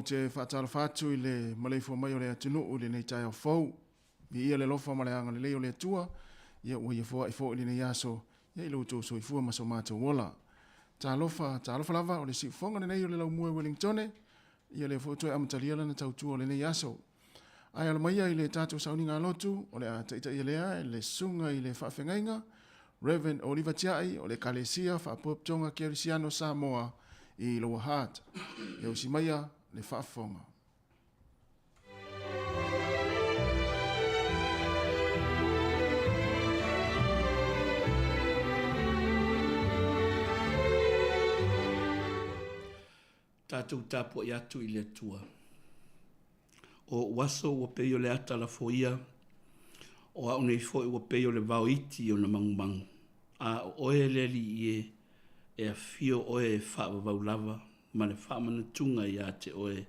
te whaatala whātu i le maleifo mai o le atunu o le nei tai o fau. Vi ia le lofa ma le anga le leo le atua, ia ua ia fua i fo i le nei aso, ia i loto so i fua maso mātou wola. Tā lofa lava o le si fonga le nei o le lau mua Wellingtone, ia le fo toi amataliala na tautua o le nei aso. Ai ala maia i le tātou sauni ngā lotu, o le a taita i lea, le sunga i le whaafengainga, Reverend Oliver Tiai o le Kalesia whaapoptonga Kerisiano Samoa i Lower Heart. E usi maia le whaafonga. Tātou tāpua i atu i le tua. O waso ua peio le ata la foia, o au nei foi ua peio le vau iti o na mangumangu. A o oe le li ie, e a fio oe e whaava vau lava, ma le whaamana tunga i a te oe,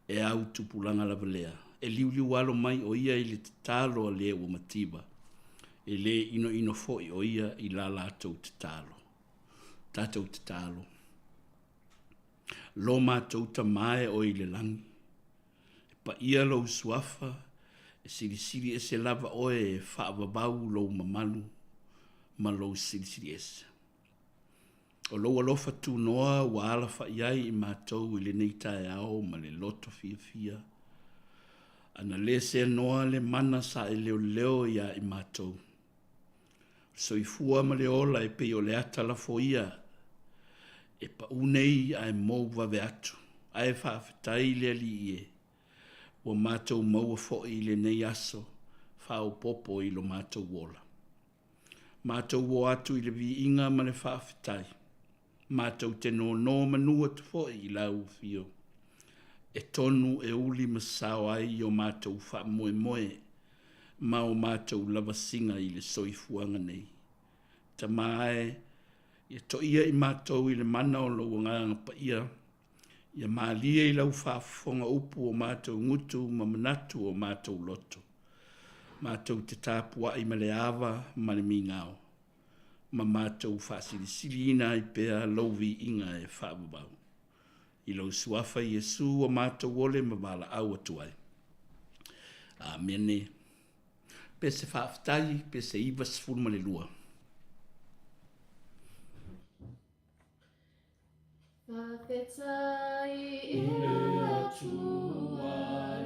e au tupulanga lava lea. E liu alo mai o ia i le tatalo a lea ua matiba. E le ino foi o ia i la lātou tatalo. Tātou tatalo. Lo mātou ta mae o i le langi. E pa ia lo suafa, e siri e se lava oe e whaavavau lo mamalu, ma lo siri ese. O lo alofa tu noa wa ala fa iai I mātou I le neitai ao ma le loto fia. Ana le se noa le mana sa e leo ia I mātou. So I fua ma le ola e peo le ata la foia, e pa unei a e mou vave atu, a e whaafetai le ali ie. Wa mātou maua fo I le nei aso, whao popo I lo mātou wola. Mātou wo atu I le vi inga ma le whaafetai. Mātou te no manua te fo I lau fio. E tonu e uli masao ai o mātou wha moe, ma o mātou lava singa I le soifuanga nei. Ta mae, ia to ia I mātou I le mana o lo nganga pa ia maalia I lau whaafonga upu o mātou ngutu ma manatu o mātou loto. Mātou te tāpua I male awa ma le mingao. Ma mātou whaasirisiri ina I pēa lauvi inga e whaababau. I lau suafa Iesu o mātou ole ma wala au atuai. Amene. Pese whaaftai, pese iwa sifuru ma le lua. Whawhetai I le atua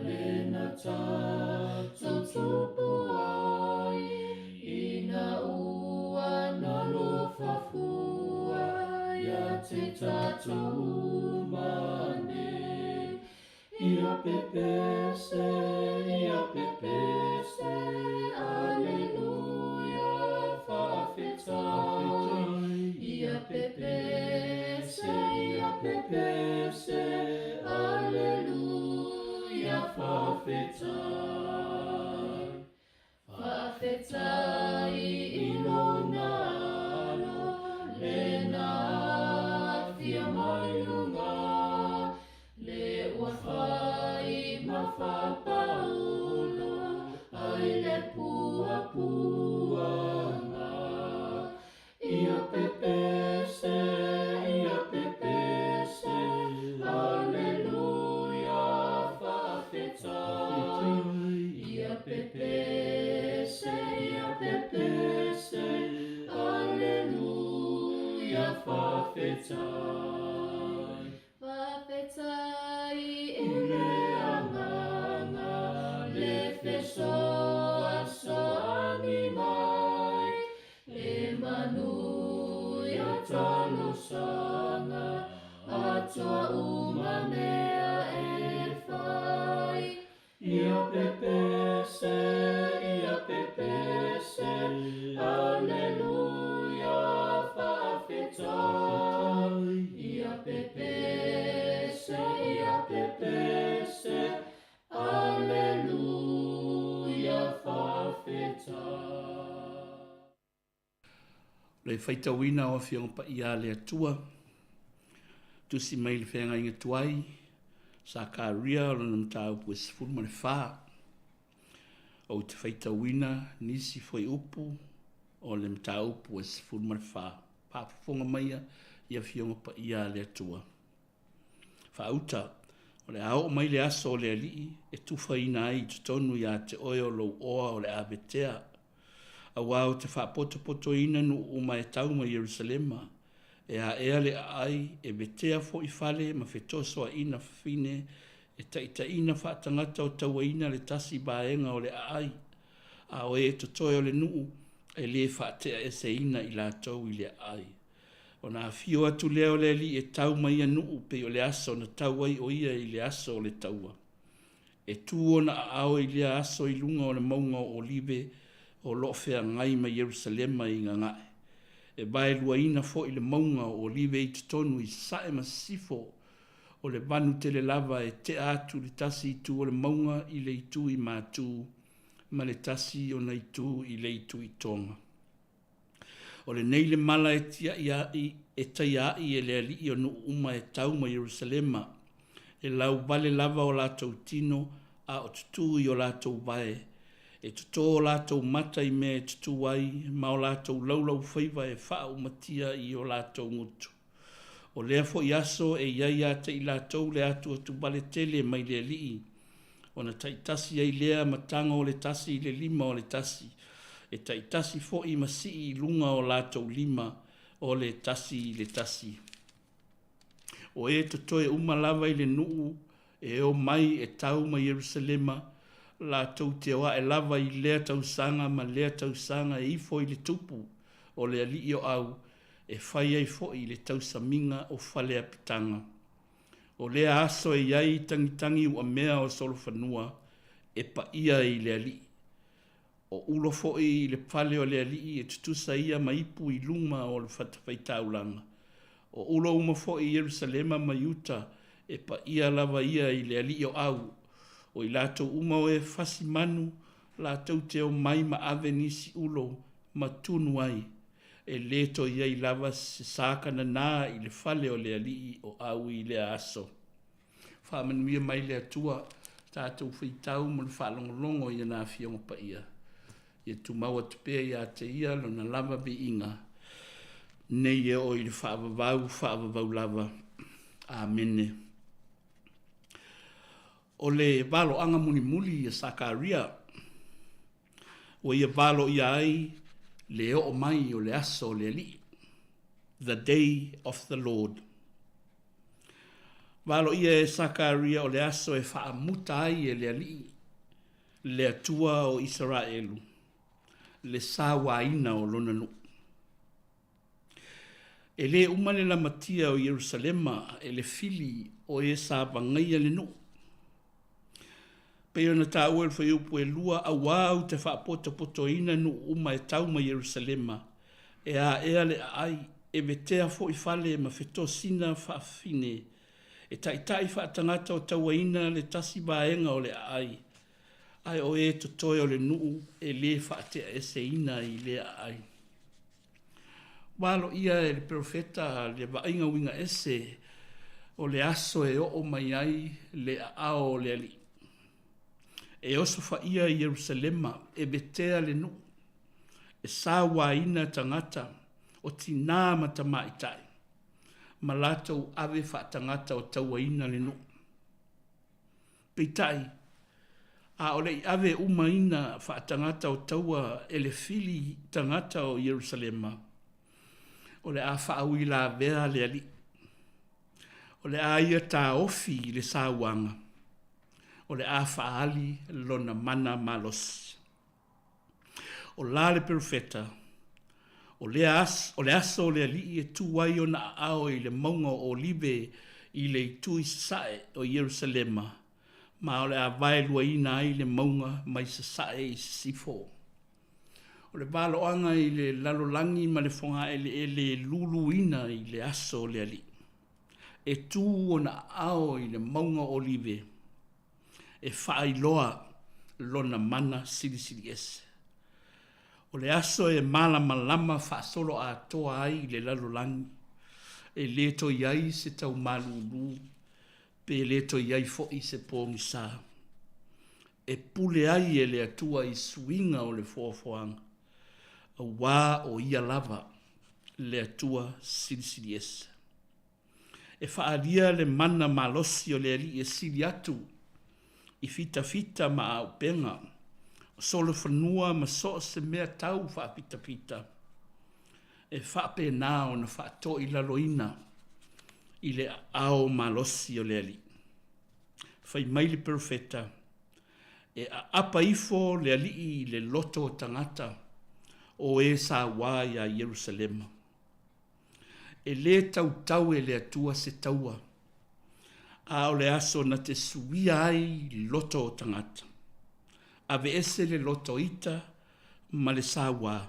le na tātou tupu ai Ina ua na lo whafua Ia te tātou mane Ia pepese, Alleluia whawhetai Ia pepese, Alleluia whawhetai Whawhetai I lona alo Le na fia mai lunga Le ua whai ma whapaulo Ai le puanga Ia pepese Alleluia whawhetai Ia pepese Alleluia whawhetai Whawhetai I le anganga Le whesoa soani mai Le manuia talosanga Atua umamea e whai Ia pepese Alleluia whawhetai Ia pepese Alleluia whawhetai Le whaitawina o whionga pa ia le atua. Tusi mai le whenga inga tuai. Sa ka ria o lana mtau pua sifuru ma le wha. O te whaitawina nisi foi upu o le mtau pua sifuru ma le wha. Pāpafonga maia ia whionga pa ia le atua. Whauta O le au mai le aso o le alii, e tufa ina ai tu tonu ia te oio lo oa o le abetea. A wau te whapoto ina nu uma e tau ma Yerusalema. E a ea le ai e betea fo i fale ma fetosoa ina fine e taita ina whaatangata o taua ina le tasi baenga o le ai. A o e to toi o le nuu e le whaatea e se ina i la tau i le ai. O na fio atu leo le li e tau mai nuu pe o le aso na tau ai o ia i le aso o le taua. E tuo na ao i le aso i lunga o le maunga o olive o lofea ngai ma Yerusalema i ngangae. E bae lua ina fo i le maunga o olive i tutonu i sae masifo o le vanu tele lava e te atu le tasi i tu o le maunga i le itu i mātu ma le tasi o na itu i le itu i tonga. O le nei le mala e tia i e taia i e le ali o no uma e tau ma Yerusalema e lau vale lava o lātou tino a o tutu i o lātou vae e tuto o lātou mata i me tutu ai ma o lātou laulau whaiva e wha umatia i o lātou ngutu. O lea fo i aso e iai ata i lātou le atu atu bale tele mai le alii. O na taitasi ai lea matanga o le tasi i le lima o le tasi. E taitasi fo i masi i lunga o lātou lima o le tasi. O e to e umalava i le nuu e o mai e tau ma Yerusalema lātou te oa e lava i lea tau sanga ma lea tau sanga e ifo i le tupu o le alii o au e whai ai fo i le tau saminga o whalea pitanga. O lea aso e iai tangitangi ua mea o solo whanua e pa ia i le alii. O ulo fo i le pale o le alii e tutusa ia maipu i luma o le whatawhaitaulanga. O ulo uma fo i Yerusalema ma Yuta e pa ia lava ia i le alii o au. O i lātou uma o e whasi manu, lātou te o mai ma ave nisi ulo ma tunu ai. E leto ia i lava se sākana nā i le whale o le alii o au i le aso. Whamanuia mai le atua, tātou whitau mo le whalongolongo i ana whiongo pa ia. Ia tu maua tupea ia te ia lo na lava be inga. Nei e o i le whaavavau lava. Amene. O le valo anga muli i Sakaria. O ia valo ia ai le o mai o le aso le ali. The day of the Lord. Valo ia e Sakaria o le aso e whaamuta ai e le ali. Le atua o Israelu. Le sawa ina o lona nu. E le umane la matia o Yerusalema e le fili o e sa vangaia le nu. Peo na ta uel fa yupu e lua a wau te poto ina nu uma e tau ma Yerusalema. E a ea le ai e vetea fo i fale ma feto sina fa fine. E taitai fa tangata o taua ina le tasi baenga o le ai. Ai o e to toi o le nuu e le fa te ese ina i le ai. Walo ia e le profeta le vainga winga ese o le aso e o mai ai le ao le ali. E oso fa ia i Yerusalema e betea le nuu. E sawa ina tangata o tina mata maitai. Ma latou ave fa tangata o taua ina le nuu. Peitai. A ole ave uma ina fa tangata o taua ele fili tangata o Yerusalema. Ole a fa awila vea le ali. Ole a ia ta ofi le sawanga. Ole a fa ali lona mana malos. O la le profeta. Ole aso o le ali e tuwai o na ao i le maunga o olive i le tui sae o Yerusalema. Ma ole a vai lua ina ai le maunga mai sa sae i sifo. O le valo anga i le lalolangi ma le fonga e le lulu ina i le aso le ali. E tu o na ao i le maunga olive. E whaai loa lona mana siri ese. O le aso e malama wha solo a toa ai i le lalolangi. E leto iai se tau malulu. Pe leto iai fo i se pōngi sā. E pule ai e le atua i suinga o le foafoanga. A wā o ia lava le atua siri ese. e whaaria le mana malosi o le ali e sili atu i fita ma au penga o solo whanua ma so se mea tau whaapita e whaape nā o na whaato i laloina i le ao malosi o le ali. Whai mai le profeta e apa ifo le ali i le loto o tangata o e sa wā ia Yerusalema. E le tau e le atua se taua. A o le aso na te suia ai loto o tangata. Ave ese le loto ita ma le sa wā.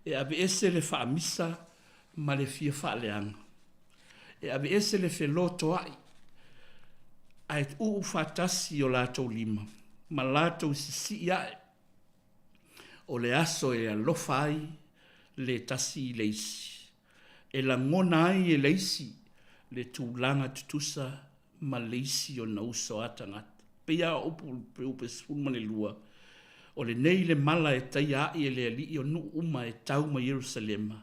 E ave ese le whaamisa ma le fia whaaleanga. E ave ese le fe loto ai. Ai uu whatasi o lātou lima. Ma lātou sisi ai. O le aso e alofa ai le tasi i leisi. E la ngona ai e leisi le tūlanga tutusa ma leisi o na uso atangata. Pea upe sfuma le lua. O le nei le mala e tai ai e le ali o nu uma e tau ma Yerusalema.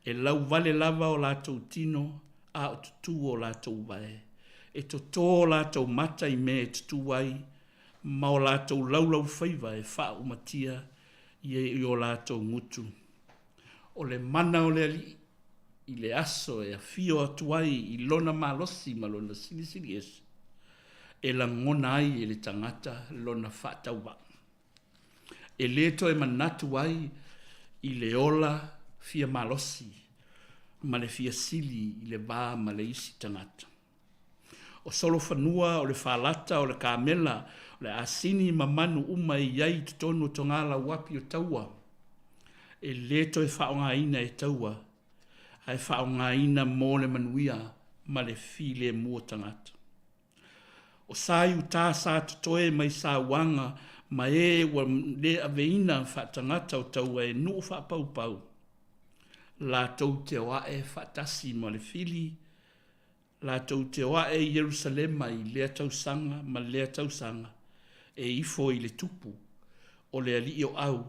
E lau vale lava o lātou tino a o tutu o lātou vae. E to tō lātou mata i me e tutu ai ma o lātou laulau whaiva e wha umatia i o lātou ngutu. O le mana o le ali i le aso e a fio atuai i lona malosi ma lona silisili ese. E la ngona ai e le tangata lona whaatauwa. E leto e manatu ai i le ola fia malosi ma le fia sili i le vā ma le isi tangata. O solo whanua o le whalata o le kāmela o le asini ma manu uma i iai tutonu tongala wapi o taua. E leto e whaonga ina e taua. Ai whaonga ina mō le manuia ma le file mua tangata. O sai u tā sā tutoe mai sā wanga ma e wa le aveina whatangata o taua e nuu whapaupau. La tau te wae whatasi ma le fili. La tau te wae Yerusalema i lea tausanga ma lea tausanga. E ifo i le tupu o le ali o au.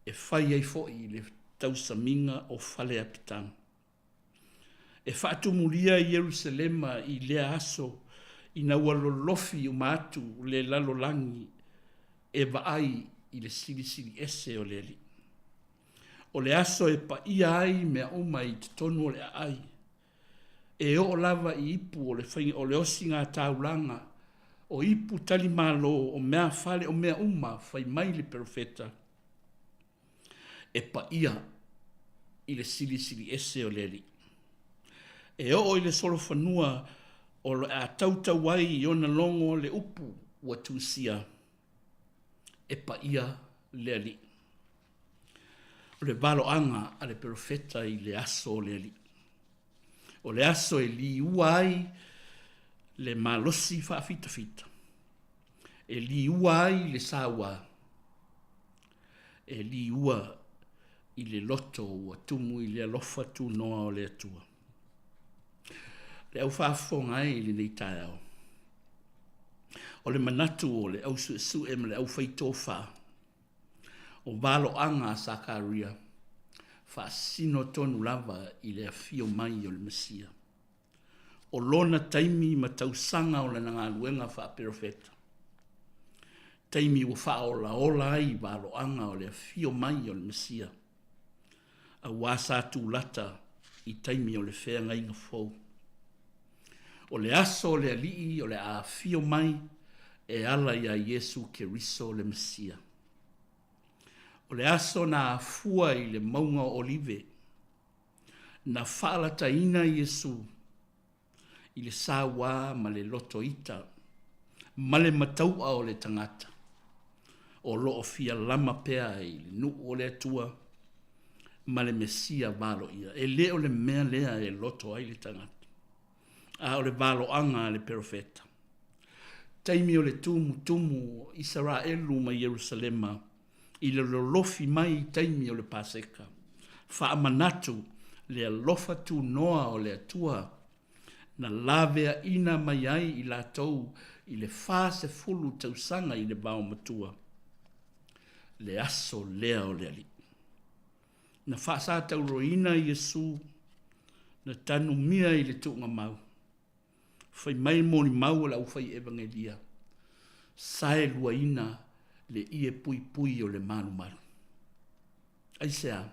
E whai ai fo i le tausaminga o whale apitanga. E whaatumuria i Yerusalema i lea aso i na walolofi o mātu le lalolangi e vaai i le silisili ese o le ali. O le aso e pa ia ai mea uma i te tonu o le ai. E o lava i ipu o le whainga o le osi ngā taulanga o ipu tali malo o mea whale o mea uma whai mai le profeta. E pa ia i le silisili ese o le ali. E o i le solo whanua o le a tautawai i ona longo le upu wa tūsia. E pa ia le ali. O le valo anga a le profeta i le aso o le ali. O le aso e li uai le malosi whaafita. E li uai le sawa. E li ua i le loto ua tumu i le alofa tu noa o le atua. Le au whaafonga e le nei tae au. O le manatu o le au su e le au whaito wha. O valo anga a Sakaria. Whaasino tonu lava i le afio mai o le Mesia. O lona taimi ma tausanga o le nanga luenga wha perofeta. Taimi o wha o la ola ai valo anga o le afio mai o le Mesia. A wasa tu lata i taimi o le whea ngai nga fau. O le aso o le alii o le afio mai e ala ia Yesu Keriso le Mesia. O le aso na afua i le maunga olive. Na whaalata ina Yesu i le sawa ma le loto ita. Ma le mataua o le tangata. O loo fia lama pea i le nu o le atua. Ma le Mesia valo ia. E le o le mea lea e loto ai le tangata. A o le valo anga le profeta. Taimi o le tumu Israelu ma Yerusalema. I le lolofi mai taimi o le paseka. Whaamanatu le alofa tu noa o le atua. Na lavea ina mai ai i la tau i le fase fulu tausanga i le bao matua. Le aso lea o le ali. Na whaasa tauroina Yesu na tanu mia i le tuunga mau. Fai mai moni mau la ufai evangelia. Sae lua ina le ie pui pui o le manu maru. Aisea,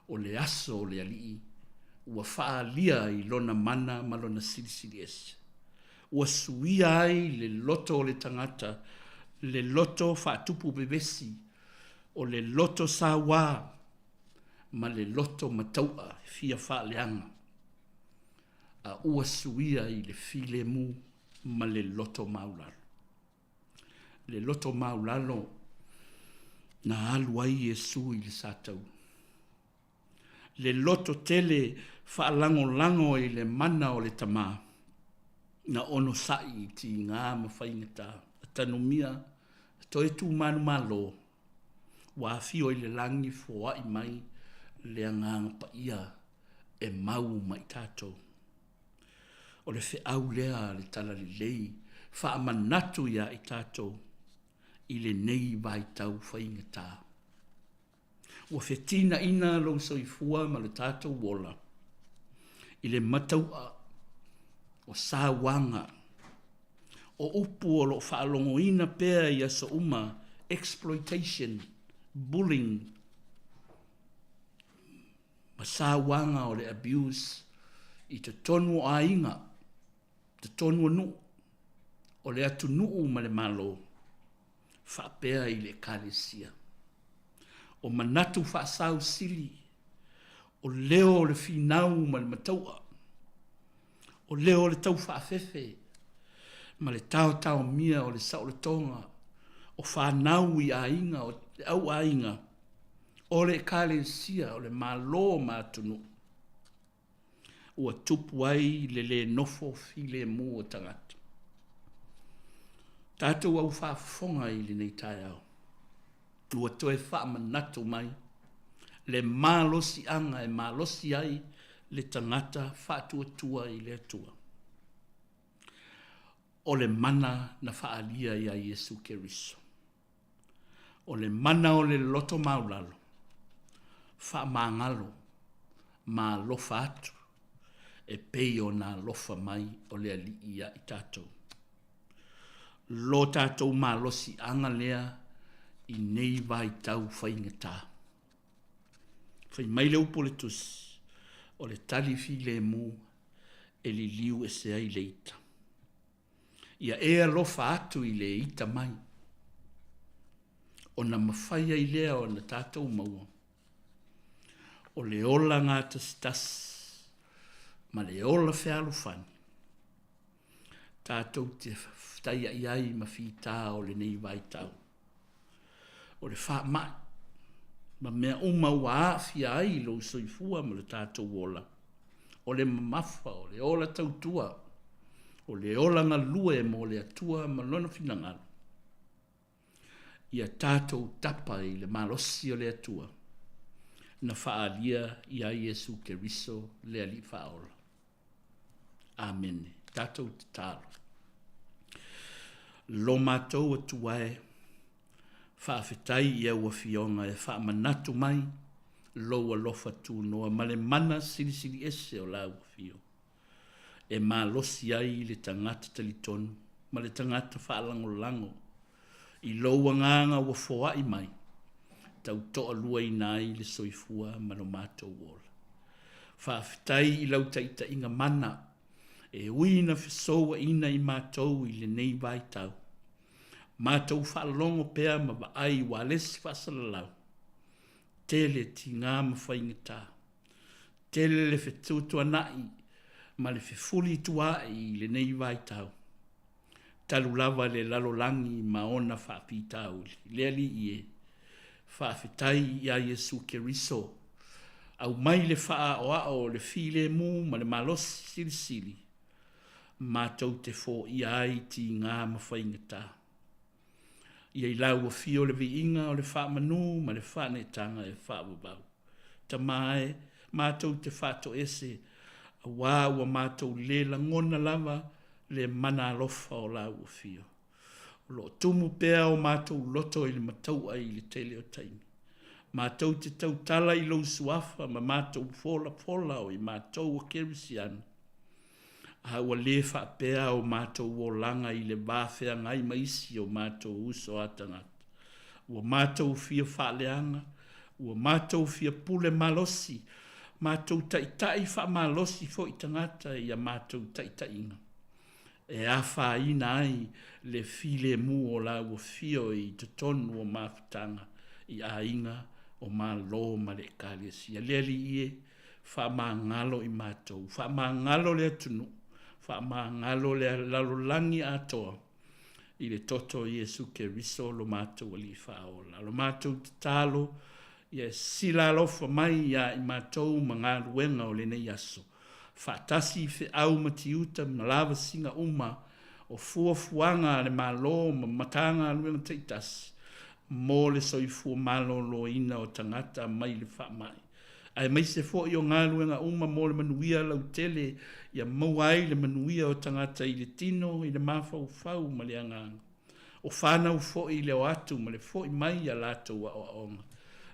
o le aso o le alii, ua faa lia i lona mana ma lona silisili ese. Ua suia ai le loto o le tangata, le loto faa tupu bebesi, o le loto sawa, ma le loto mataua fia faa leanga. A ua suia i le file mu ma le loto maulalo. Le loto maulalo na alu ai Yesu i le satau. Le loto tele faa lango lango i le mana o le tama. Na ono sai ti ngā mawhaingata. Tanumia, toi tu manu malo. Wa fio i le langi fua i mai le anganga pa ia e mau mai tātou. O le fe au lea le tala li lei, faa manatu ia i tātou, i le nei vai tau whaingata. Ua fe tina ina long soifua ma le tātou wola, i le mataua o sāwanga, o upu o lo whaalongo ina pēr i aso uma, exploitation, bullying, ma sāwanga o le abuse, i te tonu a inga, te tonu anu, o le atu nuu ma le malo, whaapea i le kālesia. O manatu whaasau sili, o leo le whinau ma le mataua, o leo le tau whaafefe, ma le tau mia o le sao le tonga, o whanau i a inga, o le au a inga, o le kālesia, o le malo ma atunu. Ua tupu ai le nofo file mu o tangata. Tātou au whaafonga i le nei tai au. Ua toe wha manatu mai. Le mālosi anga e mālosi ai le tangata whaatua tua i le atua. O le mana na whaalia i a Yesu Keriso. O le mana o le loto maulalo. Wha maangalo. Ma lofa atu. E pei o nā lofa mai o lea li ia i tātou. Lo tātou mā losi anga lea i nei vai tau whaingata. Whai mai leu politus o le tali fi le mu e li liu e se ai leita. Ia ea lofa atu i le ita mai. O na mawhaia i lea o na tātou maua. O le ola ngā tas ma le ola whealu whani. Tātou te whtaia iai ma whita o le nei vai tau. O le wha mai, ma mea uma ua awhia ai lo soifua ma le tātou ola. O le mamafa, o le ola tautua, o le ola ngā lue mo le atua ma lona whinangalo. Ia tātou tapa i le malosi o le atua, na whaalia ia Yesu Keriso le ali whaola. Amen. Tātou te tālo. Lo mātou atuae, whaafetai ia ua fionga e whaamanatu mai, lo alofa tū noa, ma le mana sirisiri ese o lau fio. E mā losi ai le tangata talitonu, ma le tangata whaalango lango, i loa nganga ua foa i mai, tau toa lua i nai le soifua ma lo mātou wola. Whaafetai i lau taita inga mana, e uina fisoa ina i mātou i le nei vai tau. Mātou whaalongo pēr ma wa ai wa lesi whasalalau. Tele ti ngā mawhaingata. Tele le whetūtua nai, ma le whefuli tua i le nei vai tau. Talu lava le lalolangi ma ona whaapitau. Lea li ie, whaafetai i a Yesu Keriso. Au mai le wha o ao le file mu ma le malosi silisili. Mātou te fō i ai ti ngā mawhaingata. Ia i lau o fio le vi inga o le wha manu ma le wha netanga e wha wabau. Ta mai, mātou te whato ese, a wāua mātou le langona lava le mana alofa o lau o fio. Lo tumu pēa o mātou loto i le mataua i le tele o taimi. Mātou te tautala I lou suafa, ma mātou fola o I mātou o kerisiana. Haua le whapea o mātou o langa I le bāwhea ngai maisi o mātou uso atangata. Ua mātou fia whaaleanga, ua mātou fia pule malosi, mātou taitai wha malosi fo I tangata ia mātou taitainga. E a whaina ai le file mu o la ua fio I te tonu o mawhitanga I a inga o malo ma le kālesia. Leli ie wha ngalo I mātou, wha ngalo le atunu, wha ngalo le lalolangi atoa. I le toto Iesu ke riso lo mātou ali whaola. Lo mātou te talo, ia sila lofa mai ia I mātou mga ruenga o le nei aso. Whaatasi fe au matiuta malawa singa uma o fuanga le malo ma matanga ruenga teitasi. Mo le soifua malo lo ina o tangata mai le wha mai. Ai mai se fo I o ngā ruenga uma mo le manuia lau tele ia mauai le manuia o tangata I le tino I le mawhau fau ma le anganga. O whanau fo I le o atu ma le fo I mai a lato wa o aonga.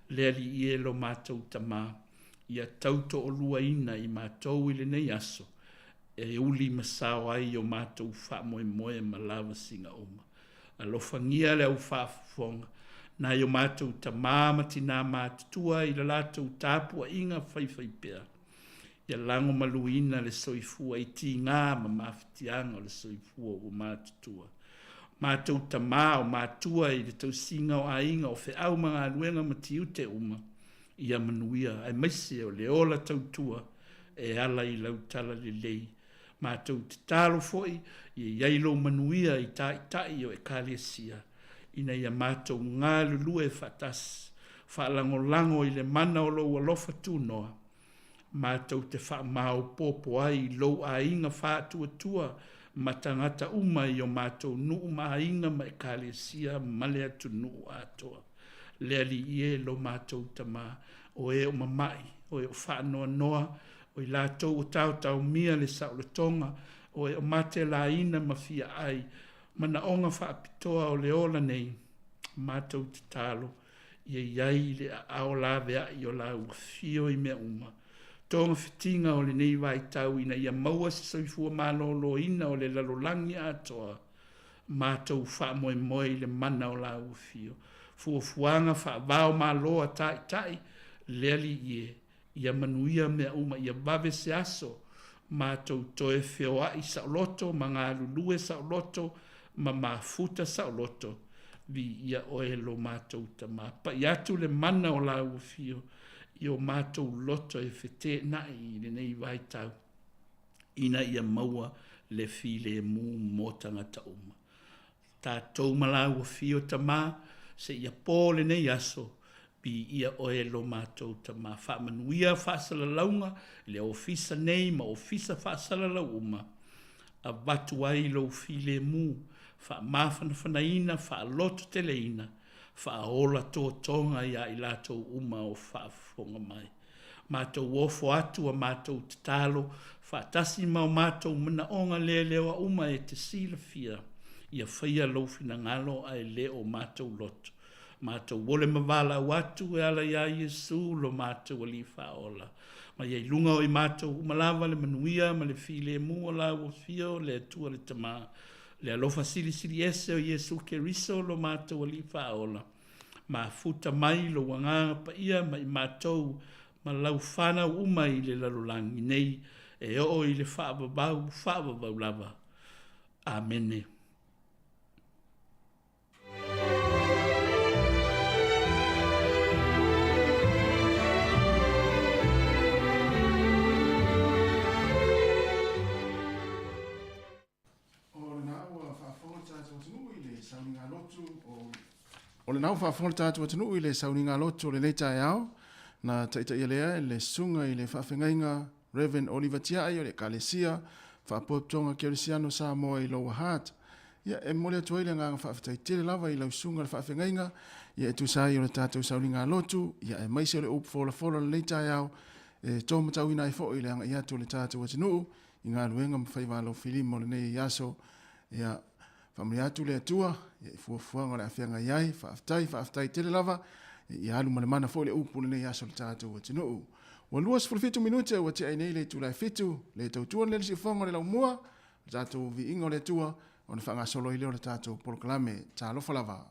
Le ali ie lo mātou tamā. Ia tauto o lua ina I mātou I le nei aso. E uli masao ai o mātou wha moe ma lava singa uma. Alofangia le au whaafonga. Na yo mātou ta māmati nā mātutua I le lātou tāpua inga whaiwhai pēr. Ia lango maluina le soifua I ti ngā ma mawhitianga le soifua o mātutua. Mātou ta mā o mātua I le tau singa o ainga o whi au mga aluenga matiu te uma. Ia manuia ai maise o le ola tautua e ala I lautala le lei. Mātou te tālo foi I iailo manuia I tai o e kālesia. Ina ia mātou ngā lulue whatas, whaalangolango I le mana o lo alofa tūnoa. Mātou te whaamau pōpo ai lo a inga whātua matangata uma I o mātou nuu ma inga ma e kālesia male atu nuu atoa. Lea li ie lo mātou tama o e o mamai, o e o whaanoa noa, o I lātou o tau mia le sao le tonga, o e o mate la ina ma fia ai, mana onga whaapitoa o le ola nei, mātou te talo, ia iai le ao la vea I o la uafio I mea uma. Tonga whitinga o le nei vai tau ina ia maua se soifua mālolo ina o le lalolangi atoa, mātou wha moe le mana o la uafio. Fuafuanga wha vao māloa tai, leali ie, ia manuia mea uma, ia vave se aso, mātou toe whioa I sauloto, ma ngā lulue sauloto, ma mafuta sauloto, vi ia oelo mātou tamā. Pa I atu le mana o la uafio, I o mātou loto e whete nai I le nei vai tau. Ina ia maua le file mu motanga ta uma. Tātou mala uafio tamā, se ia pō le nei aso, pi ia oelo mātou tamā. Whaamanuia whaasala launga, le ofisa nei ma ofisa whaasala lauma. A watu ai lo file mu, wha mawhanawhanaina, wha loto teleina, wha ola tō tonga ia I lātou uma o whaafonga mai. Mātou ofo atu a mātou te talo, wha tasi mau mātou mana onga leo a uma e te sila fia, ia whaia lofina ngalo ai leo mātou loto. Mātou wole mawala watu e ala ia Iesu lo mātou ali whaola. Ma iei lunga o I mātou umalawa le manuia, ma le file mu o la uafio, le atua le tamā. Le alofa siri ese o Iesu ke riso lo mātou ali whaola. Ma futa mai lo wanga pa ia ma I mātou ma lau whana uma I le lalolangi nei e o I le whaababau lava. Amene. O le nau whaafonga tātua tunu I le sauninga loto le nei tae au, na taita I lea le sunga I le whaafengainga Reverend Oliver Tiai o le Kalesia, whaapoptonga Kerisiano Samoa I Lower Heart. Ia e mole atu aile ngā whaafitai tele lava I lau sunga le whaafengainga, ia e tusai o le tātou sauninga loto, ia e maise o le upu fola le nei tae au, e tō matau ina I fo I le anga I atu le tātou atinu, I ngā luenga mwhaiwalo filimo le nei yaso, ia whamri atu le atua, ia I fuafuanga le awhianga iai, whaaftai tele lava, I alu mana mana fo le upu le aso le tātou atinu. Wa lua 15 minute wa te ai le tulai fitu le tautua le si fonga le laumua tātou vi ingo le tua o le whanga solo i leo le tātou proklame tā lofa lava.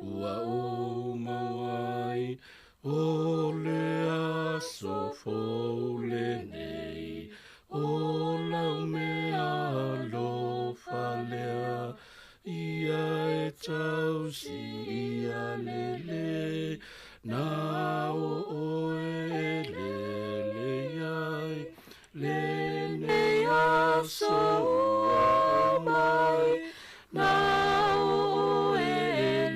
Ua o mawai o le aso fo le nei o lau mea lofa lea ia e tau si ia lele na o e lele iai le nei aso ua mai na o e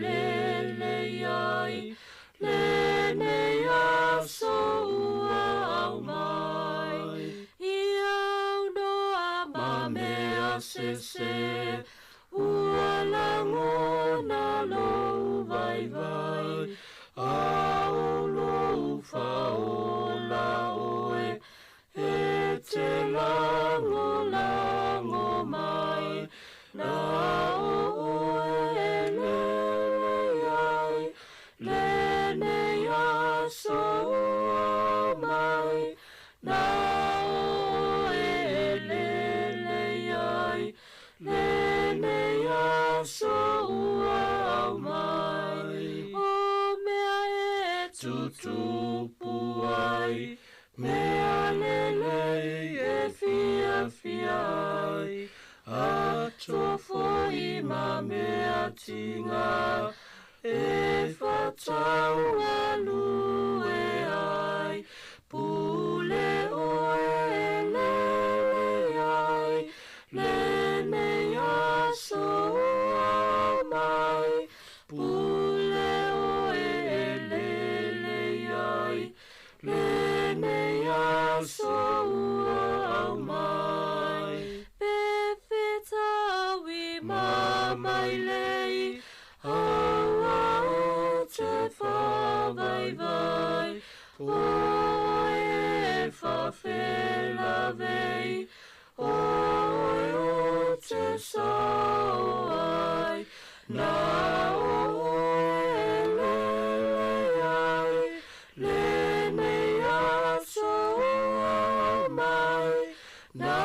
lele iai le nei aso ua mai ia unoa ma mea se ua langona lo vai vai a o lo faola oe e te lango mai na o e lele ai le nei aso ua mai na o e lele ai le nei aso ua mai o mea e tutupu ai mea lele e fia ai a tofo i ma mea tinga e whatau alu e ai pule o e lele ai le nei aso ua mai pule o e lele ai le nei aso ua mai pe fetawi mai lei aua o te whawai vai o e whawhela vei o te sao ai na o e lele ai le nei aso ua mai na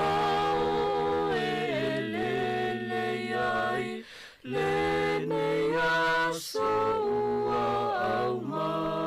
o e lele ai le nei aso ua mai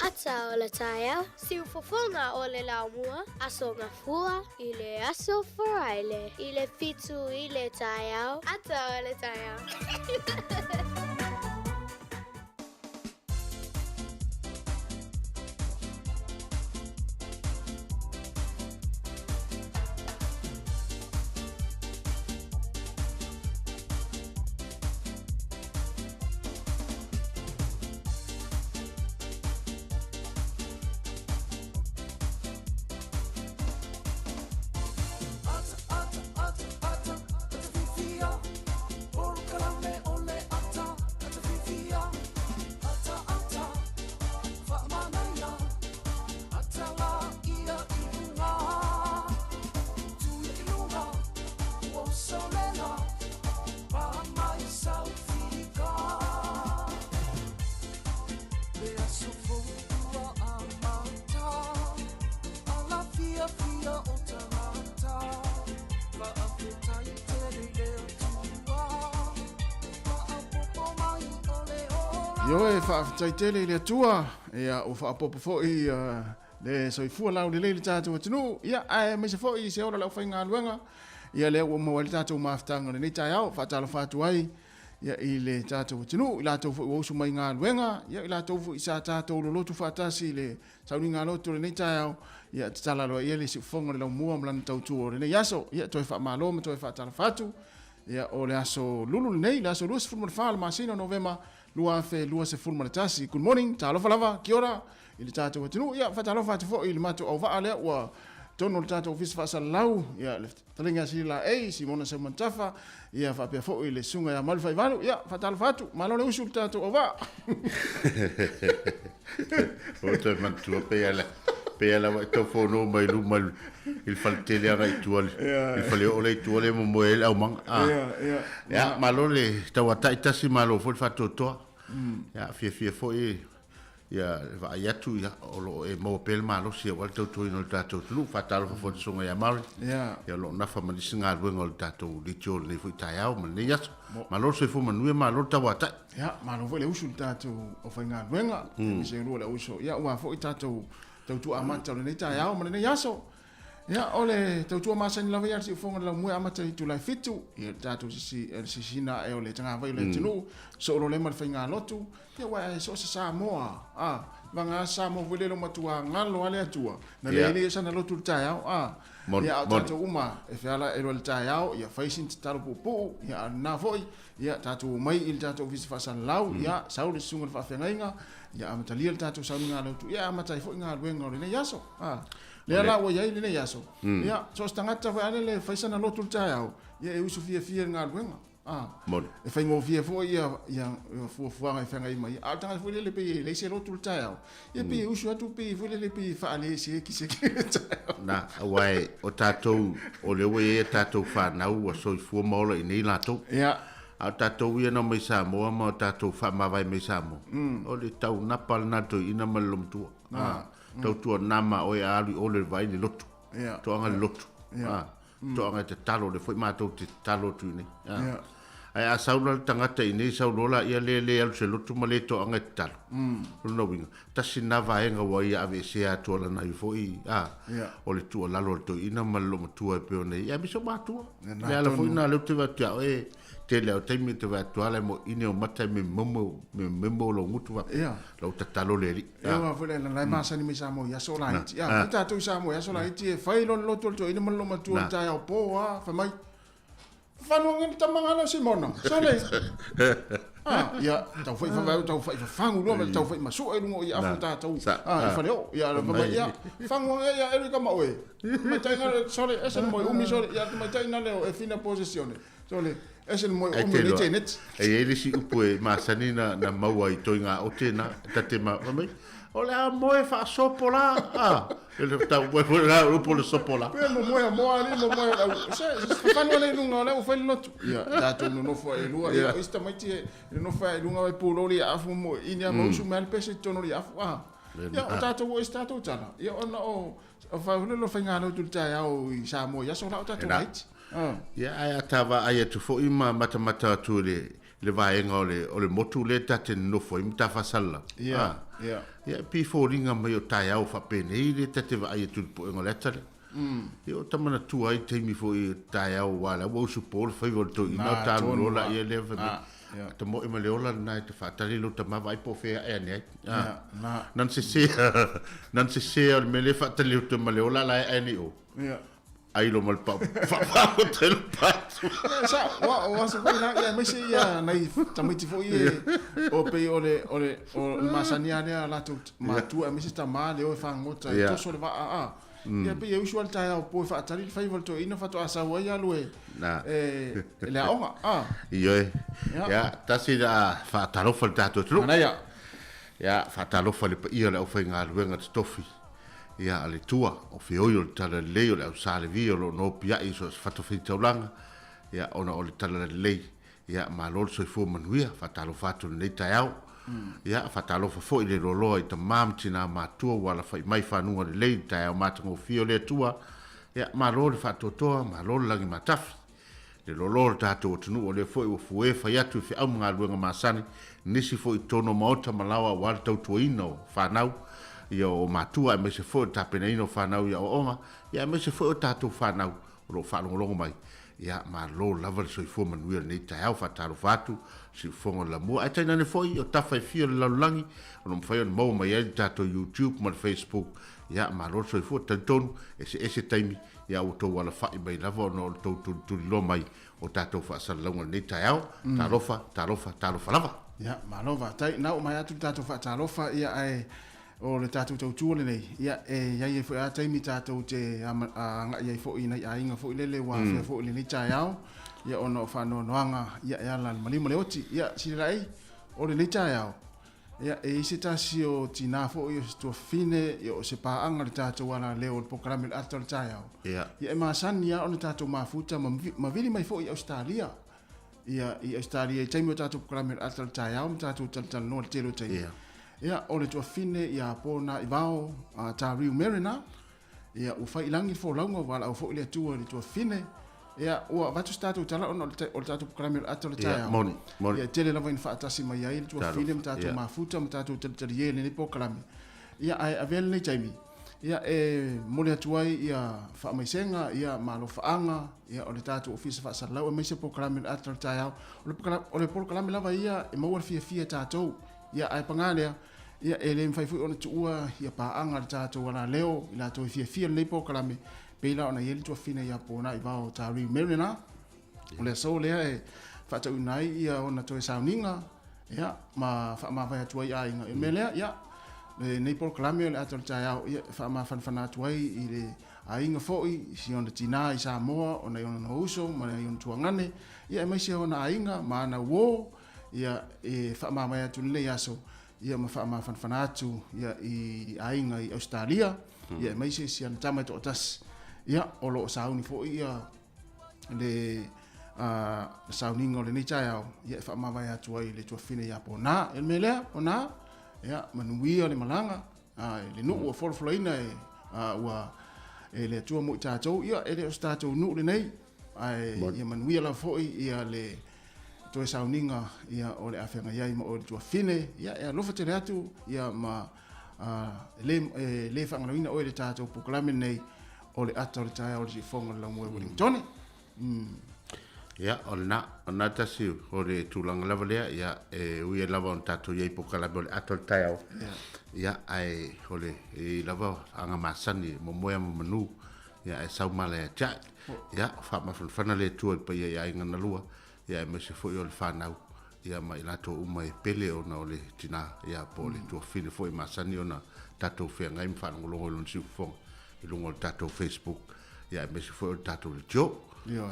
Ata o le taia, si ufofonga o le laumua, aso ngafua, i le aso faraile, i le fitu i le taia, ata o le taia. Yo e whaafitaitele le atua, ia o whaapopo fo'i le soifua lau le leile tātou atinu, ia ai me se fo'i se ora lau whainga aluenga, ia le ua mawali tātou maafitanga le nei tai au, whaatala whaatu ai, ia i le tātou atinu, i lātou fo'i wausu mai ngā aluenga, ia i lātou fo'i sa tātou lolotu whaatasi le sauni ngā lotu le nei tai au, ia te tala loa ia le si ufonga le lau mua mlana tautu o le nei aso, ia toi wha malo, ma toi whaatala whaatu, ia o le aso lulu le nei, le aso lua se fulma le whaala masina novema, lua fe lua se fulma le tasi. Good morning, talofa lava, kia ora, i le tātou atinu, ia whatalofa atu fo i le mātou au vaa lea, ua tono le tātou ofisi whaasa lau, ia le talinga si la ei, si mona se mantafa, ia whapea fo i le sunga ia malu whaivalu, ia whatalofa atu, malo le usu le tātou au vaa. O toi mantua pe ala wa to fono mai lu mal il faltele ara itual il fale ole ituale mo moel au mang ya malo le tawata itasi malo fo fato to ya fie fo ya va ya tu ya o e mo pel malo si wal to no tato lu fatalo fo songa ya mal ya lo na fa mali singa lu ngol tato di chol le fu taya o me ya malo se fu manu malo tawata ya malo fo le usu tato o fa nga wenga mi se lu le usu ya wa fo tato tautu amata le nei tai au ma nei aso ia ole tautu amasa ni lava ia si fonga la mu amata i tu lai fitu ia tatu si sina e ole tanga vai le tunu so lo le mal fainga lotu ia wa so sa moa vanga sa mo vele lo matua ngalo ale atua na le ni sana lotu tai au ia tatu uma e fala e lo tai au ia facing talo popo ia na foi ia tatu mai il tatu visi fa san lau ia saule sunga fa fenga ia amata lia tatu sa ngalo tu ia amata fo ngalo wenga le yaso le ala wa ia le yaso ia so stangata fa ale fa sana lotu tai au ia e usu fia ngalo wenga e fai ngo via fo ia fu nga fenga i mai a tanga fu le pe le se lotu tai au ia pe usu atu pe fu le pe fa ale se ki se na wai o tatou o le we tatou fa na u so fu mo le ni la to ia a tatou ia no mai sa mo ma tatou fa ma vai mai sa mo o le tau na pal na to ina malum tu tau tu na ma o ia ali o le vai ni lotu to anga lotu to anga te talo le foi ma to te talo tu ni ai a saula tangata ini saulola ia le al se lotu ma le to anga te talo no winga tasina vai nga wa ia ave se a to la na foi o le tu la lo to ina malum tu e pe nei ia mi so ma tu le ala foi na le tu va tu e te leo taimi te va tu ala mo ine o mata me momo lo ngutu va lo tatalo le ia va fole la mai masa ni mi sa mo ia so la ia ta tu sa mo ia so la ti fai lo to ina malum ma tu ta o po fa mai fanu ngin tamanga na simona sale ia tau fai fangu lo tau fai masu e lungo ia afu ta tau fale o ia va mai ia fangu ia e ka mawe mai tai na sole ese mo umi sole ia mai tai na le e fina posizione sole ese mo umi le net e ele si upo e masani na maua i toinga o tena tate ma mai ole a moe fa sopola ele ta mo la o por sopola pe mo ali mo se fa no le lunga le fa lot ya da to no fo e lua ya ista mai ti no fa e lunga e pulo li afu mo inia mo su mal pe se tono li afu ya o tato o sta to tala ya ona o fa lo fa ngalo tu ta ya o sa mo ya so la o tato right ya ai tava ai tu fo ima mata tu le vaenga o le motu le tate no fo im ta fasala ya pi fo ringa mai o tai au fa pene le tate va ai tu po ngole tale yo tamana tu ai te mi fo i tai au wala wo su por fa vol to ina ta no la ye le va te mo e le ola na te fa tali lo tama vai po fe e ne nan se se al me le fa tali lo tama le ola la e ne o ai lo mal pa fa hotel pa sa wa so na ya me se ya nai tamiti fo ye o pe ole o masania ne la tu ma tu a me se tama le o fa ngota to so va ya pe ye usual ta o po fa tali fa volto ina fa to asa wa ya lo na le onga yo ya ta si da fa talo fa ta to tru ya fa talo fa le ia le o fa nga luenga stofi ia ale tua o feoio le tala lei o le ausale vi o lo no pia iso fato fitaulanga ia ona o le tala lei ia malol so fu manuia fatalo fatu nei taiau ia fatalo fo ile lolo i ta mam tina matua wala fa mai fanu le lei taiau matango fio le tua ia malol fatu toa malol langi matafi le lolo tato tunu o le fo o fue fa ia tu fi au mga luenga masani nisi fo i tono maota malawa wal tau tuino fanau ia o matua me se fo tapena ino fanau ia o onga ia me se fo tatu fanau ro falongo mai ia ma lo lava so fo manuel nei tau fatalo fatu si fongo la mo ai tana ne foi o tafa fio la langi o no fai mo mai ai tatu YouTube ma Facebook ia ma lo so fo tanton ese time ia o to wala fa mai lava no to lo mai o tatu fa salongo nei tau talofa lava ia ma lova tai na o mai atu tatu fa talofa ia ai o le tātou tau tūle nei, ia e fo a taimi tātou te anga ia fo ina ia inga fo ilele wa fia fo ilele tai au, ia ono whanau noanga, ia e ala malima le oti, ia sirei, o le nei tai au, ia e isi tasi o tina fo i o stua fine, ia o se paanga le tātou ala leo le pokarame le ato le tai au, ia e maasani ia o le tātou mafuta, ma vili mai fo i Australia, ia i Australia i taimi o tātou pokarame le ato le tai au, ma tātou tal no le telo tai. Ia o le tuafine ia pona i vao ta Riu Merina ia u fai langi fo launga wala au fo ile tua le tuafine ia ua vatu statu tala ona o le tatu krami ato le taia ia tele lava in faatasi mai ai le tuafine mtatu mafuta mtatu tali le po krami ia ai avel nei taimi ia e mole atuai ia fa mai senga ia malo faanga ia o le tatu ofisa fa salau mai se po krami ato le taia o le po krami lava ia e mau fia tatu ia ai pangale ia ele mfai fu ona tua ia paanga le tātou ana leo ila to fia nei po kalame peila ona yeli to fina ia pona i vao tari merina ole so le e fata unai ia ona to sauninga ia ma vai tua ia inga mele ia nei po kalame le ato taia ia fa ma fan tua i le ainga foi si ona tina i Samoa ona ona no uso ma ona tuangane ia mai si ona ainga ma na wo ia e fa ma mai atu le aso ia ma fa ma fan atu ia i ainga i Australia ia mai se sian tama to tas ia o lo sauni fo ia le sauningo le nichao ia fa ma vai atu ai le to fine ia pona el mele ona ia manui le malanga le no fo floina wa le tu mo tato ia ele stato no le nei ai ia manui la fo ia le to sauninga ia o le afenga ia mo o tua fine ia e lofa te atu ia ma le fanga ina o le tato poklame nei o le ato le tai o le fonga la mo Wellington ia ona tasi o le tulanga lava lea ia e ui lava on tato ia poklame o le ato le tai ia ai o le lava anga masani mo moya mo manu ia e saumale cha ia fa ma fana le tu pa ia inga na lua ia me se foi o le fanau ia mai lato umai pele ona o le tina ia po le tu fine foi masani ona tato fe ngai mfa ngolo lo nsi fo i lungo tato Facebook ia me se foi o tato le jo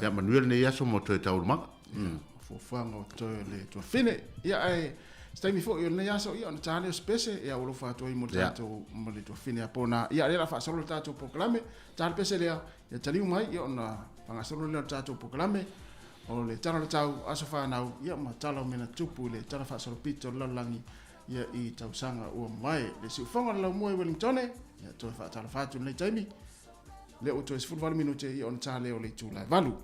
ia manuel ne ia so mo to tau ma fo fango to le tu fine ia ai stai mi fo nei aso io na tale spese e olo fa to i motato mo le to fine apona ia le fa solo tato proclame tale pese le ia tali mai io na panga solo le tato proclame o le tala tau aso fa na ia ma tala mena tupu le tala fa solo pito lalangi ia I tau sanga o mai le si fonga la mo Wellington ia to fa tala fa tu le taimi le o to 4 minute io na tale o le tu la valu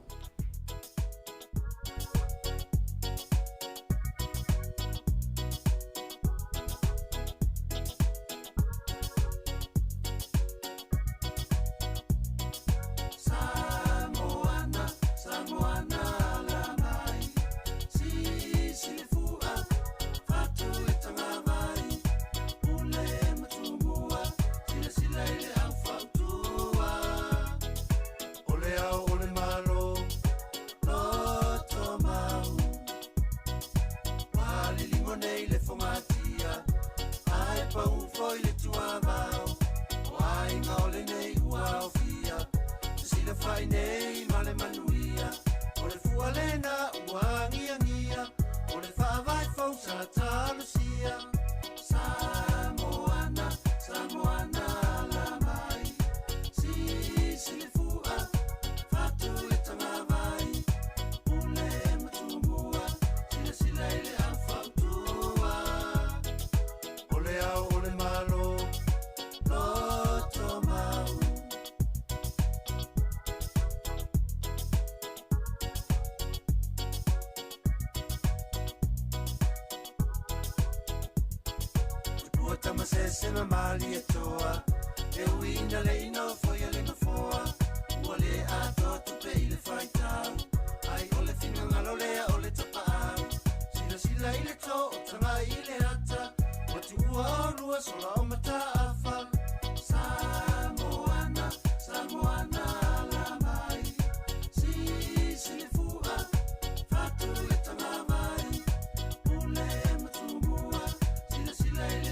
Tamasesema mali etoa e uina le ino foia le nofoa ua le ato tupe I le faitau ai ole finga ngalolea ole tapau sila sila I le to o tanga I le ata watu ua o lua sola o mata afa Samoana, Samoana la mai si le fua fatu le tanga mai ule matumua sila sila I le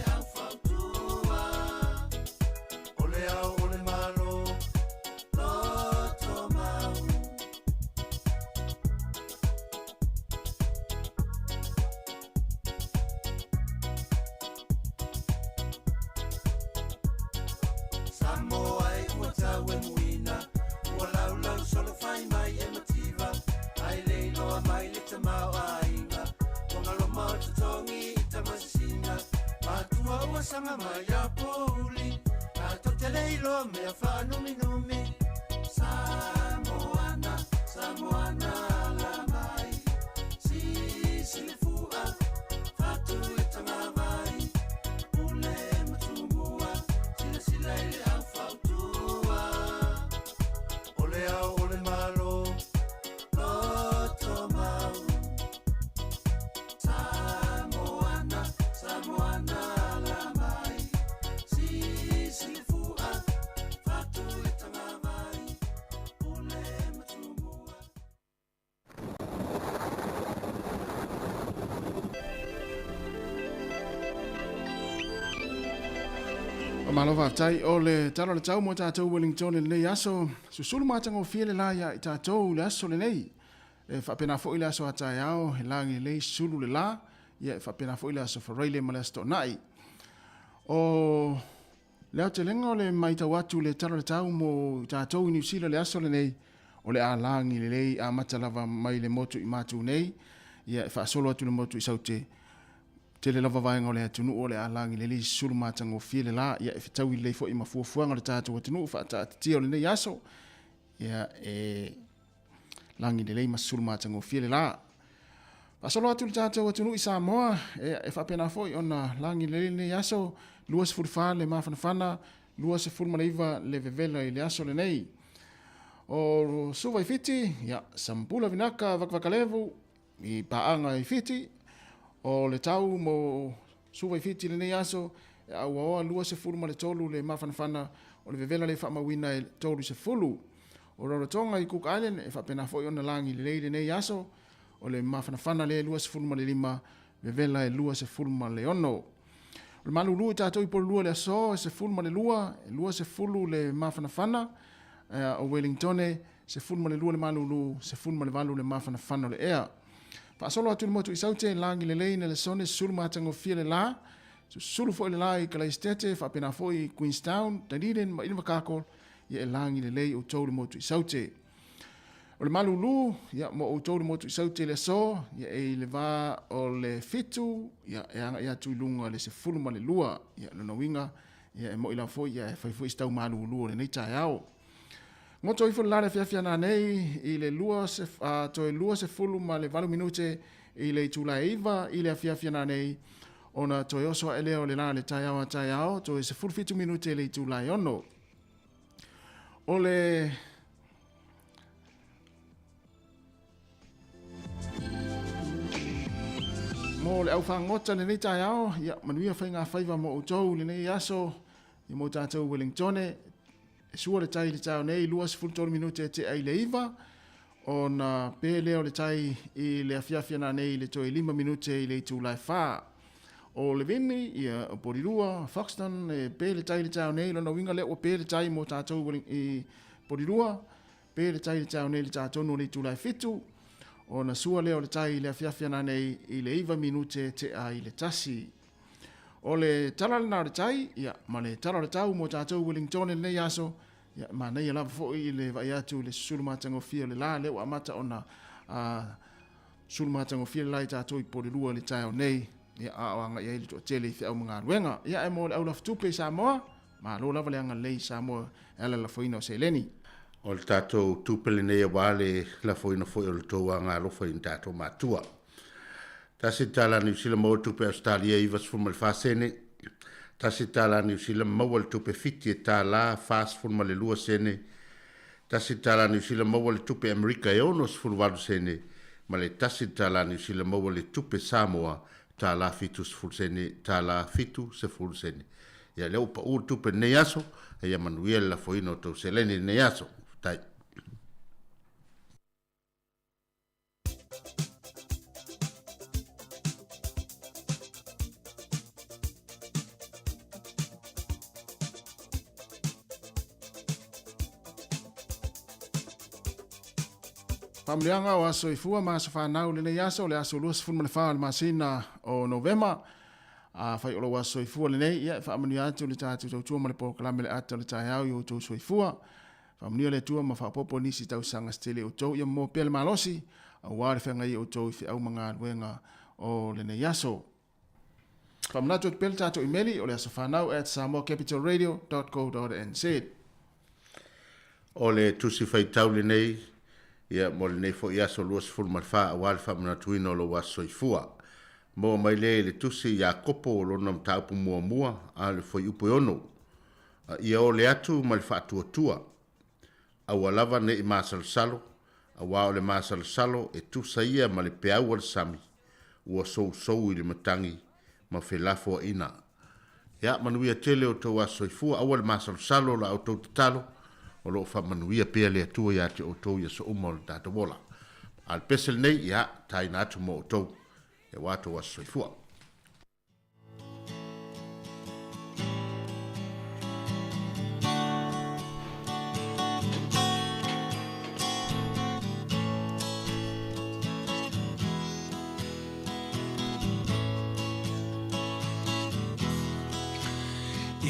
Sanga maya poli a totele ilo me fa numi numi Samoana Samoana la mai si le fua fatu etanga mai ule matumua sila sila ile afautua ole au ole malo loto mau Samoana Samoana Malova tai o le talo le tau mo tātou Wellington le nei aso susulu mātango fiele la ia I tātou le aso le nei e whapena fo I le aso atai ao he langi le sulu le la ia e whapena fo I le aso whareile ma le asto nai o leo te lenga o le maitau atu le talo le tau mo tātou New Zealand le aso le nei o le a langi le lei a matalava mai le motu I mātu nei ia e whaasolo atu le motu I saute te le lava vaenga o le atunu o le alangi le li sulu matango fiele la ia e fitau I le fo I mafuafuanga le tātou atunu whaata tia o le nei aso ia e langi le lei masulu matango fiele la pasolo atu le tātou atunu I Samoa e whapena fo I ona langi le nei aso lua se furufā le mawhanawhana lua se furumaleiva le vevela I le aso le nei o suva I fiti ia sampula vinaka vakavakalevu I paanga I fiti o le tau mo suva I fiti le nei aso e au aoa lua se fulu ma le tolu le mawhanawhana o le vevela le whamawina e tolu se fulu o Rarotonga I Cook Island e whapena fo I ona langi le leile nei aso o le mawhanawhana le lua se fulu ma le lima vevela e lua se fulu ma le ono o le malulu I tātou I polu lua le aso e se fulu ma le lua se fulu le mawhanawhana o Wellington se fulu ma le lua le malulu se fulu ma le valu le mawhanawhana o le ea Whaasolo atu le motu i saute langi le leina le sone sulu matango fia le la. Sulu fo le la i Kalaistete, whapena fo i Queenstown, Dunedin, ma ina makakol, ia e langi le lei o tau le motu i saute. O le malulu, ia mo o tau le motu i saute le so, ia e le va o le fitu, ia e anga ia tu ilunga le se fulu ma le lua, ia lona winga, ia e mo ila fo, ia e whaifo i stau malulu o le nei tae au. Ngoto i fulu lare fiafia na nei, i le lua se, to e lua se fulu ma le valu minute, i le tula iwa, i le fiafia na nei, ona to e oso e leo le la le tae au, to e se fulu fitu minute le tula i ono. O le... Mo le au whangota le nei tae au, ia manuia whainga whaiva mo o tau le nei aso, i mo tātou Wellingtone, e sua le tai le tau nei, lua se fulutoro minute te ai le iwa, o na pē leo le tai i le afiafia na nei le toi 5 minute i le tūlai wha. O le vini, ia o Porirua, Foxton, e pē le tai le tau nei, lona winga leo pē le tai mo tātou i Porirua, pē le tai le tau nei le tātou no le tūlai fitu, o na sua leo le tai le afiafia na nei i le 5 minute te ai le tasi. O le tala le nao le tai, ia, ma le tala le tau mo tātou Wellington nei aso, ia, ma nei lava fo i le vai atu le sulumatango fia le la leo amata o na sulumatango fia le la i tātou i Porirua le tai o nei, ia a anga ia i le to tele i fia au mga luenga. Ia e mo le au laf tupe Samoa, ma lo lava le anga lei Samoa ala la foina o Seleni. O le tātou tūpele nei a wale la foina foi o le toa ngā lofa i tātou mātua. Tasi tala New Zealand mau tupe Australia i vasfuma le whasene. Tasi tala New Zealand mau le tupe fiti e tā la whasfuma le lua sene. Tasi tala New Zealand mau le tupe Amerika e ono sfulwaru sene. Ma le tasi tala New Zealand mau le tupe Samoa tā la fitu sful sene, tā la fitu sful sene. Ia leo pa ur tupe nei aso, e ia manuia la foina o tau Seleni nei aso. Tai. Pamleanga o aso i fua ma aso whanau le nei aso, le aso lua sifun male wha le masina o Novema. Whai olo aso i fua le nei, ia whaamanu atu le tātou tautua ma le pokalame le ata le tae au i o tau so i fua. Whaamanu le tua ma whapopo nisi tau sanga stele o tau, ia mo pele malosi, a ware whenga i o tau i fi au mga luenga o le nei aso. Whaamanu atu pele tātou imeli o le aso whanau at samoacapitalradio.co.nz. O le tusi whai tau le nei, ia mo le nei fo i aso lua sifuru malwha a wale whaamana tuino lo waso i fua. Mo mai le tusi ia kopo o lona mtaupu mua mua a le fo i upo ono. Ia o le atu ma le whaatua tua. A walava ne i masal salo, a wao le masal salo e tusa ia ma le peau al sami. Ua sou i le matangi ma whelafo ina. Ia manuia tele o tau waso i fua, awa le masal salo la au tau tatalo, o lo fa manuia pea le atua ia te o tau ia so umo le tata wola. Al pesel nei ia taina atu mo o tau, e wato waso i fua.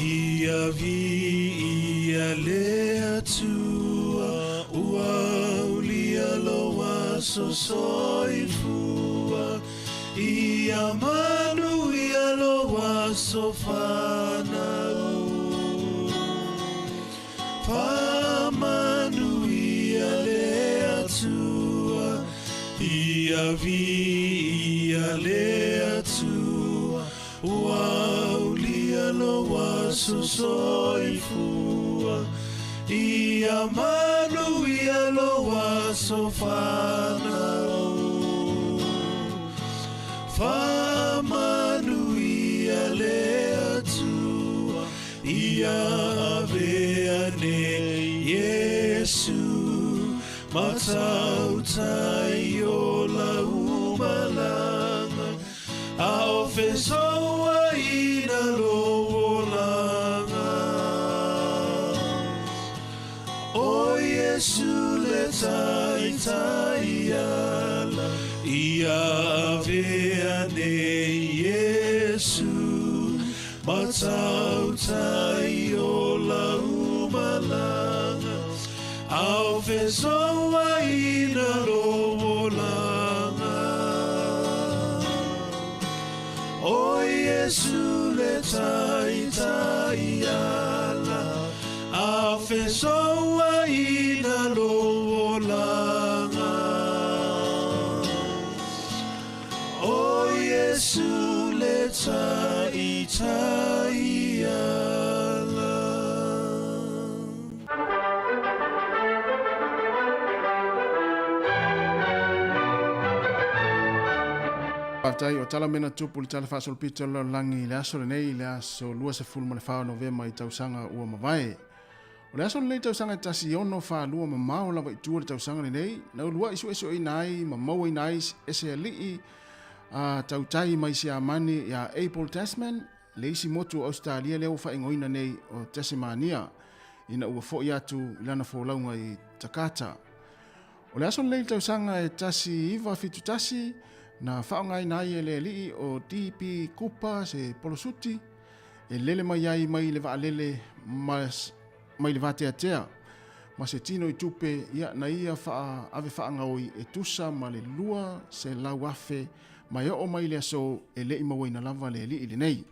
Ia vi ia lea tua ua ulia loa so soifua ia manu ia loa so whanau whamanu ia lea tua ia vi ia lea tua ua ulia loa so soifua ia manu ia loa so whanau whamanu ia lea tua ia avea ne Yesu matau tai o la umalanga a ofesoa ina loolanga o Yesu le tai tai ala ia ia vea nei Yesu matau tai o la umalanga au fesoa ina roolanga o Yesu le tai tai ala au fesoa ina roolanga o Yesu le tai tai ala. Patai o tala mena tupu le tala whaasol pita lo langi le aso le nei le aso lua se fulma le whao novema i tausanga ua mawai. O le aso le nei tausanga i tasi ono wha lua ma mao lawa i tua le tausanga le nei. Na ulua isu eso i nai, ma maua i nai, ese a lii a tautai mai si amani ya April Tasman, le isi motu Australia leo wha ingoina nei o Tasmania, ina ua fo i atu ilana fo launga i Takata. O le aso le nei tausanga e tasi iwa fitu tasi, na whaongai nai e le lii o DP Kupa se polosuti, e lele mai ai mai le vaalele mai le vate atea, ma se tino i tupe ia na ia ave whaangaoi e tusa ma le lua se lau afe mai o mai le aso e le ima waina lava le lii le nei.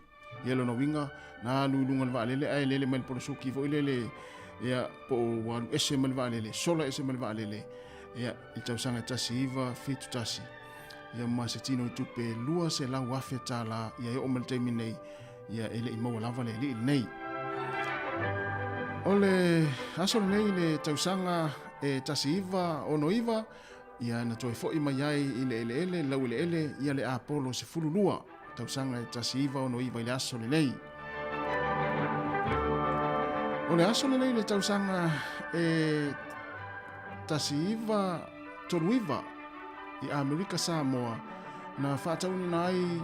Ielo na winga na lulunga le vaalele ai lele mai le polosuki vo ilele ia po walu ese mai le vaalele, sola ese mai le vaalele, ia i tausanga tasi iwa fitu tasi. Ia ma se tino i tupe lua se lau afe tala ia e o mal teimi nei ia ele i maua lava le li nei. Ole aso nei le tausanga e tasi iwa ono iwa ia na toi fo i mai ai ile ele lau ele ia le Apollo se fulu lua tausanga e tasi iwa ono iwa ile aso le nei. Ole aso nei le tausanga e tasi iwa tolu iwa i Amerika Samoa na whaataunu nai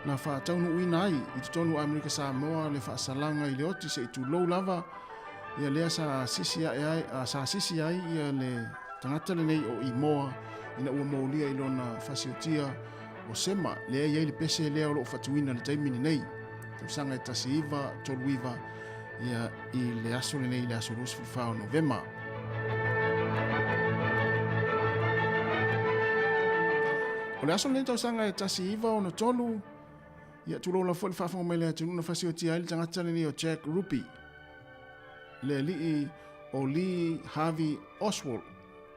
na whaataunu ui nai i tutonu Amerika Samoa le whaasalanga i le oti se i tu lou lava ia lea sa sisi ai ia le tangata le nei o i moa ina ua maulia i lona whasiotia o sema lea iai le pese lea o lo whatuina le taimini nei tausanga e tasi iwa tolu iwa ia i le aso le nei le aso rosi whao Novema. O le aso le tausanga e tasi iwa o na tolu, ia tulo la fwoi whaafonga mai lea tununa whasio tia ili tangata ni o Jack Ruby. Le lii o Lee Harvey Oswald.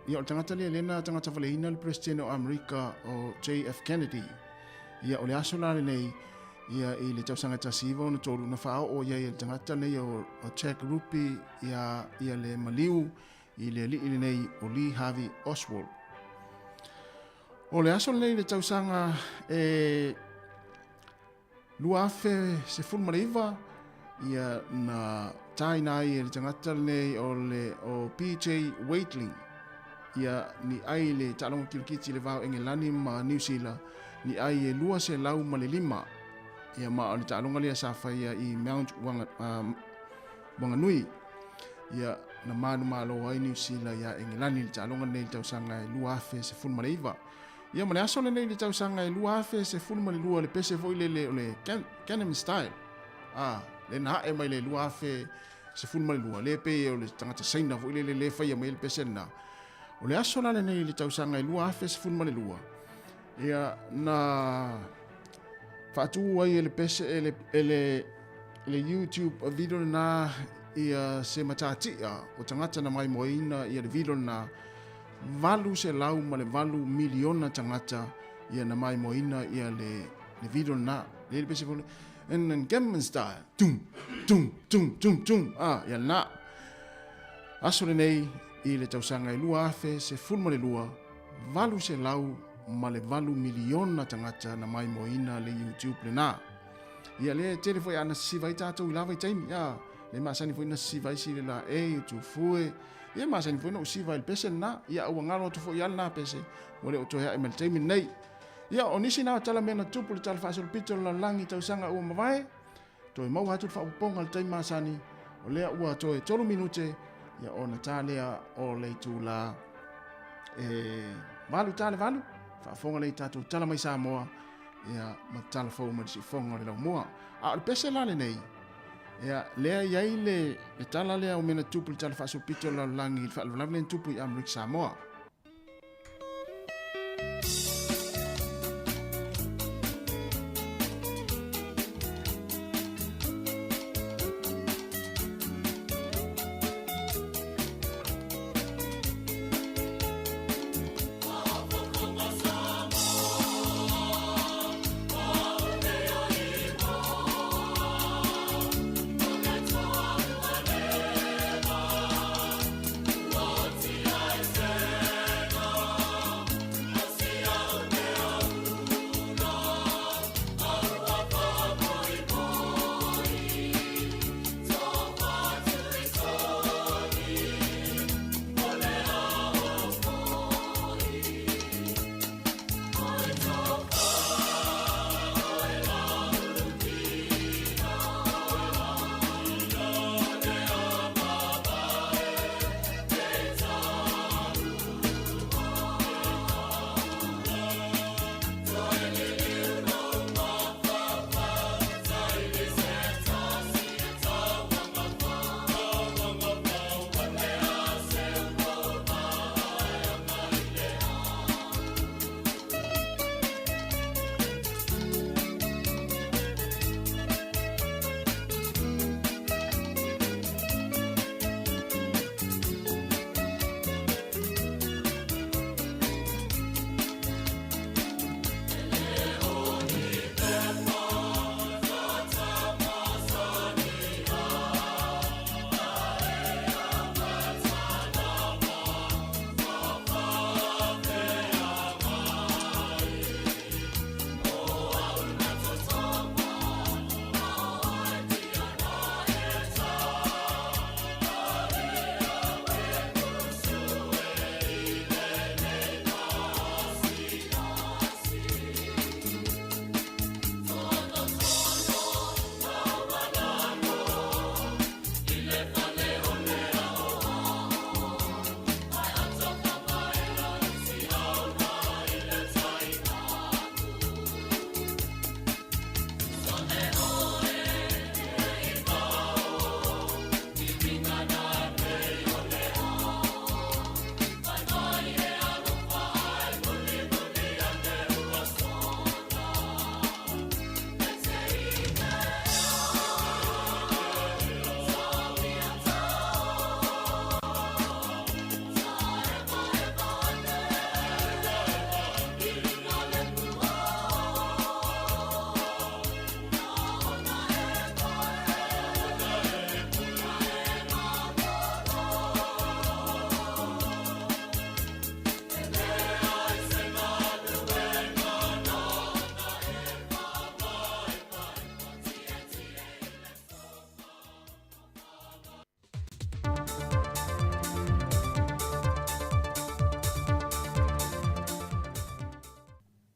Ia o tangata lia lena tangata waleina le president o Amerika o JF Kennedy. Ia o le aso la le nei, ia i le tausanga e tasi iwa o na tolu na whao o ia i le tangata nei o Jack Ruby ia le maliu i le lii le nei o Lee Harvey Oswald. O le aso nei le tausanga e lua afe se fulmariva ia na taina i le tangata nei o PJ Waitling ia ni ai le talonga kilkiti le vau Engelani ma New Zealand ni ai e lua se lau ma le lima ia ma o le talonga lea safa ia i Mount Wanganui ia na manu malo ai New Zealand ia Engelani le talonga nei le tausanga e lua afe se fulmariva. Ia mane aso le nei le tausanga e lua afe se fulma le lua le pese foi le Gangnam Style. Le na e mai le lua afe se fulma le lua. Le pe o le tangata saina foi le fai mai le pese na. O le aso le nei le tausanga e lua afe se fulma le lua. Ia na fatu ai le pese le YouTube video na ia se matatia o tangata na mai moina ia le video na valu se lau ma le valu miliona tangata ia na mai moina ia le video na le pese fo en Gangnam Style tum ia na aso le nei i le tausanga i lua afe se fulma le lua valu se lau ma le valu miliona tangata na mai moina le YouTube le na ia le telefoi ana sivai tatou i lava i taimi ia le masani foi na sivai si le la tu fue ia masani foi no siva il pese na ia o ngalo to foi na pese ole o to ya emel taimi nei ia onisi na tala mena tupu le tala fasol pito la langi tausanga o mavai to mau hatu fa ponga le taimi masani ole ua to 3 minute ia ona tale o le tu la valu tale valu whaafonga le tātou tala mai Samoa, ia matala fau ma si fonga le lau mua. A le pese lale nei, ia lea iai le tala lea o mena tupu le tala whaasopito lau langi, whaalawalawe le tupu I Amrik Samoa.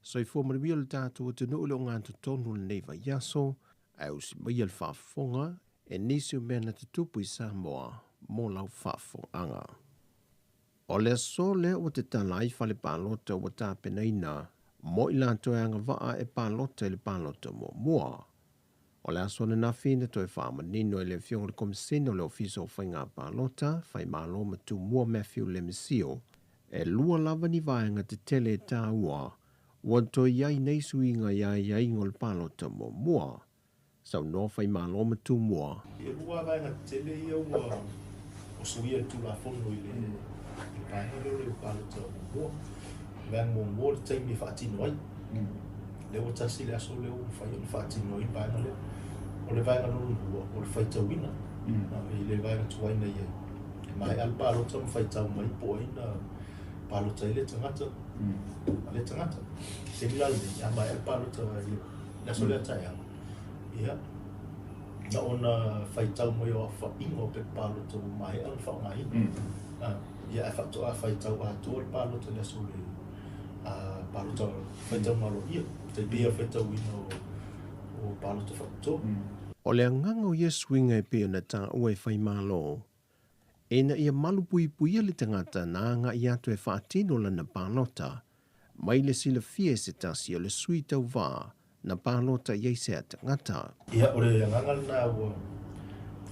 So I fōmara mia le tātou te nuu le o ngā tonu le nei vai yaso, ai usi mai al whaafonga, e nisi o mea na te tupu I Samoa, mō lau whaafonga. O le aso le o te talai whale pālota o tā penaina, mo I lātou anga waa e pālota I le pālota mo mua. O le aso na whina toi whaamanino I le fionga le komisino le ofiso o whainga pālota, whai mālo ma tu mua Matthew le misio, e lua lava ni vaenga te tele tā ua, wanto iai nei suinga iai ngol pālota mo mua. Sau no whai mālo ma tu mua. E rua vaenga te tele ia ua o suia tu la fono I le paenga leo le pālota mo mua. Vaenga mo mua le taimi whaatino ai. Leo tasi le aso leo whai o le whaatino ai paenga leo. O le vaenga loro lua, o le whaitawina. I le vaenga tuaina iai. Mai al pālota mo whaitau mai po ina pālota I le tangata. Ale tangata. Se milale, ya mai al pālota le aso le atai anga. Ia. Na ona whaitau mai o whaingo pe pālota o mai al whaungai. Ia e whatoa whaitau a tua le pālota le aso le pālota whaitau malo ia. Te bia whaitau ina o pālota whakatoa. O le anganga o Yesu inga e pia na tā ua e whai malo. E na ia malu pui le tangata na anga I atu e whaatino lana pālota. mai le sila fie se tasi o le sui tau vā na pālota iei se atangata. Ia o le angangal na ua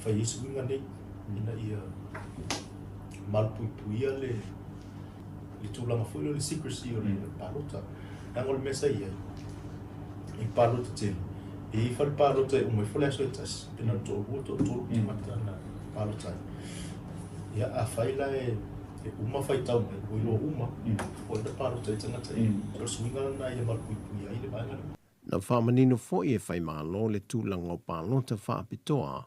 whai isu inga nei ina ia malpuipuia le tūlanga fwilo le secrecy o le pālota. Angol mesa ia i pālota tele. I whare pālota e umai fwole aso e tas pina tōru te mata na pālota. Ia a whaila e uma whai tau mai, o ilo uma, o ina pālota e tangata e. O suinga na ia malpuipuia i le maangana. Na whamanino fwoi e whai mālo le tūlanga o pālota whaapitoa,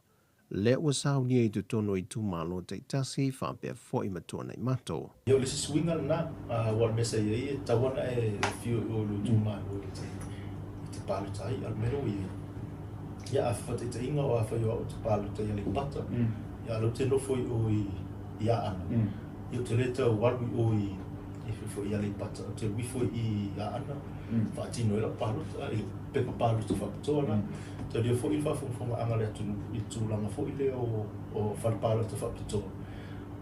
le ua saunia i tutono i tū mālota i tasi whaapea fwoi matua nei mato. Ia o le suinga na, wal mesa ia i tawana e fio o lo tū mālo i te pālota i, almero i ia a whate te inga o a whai o te pālota i ale pata. Ia alo te nofo i o i a ana. Ia te leta walwi o i fo i ale pata, te wifo i a ana. Whaatino e la pālota, i pepa pālota whapatoa na. Te rio fo i whafonga anga le atu i tūlanga fo i le o whare pālota whapatoa.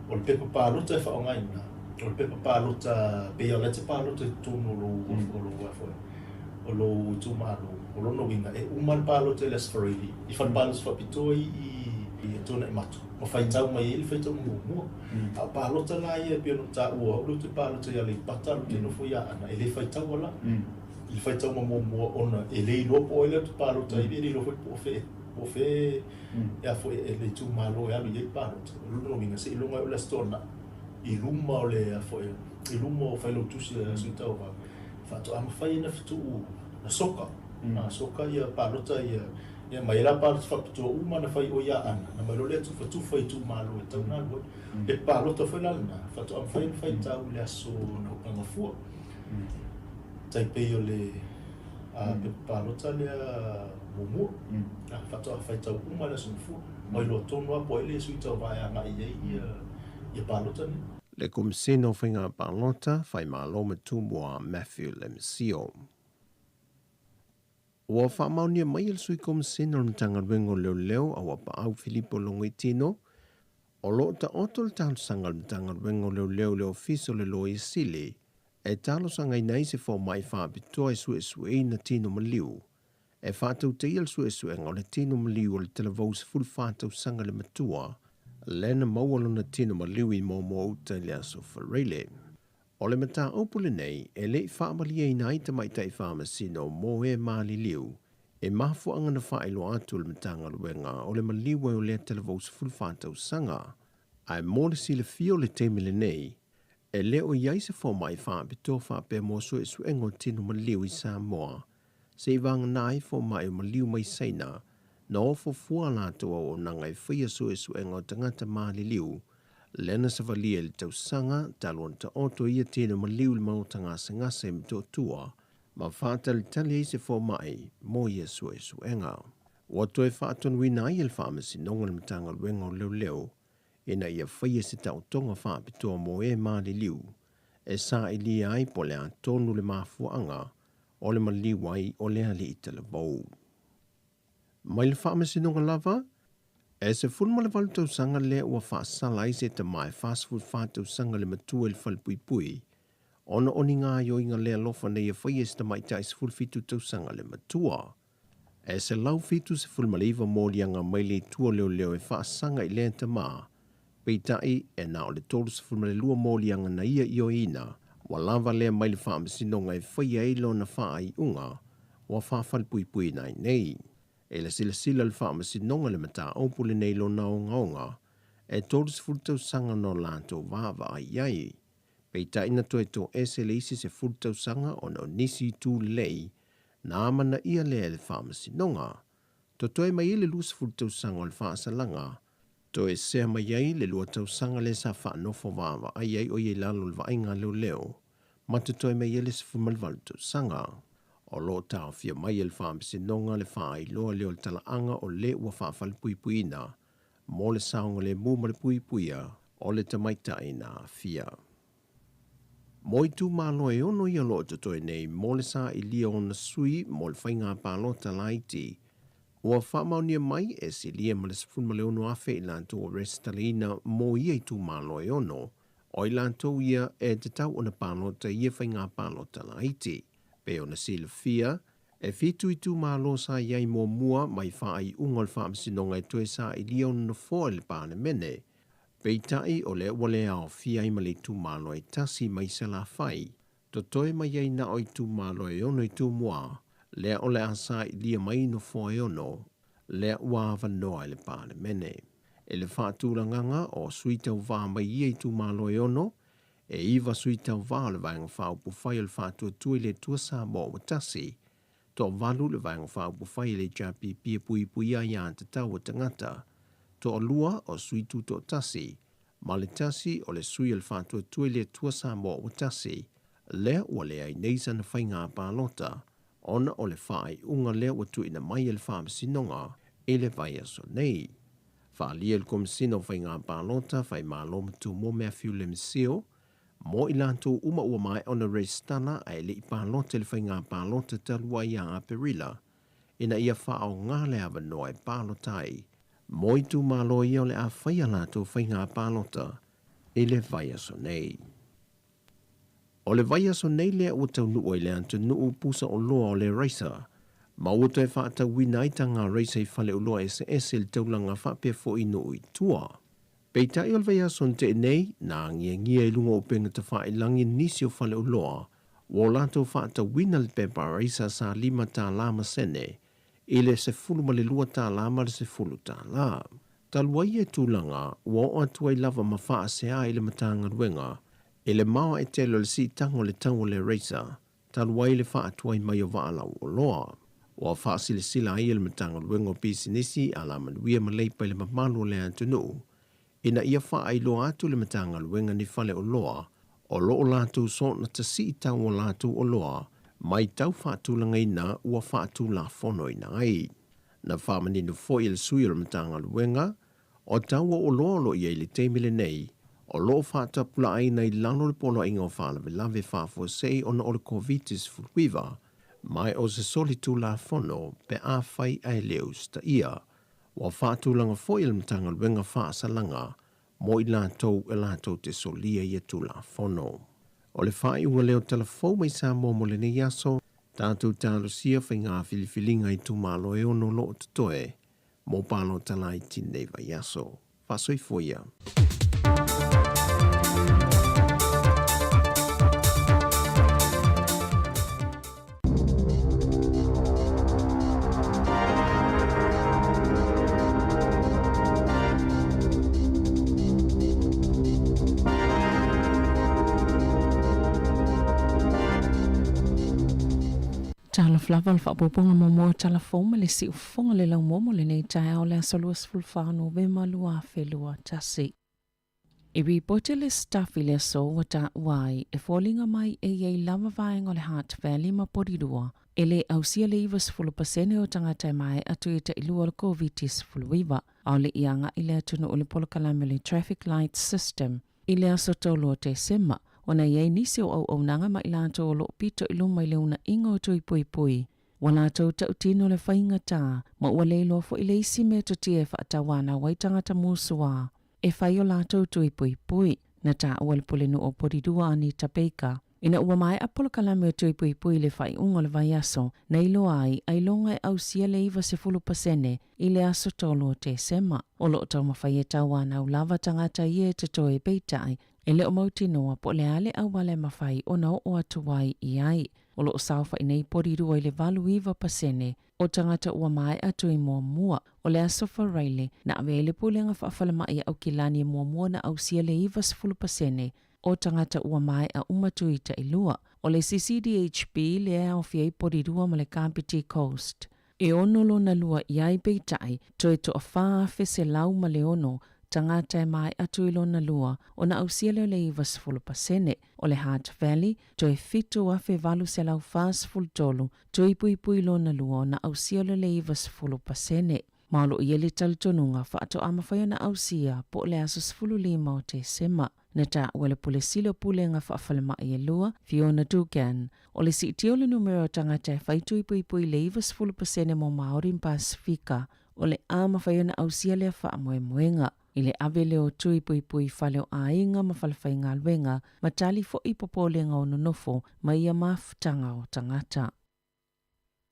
O le pepa pālota e whaongaina. O le pepa pālota, pea le te pālota i tūno lo wafoi. O lo tūmano, o lo no winga. E uman pālota e les whareili. I whare pālota whapitoa i tūna e matu. O whai tau mai e, whai tau mua. A pālota la ia pia no tā ua. O lo te pālota ia le pata, lo te nofo ia ana. E le whai tau ala. I whai tau mua ona. E le ilopo e le tu pālota i le ilopo i po fe. E a fo e le tū malo e alu i pālota. O lo no winga se ilunga o le stona. I luma o le a fo e. I luma o whai lo tusi a sui tau wa. Whato ama whai na fitu na soka. Na soka ia pālota ia. Ia mai la pālota whapitoa uma na whai o ia ana. Na mai lo le atu whai tū malo e tau nā lua. Le pālota whai lalna. Whato ama whai tau le aso na hupanga fua. Taipei o le pālota lea mumua. Whato ama whai tau uma le aso na fua. Mai lo tonu apo e le sui tau vai anga ia pālota ni. Le kumisino whinga pālota whai mālo matumua Matthew Lemsio. Ua whamaunia mai il sui kumisino na tangaruengo leo awa pa au Filipo Longitino. O lo ta oto le talo sanga le tangaruengo leo fiso le lo i sili. E talo sanga inai se fo mai whaapitoa e sue na tino maliu. E whātau te il sue nga le tino maliu o le televous full whātau sanga le matua. Lena maualo na tino maliu i mo uta le aso whareile. O le mata opule nei, e le whaamali e nai ta mai tai whaamasino mo e maali liu. E mafu anga na whaelo atu le matanga luenga o le maliu o le televous full whātau sanga. Ai mo le sile fio le temile nei, e le o iai se fo mai whaapito whaape mo sue engo tino maliu i Samoa. Se i vanga nai fo mai o maliu mai seina, na ofo fua lātua o nangai whia sue engo tangata maali liu, lena sa valia le tau sanga, taluan ta oto ia tino maliu le mautanga se ngase mito tua, ma whātali tali se fo mai mo ia sue enga. Wato e whāton wina i le whaamasi nonga le matanga luenga o leo, ina ia whia se tau tonga whaapitoa mo e maali liu, e sa i lia ai po le a tonu le mafuanga, o le maliwai o le ali i tala bau. Mai le whaamasi nonga lava, e se fulma le valutau sanga le ua whaasala i se ta mai fast food whātau sanga le matua le whalpui, ona oni ngā yo inga lea lofa nei e whaia se ta mai tai se fulfitu tau sanga le matua. E se lau fitu se fulma le iwa mōlianga mai le tua leo e whaasanga i lea ta maa, peitai e nao le tolu se fulma le lua mōlianga na ia i o ina, wa lava lea mai le whaamasino ngai whaia e lo na whaa i unga, wa whawhalpui nai nei. E la sila le whaamasinonga le mata opule nei lo naonga, e tolu se fultau sanga no lanto vava ai iai. Peitai na toe to ese le isi se fultau sanga o no nisi tu lei, na amana ia lea le whaamasinonga. To toe mai le lua se fultau sanga o le whaasalanga, to e sea mai iai le lua tau sanga le sa whaanofo vava ai iai o ie lalo le vainga leo, ma to toe mai le se fumalvalu tau sanga. O lo tau fia mai el whaamsinonga le wha i loa leo le talaanga o le ua whaafalipuipuina, mo le saonga le muma le puipuia o le tamaitaina fia. Mo i tū malo e ono i alo toto e nei mo le sa i lia o na sui mo le whainga pālota laiti. Ua whamaunia mai e si lia ma le sifun ma le ono afe i lanto o restalina mo i e tū malo e ono, O I lantou ia e te tau o na pālota ia whai ngā pālota la iti. Pe o na sila fia, e fitu i tū mālo sa iai mō mua mai whaai ungol whaamsinonga e tue sa i lio na fōa le pāne mene. Pei tai o le wale ao fia i mali tū mālo e tasi mai se la whai. To toe mai iai na o i tū mālo e ono i tū mua, lea o le asa i lia mai no fōa e ono, lea ua wanoa le pāne mene. E le whaatūranganga o suitau wā mai ia i tū mālo e ono, e iwa suitau wā le vaenga whaupu whai le whātua tui le tua sā mō wa tasi, to valu le vaenga whaupu whai le japi pia pui pui a ia te tau o tangata, to o lua o suitu to tasi, ma le tasi o le sui le whātua tui le tua sā mō wa tasi, lea ua lea i neisa na whai ngā pālota, ona o le whai unga lea wa tui na mai le whāmasinonga, e le vai aso nei. Whaalia le komisino whai ngā pālota, whai mālo matu mō mea fiu le misio, mō i lantou uma ua mai ona reistana ai le i pālota le whai ngā pālota talua i a Perila, ina ia whao ngā le awa noa e pālotai, mō i tū mālo ia o le a whai alato whai ngā pālota, e le vai aso nei. O le vai aso nei lea ua tau nuu i le antu nuu pusa o loa o le raisa, ma ua toi whaata wina i tanga reisa i whale o loa ese le taulanga whapea fo i nuu i tua. Pei tai o le vai aso te nei, na ngia i lunga o penga te wha i langi nisi o whale o loa, wa lato whaata wina le pepa reisa sa 5 tā lama sene, i le se fulu ma le 2 tā lama le se fulu tā la. Taluai e tūlanga, wa o atua i lava ma wha se a i le matanga ruenga, e le mawa e telo le si tango le tango le reisa, taluai le wha atua i mai o wa ala o loa. Wa wha sila sila i le matanga ruenga o pisinisi ala manuia ma leipa i le mamalu le antunu, ina ia wha ai loa atu le matanga ruenga ni whale o loa, o loo lātou so na ta si tango lātou o loa, mai tau whaatulanga ina ua whaatula whono ina ai. Na whamaninu fo i le sui o le matanga ruenga, o tau o loa lo i le teimile nei, o loo whaatapula ai nei lano le polo inga o whaalawe lawe whaafo sei ona o le COVID-19 furuiva, mai o se solitu la whono pe a whai ai leus ta ia, wa whaatulanga fo i le matanga ruenga whaasalanga, mo i lātou e lātou te solia i atu la whono. O le whai ua leo telefou mai sa mō mo le nei aso, tātou tālo sia whai ngā filifilinga i tūmalo e ono lo o tutoe, mō pālo talai tinei vai aso. Whasoi foia. Tala flava le whaapoponga mo tala fōma le si ufonga le lau momo le nei tai au le asalua sifulwhano ve malua whelua tasi. I ripote le staff i le so wata wai e fōlinga mai e iei lava vaenga le Heart Valley ma porirua e le ausia le iwa 10% o tangata mai atu i te ilua le COVID-19 au le ianga i le atunu o le polokalame le traffic light system i le aso tolo te sema. Wana iei nisi o au nanga ma ilato o lo pito ilu mai leuna inga o tui pui pui. Wana tau tau tino le whainga tā, ma ua leilo fo ile isi me to tie whaatawana waitangata musua. E whai o lato tui pui pui, na tā ua le polenu o poridua ani tapeika. Ina ua mai apolo kalame o tui pui pui le whai unga le vai aso, na ilo ai longa e au sia le iwa 10% i le aso tolo te sema. O lo tau mawhai e tawana u lava tangata ie te toe peitai, e leo mauti noa po le ale au wale mawhai o nao o atuai i ai. O lo sauwha i nei porirua i le valu iwa pasene o tangata ua mai atu i mua o le aso wharaile na awe le pulenga whaafalama i au kilani mua na au sia le iwa 10% o tangata ua mai a umatu i ta ilua. O le CCDHP le au fia i porirua ma le Kapiti Coast. E ono lo na lua i ai peitai toi to a whaafe se lau ma le ono tangata e mai atu ilo na lua o na ausiele le iwa 10% o le Heart Valley to e fitu afe valu se lau fast full tolu to i pui pui ilo na lua o na ausiele le iwa 10%. Malo i ele talitonunga whaato amawhaya na ausia po le aso 15 o te sema. Na ta wale pule silo pule nga whaafalama i lua Fiona Dugan. O le si tio le numero tangata e whaitu i pui pui le iwa 10% mo Maori Pasifika o le amawhaya na ausia le wha moe moenga. I le avele o tui pui pui whale o ainga ma whalawhai ngā luenga ma tali fo i popolenga o nonofo ma ia mafutanga o tangata.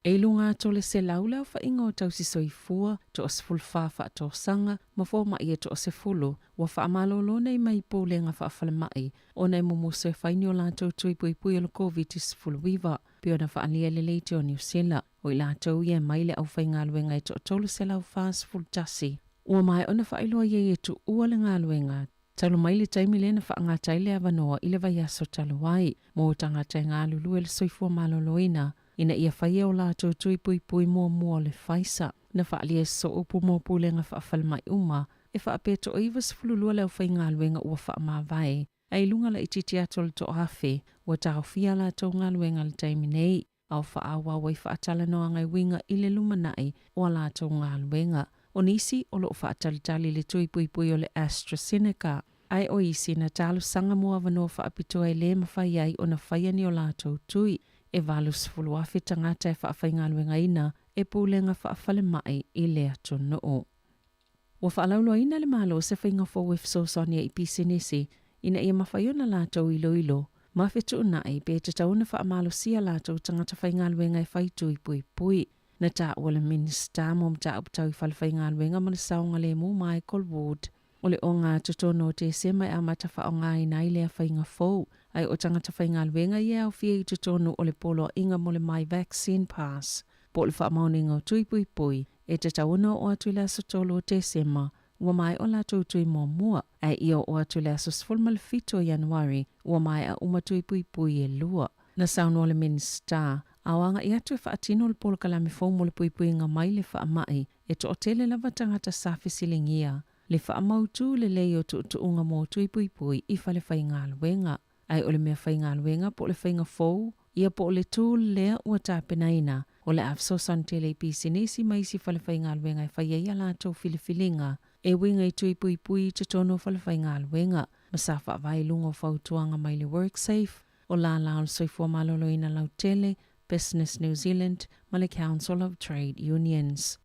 E lunga tole se laulau wha inga o tausi soifua to o sefulwha to sanga ma fo ma ia to o sefulu wa wha amalolo nei mai polenga wha whale mai o nei mumu se whaini o lātou tui pui pui o le COVID sefulu wiwa pio na wha alia le leite o New Zealand o i lātou ia mai le au whai ngā luenga i to o tolu se lau wha sefulu tasi. Ua mai ona wha iloa ye tu ua le ngā luenga talo mai le taimi le na wha ngā taile avanoa i le vai aso talo wai mo tanga tai ngā lulu le soifua maloloina ina ia whaia o lātou tui pui pui mua le whaisa. Na wha alia so upu mō pūlenga wha awhalmai uma, e wha apeto o iwa sifululua leo whai ngā luenga ua wha mā vai. Ai lunga la ititi atol to hafe, ua tau fia lātou ngā luenga le taimi nei, au wha awa wai wha atala noa ngai winga i le lumanai o lātou ngā luenga. O nisi o lo wha atalitali le tui pui pui o le AstraZeneca. Ai o isi na talo sanga mua wanoa wha apitoa e le mawhai ai o na whaiani o lātou tui. E valus fulu afi tangata e whaafai ngā luenga ina e pūlenga whaafale mai i lea tono o. Wa whaalauloa ina le malo se whainga fo wefso sonia i pisenesi ina ia mawhaiona lātou ilo. Mawhetu unai pe te tauna whaamalo sia lātou tangata whai ngā luenga e whaitu i pui pui. Na tā ua le minista mo mta uptau i whale whai ngā luenga mana saunga le mu Michael Wood. O le o ngā tutono te se mai amata wha o ngā ina i lea whainga fōu. Ai o tangata whai ngā luenga i au fia i tutono o le polo inga mo le My Vaccine Pass. Po le wha mauninga o tui pui pui. E te tauna o atu le aso tolo o te sema. Ua mai o la tui mō mua. Ai io o atu le aso sfulma le fito Januari. Ua mai a umatui pui pui e lua. Na sauno o le minsta. Awanga i atu e wha atino le polo kalame fōu mo le pui pui nga mai le wha mai. E to o tele lava tangata safi silingia. Le wha mautu le leo tu unga mō tui pui pui i whale whai ngā luenga. Ai o le mea whai ngā luenga po le whainga fōu. Ia po le tū lea ua tāpenaina. O le afso santele i pisinesi mai si whale whai ngā luenga i whai ia lātou filifilinga. E winga i tui pui pui te tono whale whai ngā luenga. Masafa vai lungo whautuanga mai le WorkSafe. O la o soifua malolo ina lautele, Business New Zealand, ma le Council of Trade Unions.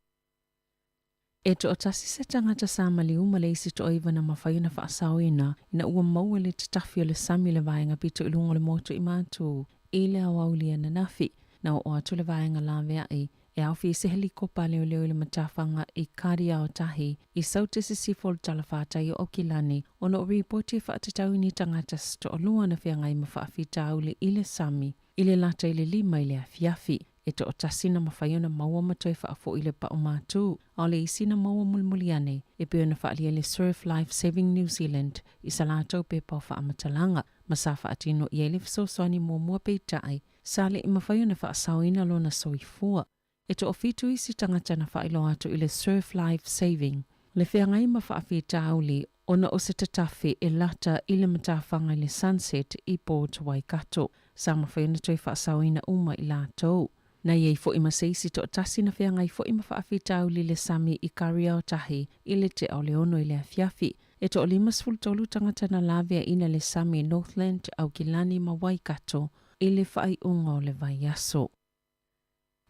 E to o tasi se tangata sa mali uma le isi to oiva na mawhaiuna whaasau ina ua maua le tatafi o le sami le vaenga pito ilungo le moto i mātou i le awaulia na nafi na o atu le vaenga la veai e awhi se helikopa leo le matawhanga i karia o tahi i saute se sifol talawhātai o Okilani o no ripoti e whaatatau ni tangata sto o lua na whiangai ma whaafitau le i le sami i le lata i le lima i le afiafi. E to o tasina mawhaiona maua matoi whaafo i le pa o mātū. O le isina maua mulmuliane e peona whaalia le Surf Life Saving New Zealand i sa lātou pe pau whaamatalanga. Masafa atino i ele fisoswani mua peitai. Sale i mawhaiona whaasauina lona soifua. E to o fitu isi tangata na whailo atu i le Surf Life Saving. Le whiangai ma whaafitau li ona o se tatafi e lata i le matawhanga i le Sunset i Port Waikato. Sa mawhaiona toi whaasauina uma i lātou. Na iei fo ima seisi to tasi na whiangai fo ima whaafitau li le sami i karia o tahi i le te au leono i le afiafi. E to o lima sfultolu tangata na lavea ina le sami Northland au Kilani ma Waikato i le whai unga o le vai aso.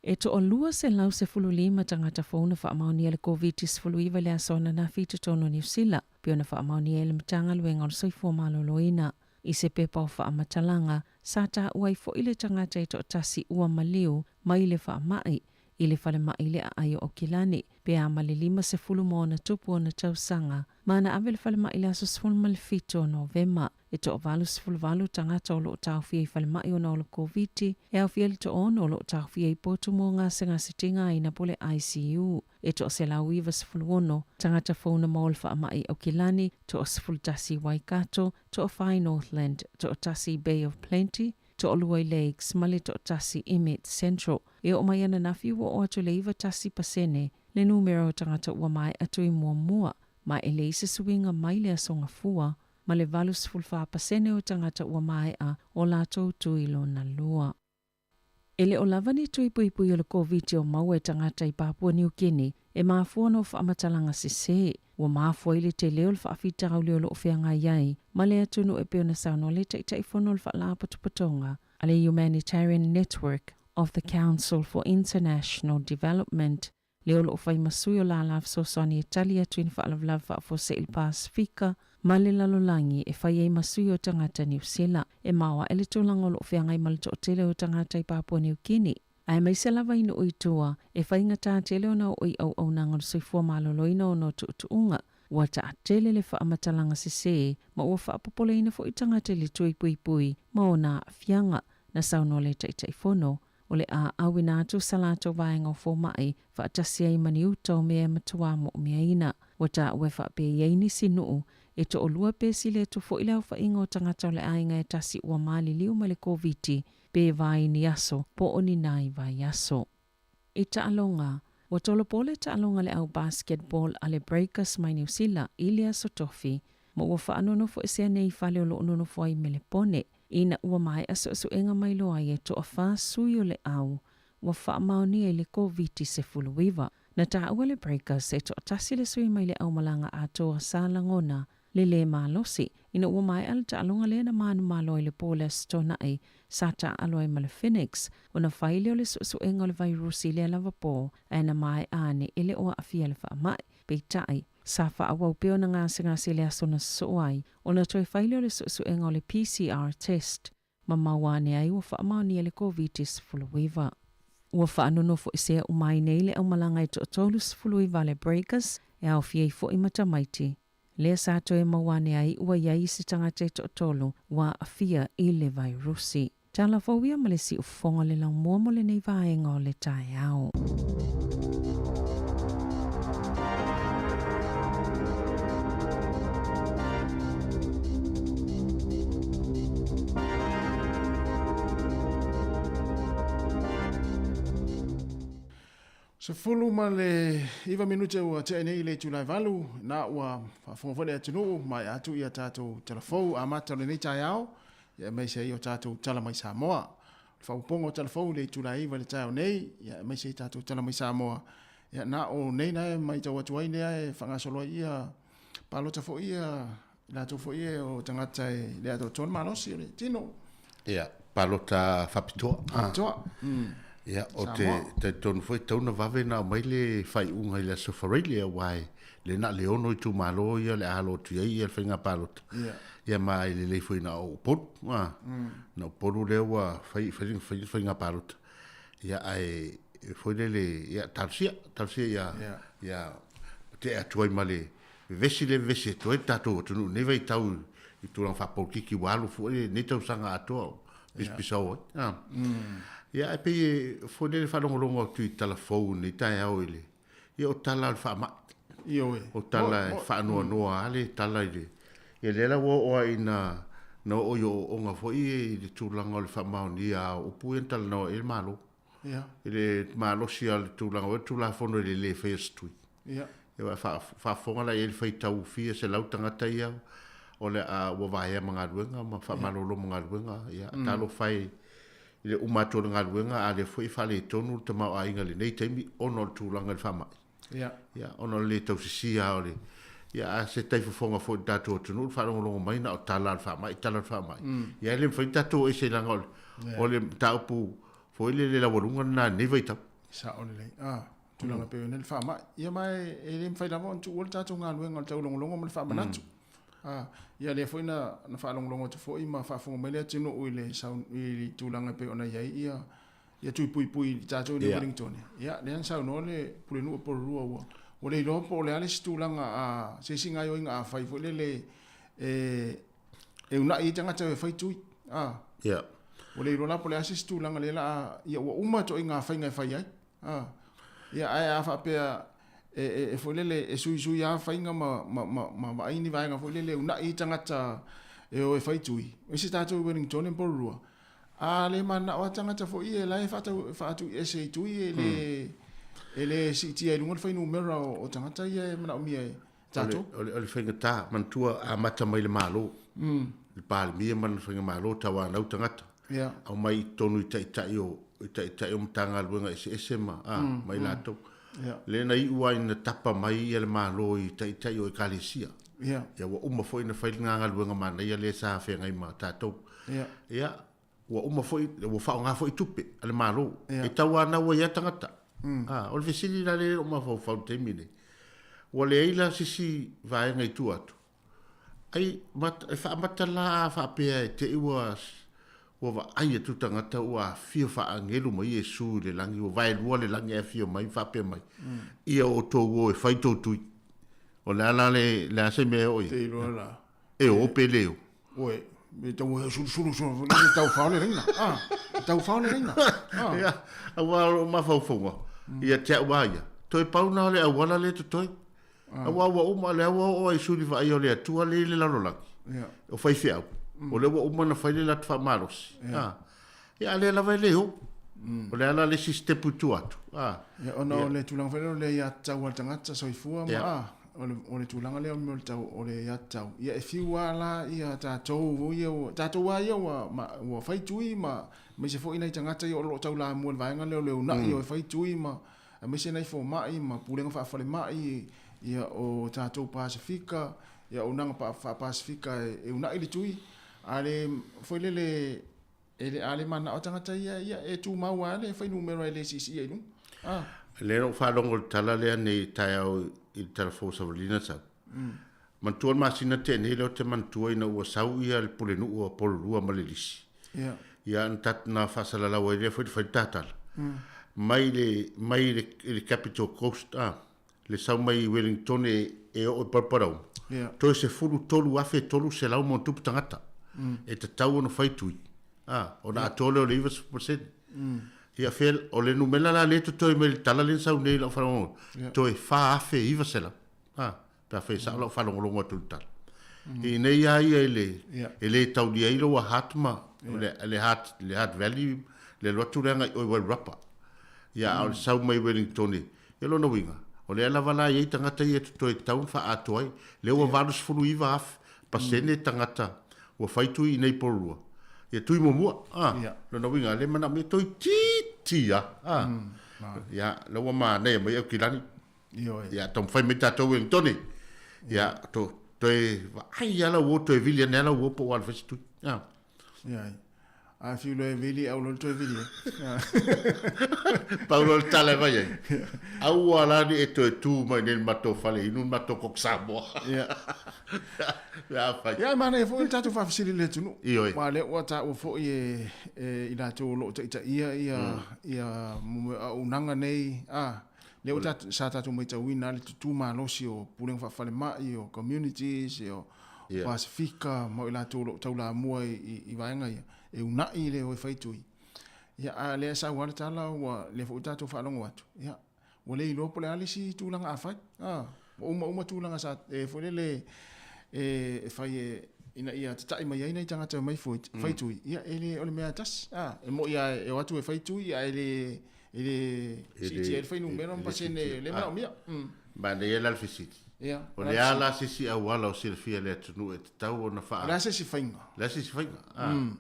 E to o lua se lau se fulu lima tangata fōna whaamauni e le COVID-19 fulu iwa le aso na na fitu tono New Zealand. Pio na whaamauni e le matanga luenga o soifua maloloina. I se pepa o whaamatalanga, sa tā uai fo ile tangata i to tasi ua maliu mai le whaamai. I le whale mai le a aio o Kilani, pe a mali lima se fulu mo na tupu o na tausanga. Mana ave le whale mai le aso sfulu mali fito o Novema. E to o valu sfulu valu tangata o lo tau fia i whale mai o na o lo COVID, e au fia li to ono o lo tau fia i potu mo ngā senga sitinga i na pole ICU. E to o se lau iwa sfulu ono, tangata fōna mo le whaamai o Kilani, to o sfulu tasi Waikato, to o Whai Northland, to o tasi Bay of Plenty, to o Luai Lakes, male to o tasi Emmett Central. E o mai ana nafi o atu le iwa tasi pasene, le numero tangata ua mai atu i mua, ma e le isa suinga mai le asonga fua, ma le valus fulfa pasene o tangata ua mai a o lātou tuilo na lua. E le o lavani tui pui pui o le COVID o mau e tangata i Papua New Guinea, e maafua no whaamatalanga se. Ua maafua ili te leo le whaafitau leo lo whianga iai, ma le atunu e peona sauno le taifono le whaalapatupatonga, a le Humanitarian Network of the Council for International Development, leo lo fai masui o la laf so soni e tali atu in whaalawlaw whaafose il Pasifika, ma le lalolangi e whai ei masui o tangata New Zealand, e maua ele tūlanga lo whiangai malito o tele o tangata i Papua New Guinea. Ai mai se lava ina oi tua, e whai ngata tele o na oi au nanga lo soifua maloloina o no tuunga, ua ta atele le whaamatalanga se, ma ua whaapopoleina fo i tangata le tui pui, ma o na whianga na sauno le taitaifono. O le a awina atu salato vaenga o fo mai, whaatasia i mani uta o mea matua mo o mea ina. Wata ue whaape yeini si nuu, e to o lua pesi le tu fo ilau whainga o tangata o le ainga e tasi ua mali liu ma le COVID, pe vai ni aso, po o ni nai vai aso. I taalonga, watolo pole taalonga le au basketball a le Breakers mai New Zealand, Ilia Sotofi, ma ua whaanono fo esea nei whale o lo onono fo ai mele pone, ina ua mai aso enga mai loa e to a wha sui o le au, ua wha maoni e le COVID se fuluiva. Na ta ua le Breakers e to a tasi le sui mai le au malanga a toa sa langona, le malosi, ina ua mai ala ta alonga le na manu malo e le pole stona ai, sa ta alo e male Phoenix, una whaile o le enga o le virusi le lava po, e na mai ane ele oa afia le wha mai, pe tai. Sa wha awau peo na ngasi le asona soai, o na toi whaile o le enga o le PCR test, ma mawane ai ua wha maoni e le COVID fuluiva. Ua wha anono fo isea umai nei le au malanga i to tolus fuluiva le Breakers, e au fiei fo imata maiti. Lea sa toe mawane ai ua iai si tangata i to tolu, wa afia i le virusi. Tala fawia ma le si ufonga le lau mua mo le nei vaenga o le tae au. Se fulu ma le iwa minute ua te nei le tulai valu na ua whawhawhale atunu mai atu i a tātou telefou a mata le nei tai au ia mai se i o tātou tala mai Samoa. Whaupongo telefou le tulai iwa le tai au nei ia mai se i tātou tala mai Samoa. Ia na o nei na mai tau atuai nea e whangasoloa ia palota fo ia la tu fo ia o tangata e le ato ton malosi le tino. Ia palota whapitoa. Whapitoa. Ia, o te tonu foi tauna vave na mai le whai unga i le sofarelia wai le na le ono i tu malo ia le alo tu iei ia whainga palota. Ia mai le foi na o poru, na o poru leo wa whainga palota. Ia ai foi le ia tarsia ia te atuai ma le vesi toi tatu tunu ne vai tau i tu lang whapokiki walu foi ne tau sanga atoa bispisau. Ia e pe foi le whalongolongo tu i telefone i tai au ile. Ia o tala al whaama. O tala e whaanua noa ale tala ile. Ia lela o ina no o yo o nga foi i le tūlanga o le whaamao ni a o puen tala no il malo. Ile malo si al tūlanga o tūla fono ile le whaestui. Ia whaafonga la il whai tau fia se lau tangata ia o le a wawahea mga ruenga ma whaamalolo mga ruenga. Ia talo whai le umato nga luenga ale foi fale tonu te mau ainga le nei taimi ono tūlanga le whamai. Ia, ono le tausisia ole. Ia, se taifu fonga foi dato tunu, whanongolongo mai na o tala le whamai. Ia, le mwhai dato e se langa ole. Ole taupu, foi le lawarunga na nevai tau. Sa ole lei. Tūlanga peo le whamai. Ia mai, e le mwhai langa on tu ole tato ngā luenga le tau longolongo ma le whamanatu. Ia le foi na whaalongolongo te foi ma whaafonga mai lea tino ui le saun i tūlanga pe ona iai ia tui pui tātou i le Wellington. Ia le an saun o le pule nua porurua ua. O le ilopo o le ale si tūlanga a se singa i oinga a whai foi le e una i tangata e whai tui. O le ilola po le ase si tūlanga le la ia ua uma to inga whai ngai whai ai. Ia ai a whapea e folele e sui a fainga ma aini vaenga folele una i tangata e o e faitui. E se tātou Wellington e porurua. A le mana o tangata fo i e lai whatu e se tui e le siti e lunga whainu mera o tangata i e mana o mia e tātou. Ole whainga tā, mantua a mata mai le malo. Le pāle mia mana whainga malo tawa nau tangata. Au mai tonu i tai o mtanga luenga ese ma mai lātou. Le na i ua ina tapa mai ia le malo i tai o e kalesia. Ia ua uma foi na whailinganga luenga mana ia le sa whenga i ma tātou. Ia ua uma foi, ua whaonga foi tupe ale malo. E tau ana ua ia tangata. O le fesili la le o mafau te mine. O le eila sisi vai ngai tu atu. Ai fa matala fa pe te iwa o va ai tu tangata ua fio fa angelu mai Yesu le langi o vai lua le langi e fio mai fa pe mai. Ia o to o e fai to tui. O le ala le se me oi. Te ilo la. E o peleo. Oe, me tau sulu le tau faule reina. Tau faule reina. Ia, awa ma fau fonga. Ia te ua ia. Toi pauna le awala le toi. Awa uma le awa o ai suli va ai le atua le lalo laki. O fai fiau. O le wa uma na fai le lat fa malos. Ia le la vai le ho. O le ala le sistepu tu atu. Ia ona o le tulang fai le ia tau al tangata soifua ma o le tulanga le o le tau o le ia tau. Ia e fiua la ia tatou wa ia wa fai tui ma se fo ina i tangata i o lo tau la mua le vaenga leo leo na i o fai tui ma me se nai fo mai ma pulenga fa fale mai ia o tatou Pasifika ia o nanga fa Pasifika e una i le tui ale foi le ele ale mana o tangata ia e tu mau ale fai numero ele sisi e nu le no fa longo tala le nei tai au i telefo savalina sa mantua masina te nei lo te mantua ina ua sau ia le pule nu o polua malelisi ia antat na fa sala la wele foi tatal mai le Capital Coast le sau mai Wellington e o parparau to se fulu tolu afe tolu se lau mo tupu tangata e te tau ono fai tui o na atole o le iwa percent ia fel o le numela la le to me tala le sau nei lo faro to e fa afe iwa se la pa fe sa lo fa longo tu tal e nei ai ele tau dia ilo wa hatma le hat value le lotu renga o wa rapa ia o sau mai Wellington e lo no winga o le ala vala i tangata i to e tau fa atoi le wa valus fulu iwa af pasene tangata wa faitu i nei porua ia tui mo mua lo no winga le mana me toi tia ia lo wa ma nei mai o kilani ia tom fai meta to Wellington ia to e ai ala wo to e vilia nela wo po wal festu ia a fiulo e vili au lo to e vili Paulo tale vai au ala ni e to e tu mai nel mato fale inu mato koksabo ia mana e fo il tatu fa fisili le tunu ma le o ta o fo e ila to lo ta ia unanga nei le o ta sa ta to mai ta wina le tu ma lo si o puling fa fale mai o communities o Pasifika mo ila to lo taula mua i vaenga ia e una i le o fai tui ia le sa wa tala wa le fo ta to fa longo atu ia o le lo pole ali si tu langa afai uma tu langa sa e fo le fai ina ia tai mai ina tanga ta mai fai tui ia ele o le mea tas e mo ia e watu e fai tui ia ele si ele fai numero pa sene le ma mia ba le ala fisiti o le ala sisi au ala o silfia le tunu e tau na fa la sisi fainga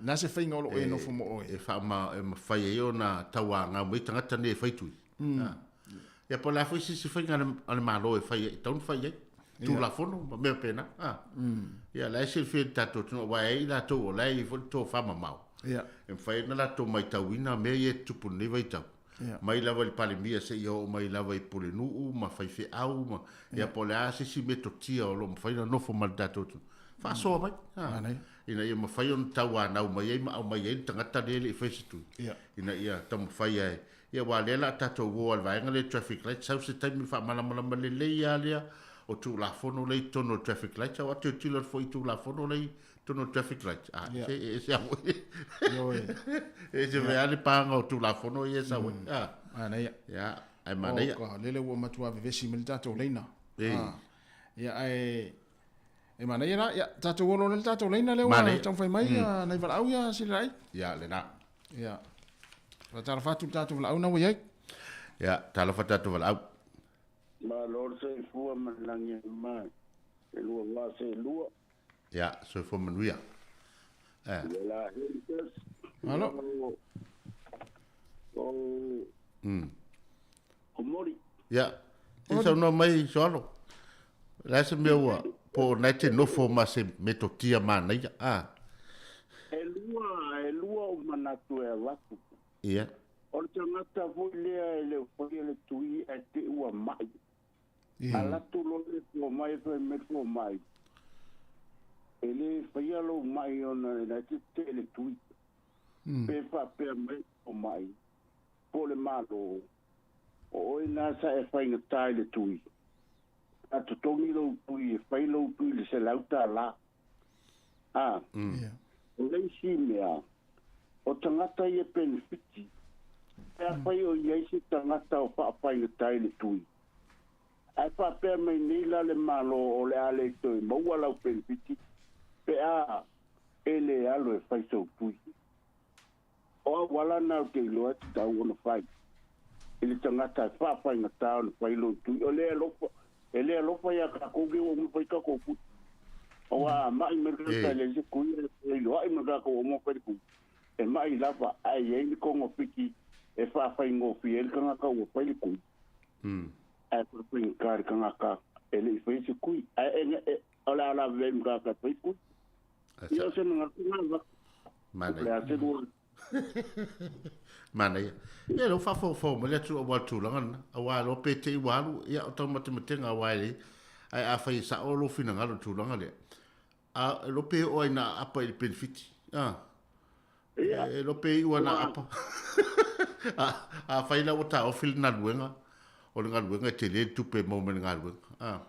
na se fainga o e no fumo e fa ma e fai e ona tauanga mo tangata ne fai tui ia po la foi sisi fainga ale malo e fai tau fai tu la fono me pena ia la silfia tato tunu wa e la to o lai fo to fa mamau ia e fai na la to mai tauina me e tupu ne vai tau mai lava il palimia se io mai lava i polenu ma fai fe au ma ia pole a si meto tia o lo fai no fo mal dato fa so mai ina ia ma fai on tawa na mai ma mai ia tangata dele fai tu ina ia tam fai ai ia wa lela tato wo al vai ngale traffic light sau se time fa mala le ia le o tu la fono le tono traffic light o tu tilo foi tu la fono le tono traffic light se amo e se ve ale panga o tu la fono ia sa ia ai mana ia lele wo matua vesi militato leina ia ai e mana ia tato wo le tato leina le wa tan fai mai na va au ia silai ia le na ia va tala fatu tato va au na wo ia tala fatu va au ma lor se fu ma langi ma e lua wa se lua ja so fo manuia la heritas alo mori ja isso no mai solo la se meu po na te no fo ma se metotia mana ia e lua o manatu e waku ia o tangata fo le fo le ala tu lo le ko mai fe me ko mai ele faia lo mai ona na te le tui pe fa pe me ko mai po le malo o ina sa e fai na tai le tui a to tongi lo tui e fai lo tui le se lauta la o le si mea o tangata i e benefiti e fai o iei si tangata o fa fai na tai le tui ai fa pe mai nei la le malo o le ale toi maua lau benefiti pe a ele alo e fai so tui o wala na te lo atu tau ona fai ele tangata fa fai na tau le fai lo tui o le alofa ya ka koge o mo fai ka kopu o a mai merkata le se kui e lo ai merkata o mo fai ku e mai lava ai e ni kongo piki e fa fai ngo fi el kanga ka o fai ku ai por pin kar kanga ka ele fai se kui ai ala ala vem ka ka fai ku yo se no ngava mana ia e lo fa fo mo le tu wa tu langa a wa lo pe te wa lu ia o tama te matenga wa le ai a fa sa o lo fina ngalo tu langa le a lo pe o ina apa il benefit e lo pe wa na apa a fa ila o ta o fil na luenga o nga luenga te le tu pe mo men nga luenga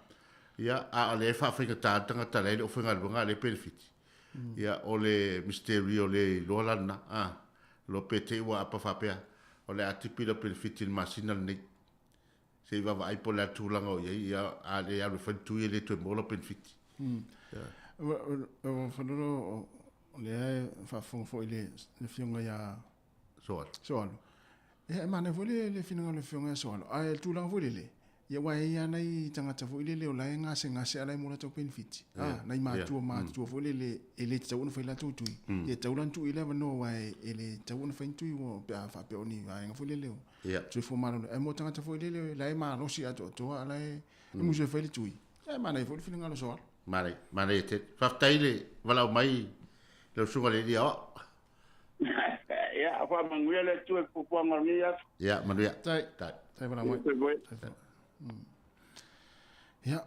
ia a le fa fa ta tanga ta le o fa nga luenga le benefit ia o le misterio le lo lana lo pete wa apa fa pe o le atipi lo benefit il masina ni se va vai po la tulanga o ia a le a fa tu ile to mo lo benefit o fa no le fa fo ile le fionga ya soal e mana vole le finanga le fionga soal a tulanga vole le ia wa ia nei tangata fo ile le o lai ngase ala mo la to benefit nei ma tu fo le ele tau no faila tu ia tau lan tu ile no wa ele tau no fain tu o pa fa pe oni va nga fo le le tu fo malo e mo tangata fo ile le lai ma no si ato to ala e mo se faile tu e ma nei fo le finanga lo so mana te fa taile wala mai lo suga le dia ya fa manguele tu e po ngia ya manuia tai wala mo ia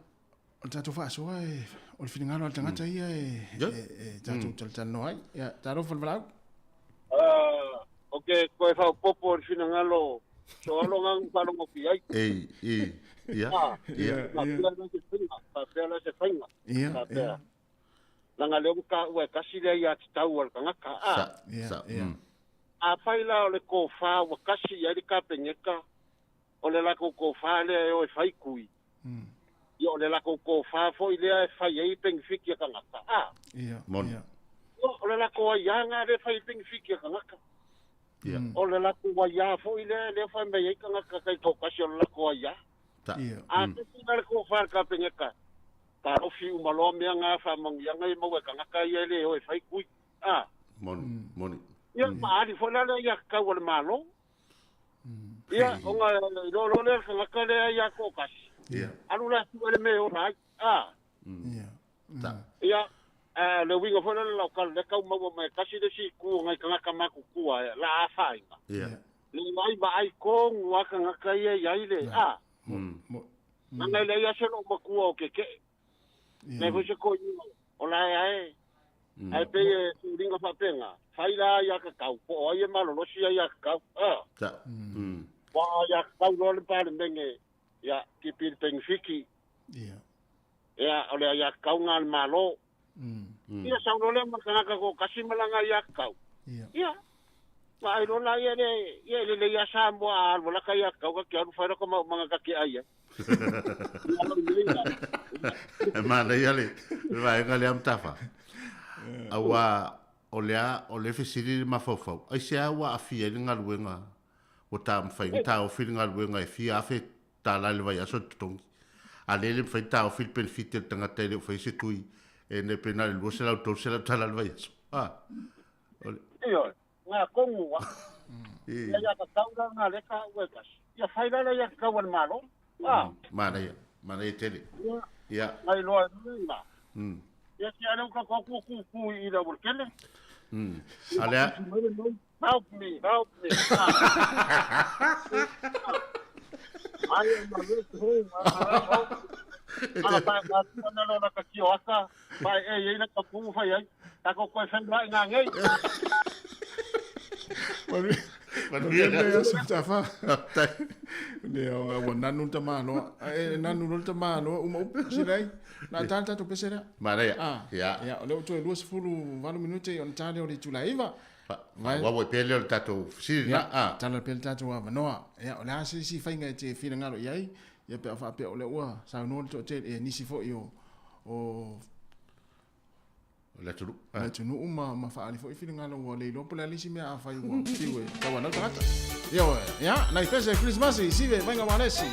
o tatou fa'asoa o le finagalo a le tagata ia e tatou talatano ai ia talo falafalau oke koe fa'apopo o le finagalo soalogagu falogofi ai ia faapea se faiga faapea laga leo maka'ua e kasi lea ia tatau a le kagaka a fai la o le kofā ua kasi i ai le kapegeka o le lako kofā lea o e fai kui ia o le lako kofā fo'i lea e fai ai pegifiki a kagaka o le lako aiaga le fai pegifiki a kagaka o le lako aiā fo'i lea fai mai ai kagaka kai tokasi o le lako aiā a kesina le kofā le kapegeka tarofi umaloa meaga fa'amagiaga i maua e kagaka ia le o e fai kui moni ia ma'ali fo'i la le ia kakau o le malo ia o nga lo le kagaka lea ia kokasi alu la tu le me o rai ia le winga fo'i le laukal le kau maua mai kasi le si ku ngai kagaka makukua la afainga le mai ai kongu a kagaka ia iai le ngai le ia se lo makua o keke ne fo se ko o la ai ai pe ringa fapenga fai la ia kakau po ai malo lo si ia kakau wa ia kakau lo le pale menge ia ki pil pengfiki ia ole ia kakau ngal malo ia sa lo le makana ko kasi malanga ia kakau ia ma ai lo la ia le ia sa mo a lo la ka ia kakau ka aru fa ko manga ka ki ai mana ia le vai ngale am tafa awa o le fesiri mafofo ai se awa afia nga luenga o tam fai ta o fil nga luenga e fia afe ta la le vai aso tong ale le fai ta o fil pen fitel tanga tele fai se tui e ne penal lo se la to se la ta la vai aso io nga kongu wa ia ka taura nga le ka wekas ia fai la ia ka wan malo mana e tele ia ai lo nga ia si ana ka ku i da volkele alea help me ai ma le ho pa na na ka ki oka pa e na ka pu fa ai ta ko ko fa nga ngai Manuia ya sutafa. Ne o nanu tamano. Nanu no tamano uma sinai. Na tanta to pesera. Mare ya. Ya, le to lu sfulu 20 minuti on tale o le tulaiva. Wa wo pele o tato si na tala pele tato wa manoa. Ya, o la si fainga te fina ngalo yai. Ya pe fa pe o le ua sa no to te nisi fo yo o la tulu la tulu ma fa ali fo fina ngalo o le lo pole lisi me a fa yo siwe ka wana tata yo ya na ifese Christmas si ve venga wanesi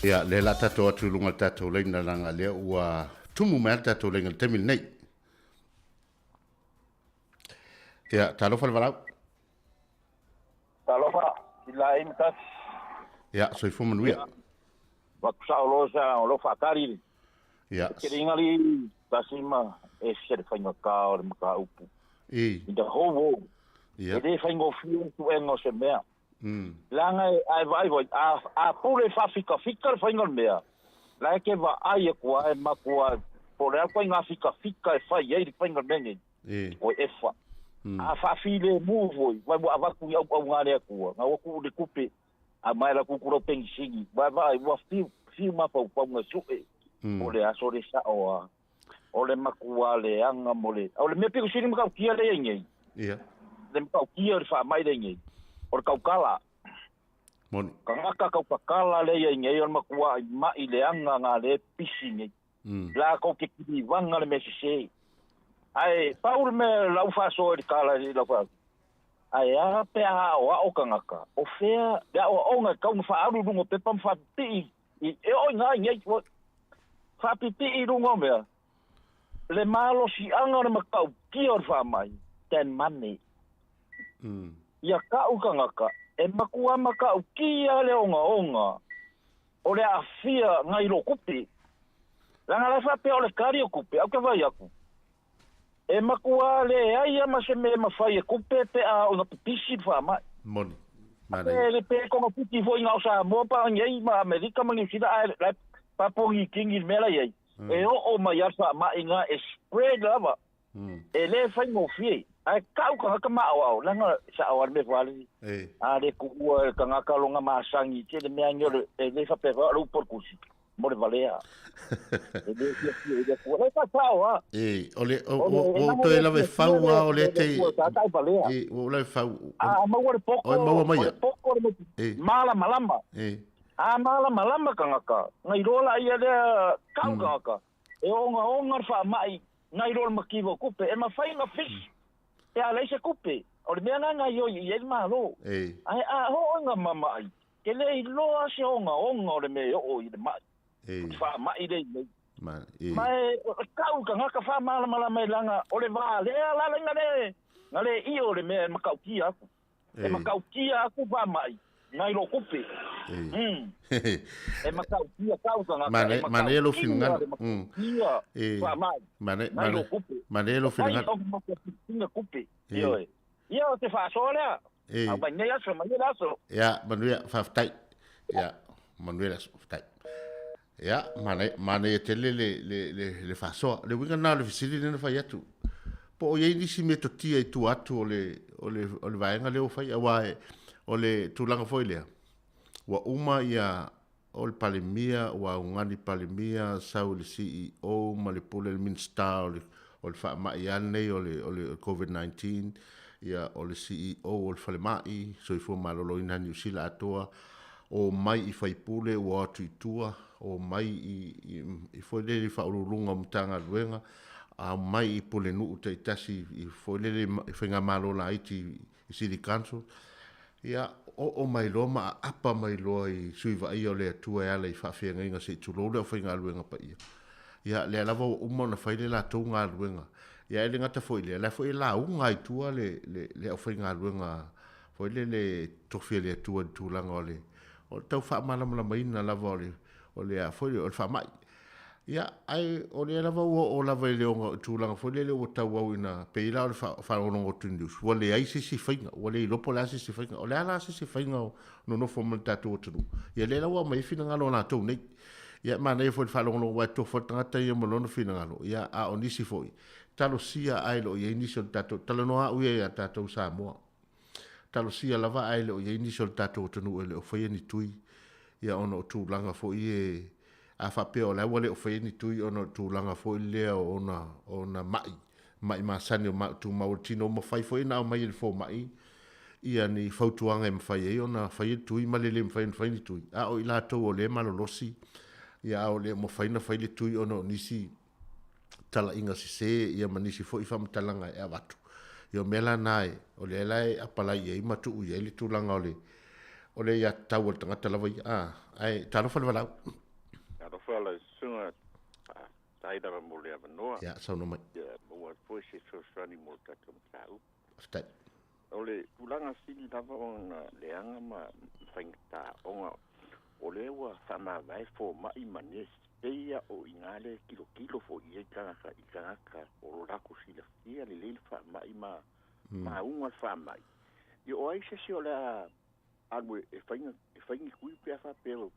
ya le la tato atu lunga tato leina langa le ua tumu mai tato lenga temil nei ya talo fal valau talofa ila imtas ya soy fumo nuia wa kusalo sa lo fakari ya kiringali tasima e ser fango ka o maka upu da hovo ya de fango fiu tu engo se mea langa ai vai a pure fa fika fango mea la ke va ai ko ai makua por a ko nga fika e fa ye fango mengi o efa a fa file move vai va ku ya ko ngare ko nga ku de kupe a mai la ku kuro pengisigi vai wa fi ma pa nga su o le aso de sa o le makua le anga mole o le me pe sini maka kia le ngai ia le maka kia fa mai le ngai o ka kala mon ka kala le ngai o makua mai le anga nga le pisi ngai la ko ke ki vanga le mesi ai paul me la fa so de kala la fa ai a pe a o kangaka o fea ya o nga ka fa aru ngo pe pam fa ti e o ngai fa piti rungo me le malo si anga le makau ki or fa mai ten mane ya ka ukangaka e makua makau ki ale onga o le afia ngai lo kupi langa la fa pe o le kari o kupi au ke vai aku e makua le ai ama se me mafai e kupe pe a ona pisi fa mai moni le pe ko piti foi nga sa mo pa ngai ma amerika mangi sida ai pa pongi kingi mela ye e o mai asa ma inga e spread lava e le fai mo fie ai kau ka ma au langa sa au me vale a le ku ka nga ka longa ma sangi te le me anyo e le fa pe ro por kusi mo le valea e le fie de ku le ka tawa ole o to la ve faua ole te o le fau a ma wor poko poko mala malama a malama kangaka ngai rola ia le kangaka e onga fa mai ngai rola makivo kupe e mafai na fish e ala se kupe o le mena ngai yo i el malo ai a onga mama ai ke le lo se onga o le me o i le mai fa mai le mai kangaka fa malama mai langa o le va le la ngale i o le me makauki aku e makauki aku fa mai ngai lo kupe e makau kia kausa nga mane lo finga fa mai mane lo finga tinga kupe yo te fa sola a banya ya so mane laso ya manu fa tai ya manu la tai ya mane tele le fa so le winga na le fisili ne fa yatu po ye ni si meto tia e tu atu ole vaenga le o fa ya wa ole tulanga foilea wa uma ia ol palemia wa ungani palemia sau le CEO ma le pole le minsta ol fa ma ia nei ole COVID-19 ia o le CEO o le Falemai soifua maloloina New Zealand atoa o mai i faipule ua atu i tua o mai i foi lele whaurulunga o mtanga luenga a mai i pule nuu te itasi i foi lele i whinga malola aiti i City Council ia o mai loa ma apa mai loa i suiva ia o le atua e ala i whawhianga inga se tulole o whinga luenga pa ia le alava o umona whaile la tau ngā luenga ia ele ngata foi le foi la unga i tua le o whinga luenga foi le tofia le atua tūlanga o le o tau wha malama mai na lava o le a foi o le wha mai ia ai o le lava o lava i le onga tūlanga foi le o tau au ina peila o le wha onongo tundus o le ai si whainga o le lopo la si whainga o le ala si whainga o no formal tatu o tunu ia le lawa mai fina ngalo na tau nei ia mana e foi wha onongo wa to fo tangata ia molono fina ngalo ia a o nisi foi talo sia ai lo ia nisi o tatu talo noa ue ia tatu Samoa talo sia lava ai lo ia initial tato tonu ele o foi ni tui ia ono tu langa foi a fa pe o la wale o foi ni tui ono tu langa foi le ona mai ma sani ma tu mautino mo fai foi na mai il fo mai ia ni fautuanga em fai ona fai tui malele fai ni tui a o ila to o le malolosi ia o le mo fai na fai le tui ono nisi tala inga se ia manisi foi fa mtalanga e avatu yo mela nai o le lai apala ye matu u ye le tulanga o le ya tau tanga tala vai ai talo fa vala talo fa la sunga tai da mo le no ya so no mai ya mo foi se so strani mo ta tum tau sta o le tulanga sili da on le anga ma fengta onga o le wa sama vai fo mai manes ia o ingale kilo fo ia kanga o la kusila ia le fa mai ma unga fa mai yo ai se o la algo e fainga kui pe fa pelo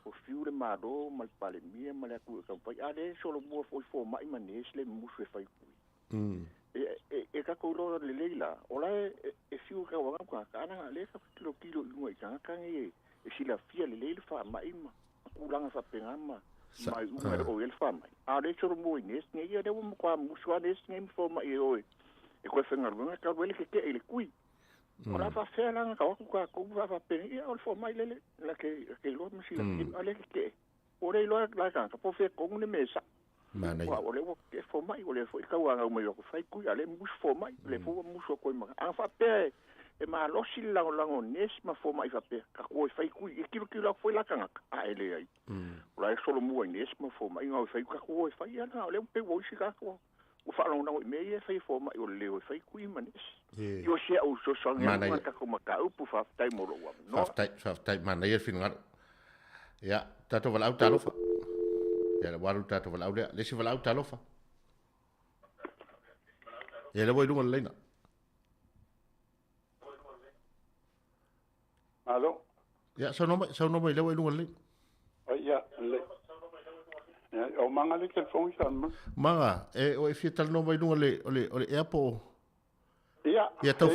o fiure ma do mal pale mia ma la ku ka pai ale solo mo fo mai ma nesle mu se fai kui e ka ko lo le leila o la e fiu ka wa ka kana le ka kilo ngoi kanga e sila fia le leila fa mai ma ulanga fa pengama mai o el fama a le choro mo ines ne ia de mo kwa muswa des ne fo ma e oi e ko fenga lunga ka wele ke ele kui ora fa fe la ka ko va pe ia o fo mai le la ke lo mo sila ale ke o le lo la ka po fe ko ne mesa mana o le ke fo mai o le fo ka wa mo yo ko fai kui ale mus fo mai le fo muso ko ma a fa pe e ma lo sila lango nes ma fo mai fa pe ka ko fai kui e kilo foi la kanga a ele ai la solo mo nes ma fo mai nga fai ka ko fai ana le pe wo si ka ko o fa lo na me e fai fo mai o le fai kui manes yo se o so so nga ka ko ma ka u pu fa tai mo lo wa no fa tai mana e fin ngar ya tato vala auta lo fa ya le walu tato vala auta le si vala auta lo fa ya le voi lunga leina Alo. Ya, so no mai le lunga le. Ya, le. Ya, o manga le telefon san. Manga, o e fital no mai lunga le o le airport. Ya. Ya tau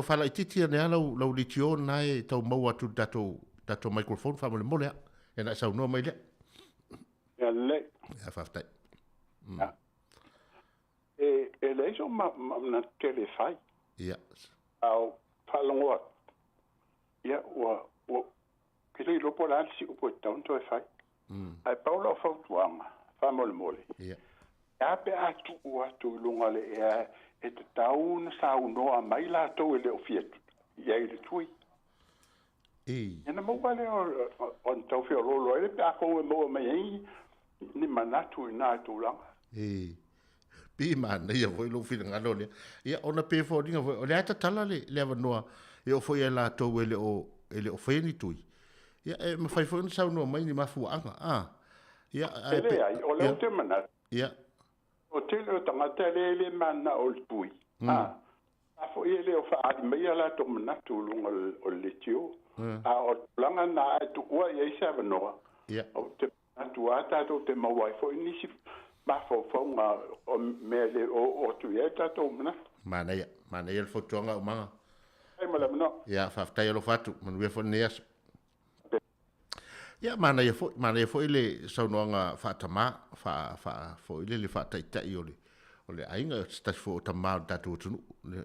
fa la titi ne ala lo litio nai tau mau atu dato microphone fa mo le. E na sa no mai le. Ya le. Ya fa tai. Ya. Le so ma na telefai. Ya. Au falongo. Ya, o kile lo pola si o po tau to fai. Ai Paulo fa tuanga, fa mole. Ya. Ya pe atu o atu lunga le e te tau na sa no a mai la to le o fiet. Ya ile tui. Ena mo vale on tau fi lo ele pe a ko mo mai ni manatu na tu langa. Pi man ia foi lo fina ngalo le. Ia ona pe fo dinga foi. Le ata tala le avanoa. E o foi la to ele o foi ni tui. Ia me fai foi no sau no mai ni mafu anga. Ia ai o le te mana. Ia. O te le tanga le mana o tui. A foi ele o fa a me la to mana tu lunga o le tio. A o langa na tu o ia sa no. Ia. O te tu ata to te mo wai foi ni si ma fo nga o me le o tu ia ta to mana. Mana ia el fotonga o manga. Ya, fa tai lo fatu, man we fo neas. Ya mana ia fo ile so no nga fa tama fa fo ile le fa tai tai ole. o le ainga stas fo tamau tatu tunu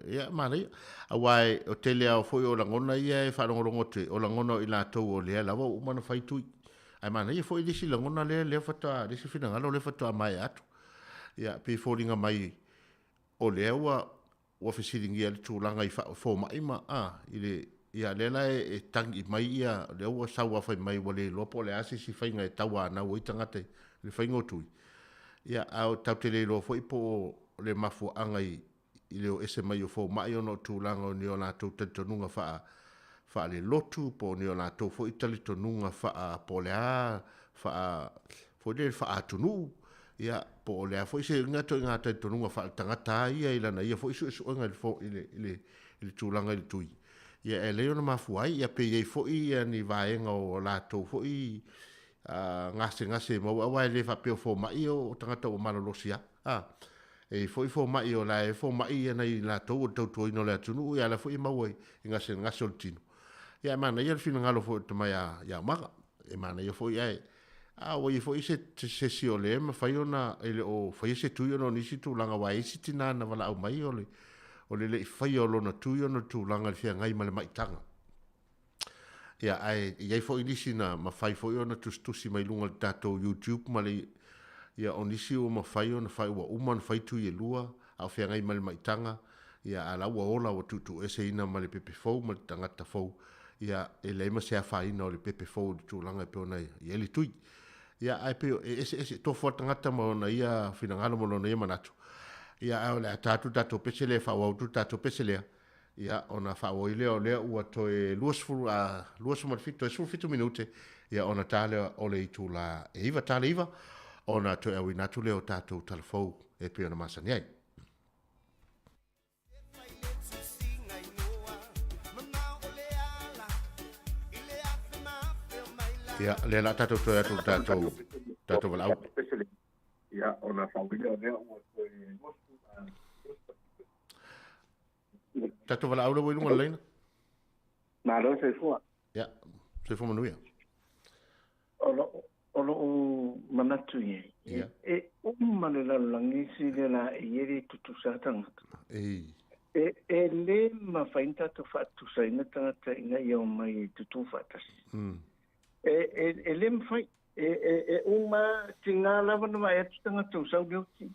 ia mari awai o tele au foi o langona ia e whanongorongo te o langona i la tau o lea lawa o mana whaitui ai mana ia foi disi langona lea whatoa disi whina ngalo lea whatoa mai atu ia pe fōringa mai o lea ua whisiringi ali tūlanga i whao mai ma ia lela e tangi mai ia lea ua saua whai mai wale lopo le asisi whainga e taua na ui tangate le whaingo tui ia au tau te leilo fo ipo le mafu angai i leo ese mai o fo mai ono tūlanga o ni o lātou tantonunga wha le lotu po ni o lātou fo itali tonunga wha po lea fo le wha atunu ia po lea fo ise ngato ngā tantonunga wha tangata ia ilana ia fo isu onga le tūlanga i tui ia e leo na mafu ai ia pe iei fo ia ni vaenga o lātou fo i ngase mau awai le fa peo fo mai o tangata o malolosia e fo mai o la e fo mai nei la to to no la tunu ya la fo i mau e ngase o tino ya mana ia fina ngalo fo to mai ya maga e mana ia fo ia o i fo i se si o le ma fa ona ele o fa se tu yo no ni si tu langa wai si tina na wala au mai o le fa yo lo na tu yo no tu langa fia ngai male mai tanga ia ai fo inisi na mafai fo ona tustusi mai lunga tato YouTube mali ia onisi o mafai ona fai wa uman fai tu ye lua au fia ngai mal mai tanga ia ala wa ola o tutu ese ina mali pepe fo mal tanga ta fo ia ele ma se fai no le pepe fo tu langa pe ona ia li tui ia ai pe ese to fo tanga ta mo na ia fina ngalo mo na ia manatu ia au le tatu pesele fa wa tu tatu pesele ia ona whao i leo ua toe luas marfito e sulfito minute ia ona tale o le itu la e iwa tale iwa ona toe au inatu leo tātou talafou e pe ona masani ai ia le la tātou toe atu tātou walau ia ona whao i leo ua toe Tato wala aula wai lunga leina? Malo se fua. Ya, se fua manuia. Olo o manatu ye. E umane la langi si le la ieri tutu sa tangata. E le ma fainta to fatu sa ina tangata ina ia o mai tutu fatas. E le ma fai. E uma tinga lava na mai atu tangata usau dioti.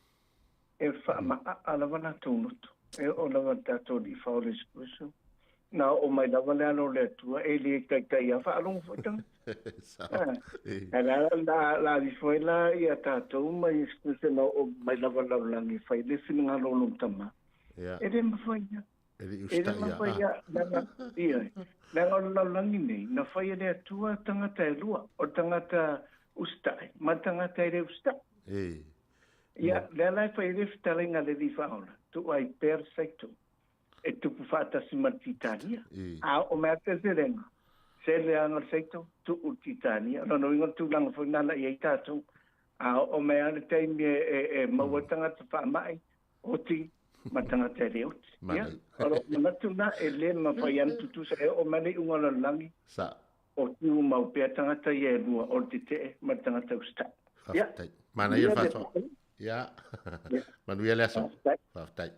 E fa ma alava na tunutu. E o lava tato di faule spusu. Na o mai lava le alo le tua e le kai a fa along fotang. La di foi la ia tato mai spusu na o mai lava langi fai le fina lo lum tama. E le ma foi ya. E le ma foi ya. Na o langi nei na fai le tua tangata e lua o tangata ustai. Ma tangata e ustai. Ia, le fai le fitalinga le di faula. Tu ai per secto e tu fata si martitania o mete zerenga se le angal secto tu utitania no ingo tu lang fo nana ye tatu o me ale time e mawatanga te fa mai oti matanga te reut ya o matuna ele ma fayan tu se o mane unga langi sa o tu mau pe tanga te ye bua o te matanga te usta ya mana ye fa ya manuia le aso faftai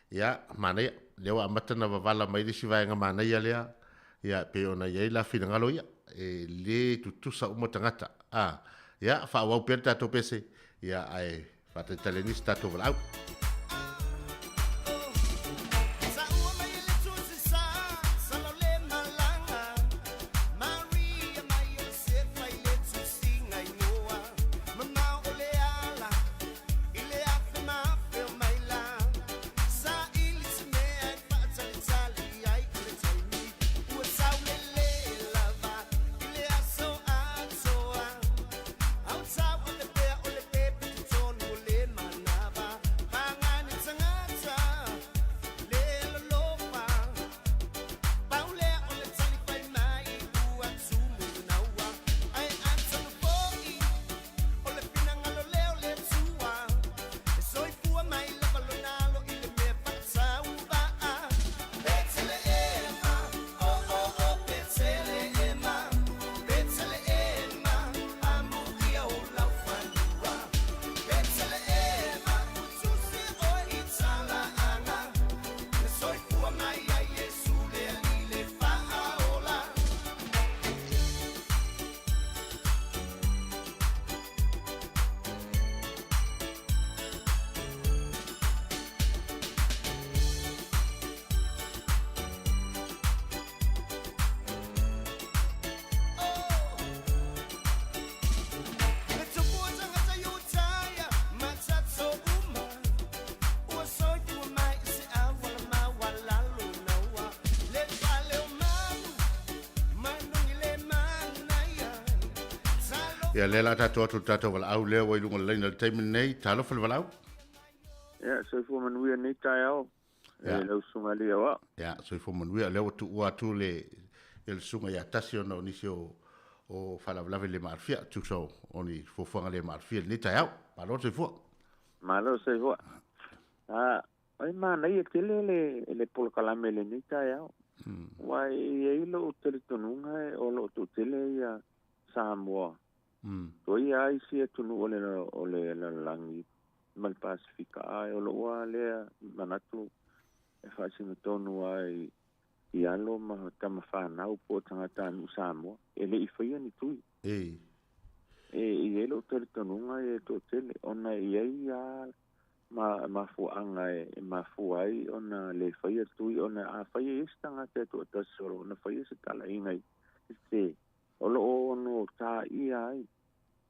ya mana leo amatana vavala mai disi vaenga mana ia lea ya pe ona ia la fina ngalo ia le tutusa uma tangata ya fa wa perta to pese ya ai fa te telenista to vlau Ia lela tato wala au leo wai lunga leina le taimi nei, talo fale wala au? Ia, soifua manuia nei tai au. E lau sunga lia wa. Ia, soifua manuia leo tu ua tu le sunga ia tasi ona nisi o whalavlave le marfia, tu so oni fofuanga le marfia nei tai au. Malo soifua. Malo soifua. Ai mana ia tele le polokalame le nei tai au. Wai e ilo o tele tonunga e o lo tu tele ia Samoa. Toi ai si tunu o le langi mal Pasifika ai o lo wa le manatu e faisino tonu ai i alo ma tama whanau po tangata anu Samoa e le i whaia ni tui e i elo tele tonunga e to tele ona i ai a ma fuanga e ma fuai ona le whaia tui ona a whaia istanga te to tasoro ona whaia se tala ingai se o lo ono ta ai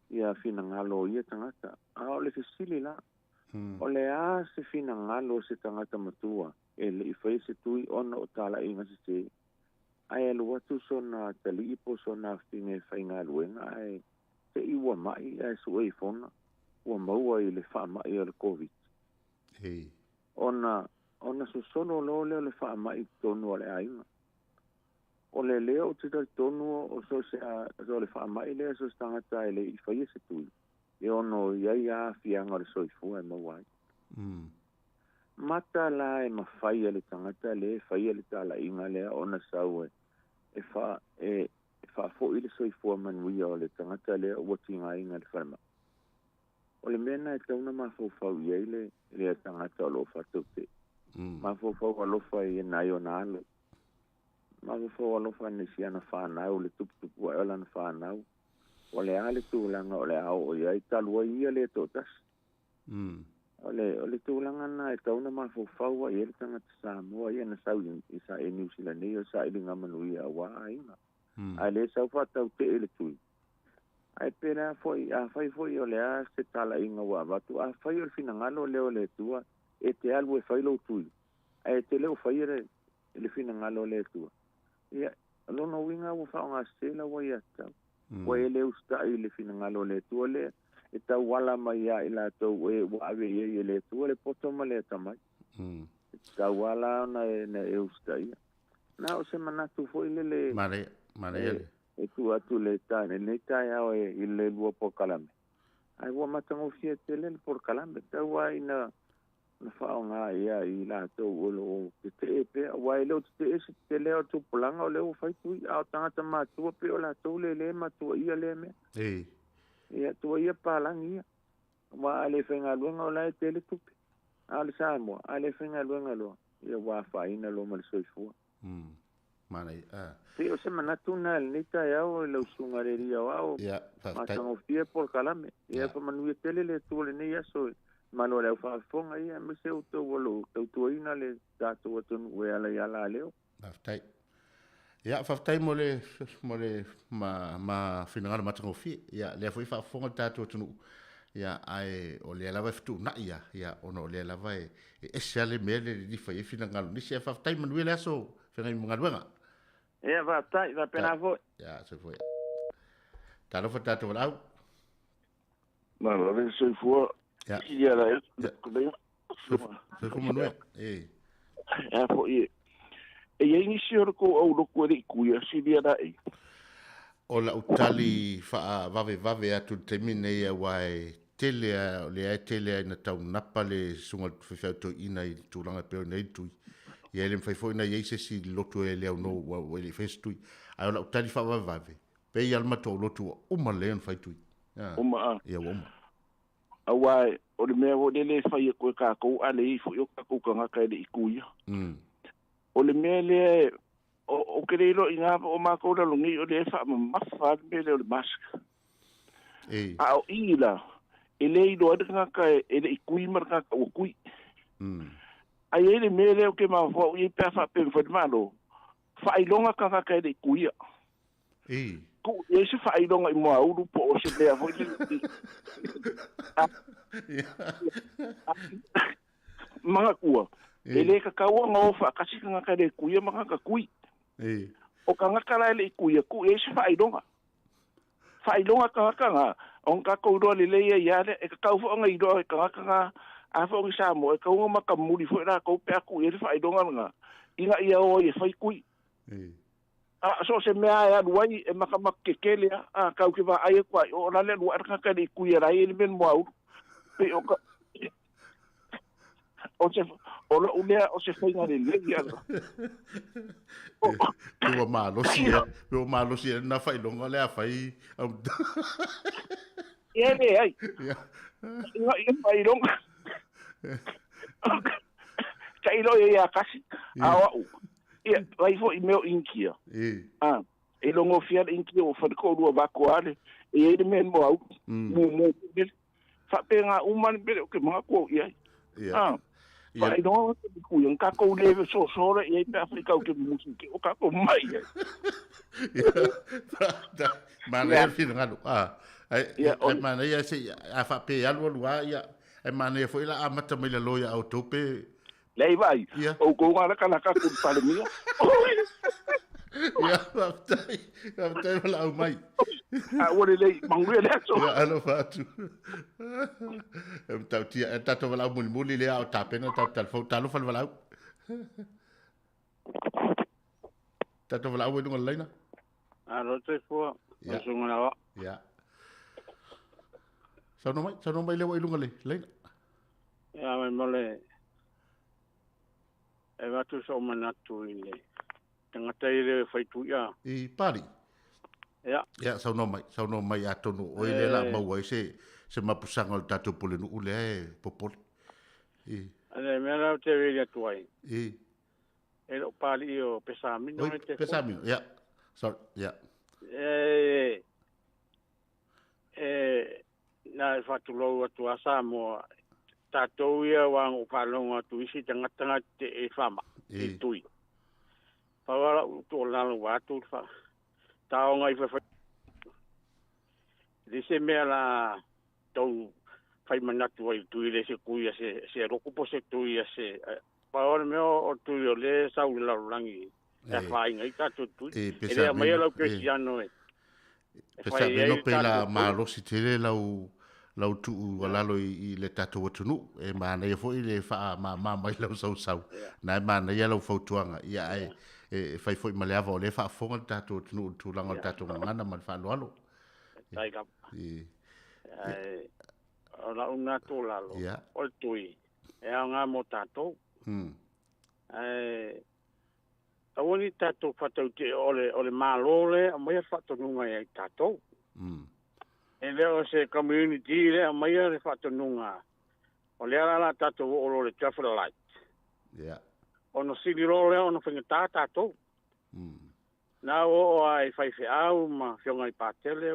ia fina ngalo ia tangata o le fisili la o le a se fina ngalo se tangata matua e le i whai se tui ona o tala inga se ai alu watu sona tali ipo sona finge whainga luenga ai se iwa mai ai suwe i fona ua maua i le wha mai o le COVID ona so sono lo leo le wha mai tonu o le ainga o le leo te tonu o so se a so le wha mai leo so stangata e le i whaia se tui e ono iai a fianga le soifua e mawai mata la e mawhaia le tangata le whaia le tala inga lea ona sau e wha fo i le soifua manuia o le tangata lea ua tinga inga le whaima o le mena e tauna mawhau iai le tangata o lo whatau te mawhau alofa i nai o nalo mawhau alofa ni siana whanau le tuputupu a eola na whanau o le ale tūlanga o le au o iai talua ia le totas o le tūlanga na e tauna mawhau i ele tangata Samoa ia na sau i sa e New Zealand o sa ili ngamanuia a waa inga ai le sau whatau te ele tui ai pera foi a fai foi o le a se tala inga wa watu a fai o fina ngalo leo le tua e te alwe fai lo tui ai te leo fai le fina ngalo le tua ia lo no winga wo fa nga stela wa ia ta wa ele usta le fina ngalo le tua le e ta wala mai ia ila to e wa ave ye le tua le poto ma le tamai ta wala na e usta ia na o se manatu foi le mare e tu atu le tane le tai au e le lua por kalame ai wa matango fie tele por kalame ta wa ina na fa nga ia i la to o te pe wa le te le tu polanga o le fai tu au tanga ma tu pe o la to le ma tu ia le me ia tu ia palangi wa le fenga luenga o la tele tu al samo ale fenga luenga lo ia wa fa ina lo mal soifua Manai, sí, o sea, manatuna el nita ya o la usungarería o matango fie por kalame ya fa manu tele le tu le nia so malo le fa fon aí me se auto volo tu ina le dato o we ala ya la leo faftai ya faftai mole ma final matango fie ya le foi fa fon dato tu ya ai o le lava ftu na ya ono le lava e sale mele di fa fina ngal ni se faftai manu le so fenga ngalwenga va pena foi. Ya, se foi. Talo fa tato au. Ma lo ven soi fu. Ya la. Se como no Ya foi. E inicio ko o lo ko ri ku ya si dia dai. O la utali fa vave atu termine ya wai tele le na tau napale sunga fa to ina i tulanga pe nei tu. Ia le fai foi na ia se si lotu e leo no wa le festui ai la tali fa vave pe ia ma to lotu o ma le fai tui ia o ma awai o le mea o le fai ko ka ko ale i fu yo ka ko ka ka le ikuia o le mea le o kerelo inga o ma ko la lungi o le fa ma fa me le mask a o ila ele i do ka ele ikui mar ka o kui ai ele mele o ke ma fo i pe fa pe fo malo fa i longa ka ka de kuia ku e se fa i longa i mo au po o se le fo manga kua ele ka ka wa ngo fa ka si ka de kuia manga ka kui o ka nga ka le kuia ku e se fa i longa whailonga kanga, on ka kouro le leia iare, e ka kau whaonga i roa e kanga, a whaonga Samoa, e kaunga maka muri fo ra kau pea ku, e whailonga nga, inga ia o e whai kui. So se mea e aruai, e maka makekele, a kau ke wa aia kwa, o rale rua araka ni kui e rai, e men mua uru. Pe o ka, o la ulea o se whainga le leia. Pua malosi e na whailonga lea whai. Ia ne ai. Inga i whailonga. Kailo e a kasi. Awa u. Ia, waifo i meo inkia. E longo fiar inkia o wharikorua wako ale. E e de men mo au. Mo. Whapenga umani bere o ke mga kua iai. Wai no ku yang ka ko le so e pe Afrika o ke musiki o ka ko mai. Mana fi ngalo. Ai mana ia se a fa pe alwa lua ia. Ai mana foi la amata mai la loia au tope. Lei vai. O ko ngala kana ka ku pale mia. Ia vai la au mai. Ore lei mangue le so. Ia alo fatu. Tau tia tato wala muli le au tapena tau telefon talo fal wala. Tato wala o dunga leina. Alo te fo. Sunga wa. Ya. Sa no mai le o dunga leina. Ya mai mole. E watu so manatu ile. Tangata ile faitu ya. I pari. Ya, sau no mai atonu o ile la mau ai se mapusanga o tatu pole no ule popole. Ale mera te vele tuai. E lo pali o pesami no te. Pesami, ya. So, ya. Na fatu lo tu asamo tatu ia wang o palonga tu isi tanga te e fama. E tui. Pawala tu la watu fa. Tao ngai fa dise mea la tau fai manatu ai tui le se kuia se rokupo se tuia se paor meo o tui o le sau la rangi e fai ngai tatu tui e le mai lo cristiano e pesa no pela malo si tele lau tu wala lo I le tatu watunu e mana e foi le fa ma mai lau sau na mana ia lau fautuanga ia ai e fai foi male ava le fa fonga tatu tu langa tatu ngana man fa lo tai ka la una to la lo o tui e nga mo tatu awoni tatu fatau te ole malole a mai fatu nunga e tatu e leo se community le a mai le fatu nunga o le ala tatu o le traffic light ono sili role ono fingata tatu na o ai fai fe au ma fionga I patele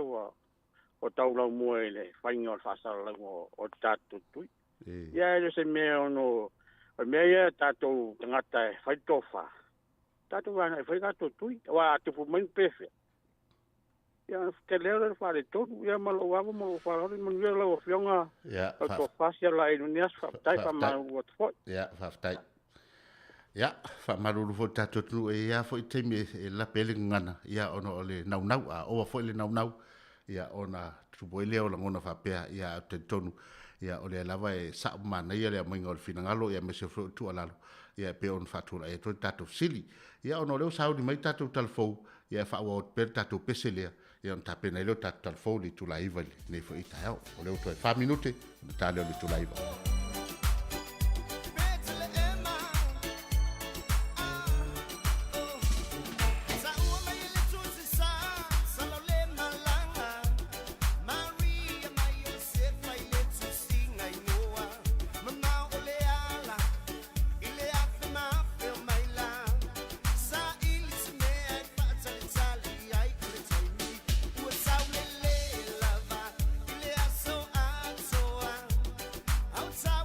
o tau lau mua ele whainga o whasara lango o tatu tui. Ia ele se mea ono, o mea ia tatu tangata e whai tofa. Tatu wana e whai gato tui, wa atupu main pefe. Ia te leo le whare tonu, ia malo wama malo wharori, manu ia lau o whionga o to whasia la inu nias whaptai whamau o te whoi. Ia, whaptai. Ia, whamaruru fo tatu tunu e ia fo I teimi e la pele ngana, ia ono o le nau a oa fo le nau. Ia ona tupoile o langona whapea ia te tonu ia o le lava e sa mana ia le mainga o le finangalo ia me se fru tu alalo ia pe on fatura e to tatu sili ia ono leo saudi mai tatu talfou ia fa o per tatu peselea ia on tapena leo tatu talfou li tu laiva ne fo ita o leo to 5 minute ta leo li tu laiva outside.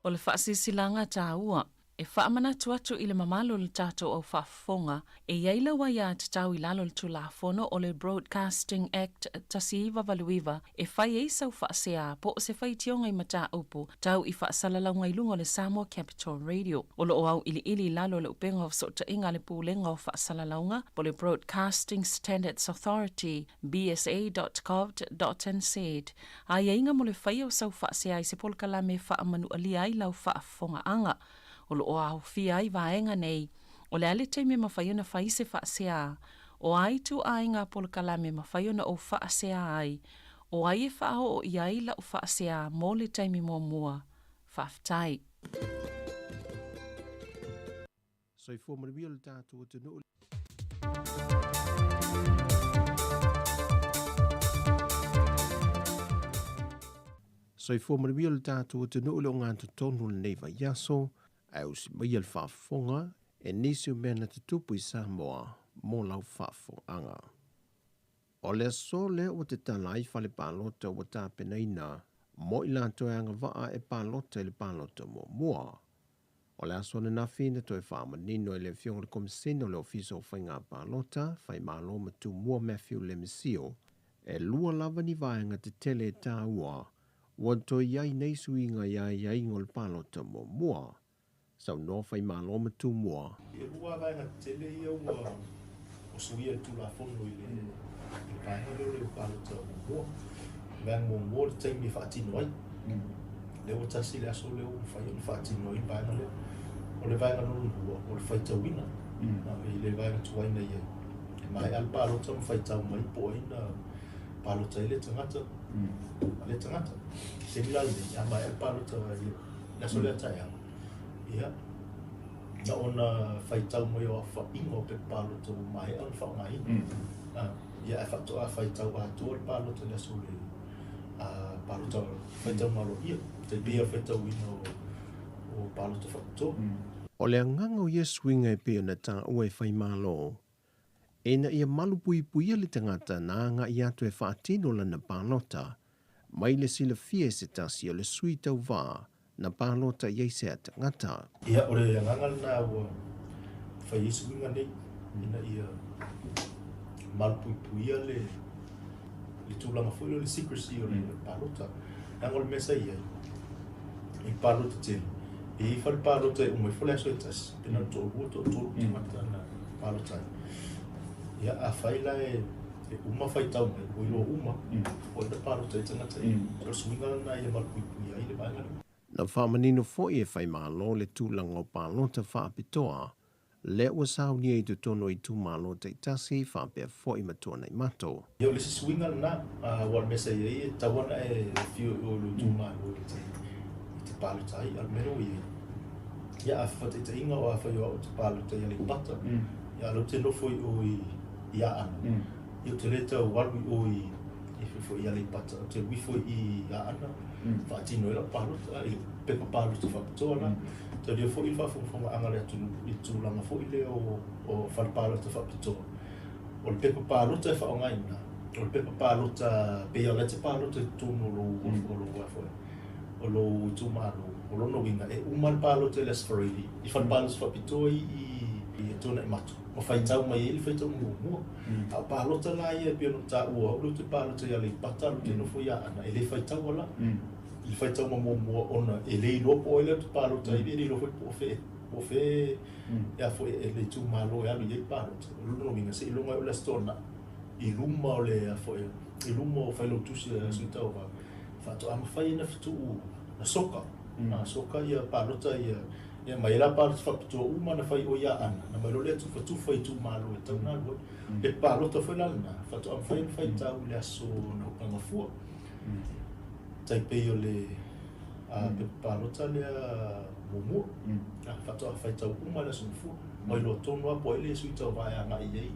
O le whaasilanga tā ua, e whaamana tuatu i le mamalo le tātou au whaafonga, e iaila wa ia te tau i lalo le tulafono o le Broadcasting Act tasiiva valuiva, e whai e sau whaasea po o se whai tionga i mata upu, tau i whaasalalau ilunga le Samoa Capital Radio. O lo au ili lalo le upenga o sota inga le pūlenga o whaasalaunga, po le Broadcasting Standards Authority, bsa.gov.nz. A inga mo le whai o sau whaasea i se polkala me whaamanu alia i lau whaafonga anga. O lo o au fia i vaenga nei, o le ale teime mawhaiona whai se whaasea, o ai tu ainga polkala me mawhaiona o whaasea ai, o ai e whao o iai la o whaasea mō le teime mō mua, whaftai. Soi fō maribia le tātou te nuu. Soi fō maribia le tātou te nuu le o ngātu tonu le neiva yaso, au si mai al whaafonga e nisi o mea na te tupu i Samoa mō lau whaafonga. O le so le o te tala i whale pālota o tā penaina, mo i lātou anga waa e pālota i le pālota mō mua. O le aso na nawhina to e whaamanino i le fionga le komisino le ofiso o whainga pālota, whai mālo matu mua Matthew Lemesio, e lua lava ni vaenga te tele tā ua, wanto iai neisu inga iai ngol pālota mō mua. Sau no fai malo matu mua. E lua vaenga tele ia ua o suia tulafono i le paenga leo le pālota mō mua. Veang mō mua le taimi whaatino ai. Leo tasi le aso leo whai o le whaatino ai paenga leo. O le vaenga nonu hua, o le whaitawina. I le vaenga tuaina ia. E mai al pālota ma whaitau mai po aina pālota i le tangata. Le tangata. Se milale, a mai al pālota i le aso le ataianga. Ia, na ona whaitau mo o whaingo pe pālota o mai au whaungai. Ia e whakto a whaitau a tōre pālota le sole pālota whaitau malo ia. Te bia whaitau ina o pālota whakto. O le angango ia swinga e peo na tā ua e whai malo. E na ia malu pui le tangata na anga ia tu e whaatino lana pālota. Mai le sila fie se tasi o le sui tau vaa. Na pālota iei se atangata. Ia, o le angangal na ua whai isu inga nei, ina ia malpuipuia le tūlanga fwoi o le secrecy o le pālota. Nanga o le mesa iai, i pālota tele. E i whare pālota e umai whale aso e tas, pena tō rua tō timata na pālota. Ia, a whaila e uma whaitau mai, o ilo uma, o ina pālota e tangata e. O suinga na ia malpuipuia i le pāngana. Na whamanino fwoi e whai malo le tūlanga o pālota whaapitoa, le ua sauni e tu tono i tū malota i tasi whaapea fwoi matua nei mato. Ia o le swinga na, wal mesa iei e tawana e whio o le tū malo i te pālota ai, al mero iei. Ia a whate te inga o a whai o te pālota i ale pata, ia alo te nofoi o i a ana. Ia te leta o walui o i whai i ale pata, te wifoi i a ana. Whaatino ela pālota, i pepa pālota whapatoa na. Te rio fo i whawhonga anga le atu i tūlanga fo i leo o whare pālota whapatoa. O le pepa pālota e whaongai na. O le pepa pālota, pea le te pālota i tūno lo wafoi. O lo tūmano, o lo no winga. E umal pālota e lesfarili. I whare pālota whapitoa i tūna i matu. Ma whaitau mai e li whaitau mua. A pālota la ia pia no tā ua. O lo te pālota ia le pataru te nofo ia ana. E le whaitau ala. I whaitau ma mua ona e le lopo e le te pālota. I le lopo po fe. Po fe. Ia fo e le tū malo e alu i e pālota. O lo no winga se ilunga o le stona. I luma o le a fo e. I luma o whailo tusi a suitau wa. Whato ama whai na fitu na soka. Soka ia pālota ia. Ia mai la pālota whapitoa uma na whai o ia ana. Na mai lo le atu whatu whai tū malo e tau nā lua. Le pālota whai lana. Whato am whai tau le aso na upanga fua. Taipei o le pālota le mumua. Whato a whai tau uma le aso na fua. Mai lo tonu a poe le sui tau vai a ngai iei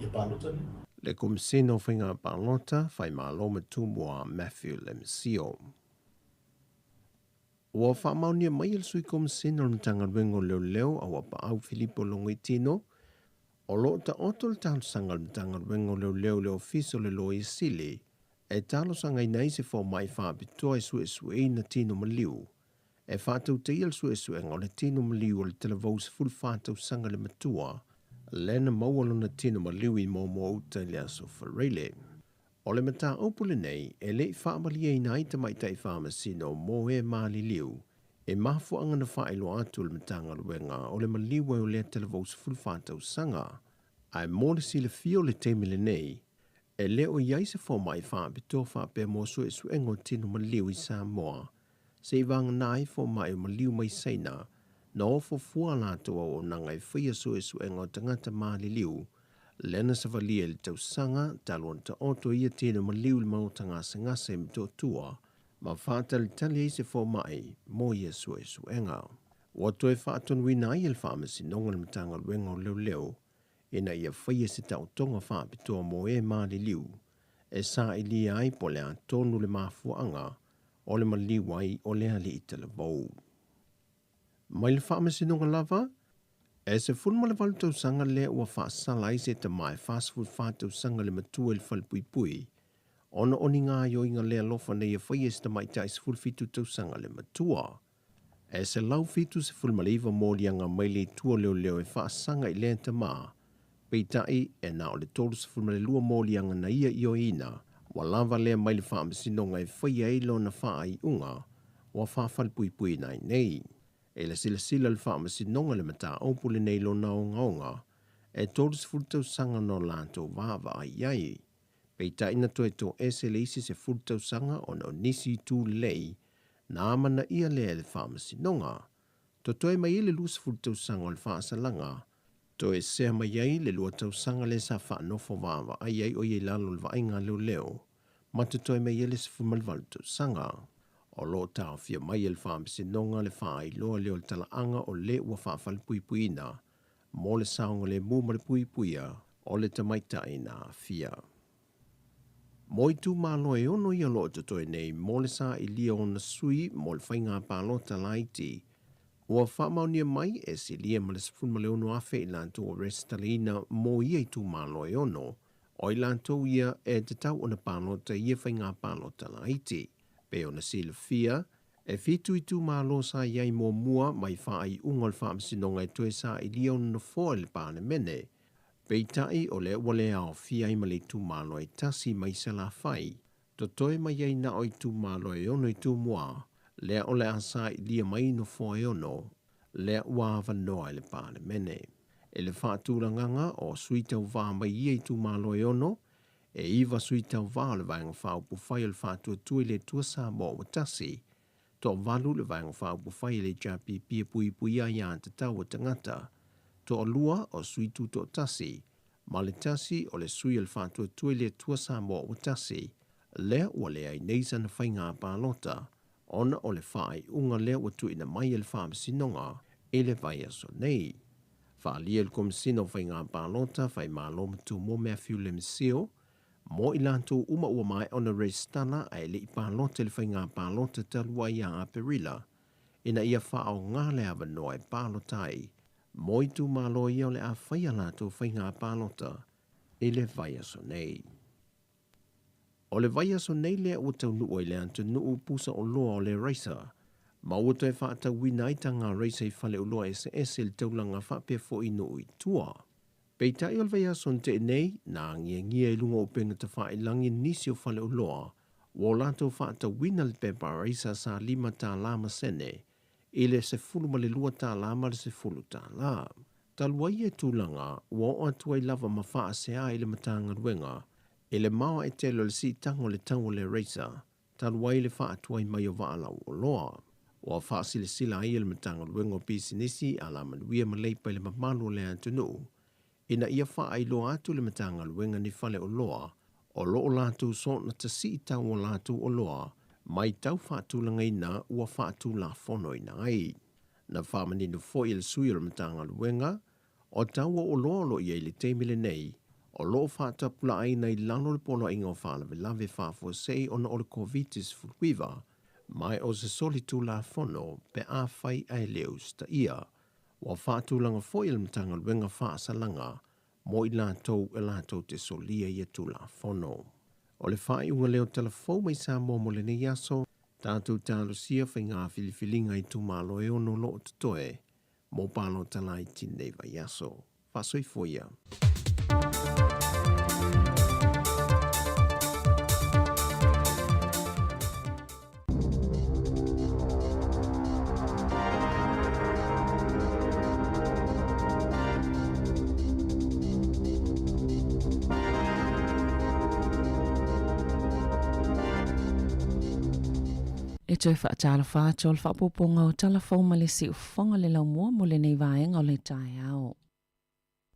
ia pālota ni. Le komisino whinga pālota whai mālo matumua Matthew Lemesio. Ua whamaunia mai al sui komisino na tanga rengo leo a wapa au Filipo Longitino. O lo ta otol talo sanga na tanga rengo leo le ofiso le lo i sili. E talo sanga i nei se fo mai whaapitoa e sue na tino maliu. E whātau te ial suenga o le tino maliu o le televau se fulu whātau sanga le matua, lena maualona tino maliu I mō uta le aso whareile. O le mata opule nei, e le whaamali e nai te maitai whaamasino mō e maali liu, e mafu anga na whaelo atu le matanga luenga o le maliu o le televau se fulu whātau sanga, ai mō le sile fio le teimile nei, e le o iai se fō mai whaapito whaape mō suenga o tino maliu I Samoa, se vang nai fo mai o maliu mai seina, na ofo fua lātua o nangai whia suenga o tangata maali liu, lena sa valia le tau sanga, talon ta oto ia tino maliu le mautanga se ngase mto tua, ma whāta le tali se fo mai, mo ia suenga. Wato e whāton wina I le whaamasi nonga le matanga luenga o leo, ina ia whia se tau tonga whaapitoa mo e maali liu, e sa ili ai po le tonu le mafuanga, o le maliwai o le ali I tala vau. Mai le whaamasi nonga lava, e se funma le valutau sanga le ua whaasala I se te mai fast food whātau sanga le matua le whalpui, ona oni ngā yo inga lea lofa nei e whaia se te mai tai se fulfitu tau sanga le matua. E se lau fitu se funma le iwa mōlianga mai le tua leo e whaasanga I le te maa, peitai e na o le tolu se funma le lua mōlianga na ia io ina, wa lava lea mai le whaamasinonga e whaia ilo na whaa I unga, wa whaafalpui nai nei. E la sila le whaamasinonga le mata opule nei lo na onga, e tolu se fultau sanga no lanto vava ai iai. Peita ina toe to ese le isi se fultau sanga o no nisi tu lei, na amana ia lea le whaamasinonga. To toe mai le lua se fultau sanga o le whaasalanga, to e sea mai iai le lua tau sanga le sa whaanofo vava ai iai o iei lalo le vainga leo, ma to toe mai le se fumalvalu tau sanga. O lo tau fia mai le whaamasinonga le whaai loa leo le talaanga o le ua whaafalpuipuina, mo le saonga le mumare puipuia o le tamaitai na fia. Mo I tu malo e ono ia lo toi nei mo le sa I lia o na sui mo le whainga pālota laiti, ua whaamaunia mai e si lia ma le sifun le ono afe I lanto o restalina mo ia I tu malo e ono, o I lanto ia e te tau o na pālota ia whainga pālota laiti. Pe ona sila fia, e fitu I tu malo sa iai mo mua mai whaai ungol whaamsinonga e toe sa I lia o na foa le pāne mene, peitai o le wale ao fia I male tu malo e tasi mai se la whai, to toi mai iai na o I tu malo e ono I tu mua, lea o le asa I lia mai no foa e ono, lea wāwa noa le pāne mene. E le whātura nganga o suitau wā mai iai tu malo e ono, e iwa suitau wā le vāinga whaupu whai le whātua tui le tua sa mō watasi, to walu le vāinga whaupu whai le japi pia pui pui a ia te tau o tangata, to lua o suitu to tasi, ma le tasi o le sui le whātua tui le tua sa mō watasi, lea ua lea I neisa na whainga pālota, ona o le whai unga lea ua tui na mai le whaamasinonga, e le vai aso nei. Whaalia le komisino whainga pālota, whai mālo matu mō Matthew Lemsio, mo ilanto uma ua mai ona restana ai le pālota le whainga pālota talua ia a perila, ina ia whaao ngā le awa noa e pālotai, mo I tu malo ia le a whaia lato whainga pālota, e le vai aso nei. O le vai aso nei lea ua tau nuu i le antu nuu pusa o loa o le reisa, ma ua toi whaata wina I tanga reisa I whale o loa ese le taulanga whapea fo I nuu I tua. Peitai o vea son te nei, na ngia I lunga o penga te whae langi nisi o whale o loa, wo lato whaata wina le pepa reisa sa 5 tā lama sene, ile se fulu ma le 2 tā lama le se fulu tā la. Taluai e tūlanga, wo o atuai lava ma whaa se a ile matanga ruenga, ile mawa e telo le si tango le tango le reisa, taluai le whaa atuai mai o waalau o loa. Wa whaa sila ai ile matanga ruenga o pisinisi ala manuia ma leipa ile mamalo le antunu, ina ia wha lo atu le matanga luenga ni whale o loa, o loo lātu so na ta si tau o lātu o loa, mai tau whaatulanga ina ua whaatula whono ina ai. Na whamaninu fo il sui o le matanga luenga, o tau o loa lo ia le teimile nei, o loo whaatapula ai nei lano le polo inga o whalawe lave whafo sei ona o le COVID-19 furuiva, mai o se solitu la whono pe a whai ai leus ta ia, wa whaatulanga fo il matanga luenga whaasalanga, mo I lātou te solia ia tu la whono. O le whai unga leo telefou mai sa mō mo le ne yaso, Tātou tālo sia whai ngā whiliwhilinga I tūmalo e ono lo o toe, mō pālo tala I tinei vai aso. Whasoi foia. E toi whaatala whaatol whaapoponga o talafoma le si ufonga le lau mua mo le nei vaenga o le tae ao.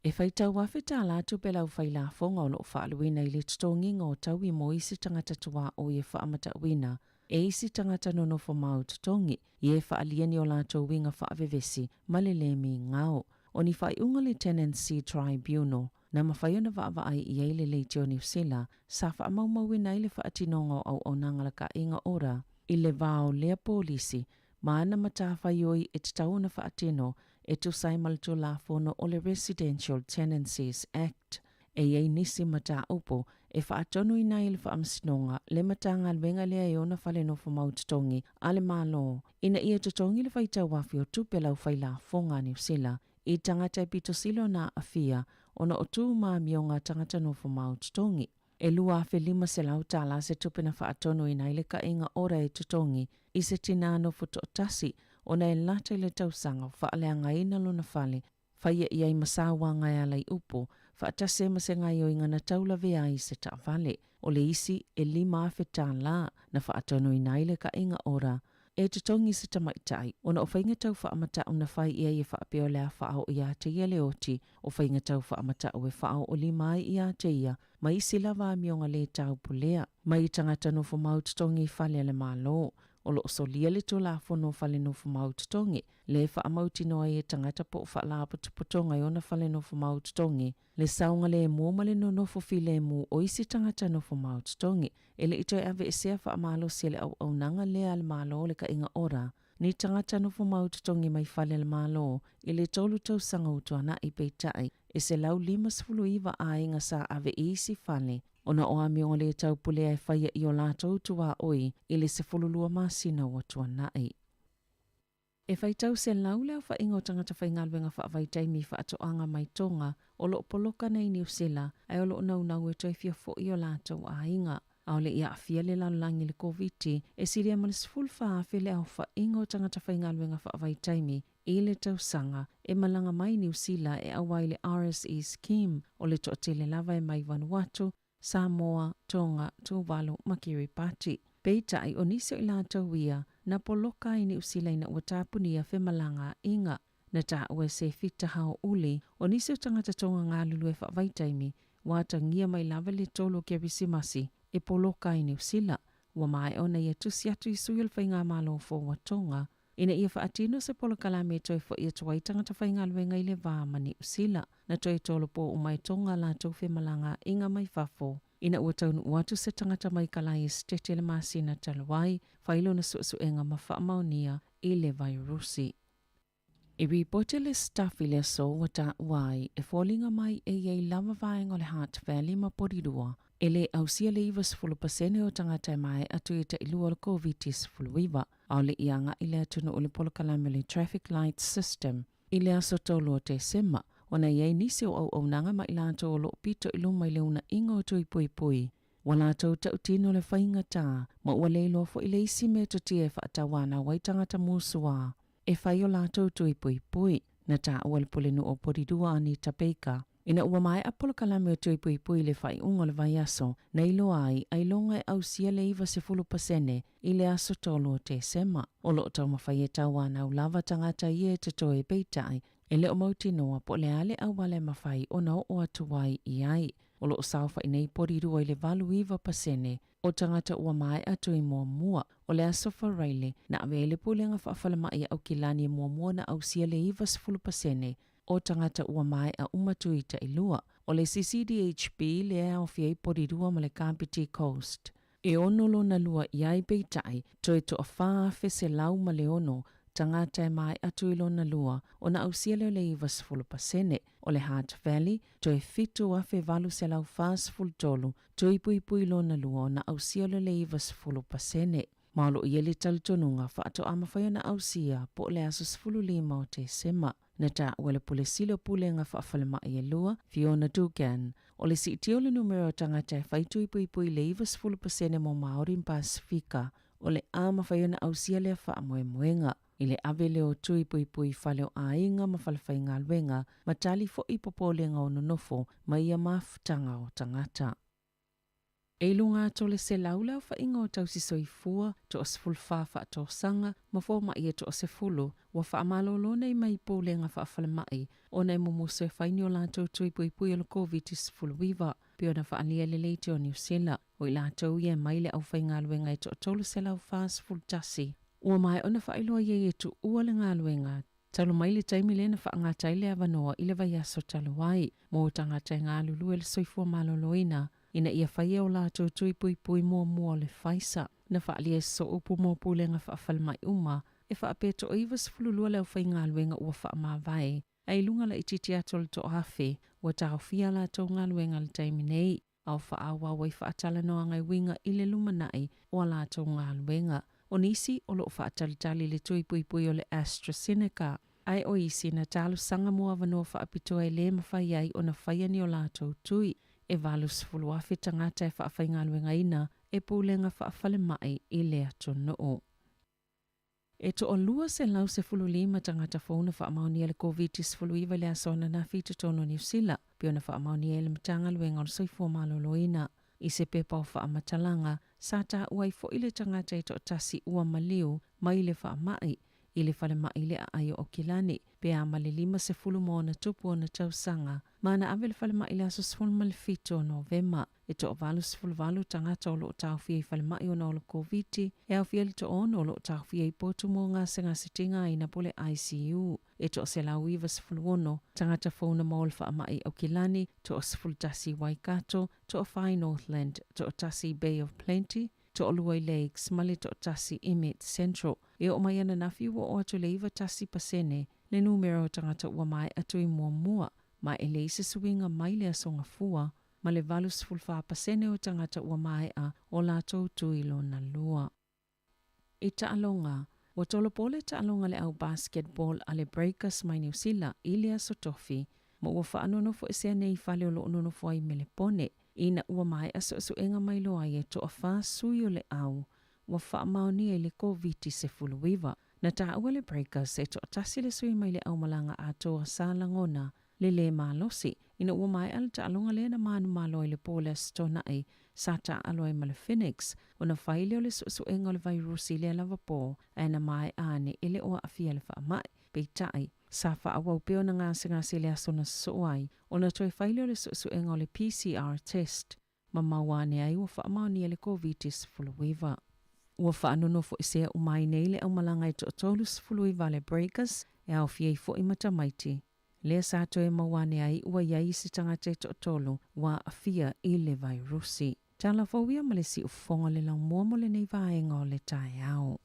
E whaitau wafe tā lātu pe lau whaila fonga o lo whaaluina I le tutonginga o tau I mo isi tangata tua o ye whaamata uina e isi tangata nono fo mau tutongi I e whaalieni o lātou winga whaavevesi ma le lemi ngao o ni whaiunga le Tenancy Tribunal na mawhaiona vaavai I eile le tio New Zealand sa whaamaumawina I le whaatinonga au nangalaka inga ora I le vao lea polisi, maana matawhai oi e te tauna whaatino e tu saimalto la fono o le Residential Tenancies Act. E ei nisi mata upo e whaatonu I nai le whaamsinonga le matanga alwenga lea e ona whale no fo maututongi ale malo. Ina ia tutongi le whaitau wafi o tupe lau whaila fonga New Zealand I tangata pito silo na afia ona o tu maamionga tangata no fo maututongi. E lua fe lima se lau tala se tupena whaatono I nai le ka inga ora e tutongi I se tinano futo tasi o na e lata I le tausanga whaaleanga ina luna whale whaia I ai masawa ngai alai upo whaatase ma se ngai o ingana taula vea I se ta vale o le isi e lima afe tala na whaatono I nai le ka inga ora e tutongi se tamaitai o na o whainga tau whaamata o na whai ia I whaapeo lea whaao I a te ia leoti o whainga tau whaamata o e whaao o lima ai I a te ia ma isi lava mionga le tau pulea ma I tangata no fo maututongi whale le malo o lo solia le to la fo no whale no fo maututongi le whaamauti no ai e tangata po whaala putuputonga I ona whale no fo maututongi le saunga le mōmale no nofo file mu o isi tangata no fo maututongi ele ito e ave e sea whaamalo sele au nanga le al malo le ka inga ora ni tangata no fo maututongi mai whale le malo ele tolu tau sanga utuana I peitai e se lau limas fulu iwa a inga sa ave isi whale ona o amionga le tau pulea e whaia I o lātou tua oi ele se fululua masina o tuana ai. E whaitau se lau leo whainga o tangata whaingalwenga whaavaitai mi whaatoanga mai tonga o lo poloka nei New Zealand ai o lo nau e toi fia fo I o lātou a inga. Ao le ia afia le lalangi le COVID e siria malis fulfa afe le au whainga o tangata whaingalwenga whaavaitai mi I le tausanga e malanga mai New Zealand e awai le RSE scheme o le toatele lava e mai Vanuatu, Samoa, Tonga, Tuvalu, Makiripati. Peitai o nisi o I lātou ia na poloka I New Zealand na watapunia whemalanga inga na ta ue se fita hao uli o nisi o tangata tonga ngā lulu e whaavaitaimi wata ngia mai lava le tolo kia visimasi e poloka I New Zealand wa mai ona ia tusi atu I suil whainga malo fo watonga ina ia whaatino se polokala me toi fo ia tuai tangata whainga luenga I le vāma New Zealand na toi tolo po umai tonga lātou whemalanga inga mai whafo. Ina ua taunu watu se tangata mai kalai stete le masina talawai, whailo na suenga ma whaamaunia I le vairusi. I ripote le staff I le so wata wai e fōlinga mai e iei lava vaenga o le Heart Valley ma porirua, e le ausia le iwa 10% o tangata mai atu I te ilua le COVID-19 au le ianga I le atunu o le polokalame le traffic light system, I le aso tolo o te sema, wana iei nisi o au nanga ma ilato o lo pito ilu mai leuna inga o tui pui pui. Wala tau tautino le whainga tā, ma ua leilo fo I le isi me to tie whaatawana waitangata musua. E whai o lātou tui pui pui, na tā ua le polenu o poridua ani tapeika. Ina ua mai apolokalame o tui pui pui le whai unga le vai aso, na ilo ai longa e au sia le iwa 10% I le aso tolo o te sema. O lo tau mawhai e tawana au lava tangata I e te toe peitai, e le o mauti noa po le ale au wale mawhai o nao o atuai I ai. O lo sauwha I nei porirua I le valu iwa pasene, o tangata ua mai atu I mua o le aso wharaile na awele pulenga whaafalama I au kilani mua na au sia le iwa 10% o tangata ua mai a umatu I ta ilua o le CCDHP le au fiei porirua ma le Kapiti Coast. E onolo na lua I ai peitai toi to a whaafe se lau ma le ono tangata e mai atu ilo na lua o na au sia le iwa 10% o le Heart Valley toi fitu afe valu se lau fast full tolu toi pui pui lo na lua o na au sia le iwa 10%. Malo i ele talitonunga whaato ama whaiana ausia po le aso 15 o te sema. Na ta wale pule silo pule nga whaafalema i lua, Fiona Dugan. O le si tio le numero tangata e whaitu ipui le iwa 10% mo Maori in Pasifika. O le ama whaiana ausia le wha moe moenga. I le ave leo tui pui whaleo a inga ma whalawhai ngā luenga, ma tali fo ipopole ngā ono nofo, ma ia mafutanga o tangata. E lunga tole se laulau wha inga o tausi soifua, to o sefulwha to sanga, ma fo ma ia to o sefulu, wa wha amalolo nei mai pole ngā wha awhalemai, o nei mumuso e whaini o lātou tui pui o le COVID sefulu wiwa, pio na wha alia le leite o New Zealand, o i lātou ia mai le au whai ngā luenga i to o tolu se lau wha sefulu tasi. Ua mai ona wha iloa ye tu ua le ngā luenga, talo mai le taimi le na wha ngā taile avanoa i le vai aso talo wai, mo tanga tai ngā lulu e le soifua maloloina, ina ia whaia o lātou tui pui mua le whaisa, na wha alia so upu mō pūlenga wha awhalemai uma, e wha apeto o iwa sefululua leo whai ngā luenga ua wha mā vai, ai lunga la ititi atole to hafe, ua tau fia lātou ngā luenga le taimi nei, au wha awa wai wha atala noa ngai winga i le lumanai o lātou ngā luenga, o nisi o loo wha atalitali le tui pui o le AstraZeneca, ai o isi na talo sanga mua wanoa wha apitoa e le mawhai ai o na whaiani o lātou tui, e valus fulu afe tangata e whaafai ngā luenga ina, e pūlenga whaafale mai i lea tono o. E to o lua se lau se fulu lima tangata whauna whaamauni ele COVID-19 fulu iwa lea sona na whita tono New Zealand, pio na whaamauni ele matanga luenga o le soifua malolo ina, i se pepa o whaamatalanga, sa ta uai fo ile tangata e to tasi ua maliu, mai le whaamai, i le whale mai le a aio o kilani, pe a male lima se fulu mo na tupu o na tausanga, mana ave le whale mai le aso sfulu male fito o Novema, e to o valu sfulu valu tangata o loo tau fia i whale mai o na o lo COVID, e au fia li to ono o loo tau fia i potu mo ngā senga sitinga i na pole ICU, e to o se lau iwa sfulu ono, tangata fauna mo le wha mai o kilani, to o sfulu tasi Waikato, to o Whai Northland, to o tasi Bay of Plenty, to o Luai Lakes, male to o tasi Emmett Central, e o mai ana nafi ua o atu le iwa tasi pasene, le numero tangata ua mai atu i mua, ma e le isa suinga mai le asonga fua, ma le valu sfulfa pasene o tangata ua mai a o lātou tuilo na lua. I taalonga, wa tolo pole taalonga le au basketball a le Breakers mai New Zealand i le aso tofi, ma ua whaanono fo esea nei fale o lo onono fo ai mele pone, ina ua mai aso enga mai loa e to a wha sui o le au, ua wha maoni e le COVID se fuluiva, na ta ua le Breakers e to tasi le sui mai le au malanga a toa sa langona, le malosi, ina ua mai ala ta alonga le na manu malo le pole stona ai, sa ta aloe ma le Phoenix, o na whaile o le enga o le virusi le lava po, e na mai ane ele o afia le wha mai, peitai, sa wha awau peo na ngase le asona soai, o na toi whaile o le enga o le PCR test, ma mawane ai ua wha maoni le COVID-19 fuluiva. Ua wha anono fo isea umai nei le au malanga i to tolus fuluiva le Breakers, e au fiei fo imatamaiti. Le sa to e mawane ai ua iai si tangata to tolu wa afia i le virusi. Tala fawia malesi ufonga le lau mua mo le nei vaenga o le tae au.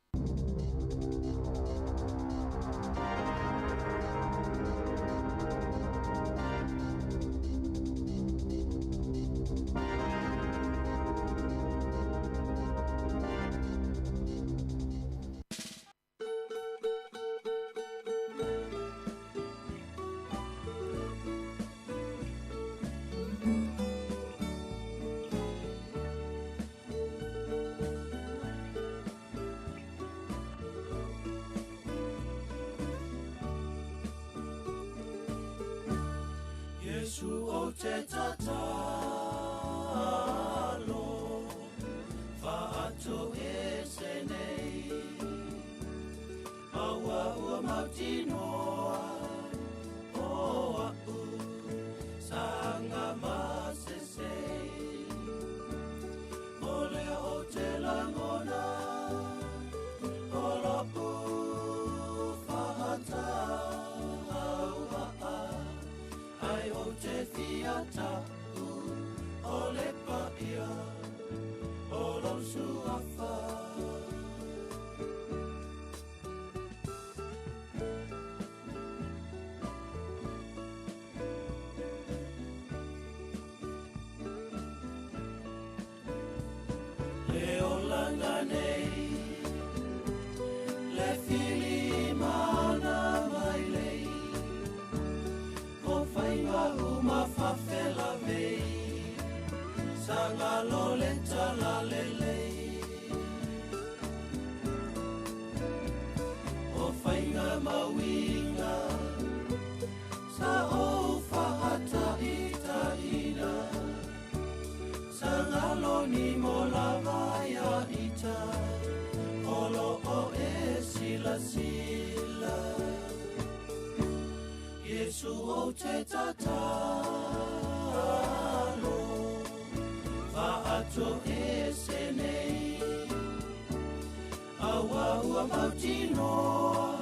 mautinoa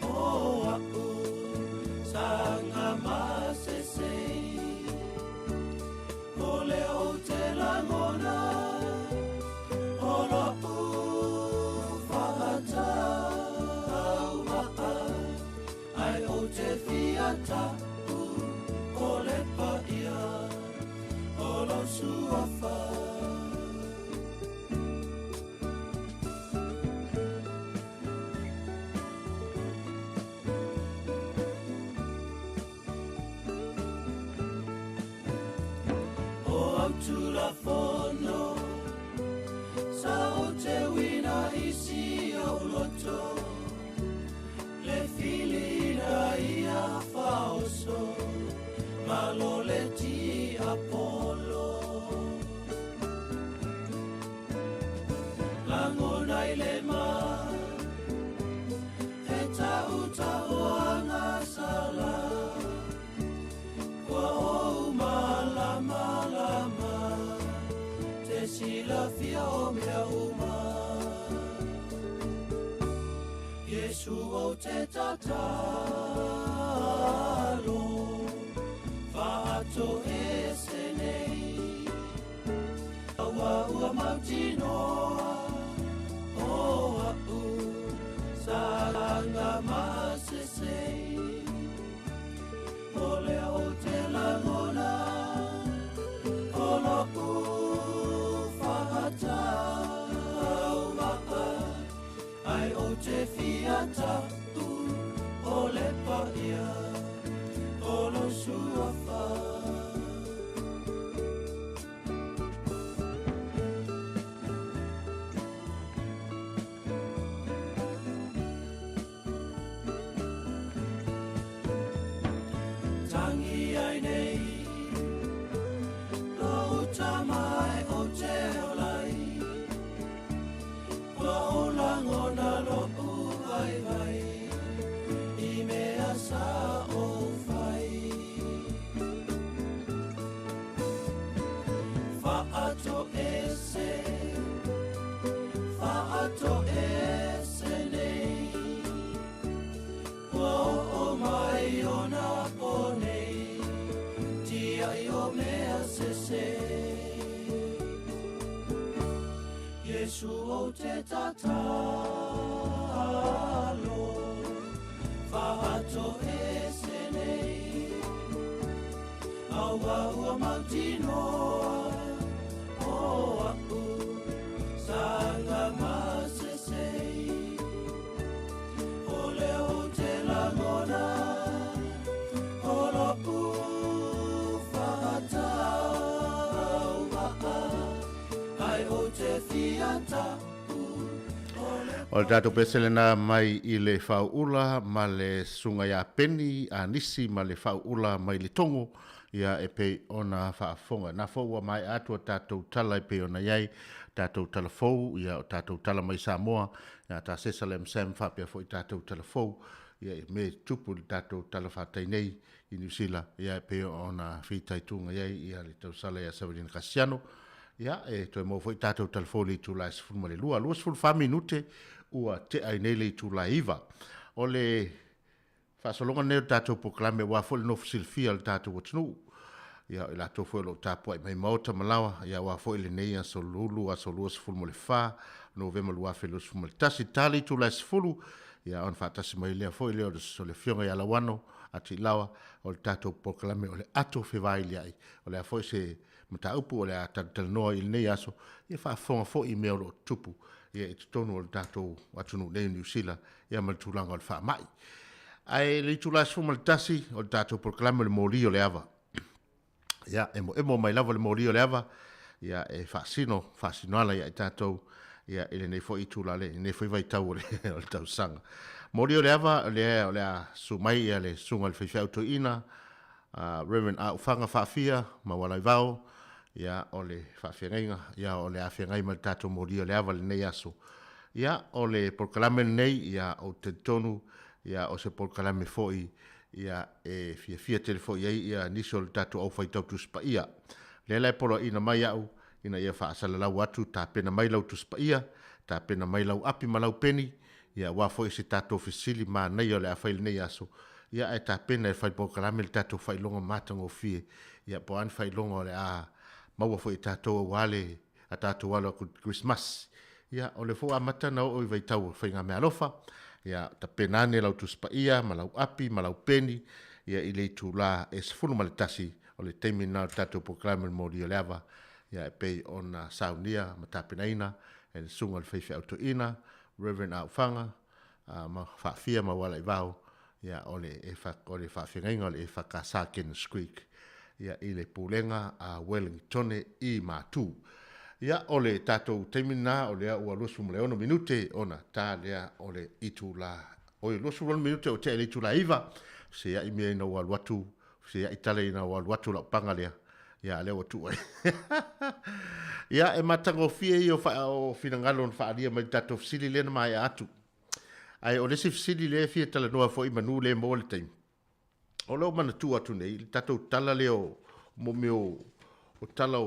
o au sanga masesei o leo te langona o lau whahata au maa ai o te fiata o le paia o lo suafa Tula fono sa o te wina isi o loto le filina ia faoso malo le ti apolo langona ile ma e ta uta oana sala wa o malama sila fia o mea uma Yesu o te tatalo Whaato e senei Awa ua mautinoa O au Salanga masesei O lea o te langona O loku ai o te fiata o le paia o lo suafa tangi ai nei lo utamai o te olai wa o langona lo vai vai I mea sa o vai Fa'ato ese nei wa o mai ona ponei tia io mea se Yesu o te tatalo Whaato e senei Aua ua mautinoa O au Sanga masesei O leo te langona O lopu whahata Ai o te fiata O le tātou peselena mai I le whauula ma le sunga ia peni a nisi ma le whauula mai le tongo ia e pei ona whaafonga. Nā whaua mai atua tātou tala e pei ona iai, tātou tala fau, ia o tātou tala mai Samoa, ia tā Sesalem Sam whapea fo I tātou tala fau, ia e me tupu le tātou tala whatai nei I New Zealand, ia e pei ona whitai tunga iai, ia le tau sala ia Savarina Kasiano, ia e toi mo fo I tātou tala fau li tū lai sifuru ma le lua sifuru wha minute, ua te ai nei le tu la iva. O le whasolonga neo tātou poklame wa fo le no silfia le tātou watunu. Ia e la tō fo lo tāpua I mai maota malawa. Ia wa fo le nei a solulu a solua sifulu mo le wha. Novema lua fe lo sifulu mo le tasi tali tu la sifulu. Ia on whaatasi mai lea fo leo so le fionga ia lawano ati lawa. O le tātou poklame o le ato whewai lea I. O le a fo se mata upu o le a talanoa I le nei aso. Ia whaafonga fo I mea lo tupu. Ia e tonu o le tātou atunu nei New Zealand, ia ma le tūlanga o le whaamai. Ai le tūla sifu ma le tasi, o le tātou proklama le mōri o le awa. Ia, emo mai lava le mōri o le awa, ia e whaasino ala ia e tātou, ia ele nei fo I tūla le, nei fo I vai tau o le tau sanga. Mōri o le awa, o le a sumai ia le sunga le whiwhau to ina, Reverend A Ufanga Whaafia, ma walai vau, ia o le whawhiangainga, ia o le awhiangai ma le tātou mōri o le awa le nei aso. Ia o le porkalame nei, ia o te tonu, ia o se porkalame foi, ia e fia telefoi ia niso le tātou au whai tau tuspa ia. Le lai polo ina mai au, ina ia whaasala lau atu, tā pena mai lau tuspa ia, tā pena mai lau api ma lau peni, ia wa foi se tato fisili ma nei o le afail nei aso ia e ta pena e fai programa le tato fai longa matango fie ia po an fai longa le a maua foi tato wale a tato wale Christmas ia o le fo amata na o vai tau fai nga me alofa ia ta pena ne lau tuspa ia ma lau api ma lau peni ia i le tula e sefulu ma le tasi o le teimi na tato programa mo di leva ia e pei ona saunia ma ta pena ina e sunga le feife autoina Reverend Aufanga, ma whaafia ma wala i vau, ia ole e whaafingainga ole e whakasa Ken Squeak, ia i le pūlenga a Wellington i mātū. Ia ole tātou teimina ole a ua lusu mle ono minute ona tā lea ole itu la, oi lusu mle minute o te ele itu la iwa, se ia i mea ina ua luatu, se ia i tale ina ua luatu la panga lea, ia lea watu ai. Ia e matango fie i o finangalo na whaaria mai tato fisili lena mai atu. Ai o lesi fisili le fie tala noa fo i manu le mo le taim. O leo mana tu atu nei, tato tala leo mo meo o tala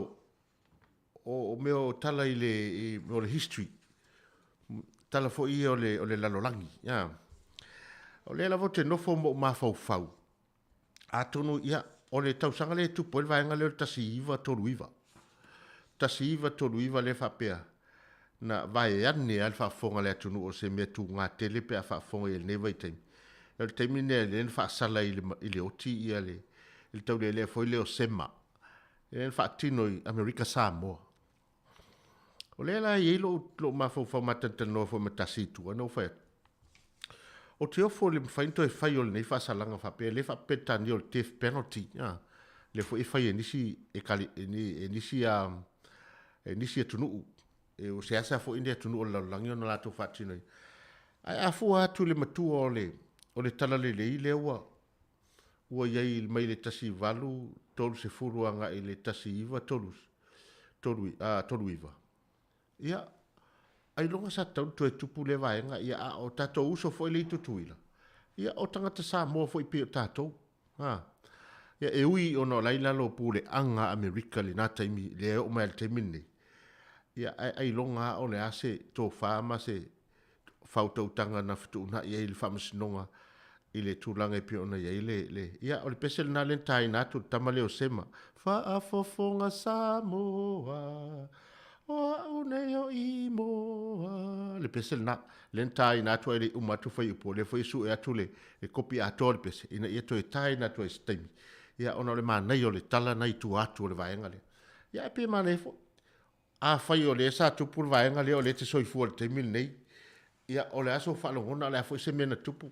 o meo tala i le history. Tala fo i o le lalolangi. Ia. O le la vote nofo mo mafau fau. Atonu ia o le tausanga le tupo il vaenga leo tasi iwa toru iwa. Tasi iwa tolu iwa le whapea. Na vai ane al whafonga le atunu o se mea tu ngā tele pe a whafonga i le newa i taimi. El taimi ne le whaasala i le oti i ale. Il tau le foi le o sema. Le whaatino i Amerika Samoa. O le la i lo mawhau matantanoa fo matasi tu anau whaet. O te ofo le mwhainto e whai o le nei whaasalanga whapea. Le whapetani o le death penalty. Le fo e whai e nisi e nisi atunu e o se asa fo india atunu o langi ona lato fatino ai afu atu le matu o le tala le le ua iai mai le tasi valu tolu se furu anga i le tasi iwa tolu iwa ia ai longa sa tau tu e tupu le vaenga ia o tato uso fo i le tutuila ia o tangata sa mo fo i pio tato ia e ui ono laila lo pule anga Amerika le nata imi le o mai le temine ia ai longa o le ase to fama se fautautanga na futuna ia i le whamasinonga i le tūlanga i pio ona ia i le ia o le pesel na len tai natu tamale o sema whaafofonga Samoa o une o imoa le pesel na len tai natu ai le umatu fai upo le fai su e atu le kopi ato le pesel ina ia to e tai natu e stemi ia ona le manai o le tala nai tu atu o le vaenga le ia e pe manai fo a fai o le sa tupu le vaenga le o le te soifu o le te mil nei ia o le aso whalongona le a fo se mena tupu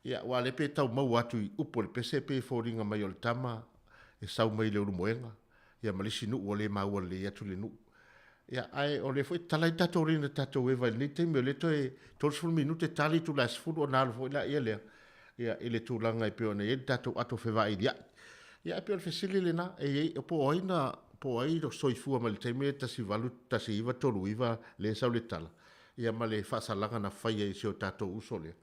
ia wa le pe tau mau atu i upo le pese pe fōringa mai o le tama e sau mai le urumoenga ia malisi nu o le mau o le atu le nu ia ai o le foi talai tato rina tato eva ni te me le to e tolsful minute tali tu las fu o nal foi la ia ele tu langa e pe ona e tato ato fe vai ia ia pe o fesili le na e po oina po ai do soifua ma le te me tasi valu tasi iwa tolu iwa le sau le tala ia ma le fasalanga na fai e sio tato uso le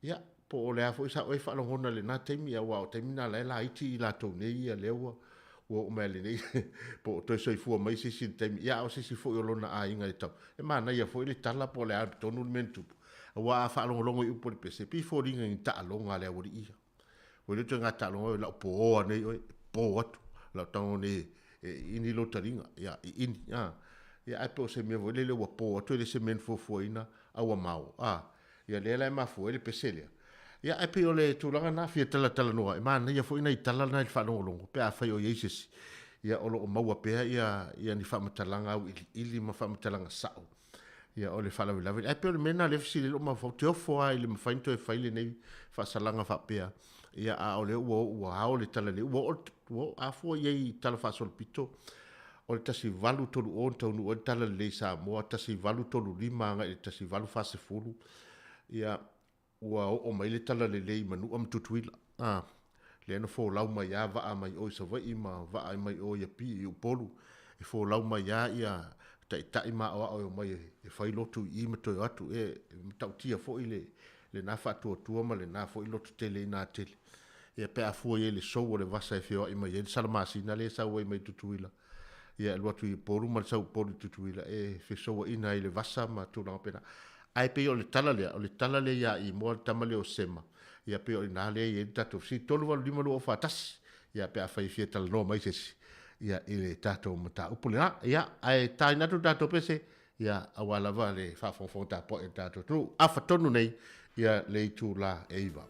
ia po o le a foi sa oi fa longona le na te mi ia wa te mina la iti i la to nei ia le o mele nei po to soifua mai si te ia o si foi o lona a inga e tau e mana ia foi le tala po le a tonu mentu wa fa longo i upo le pese pi fo ringa in ta longa le ori ia o le to ngata longo la po o nei po atu la tau nei ini lo taringa ia ini ia ai po se me vole le wa po atu le se men fo ina a wa mau ia le la ma fo le pesele ia ai pe ole tu langa na fie tala noa e mana ia fo ina i tala na il fa longo pe a fai o yesus ia o lo mau pe ia ni fa matalanga au ili ma fa matalanga sao ia ole fa la ai pe ole mena le fisi lo ma fo te fo ai le ma fa into e fa ile nei fa salanga fa pe ia a ole o ole tala le o a fo ye tala fa sol pito o tasi valu tolu o tonu o tala le sa mo tasi valu tolu lima nga tasi valu fa se fulu ia o mai le tala le manu am tutuila le no fo lau mai ya va mai o so va ima va mai o ya pi o polu e fo lau mai ya ia tai ma o mai e fai lotu i me to atu e tau tia fo ile le na fa tu ma le na fo lotu tele na tele e pe a fo ile so o le vasa e fio i mai e salmasi na le sa o mai tutuila ia lo tu i polu ma sa o polu tutuila e fe so ina ile vasa ma tu na pena ai pe o le tala le ia i mo tamale o sema ia pe o ina le i tato si tolu walu lima lu o fatasi ia pe a fai fia tala no mai sesi ia i le tato mata upule na ia ai tai natu tato pese ia awala va le fa fon ta po e tato tu afa tonu nei ia le tu la eiva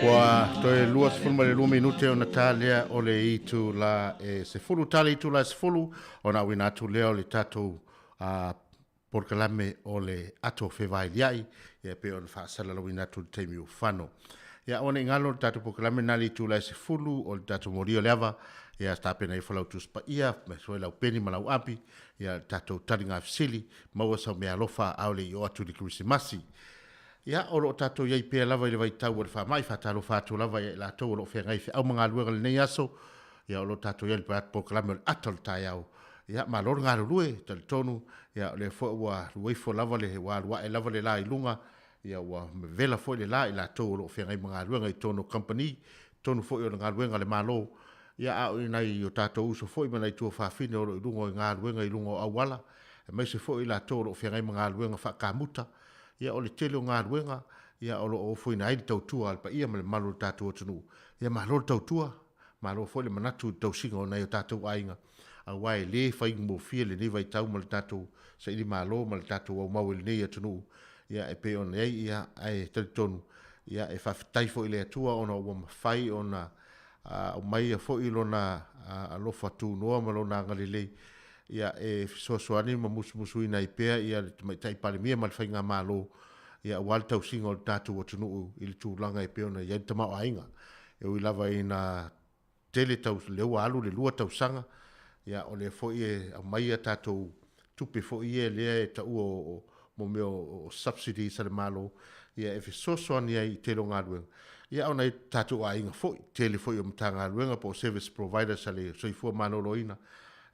Wa toe luas fulma le 2 minute o Natalia o le itu la se fulu tali itu la se fulu o na wina tu leo le tatou por kalame o le ato fevai liai e pe on fa sala lo wina tu temi u fano ya ona ngalo tatou por kalame na le itu la se fulu o le tatou morio leva ya sta pena i folau tu spa ia me so la peni malau api ya tatou taringa fisili maua sa me alofa au le o atu di krisimasi ya oro tato yai pe lava ile vai tau fa mai fa talo fa tu lava la to oro fe ngai fe au manga luega le yaso ya oro tato yai pe proclame atol taiau ya ma lor nga lue tel tonu ya le fo wa lue fo lava le wa lava le la ilunga ya wa vela fo le la to oro fe ngai manga luega i tono company tonu fo oro nga luega le malo ya au ina i o tato uso fo i mana i tu fa fine oro ilunga nga luega ilunga awala me se fo i la to oro fe ngai manga luega fa kamuta ia o le tele o ngā ruenga, ia o o fwoi na aidi tautua alpa ia ma le malo tātua tunu. Ia ma lo tautua, ma lo fwoi le manatu tausinga o nei o tātua ainga. A wai le whai mo fia le nevai tau ma le tātua sa ili ma lo ma le tātua au mau le nei atunu. Ia e pe o nei ia ai tali tonu. Ia e whawhitai fwoi le atua o na o mawhai o na o mai a fwoi lo na alofa tu noa ma lo na ngalilei. Ia e soasoani ma musu ina i pea ia mai tai palemia ma le whainga malo ia wal tau singa o tātou o tunuu i le tūlanga i pea ona ia tamau ainga e ui lava i na tele tau leo alu le lua tau sanga ia o le fo i a mai a tātou tupe fo i e lea e tau o mo meo o subsidy sa le malo ia e fi soasoani ai i telo ngā ruenga ia ona i tātou ainga fo i tele fo i o mta ngā ruenga po service provider sa le soifua manolo ina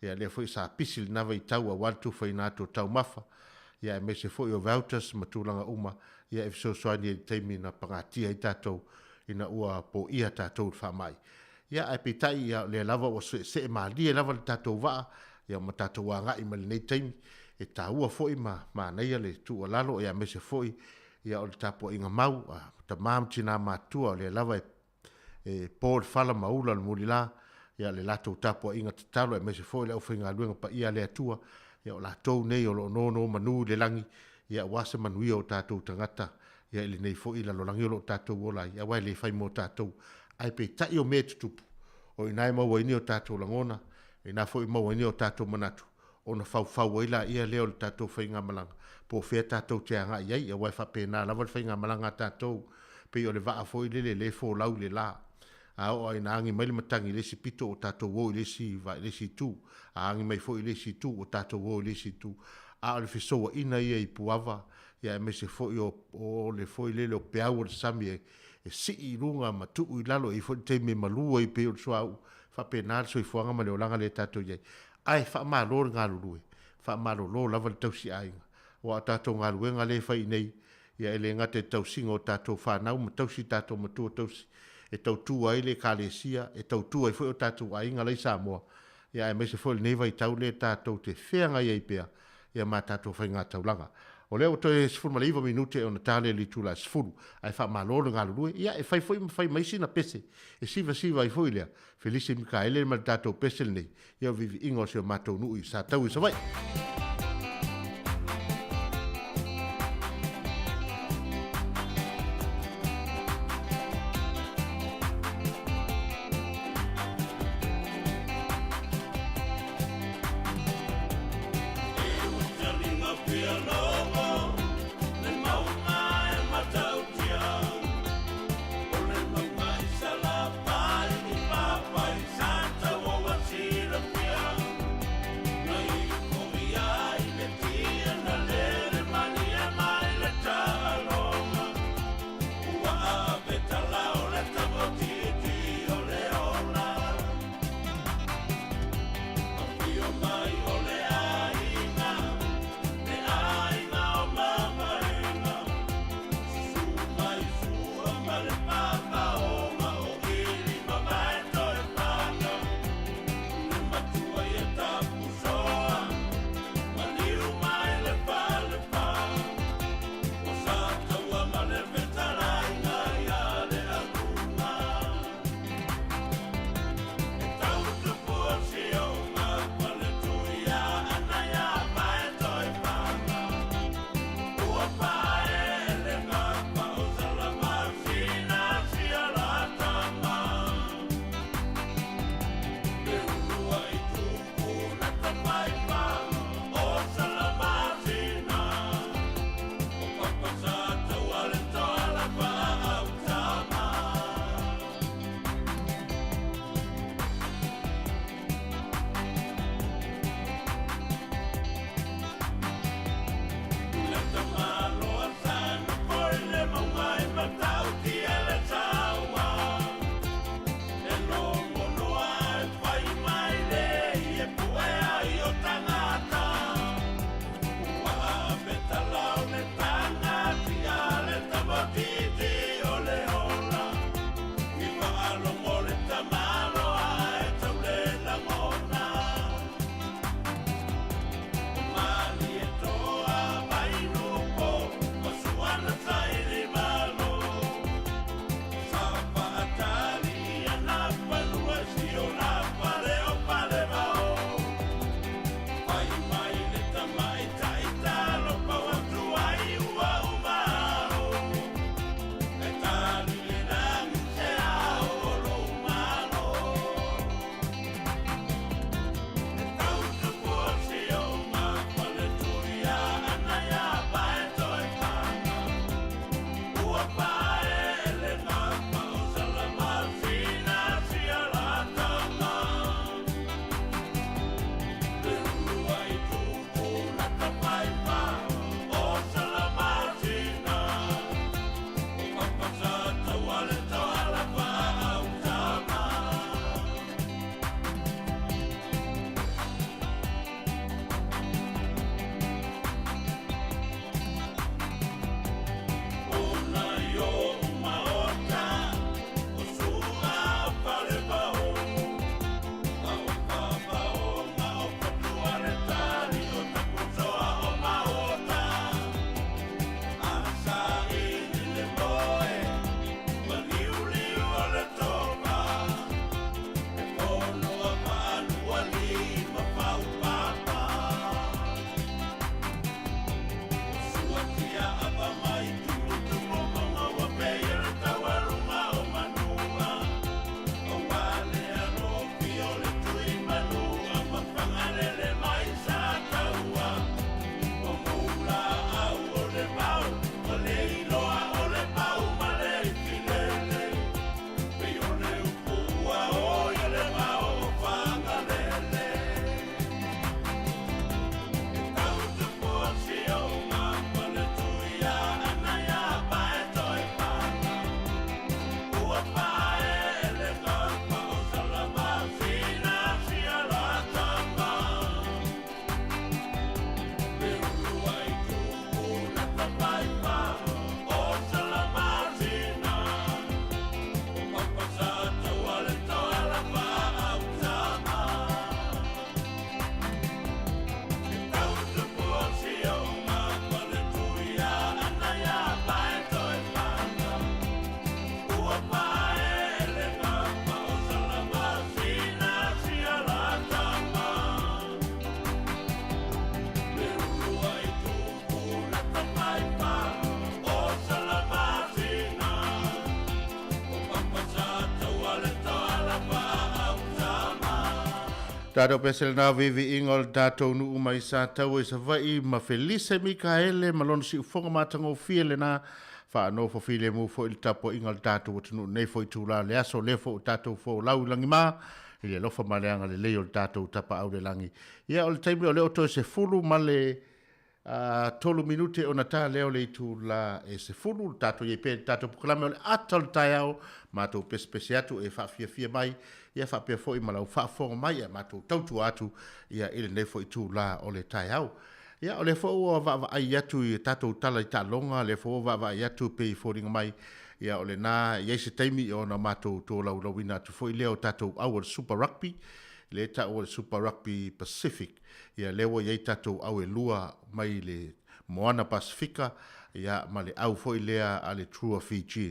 ia le foi sa pisil na vai tau a waltu foi na to tau mafa ia me se foi o vouchers matulanga uma ia e so so ni temi na pangati ai tatou ina ua po ia tatou fa mai ia e pitai ia le lava o se ma li lava tatou va ia ma tatou anga i mal nei temi e ta ua foi ma nei le tu lalo ia me se foi ia o tapo inga mau ta mam tina ma tu le lava Paul fala maula le mulila ia le lato tapo inga tatalo e mese foi le au finga luenga pa ia le atua ia o lato nei o lo no manu le langi ia wasa manui o tato tangata ia le nei foi la lo langi o lo tato wola ia wai le fai mo tato ai pe tai o me tupu o inai ma waini o tato langona ina foi ma waini o tato manatu ona fau ila ia leo le tato finga malanga po fe tato te anga ia wai fa pena la wal finga malanga tato pe o le va foi le fo lau le la a o ina angi mai matangi le si pito o tato wo le si va le si tu a angi mai foi le si tu o tato wo le si tu a le fiso ina ia i puava ia me se foi o le foi le lo pe au sami e si i lunga ma tu i lalo i foi te me malu i pe o so fa penal so i fuanga ma le olanga le tato ia ai fa ma lo nga lu fa ma lo lava le tausi ai o tato nga lu nga le fai nei ia ele nga te tausi ngo tato fa na mo tausi tato mo tu tausi e tau tu ai le kalesia e tau tu ai foi o tatu ai nga le Samoa ia e mese foi nei vai tau le tatu te fenga ia pea ia ma tatu fai nga tau langa o le o te sful maliva minute o natale li tula sful ai fa malolo nga lu ia e fai mai sina pese e siva ai foi le Felice Mikaele ma tatu pese nei ia vivi ingo se mato nu i sa tau i sa vai Tātou pesel nā vivi ingol tātou nu umai sa tau e sa vai ma Felice Mikaele ma lona si ufonga mātango fiele nā wha no fo file mu fo il tapo ingol tātou o tunu nei fo i tūla le aso le fo tātou fo lau langi mā i le lofa maleanga le leo tātou tapa au le langi. Ia o le taimi o leo to se fulu ma le tolu minute o na tā leo le itu la e se fulu tātou ye pe tātou pukalame o le atal tai au mātou pespesi atu e whawhia mai ia whapea fo i malau whaafonga mai e mātou tautu atu ia ele nei fo i tū la o le tai au. Ia o le fo ua wawa ai atu i tātou tala i tā longa le fo wawa ai atu pe i fōringa mai ia o le nā iei se taimi o na mātou tō lau lawina atu fo i leo tātou au o le Super Rugby le ta o le Super Rugby Pacific ia lewa iei tātou au e lua mai le Moana Pasifika ia ma le au fo i lea a le Trua Fiji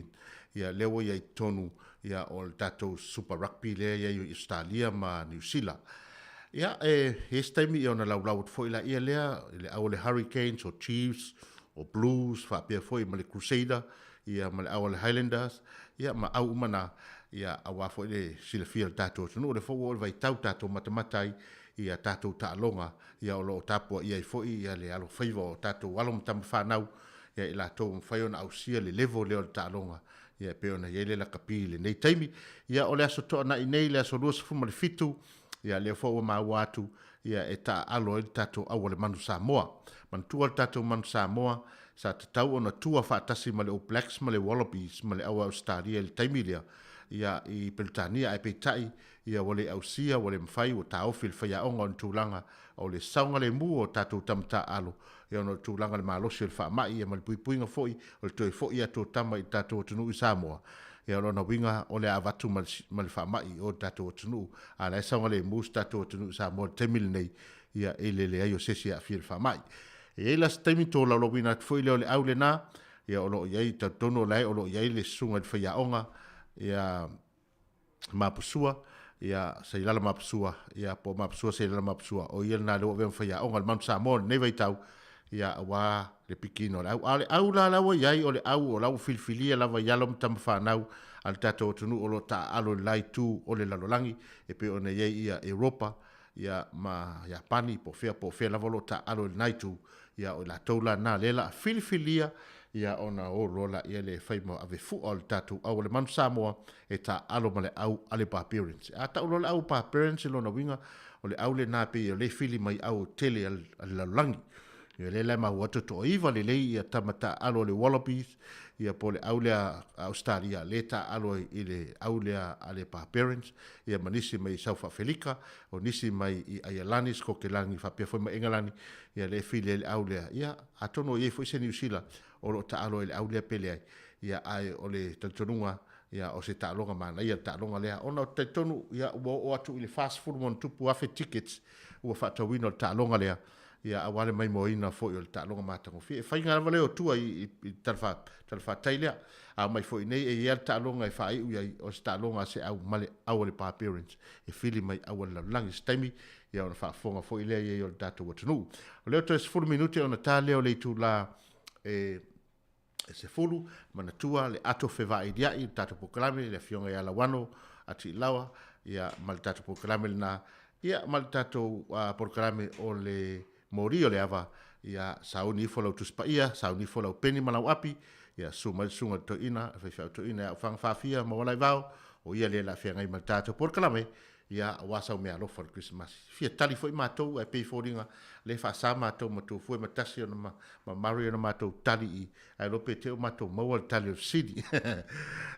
ia lewa iei tonu ia o le tātou Super Rugby lea iei o Australia ma New Zealand. Ia taimi i o na lau fo i la ia lea le au le Hurricanes o Chiefs o Blues whapea fo i ma le Crusader ia ma le au le Highlanders ia ma au umana ia awa fo i le silafia le tātou tunu o le fo o le vai tau tātou matamatai ia tātou tālonga ia o lo tapua ia i fo i ia le alo whaiva o tātou alo matama whanau ia i la tō mwhaiona au sia le levo leo le tālonga ia peona ia le la kapi le nei taimi ia o le aso toa na i nei le aso luas fuma le fitu ia le fo o mau atu ia e ta alo i tātou au le manu Samoa mantua le tātou manu Samoa sa te tau ona tua whaatasi ma le All Blacks ma le Wallabies ma le awa Australia le taimi lea ia i Britania ai peitai ia wale au sia wale mwhai o ta ofil whaia onga o tūlanga o le saunga le mu o tātou tamta alo ia ono tūlanga le malosi o le wha mai ia ma le puipuinga foi o le toi foi a tō tama i tātou tunu i Samoa ia ono na winga o le avatu ma le wha mai o tātou tunu a le saunga le mu tātou tunu i Samoa te mil nei ia e le ai o sesi a fia le wha mai e la staimi tō lau wina foi leo le au le nā ia ono iai ta tono lai ono iai le sunga le whaia onga ia mapusua ia seilala mapusua ia po mapusua seilala mapusua o ia na lo ven faia o ngal man Samoa nei vai tau ia wa le pikino au la iai o le au o lau filfilia lava yalom tam fanau al tato tunu o lo ta alo lai tu o le lalolangi e pe ona iai ia Europa ia ma Japani po fea lava lo ta alo nai tu ia o la tola na lela filfilia ia ona o rola ia le faimo ave fu al tatu au le man Samoa e ta alo male au ale pa parents a ta lo au pa parents lo na winga o le au le na pe le fili mai au tele al langi ia le ma wato to iva le ia tamata alo le Wallabies ia po le au le Australia le ta alo i le au le ale pa parents ia manisi mai South Africa o nisi mai i Ireland ko ke langi fa pe foi mai Engalani ia le fili le au le ia atono ia foi se New Zealand o lo ta alo le au le pele ia ai o le tatonunga ia o se ta longa mana ia ta longa le ona te tonu ia o atu le fast food mon tupu afe tickets o fa ta wino ta longa le ia awale mai moina fo o ta longa mata ko fi fa inga vale o tua i talfa tailea a mai fo nei e ia ta longa e fa i o sta longa se au male au le pa parents e fili mai au la langi stemi ia ona fa fonga fo ile ia o data what no le to es 4 minute ona ta leo le tu la se fulu manatua le ato feva idia i tatu poklame le fionga ya lawano ati lawa ia mal tatu poklame na ia mal tatu poklame o le morio le ava ia sauni folau tuspa ia sauni folau peni malau api ia suma sunga to ina fa to ina fang fa fia mo lai vao o ia le la fionga i mal tatu poklame ia wasa me alo for Christmas fia tali foi matou e pe foringa le fa sa matou matou foi matasi ma Mario na matou tali i ai lo pe te matou mo tali of city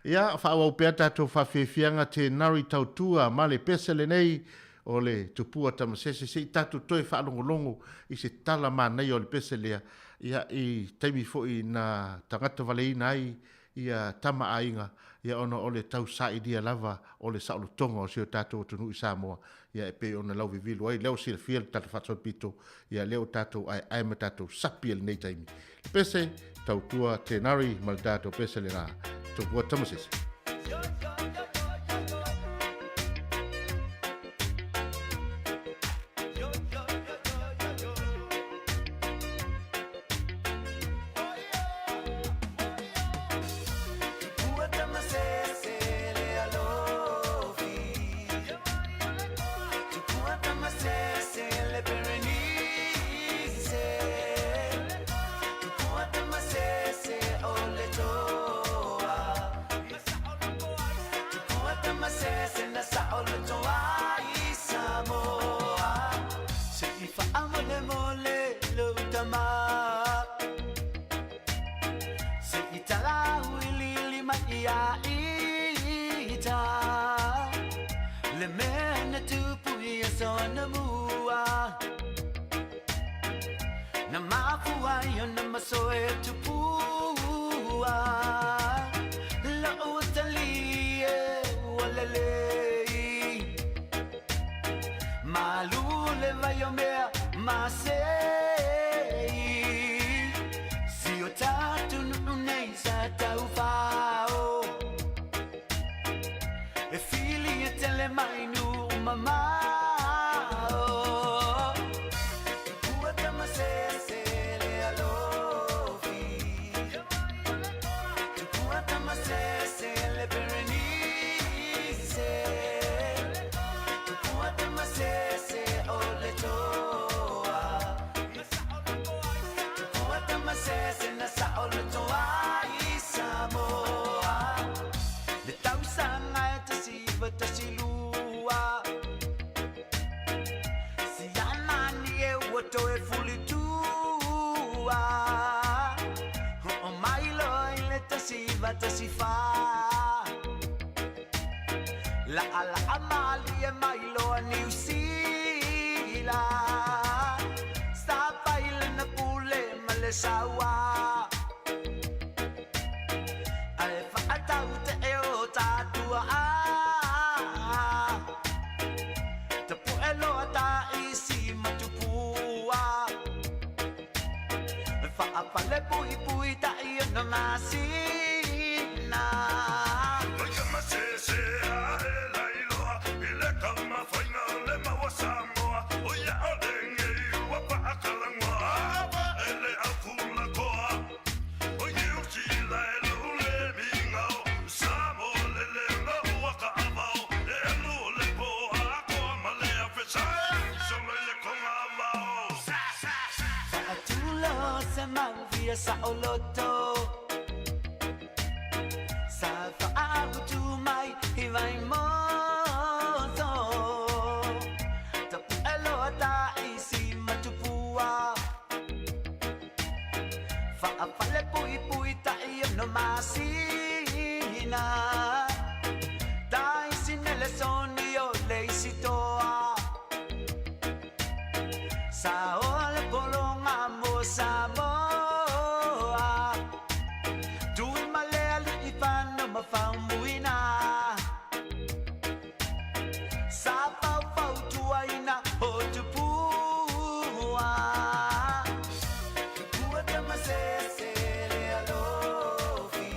ia fa o pe tatou fa fianga te nari tau tua male pesele nei o le tupua tam se tatu toi fa longo i se tala mana i o le pesele ia i taimi foi na tangata valeina ai ia tama ainga ia ona ole tau sa idia lava ole sa lo tonga o se tatou tunu i Samoa ia e pe ona lau vivilu ai leo sil fiel tatu fatso pito ia leo tatou ai ma tatou sapiel nei taimi pese tau tua tenari maldato pese le na to bo tamosis Tukua ia ita le mena tupu ia sona mua na mafua ia na masoe tupua la utalie walele malule vayomea masei sio tatu nunei sa taufao e fili e tele mai nu mamao tua tamasese le alofi tua tamasese le berenice tua tamasese o le toa tua tamasese na sa o le toa i Samoa le tausanga e te siva te silua si anani e wato e fuli tua o mailo i le te siva te sifa la ala amali e mailo a New Zealand sta paile na pule male sawa ai fa atau te e o tatua te puelo ata isi matupua fa apale pui pui ta ia na masina sa oloto sa fa'agu tu mai hivai moto tapu elota isi matupua fa'apale pui pui ta iyo no masina dai sinele sonio leisitoa sa ole polonga mo sabo Famuina sa pau pau tuaina o tupua tupua tamasese le alofi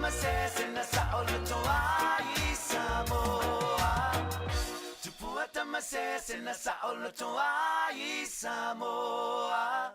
tamasese na sa olo toa i Samoa. Tupua tamasese na sa olo toa i Samoa.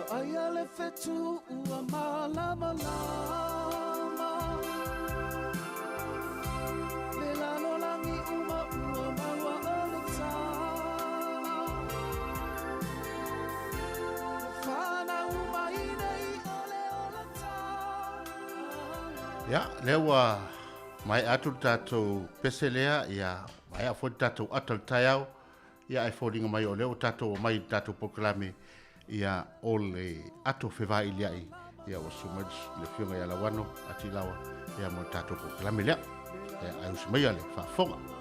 Aya le fetu ua malama lama Le lalo langi uma ua malwa ole tana Fana uma inei ole ole tana Ya, lewa mai atu tātou peselea ia mai a fo tātou atal taiau ia ai fōringa mai o leo tātou mai tātou poklame ia ole ato whewai liai ia o sumaj le whiunga ia lawano ati lawa ia mo tātou poklame lea ia ai usimai ale whaafonga.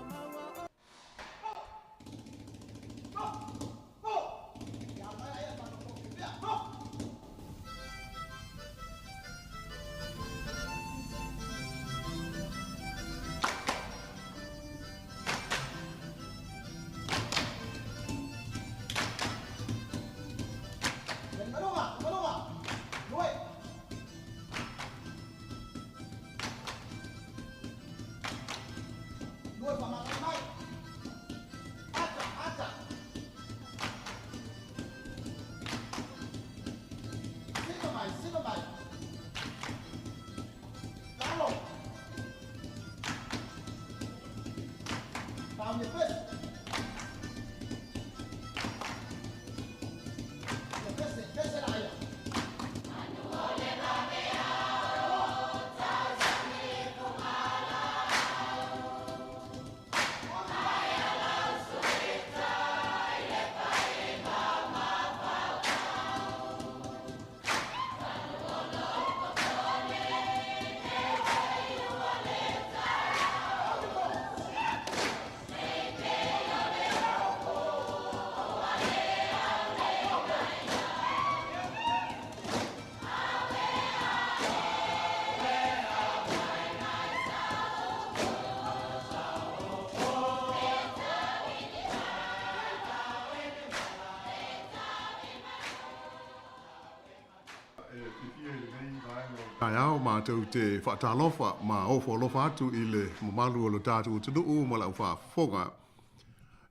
Ai au mātou te whaatalofa ma ofo alofa atu i le mamalu o lo tātou tunu u ma lau whaafonga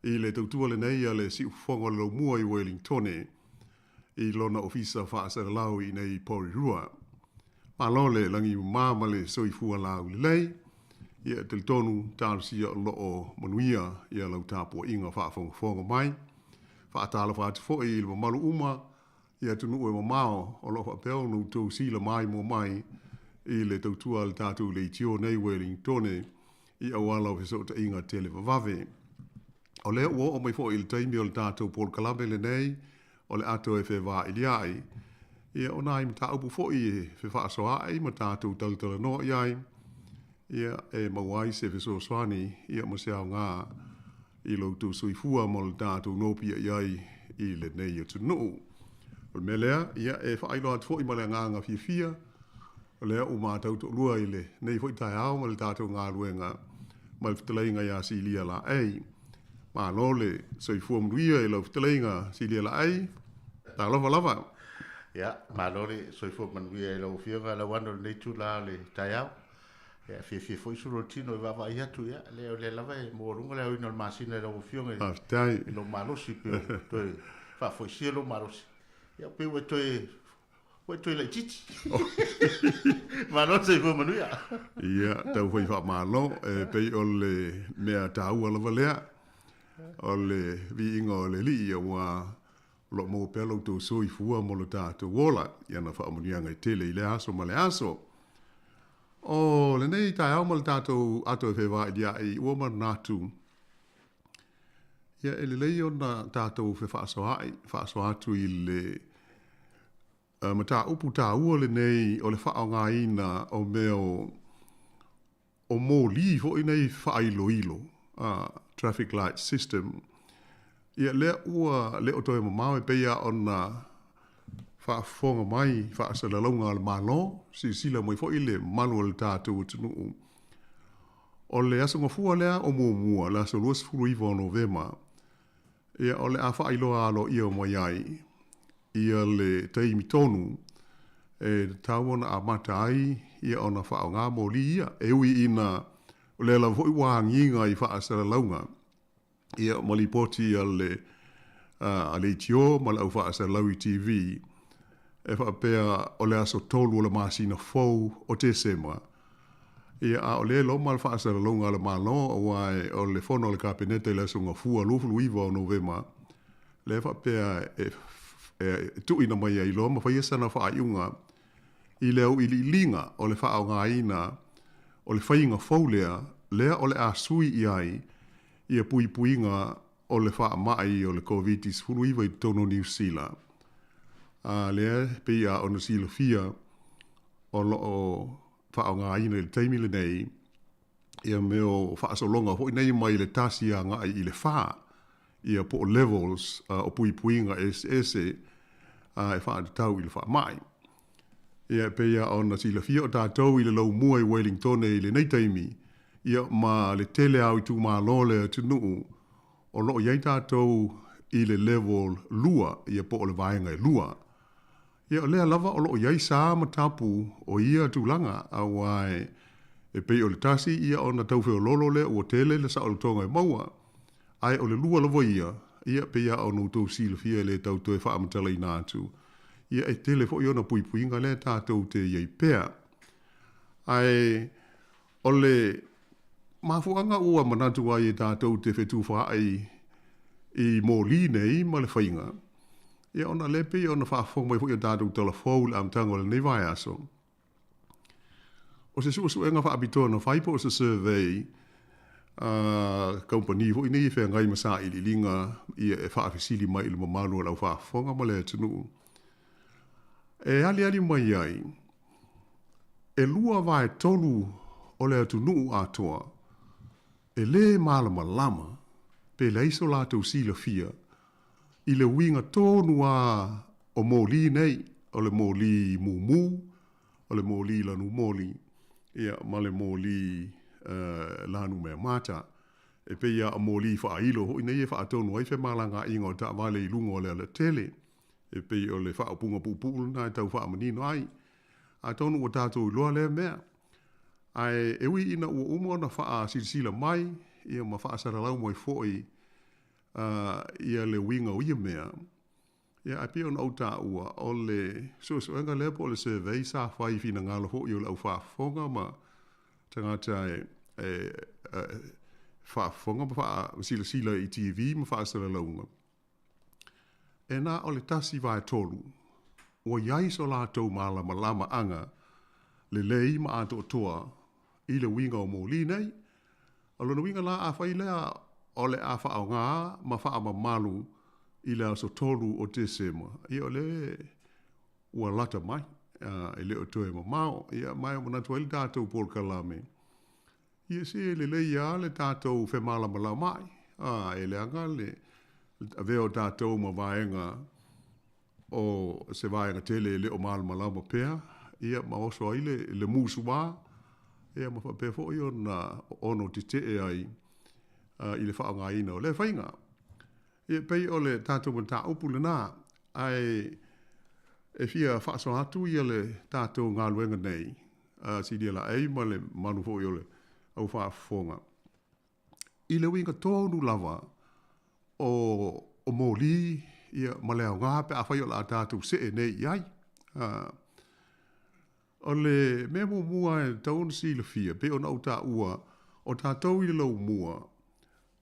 i le tautua le nei a le si ufonga le mua i Wellington i lona ofisa whaasara lau i nei Porirua. Ma le langi māma le soifua lau le lei i a te tonu tārusia o loo manuia i a lau tāpua inga whaafonga mai. Whaatalofa atu fo i le mamalu uma ia tunu e mamao o lofa peo no tau sila mai mo mai i le tautua le tātou le tio nei Wellington i awala o fiso ta inga tele vavave. O le ua o mai fo i le taimi o le tātou Paul Kalambe le nei o le ato e whewā i liai. Ia o nai mta upu fo i e whaasoa ai ma tātou tautala no iai. Ia e mawai se fiso swani ia mo seao ngā i lo tu suifua mo le tātou nopia iai i le nei o tunu. O me lea, ia e whaailo atu fo i male nganga fia. O lea o mātou to lua i le. Nei fo i tai au ma le tātou ngā luenga. Ma le whitaleinga ia si lia la ei. Ma no le so i fua mruia i lau whitaleinga si lia la ei. Tā lava lava. Ia, ma no le so i fua mruia i lau whianga la wano le tu la le tai au. Ia, fia fo i suro tino i wawa i atu ia. Leo le lava e mo runga leo ino le masina i lau whianga. Ah, tai. I lau malosi pio. Toi, wha fo i sia lau malosi. Ia pe we toi le titi. Ma no se fo manuia. Ia, tau fai wha malo e pe o le mea tau ala valea. O le vi inga o le li ia wa lo mo pelo to so i fua mo lo tātou wola. Ia na wha amunianga i tele i le aso ma le aso. O le nei tai au ma le tātou ato e whewa i dia i uama natu. Ia e le lei o na tātou whe whaasoa atu i le ma tā upu tā ua le nei o le whaao ngā ina o mea o mō li ho i nei whailo ilo traffic light system. Ia lea ua le o toi mamau e peia o na whaafonga mai whaasala launga le malo si sila mai fo i le manu o le tātou tunu. O le asunga fua lea o mō mua la so luas furu iwa o novema. Ia o le a whaailoa alo ia o mai ai. Ia le teimi tonu. E tauona a mata ai. Ia o na whao ngā mōli ia. E ui ina o le la voi wānginga i whaasara launga. Ia o malipoti a le tio ma le au whaasara lau i TV. E whaapea o le aso tolu o le masina fau o te sema. Ia a o le lo mal whaasara launga le malo o wai o le fono le kapinete le sunga fua lufulu iwa o novema. Le whaapea tu ina mai ai lo ma whaia sana wha iunga i leo i linga o le whaao ngā ina o le whainga faulea lea o le a sui i ai i a pui puinga o le wha mai o le COVID-19 fulu iwa i tono New Zealand. Lea pia o na sila fia o lo o whaao ngā ina le teimi le nei ia meo whaasolonga hoi nei mai le tasi a ngā i le wha ia po levels o pui puinga SS e wha tau i le wha mai. Ia pia o na sila fia o tātou i le lau mua i Wellington i le nei teimi ia ma le tele au i tū mā lole tunu o lo iei tātou i le level lua ia po o le vaenga i lua. Ia o lea lava o lo iei sā matapu o ia tūlanga a wai e pei o le tasi ia o na tauwheo lolo le o tele le sa o le tonga e maua. Ai o le lua lava ia pia o no tau sila fia le tau toe wha amatala i nātu. Ia e tele fo i ona pui puinga le tātou te iei pea. Ai o le mafuanga ua manatu ai tātou te whetu whaai i mōli nei ma le whainga. Ia ona lepe i ona whaafong mai hui o tātou tala fōul am tango le nei vai aso. O se suenga whaapitoa na whaipo o se survey company hui nei whea ngai masa i linga i e whaafisili mai ili mamalu lau whaafonga ma le tunu. E ali mai ai, e lua vai tolu o le tunu atoa, e le malama lama, pe le iso lātou sila fia, i le winga tonu a o mōli nei, o le mōli mumu, o le mōli lanu mōli, ia ma le mōli lanu mea mata, e pe ia a mōli whailo, hoi nei e whaatonu ai whe malanga ingo ta wale i lungo le ala tele, e pe o le whaapunga pupulu na e tau whaamanino ai, a tonu o tātou i loa lea mea, ai e ui ina ua umo na wha sila mai, ia ma wha saralau mai foi ia le winga o ia mea. Ia a pia o ta ua o le enga lepo o le survey sa whai fina ngalo ho i o lau whaafonga ma tangata whaafonga ma wha sila i TV ma wha saralaunga. E nā o le tasi vai tolu, ua iai so lātou malama lama anga le lei ma ato toa i le winga o mōli nei. Alo na winga la a whai lea o le a wha o ngā ma wha ama malu i le aso tolu o te sema. I o le ua lata mai, i le o toe ma mao, i a mai o manatu ele tātou Paul Kalame. I a se le lei a le tātou whe malama la mai, e le anga le veo tātou ma vaenga o se vaenga tele le o malama la ma pea, ia ma oso ai le musu wā, ia ma whapefo i ona ono te te ai i le whaanga ina o le whainga. Ia pei o le tātou man tā upu le nā, ai e fia whaaso atu i le tātou ngā luenga nei, si dia la ei ma le manu fo i o le au whaafonga. I le winga tōnu lava o mōli, ia ma le au ngā pe a whai o la tātou se e nei iai. O le mea mua e taun si le fia, pe ona au tā ua, o tātou i le lau mua,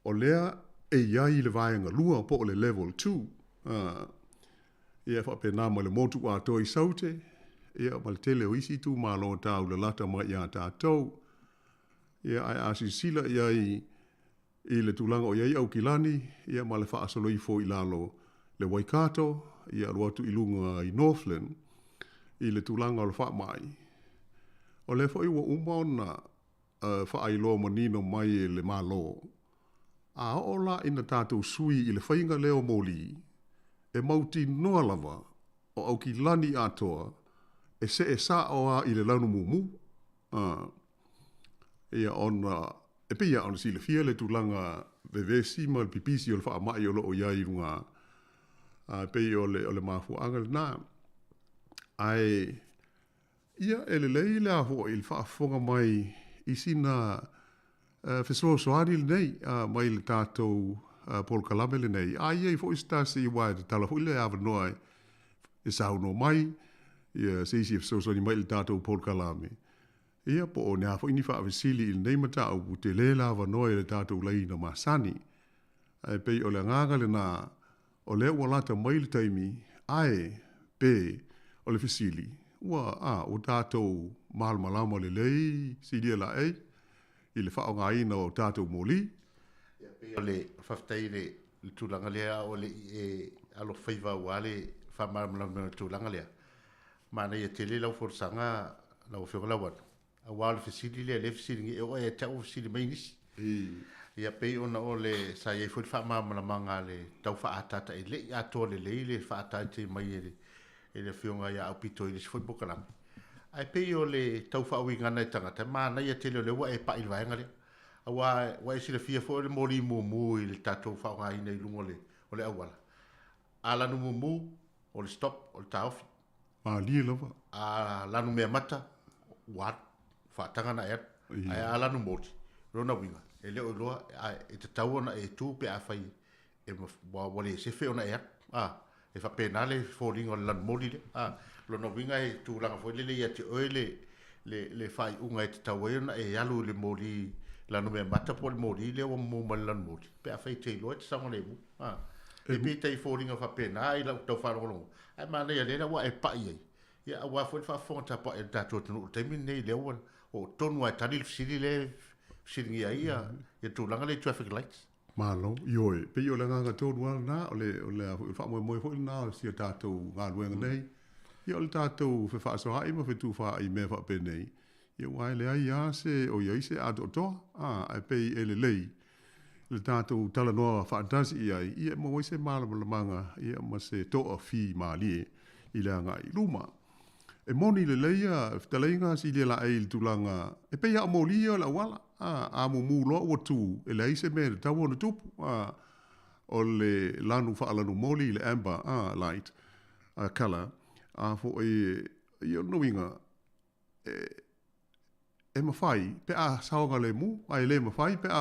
o lea e iai le vaenga lua po o le level 2. Ia whape nā ma le motu a toi saute, ia ma le tele o isi tu ma lo tāu le lata ma ia tātou. Ia ai asi sila iai i le tūlanga o iai au kilani, ia ma le whaasalo i fo i lalo le Waikato, ia aluatu i lunga i Northland, i le tūlanga o le wha mai. O le whai ua umaona wha ailoa manino mai e le malo. A ola ina tātou sui i le whainga leo mōli, e mauti noa lava o au ki lani atoa, e se e sa oa i le launu mumu. Ia ona, e pia ona si le fia le tūlanga vevesi ma le pipisi o le wha mai o le o iai runga. Pei o le mafu anga le nā. Ai, ia ele lei le aho i le whaafonga mai i sina whesoa soari le nei mai le tātou Paul Kalame le nei. Ai ei fo istasi i wai te tala fo i le awa noai e sauno mai ia se isi whesoa soani mai le tātou Paul Kalame. Ia po o nea fo ini whaavesili i le nei mata au te le awa noai le tātou lai na masani. Ai pei o le nganga le nā o le ua lata mai le taimi ai pe o le fisili. Ua, o tātou malama le lei, si dia la ei, i le whaonga ina o tātou mōli. O le whaftai le tūlanga lea o le alo whaiva ua le whamalama le tūlanga lea. Mana ia te le lau forsanga lau whiongalawan. A wale fisili lea le fisili ngi o e tau fisili mai nisi. Ia pei ona o le sa iei fwoi whamalama le tau whaatata e le ato le le whaatata mai e le whionga ia au pito i le sifoi pokalami. Ai pei o le tau whaui ngana i tangata, mana ia te leo le ua e pa i vaenga le. A wa e sila fia fo le mori mumu i le tatou whaunga ina i lungo o le awala. A lanu mumu, o le stop, o le taofi. A lia lava. A lanu mea mata, wat, whaatanga na ea. Ai a lanu moti, rona winga. E leo i loa, e te tauana e tū pe a whai, e wale se fe ona ea. E fa pena le falling on lan moli le lo no winga e tu langa foi le ia te oile le fai unga e te tawena e alu le moli lanu me mata po mo di le mo mal lan mo pe a fai te lo sa ngale mu e pi te foringa fa pe na i la to fa lo ai ma le le wa e pa ye ya wa fo fa fo ta pa e ta to no te min nei le o tonu ai tadil sili le sili ia e tu langa le traffic lights malo yoi pe yo la nga to wa na ole fa mo fo na si ta to nga lu nei yo le ta to fa so ai mo fe tu fa i me fa pe nei yo wai le ai se o yo se a to ai pe ele lei le tato tala noa whaantasi ia mo se malama la manga ia ma se toa fi mali i le anga i luma. E moni le leia, taleinga si le la eil tulanga, e pe ia moli o la wala, a mo mulo o tu, e le aise me tau ona tupu, o le lanu whaalanu moli le amber, light, color, fo i o nuinga, e mawhai, pe a saonga le mu, ai le mawhai, pe a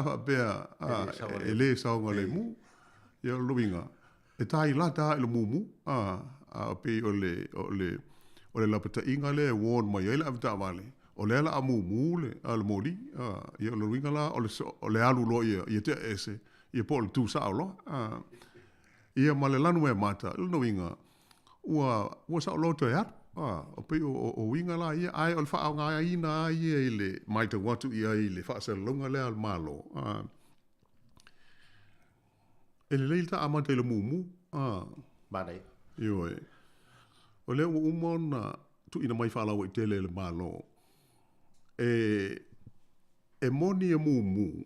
e le saonga le mu, ia luinga. E tai lata e le mumu, pe o le lapata inga le won mai, e le avita wale, o le ala a mumu le, a le moli, ia luinga la, o le alu lo ia te ese, ia po le tu sao lo, ia ma le lanu e mata, il luinga, ua sao lo to e atu, o pe o winga la ia ai o fa nga ina ia ile mai te watu ia ile fa se longa le al malo ele le ta amate le mumu ba dai yo o le umona tu ina mai fa la o tele le malo e moni e mumu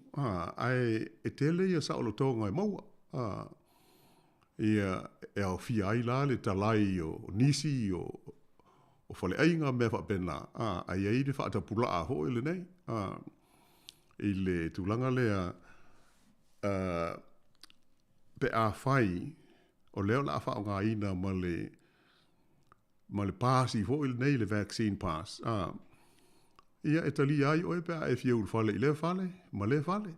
ai e tele ia sa o tonga e mau ia e o fi ai la le talai o nisi o fale ainga me fa pena ai ai de fa ta pula a ho ile nei ile tulanga le pe a fai o leo la fa nga ina male pass i ho ile nei le vaccine pass ia Italia ai o pe a fiu fale ile fale male fale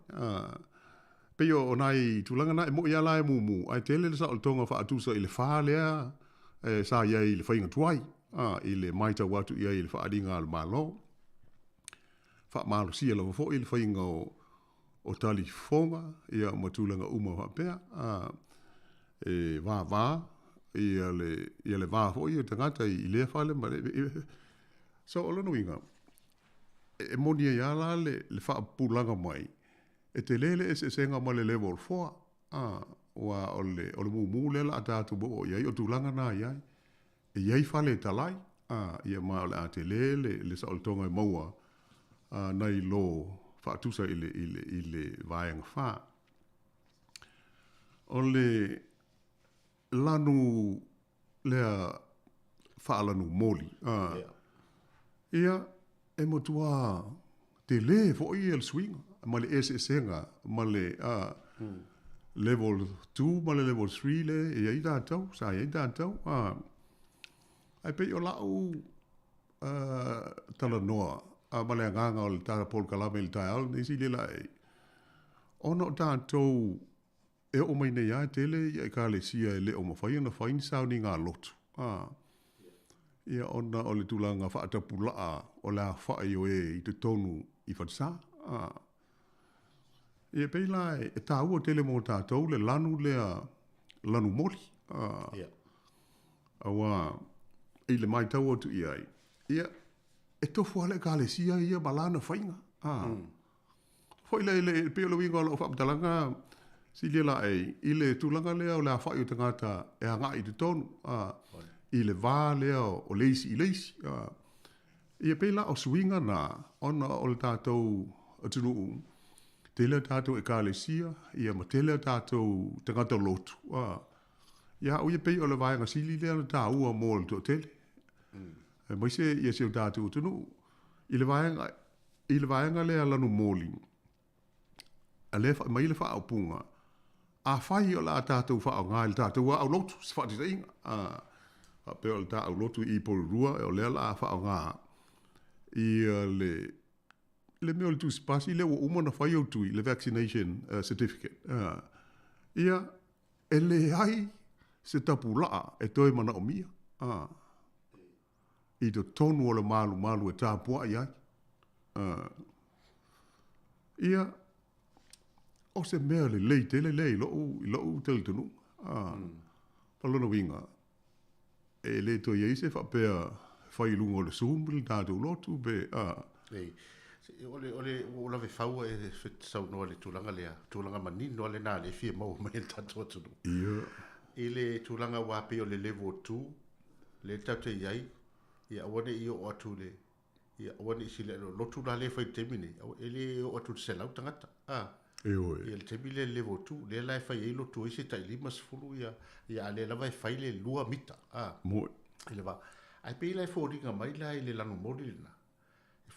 pe yo onai tulanga na mo ia la mu ai tele sa o tonga fa tu so ile fale sa ia ile fa inga tuai ile maita watu ia ile fa adinga al malo fa malo si ele fo ile fa inga o tali fonga ia matulanga uma fa pe va ia le va fo ia tangata ile fa le so o no inga e monia ia la le fa pulanga mai e te lele e senga ma le level 4 wa o le mu le la tatu bo ia o tulanga na ia e iai fale talai ia ma le ate le sa o tonga e maua nai lo fa tusa ile vaenga fa o le lanu lea fa lanu moli ia e motua te le fo i el swing ma le senga ma le level 2 ma le level 3 le ia i tau sa ia i tau ai pe o lau tala noa ma le nganga o le tara pol kalame le tai al nisi le lai ono tātou e o mai nei a tele ia i ka le sia e le o mawhai ana whain sauni ngā lotu ia ona o le tulanga whaatapulaa o la whai o i te tonu i whatsa ia pei lai e tā ua tele mo tātou le lanu lanu mori awa i le mai tau atu iai. Ia, e tofu ale ka le sia ia malana whainga. Hoi le peo le winga o whaaptalanga, si le la i le tūlanga lea o le a whai o tangata e hanga i te tonu. I le vā lea o leisi i leisi. Ia pela o swinga na, ona o le tātou atunu te lea tātou e ka le sia, ia ma te lea tātou tangata lotu. Ia o ia pei o le vāenga sili lea na tā ua mō le tō tele. Mai se ia se o tātou atunu. I le vāenga lea lanu mōli. Mai le wha au punga. A whai o la tātou wha au ngā le tātou wa au lotu, se wha tita inga. Peo le tā au lotu i porurua, e o lea la wha au ngā. I le meo le tūsi pasi, le wa umana whai au tui, le vaccination certificate. Ia, e le ai se tapu laa e toi mana o mia. I to tonu o le malu e tāpua i ai. Ia, o se mea le lei tele lei, lo u tele tunu. Palona winga. E le to ye se whapea whai lungo le sumbil, tātou lotu, be, Ei, o la ve fau e fit sau no le tulanga lea, tulanga manino le nā le fie mau mai tātou atunu. Ia. I le tulanga wape o le level 2, le tate iai, ia awane i o atu le, ia awane isi le lotu la le fai temine, ele o atu se lau tangata. Eoe. Ia le temi le level 2, le lai fai e lotu isi tai lima sifuru, ia le lava e fai le lua mita. Moe. Ile va, ai pe lai fōringa mai la i le lanu mori lina.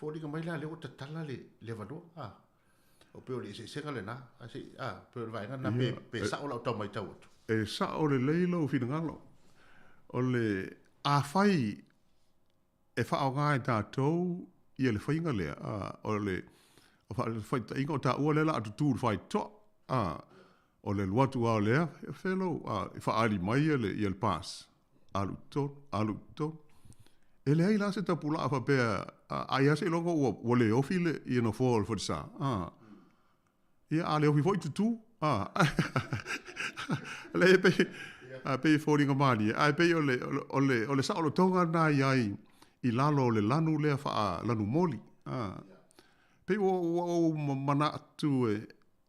Fōringa mai la le o tatala le vanoa. O pe o le se senga le na, pe o le vaenga na pe sa o lau tau mai tau atu. E sa o le leilo fina ngalo. O le a fai e wha o ngai tātou i le whainga lea. O le whai ta inga o tā ua lela atu tūru whai to. O le luatu ao lea, e whelo, i wha ari mai i le pas. Alu ton. E le hei la se tapula a whapea, ai ase longo ua le ofi le i no fall for the sa. Ia a le ofi foi tutu. Le pe pe fōringa mani. Ai pe o le sa o le tonga nā iai i lalo le lanu lea wha lanu moli. Pe o mana atu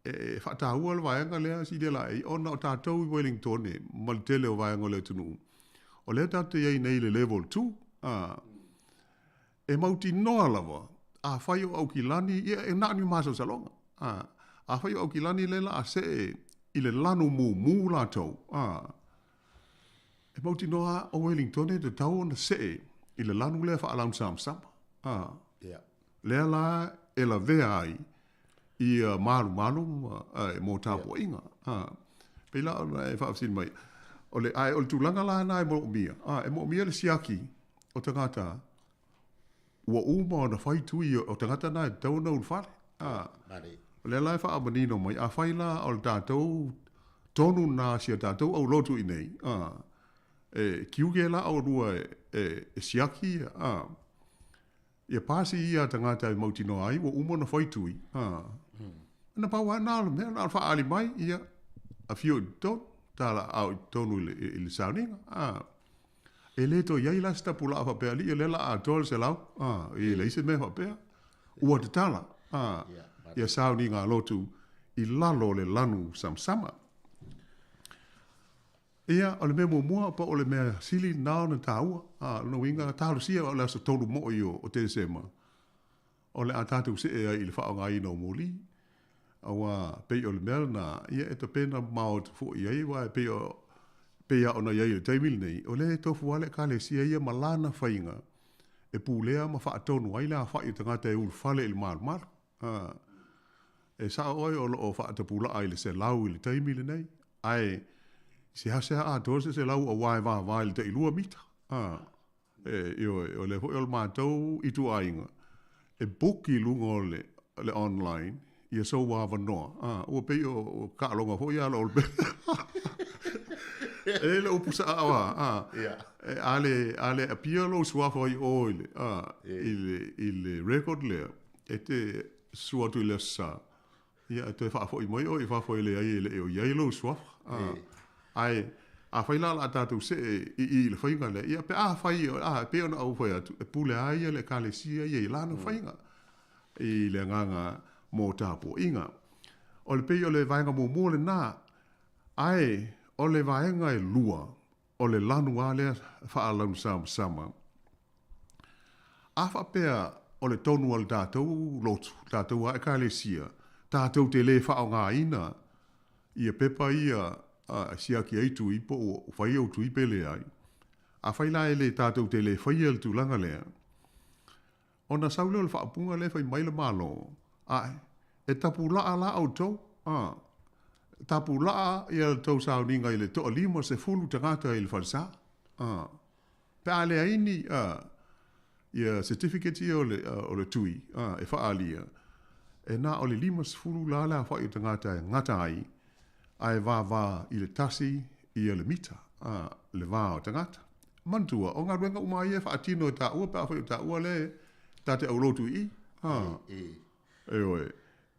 e whaatahua le vaenga lea si le lai. Ona o tātou i Wellington e malitele o vaenga le tunu. O le tātou iai nei le level 2. E mauti noa lava. A whai o au ki lani, e nani māsau salonga. A whai o au ki lani le la a se i le lanu mu la tau. E mauti noa o Wellington e te tau na se i le lanu lea wha alam sama. Lea la e la vea ai i maru e mō tāpua inga. Pela e whaafsin mai. O le tūlanga la na e mo mia. E mo mia le siaki o tangata. Ua uma o na whai tui o tangata na e tau na ulwhare. Le lai wha amanino mai. A whai la o le tātou tonu nā sia tātou au lotu i nei. E kiuge la au rua e siaki. Ia pāsi ia tangata e mauti no ai. Ua uma o na whai tui. Na pāua nā le mea. Nā wha ali mai. Ia a fio i tonu. Tala au tonu i le sauninga. E le to iai la sta pula a pea li e le la a tol se lau. I le ise me pea. Ua te tala. Ia sauninga lotu i lalo le lanu samsama. Ia o le mea mua pa o le mea sili nao na taua. No inga talo sia o le asa tolu mo i o te sema. O le a tatu se e i le whaonga i no moli. Awa pei o le mea na ia e ta pena mao te fo i ai wa pei o na iai le taimil nei. O le tofu wale ka le sia ia malana whainga. E pūlea ma wha atonu ai la wha i tangata e ulu whale il maru. E sa oi o lo wha atapula ai le se lau i le taimil nei. Ai se hasea a tose se lau a wai vai le te ilua mita. O le hoi o le mātou i tu ainga. E buki lungo le online. Ia so wa noa. O pe o ka longa ho ia lo pe. E le opusa awa. Ale apia lo swa fo i oile. Il record le. E te sua tu le sa. Ia te fa fo i moi o i fa fo le ai le o ia lo swa. Ai a faila la tatu se i le fainga le. Ia pe a fai pe ona au fo ia pule ai le kalesia ia la no fainga. I le nganga mō tāpua inga. O le pei o le vaenga mō le nā, ai o le vaenga e lua, o le lanu a lea whaalanu sama. A whapea o le tonu al tātou lotu, tātou a ekalesia, tātou te le whao ngā ina, ia pepa ia siaki eitu ipo o whai au tu ipe le ai. A whaila e le tātou te le whai al tu langa lea. O na saule o le whaapunga le whai maila malo, ai, e tapu laa la au tau. Tapu laa i al tau sauninga i le toa lima se fulu tangata i le falsa. Pe a le aini i a certificate i o le tui, e whaalia. E na o le lima se fulu la la whai tangata e ngata ai, ai wā i le tasi i le mita, le wā o tangata. Mantua, o ngā ruenga umai e whaatino e ta ua, pe a whai ta ua le, ta te au lotu i. Eoe.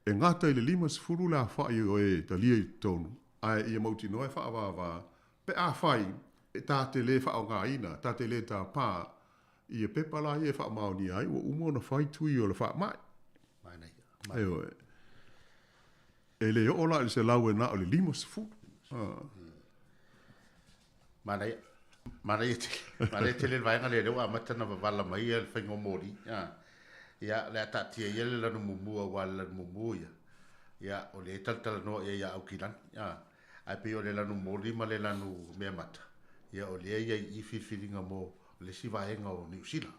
e ngata i le 5 la whai o e ta lia i tonu. Ai ia mauti noe wha pe a whai e tā te le wha o ngā ina, tā te le tā pā i e pepala i e wha maoni ai, ua umo na whai tui o le wha mai. Mai nei. Ai oe. E le o la i se lau e na o le 5 Mana te le vainga le reo a matana wala mai e whaingo mori. Ia le atatia ia le lanu mumua wa le lanu mumua ia. Ia o le taltala noa ia au kilan. Ai pe o le lanu mori ma le lanu mea mata. Ia o le ia i whiwhiringa mo le sivaenga o New Zealand.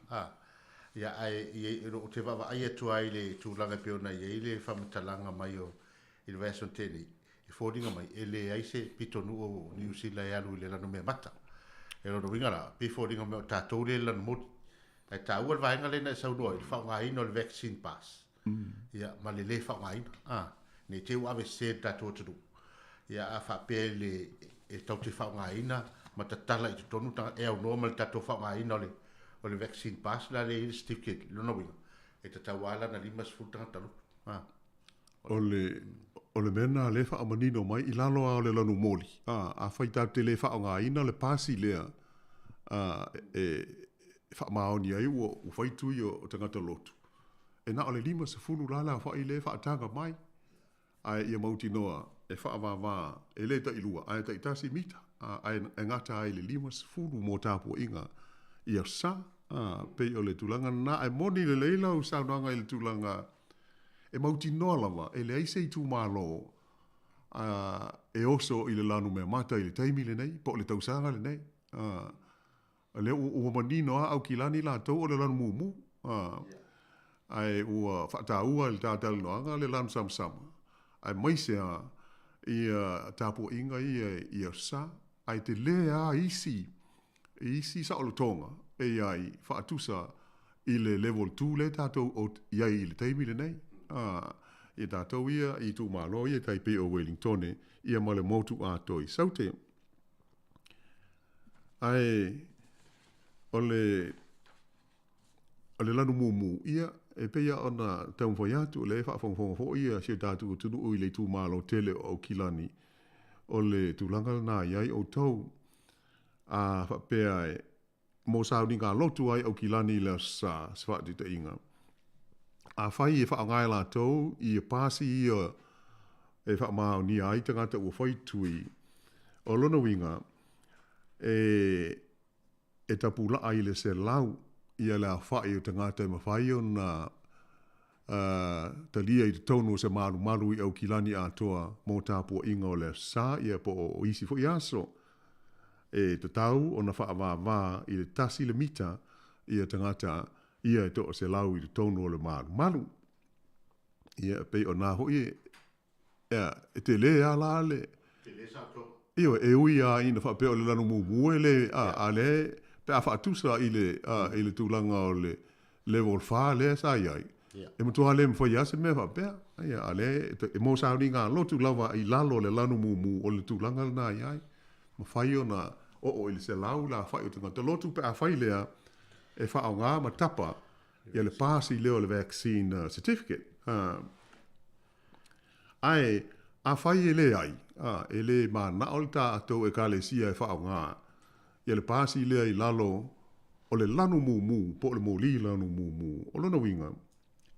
Ia ai o te wawa ai atu ai le tūlanga pe ona ia i le whamatalanga mai o il version tēnei. Fordinga mai ele ai se pitonu o New Zealand e alu le lanu mea mata. E rono wingara, pe fordinga mea tātou le lanu moti. Ai tā ua vaenga le na sau noa, i whaunga ina o le vaccine pass. Ia, ma le le whaunga ina. Ne te ua ave se tātou tadu. Ia a whape le e tau te whaunga ina, ma ta tala i te tonu tanga e au noa ma le tātou whaunga ina o le vaccine pass la le certificate, lono winga. E ta tau ala na 5 fultanga talu. O le mena le wha amanino mai i lalo a o le lanu moli. A whaita te le wha o ngā ina le pasi lea e wha maoni ai ua u whaitui o tangata lotu. E na o le 5 lala wha i le wha atanga mai. Ai ia mauti noa e wha wā e le ta ilua. Ai ta itasi mita. Ai e ngata ai le 5 mō tāpua inga ia sa. Pei o le tulanga na e moni le leila o saunanga i le tulanga e mauti noa lava, e le aise i tū mālo, e oso i le lanu mea mata i le taimi le nei, po le tausanga le nei. Le ua manino a au ki lani la tau o le lanu mumu. Ai ua whataua le tātali noanga le lanu samsama. Ai maisea i tāpua inga i a sa, ai te le a isi sa o le tonga, e ai whaatusa i le level 2 le tātou o iai i le taimi le nei. I tātou ia i tū mālo ia tai pe o Wellington ia male motu a toi saute. Ai o le lanu mumu ia e peia ona taumwhai atu le whaafongfonga fo ia si tātou tunu ui le tū mālo tele o kilani o le tūlanga nā iai o tau a whapea e mō sauni ngā lotu ai o kilani le sa whaati te inga. A whai e whaangai la tau i e pāsi i e whaamao ni ai tangata ua whai tui o lona winga e tapula ai le se lau i a la whai o tangata e mawhai o na talia i te tonu se maru i au kilani a toa mō tāpua inga o le sa i a po o isi fo i aso e te tau o na wha i le tasi le mita i a tangata ia e toa se lau i te tonu o le maru. Ia pei o nā hoi e te le a la le. Te le sa to. Ia e ui a ina whapea o le lanu mumu e le a le pe a whaatusa i le tūlanga o le level 5 le sa iai. E mutua le mwhai ase me whapea. Ia a le e mō sauni ngā lotu lava i lalo le lanu mumu o le tūlanga na iai. Ma whai o na o i le se lau la whai o te ngata lotu pe a whai lea e wha o ngā ma tapa i le pāsi leo le vaccine certificate. Ai, a whai e le ai, e le ma naol tā atou e ka le sia e wha o ngā i le pāsi lea i lalo o le lanu mumu, po le mōli lanu mumu, o lona winga.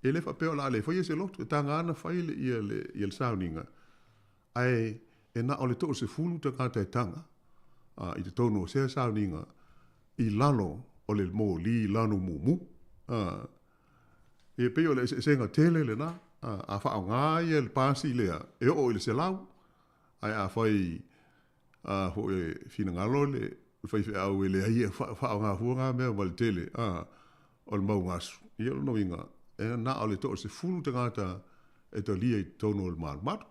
E le whapeo la le whai e se lotu, e tā ngā ana whai le i le sauninga. Ai, e na o le tō se fulu ta kāta e tanga, i te tono o se sauninga, i lalo o le mōli lanu mumu. E peo le senga tele le na, a wha o ngā i le pāsi lea, e o i le se lau, ai a whai ho e whina ngalo le, whai au e le ai e wha o ngā huanga mea wale tele, o le mau ngasu. I alo no inga, e na o le tō se fulu te ngāta e to lia i tono o le maru.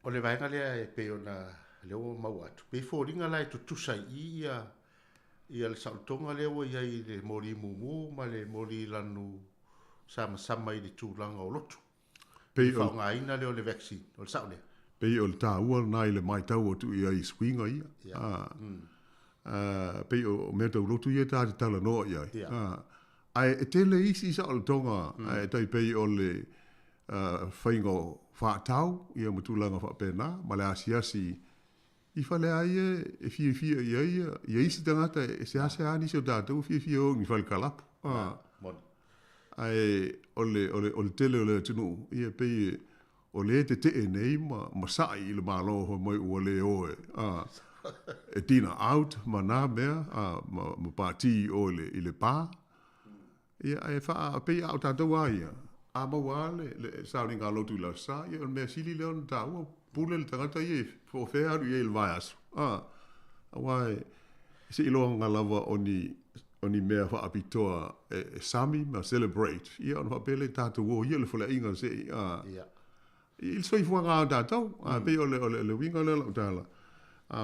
O le vaenga lea e peo na leo mau atu. Pe fōringa lai tu tusai ia le sautonga lewa ia i le mori mumu ma le mori lanu sama i le tūlanga o lotu. Pei o ngā ina leo le vaccine, o le saune. Pei o le tā ua nai le mai tau o tu ia i swinga ia. Pei o mea tau lotu ia tā te tala noa ia. Ai e tele isi sa o le tonga, e tai pei o le whaingo whaatau, ia matulanga whaapena, ma le asiasi, i whale aia, e fia ia isi tangata, e se ase ani se o tātou, fia o ni whale kalapu. Ai, ole tele o le tunu, ia pei, o le te nei, ma sai i le malo ho mai ua le oe. E tina out, ma nā mea, ma pāti o i le pā. Ia, e wha, pei au tātou aia. A maua le sauni ngā lotu la sa, ia mea sili leon tā ua, pule le tangata i fo whea aru i le vai asu. Awai, se iloa ngā lava o ni mea wha apitoa e sami, ma celebrate. Ia, on wha pele tātou o, ia le fole inga se, il soi fua ngā tātou, pei o le winga le lau tāla.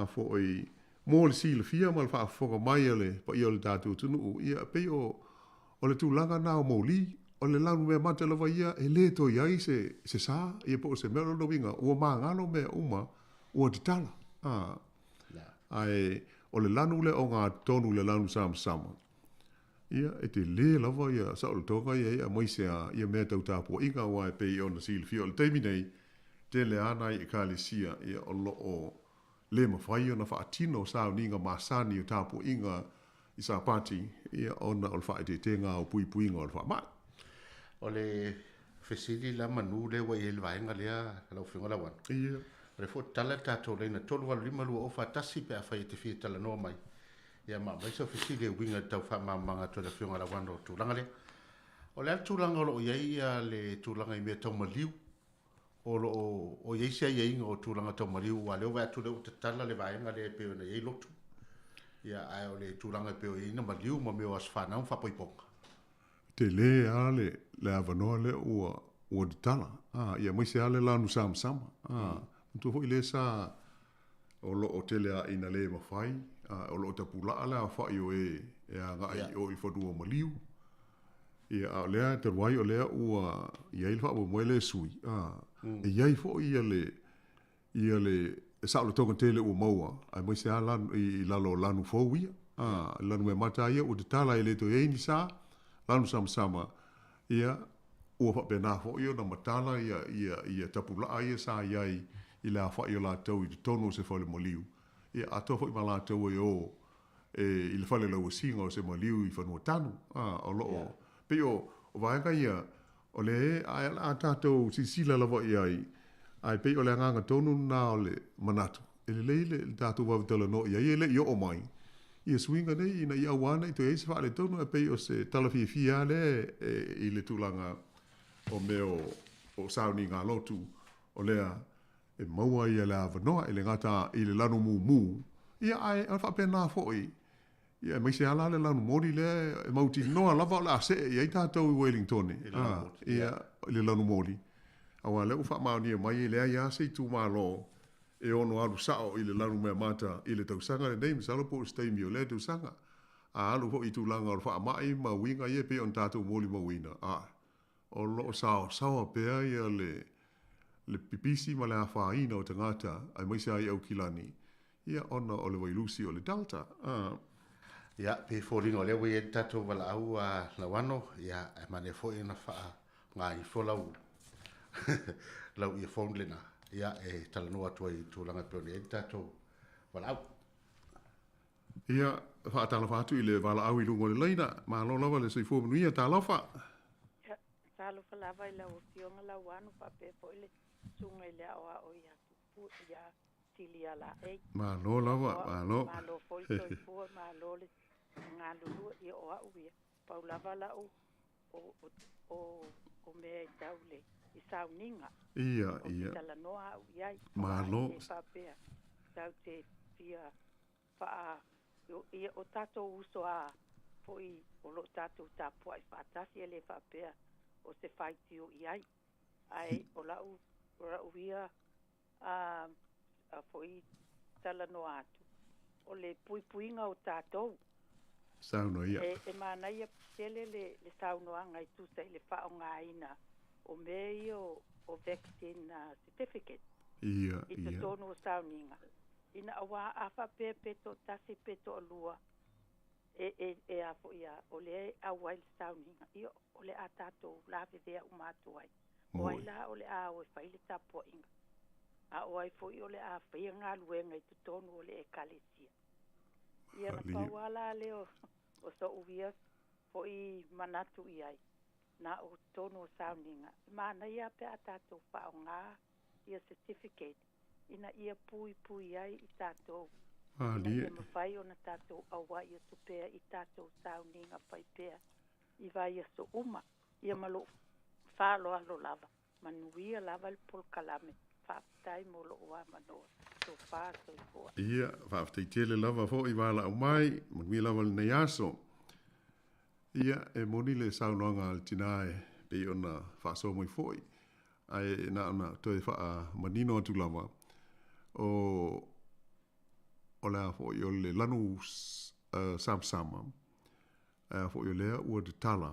Fo i mō le si le fia, ma le wha whoka mai le, pa i o le tātou tunu, ia pei o le tūlanga nā o mōli, o le lanu mea mata lawa ia, e le to iai se sā, ia po se mea lo winga, ua mā ngalo mea uma, ua te tala. Ai, o le lanu le o ngā tonu le lanu sama. Ia, e te le lawa ia, sa o le toka ia moisea, ia mea tau tāpua inga wa e pei o na si le fia, o le teimi nei, te le anai e ka le sia, ia o lo o le mawhai o na whaatino sa o ninga masani o tāpua inga i sa pati, ia ona o le whae te ngā o pui inga o le wha mai. O le fesili la manu le wa i le vaenga lea, lau whiunga lawan. Ia. O le fo tala tātou leina, tolu walu lima lua o whatasi pe a whai te fia tala noa mai. Ia ma mai sa fesili e winga tau whamamanga to le whiunga lawan o tūlanga lea. O le tūlanga o lo iei a le tūlanga i mea tau maliu. O iei sia iei inga o tūlanga tau maliu. Wa leo wea tūle o te tala le vaenga le peo na iei lotu. Ia ai o le tūlanga peo i ina maliu ma meo as whanau whapoiponga. Te le ale le avanoa le ua di tala. Ia moise ale lanu sama. Tu hoi le sa o lo o tele a ina le mawhai. O lo o tapula ale a whai o e a ngai o i whanua maliu. Ia a lea te ruai o lea ua iai le whaua moe le sui. E iai fo ia le e sa o le tonga tele ua maua. Ai moise a i lalo lanu fau ia. Lanu me mata ia o te tala i le to eini sa. Lanu sama ia ua wha pena fo ia na matala ia tapula ia sa iai i la wha ia la tau i tono se whale moliu. Ia ato fo i ma la tau i le whale lau singa o se moliu i whanua tanu. O loo. Pe o vaenga ia o le a tātou sisila lawa iai. Ai pe o le anganga tonu na o le manatu. E le leile tātou wawitala no iai e le i o mai. Ia swinga nei ina ia wana i to eise wha le tonu e pei o se talafi fia le i le tūlanga o meo o sauni ngā lotu o lea e maua ia le avanoa e le ngata i le lanu mu. Ia ai al wha pena fōi. Ia mai se ala le lanu mori le e mauti noa lava o le ase i ai tātou i Wellington. Ia le lanu mori. Awa leu wha mauni e mai lea ia se i tū mālo e ono alu sao i le lanu mea mata i le tausanga le neim salo po steimi o le tausanga. A alu ho i tūlanga o wha mai ma winga i e pe on tātou moli ma wina. O lo sao pea ia le pipisi ma le a whaina o tangata ai maise ai au kilani. Ia ona o le wailusi o le Delta. Ia, pe fōringa o le wei e tātou wala au la wano. Ia, e mane fōi na wha ngā i fōlau. Lau i a fōnglena. Ia e talanoa tua i tūlanga peone e tātou wala au. Ia, whaatala whātu i le wala au i lungo le leina. Ma lo lawa le soifua manuia tā lauwha. Ia, tā lauwha lawa i lau fionga lau wanu whape po i le sunga i lea oa o ia tupu ia tili ala e. Ma lo lawa, ma lo. Ma lo fōi soifua, ma lo le ngā lulua i oa uia. Pau lawa lau o mea i tau le. I sauninga. Ia. O tala noa au iai. Malo. E whapea. Tau te fia wha ia o tātou uso a po i o lo tātou tāpua i whātasi e le whapea o se whaiti o iai. Ai o lau ia a po i tala noa atu. O le puipuinga o tātou. Sauno ia. E mana ia tele le saunoa ngai tusa i le whao ngā ina. O mei o vaccine certificate. Ia. I te tono o sauninga. Ina awa awha peto tasi peto o lua. E afo ia. O le awa il sauninga. O le a tātou lawe vea umatu ai. O ai la o le a o fai le tapo inga. A o ai foi o le a fai ngā luenga i tutonu o le e kalesia. Ia na pauala leo o so uvia foi manatu i ai. Na o tonu o sauninga. Mana ia pe a tātou whao ngā ia certificate. Ina ia pui ai i tātou. Ia mawhai o na tātou awa ia tupea i tātou sauninga whai pea. I vai ia so uma. Ia malo whalo alo lava. Manuia lava le pol kalame. Whaapitai mo lo ua manoa. So wha so i fua. Ia, whaapitai tele lava fo i wala o mai. Manuia lava le nei aso. Ia, e moni le saunoanga al tinae. Pei ona whaaso mo i foi. Ai na ona toi wha manino atu lava. O lea fo i o le lanu samsama. Fo i o lea ua de tala.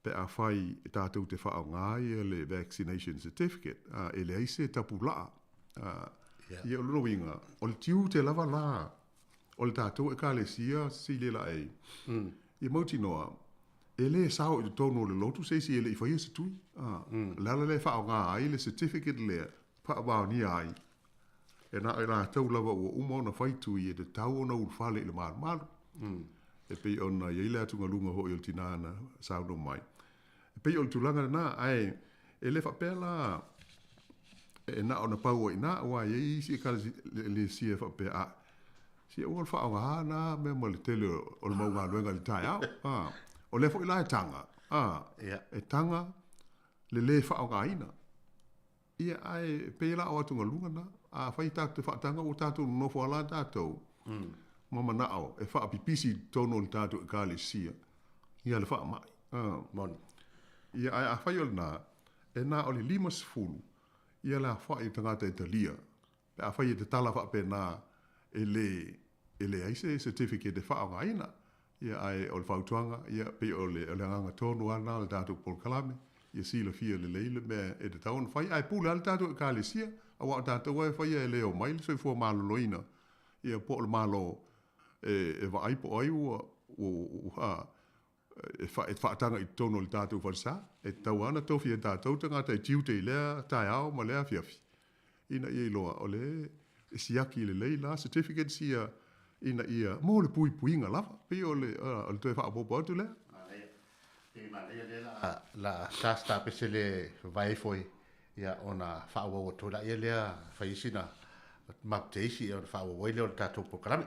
Pe a whai e tātou te wha o ngai le vaccination certificate. E le aise tapu laa. Ia o luna winga. O le tiu te lava la. O le tātou e ka le sia si le la ei. Ia mauti noa. E le sao i tono le lotu se si e le i whaia se tui. Lala le wha o ngai le certificate le pa wao ni ai. E na e la tau lava ua umo na whaitu i e te tau ona ulwhale i le maru maru. E pei ona yeile atunga lunga ho i o tinana sauno mai. E pei o le tulanga na ai e le whapela e na ona pau i na ua yei si e kala le si e whapea a si e ua le whaonga na mea mo le tele o le maunga luenga le tai au. O le fo i la e tanga. E tanga le le whaonga ina. Ia ai pei la o atunga lunga na a whai tātou te whaatanga o tātou nofo ala tātou. Mama nao, e wha pipisi tono le tātou e kāle sia. Ia le wha mai. Moni. Ia ai a whai o le nā, e nā o le 5 ia le a wha i tangata e talia. E a whai e te tala wha pe nā e le aise certificate e wha o ngaina. Ia ai o le whautuanga, ia pe o le anganga tono ana le tātou pol kalame. Ia sila fia le leile me e te taun whai. Ai pule ale tātou e kāle sia. Awa tātou e whai e leo mai, so i fua malo loina. Ia po le malo e wa aipo ai ua e whaatanga i tono le tātou wharisa. E tau ana tofi e tātou tangata e tiu te i lea tai ao ma lea fiafi. Ina ia iloa o le e siaki le lei la certificate sia ina ia mo le pui puinga lava. Pei o le toi whaapopo atu lea. La sasta pese le vai foi ia ona whaawa o tola ia lea whaisina mapteisi ia ona whaawa le o tātou pokarami.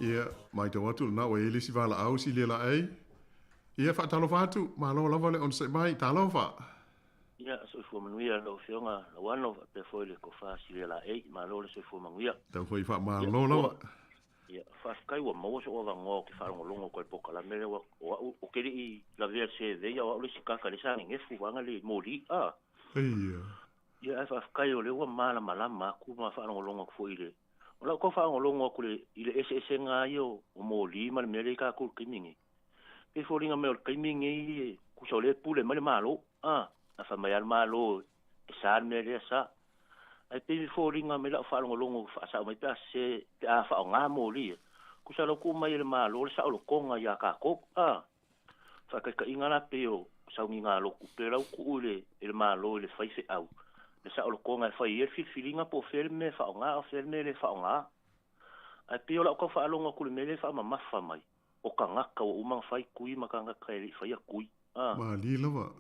Ia, mai te watu na o elisi wala au si le la ei. Ia whaatalo whatu, malo lava le on se mai, talo wha. Ia, so i fuamanuia lo whionga la wano pe foi le kofa si le la ei, malo le so i fuamanuia. Tau hoi wha malo lava. Ia, whaskai wa maua so o wango ki wharongo koe poka la mele wa o kere i la VRC veia wa ule si kaka le sangi ngefu wanga le mori, Ia. Ia, ai whaskai o le ua mala malama ku ma wharongo ko i le. Ola ko fa ngolongo ko ile ese nga yo o moli mal mele ka ko kimingi. Pe folinga me o kimingi ku so le pule mal malo. A fa mai al malo sa mele sa. Ai pe folinga me la fa ngolongo fa sa mai pa se a fa nga moli. Ku sa lo ku mai le malo sa lo konga ya ka ko. Fa ka ingala pe o sa nginga lo ku pe la ku le malo le fa se au. Le sa o konga fa ia filinga po ferme fa nga o ferme le fa nga ai pio la ko fa longa ku le mele fa ma fa mai o kanga ka o uma fa kui ma kanga ka le fa ia kui ma li lava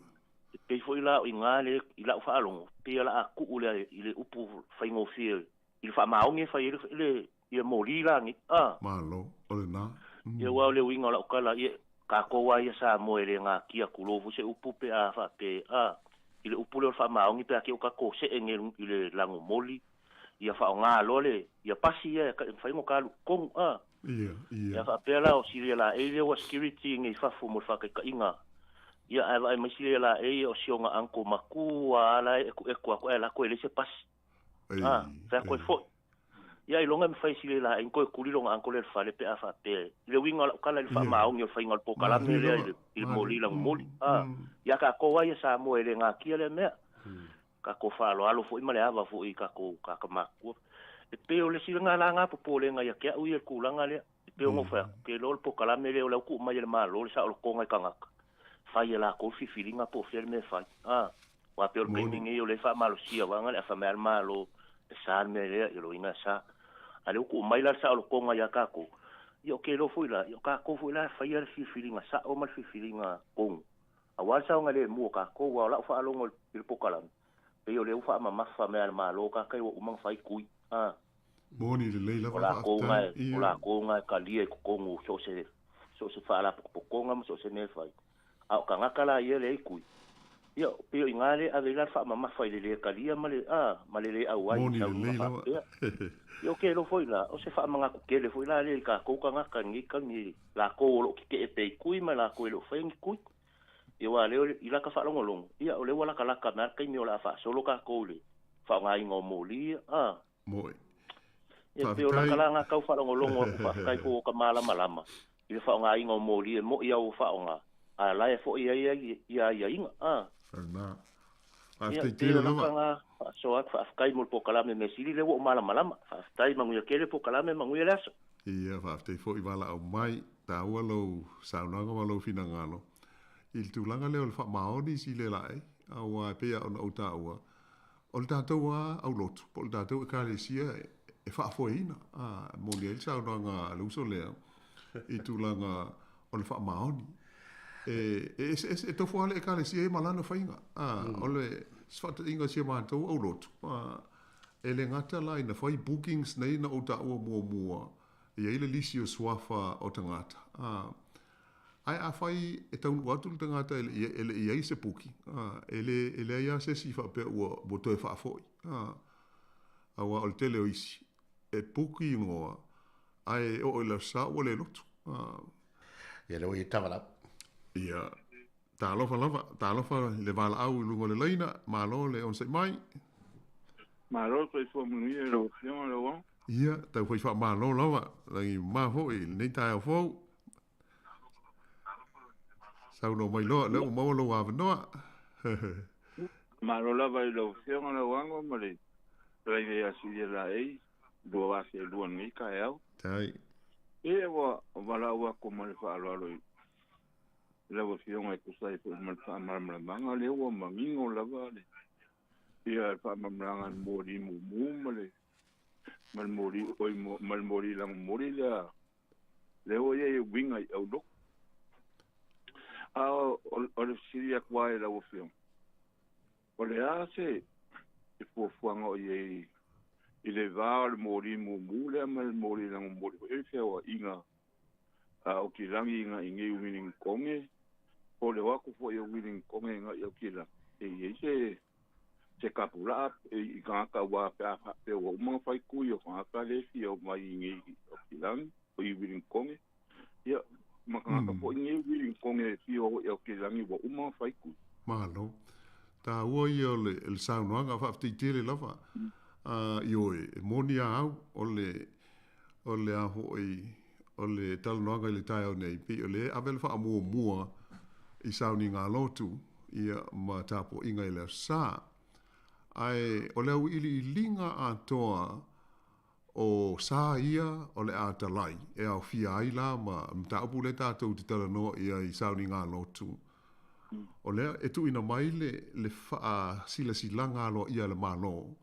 pe fo ila o ngale ila fa longa pio la ku ule ile upu fa ngo fie il fa ma o nge fa ile mo li la ni ma lo o le na ye wa le winga la ka la ye ka ko wa ia sa mo ele nga kia ku lo fu se upu pe a fa pe ile upulo fa maongi pe o ka ko se engel ile lango moli ia fa nga lole ia pasi ia ka fa mo ka kong ia fa pela o si la ele wa security ngi fa fu mo fa ka inga ia ai mai si la e o sionga anko maku ala e ko la ko ele se pasi Sa koe fo. Ia I longa me fai sile la en koe kuli longa anko le fa le pe afa pe. Le winga la kala le fa maong yo fai ngal po kala me le il moli la moli. Ia ka ko wa ia sa mo ele nga kia le me. Ka ko fa alo fo I male ava fo I ka ko ka ma ko. E pe o le sile nga la nga po le nga ia ke u ia kulanga le. Pe o fa ke lo po kala me le o la ku mai le ma lo sa o ko nga kanga. Fai la ko fi filinga po fer me fai. Wa pe o pingi o le fa malo sia wa nga le fa mer malo. Sa me le lo ina sa. Ale ku mai la sa o ko nga ya ka ko. Yo ke lo foi la, yo ka ko foi la fa ia fi filinga sa o mal fi filinga ko. A wa sa nga le mo ka ko wa la fa lo ngol il pokalan. Pe yo le fa ma fa me al malo ka kai o mang fai kui. Moni le leila fa. Ola ko nga ka lie ko ngo so se fa la ko nga mo so se ne fai. A ka nga kala ia le kui. Yo pe yo ngale a le la fa ma fai le ka lia male le a wa Moni le leila. Yo ke lo foi la, o se fa manga ku ke le foi la le ka ko ka nga ka ngi la ko lo ki ke pe kui ma la ko lo fe ngi kui. Yo wa le I la ka fa lo ngolong. Ia o le wala ka la ka na ka mi o la fa solo ka ko le. Fa nga I ngo moli Moi. Ia pe o la ka la nga ka fa lo ngolong o fa kai ko ka mala malama. Ia fa nga I ngo moli mo ia o fa nga. A la e fo ia inga Na. Ia te la so fa kai mo po kalame me sili le wo mala malama. Fa tai mangu ke le po kalame mangu le aso. Ia fa te fo I wala o mai ta lo sa na ga lo fina ngalo. Il tu langa le o fa maoni si le lai. A wa pe o no ta wa. O ta to wa au lot. Po ta to ka le sia e fa fo ina. Mo le sa na nga lu so le. I tu langa o le fa maoni. E to fo le ka le sia malana fa inga. O le sfat inga sia ma to au lot. E le ngata la ina fai bookings nei na o ta o mua. Ia ile lisi o swafa o tangata. Ai a fai e tau watu tangata ele ia se puki. Ele ia se si fa pe o boto e fa foi. Awa o tele o isi. E puki ngoa. Ai o le sa o le lotu. Ia le o i tavala. Ia ta lofa le vala au lungo le leina, malo le on se mai. Malo ko fo muni e lo fion lo wa. Ia ta foi fa malo lava, lai ma fo I nei ta fo. Sau no mai lo, le mo lo wa no. Malo lava lo fion lo wa ngo mali. Lai de asi de la ei, do va se do ni ka eu. Tai. E wa wa ko mal fa lo lava fion e kusai po mal fa mal manga le wa mangingo lava le. Ia fa mamranga mori mu male. Mal mori lang mori la. Le o ye winga au dok. O le siria kwa e la o fion. O le ase e po fuanga o ye I le va le mori mu le mal mori lang mori. E fia wa inga o ki langi inga inge winning konge. O le wako fo ye winning konge inga i o ki la. E ye se kapula I ka wa pe o mo fai ku yo ka le fi o mai ngi o kilang o I winning konge ya ma ka po ngi winning konge fi o kilang I o mo fai ku malo ta wo yo le sa no nga fa ti tele lava yo moni au o le a ho o le tal no nga le tai o nei pi o le avel fa mo I sa ni nga lotu ia ma tapo inga le sa ai o leo ili linga a toa o sa ia o le atalai e au fia ai la ma mta upu le tātou te tala no ia I sauni ngā lotu o lea e tu ina mai le faa sila silanga alo ia le malo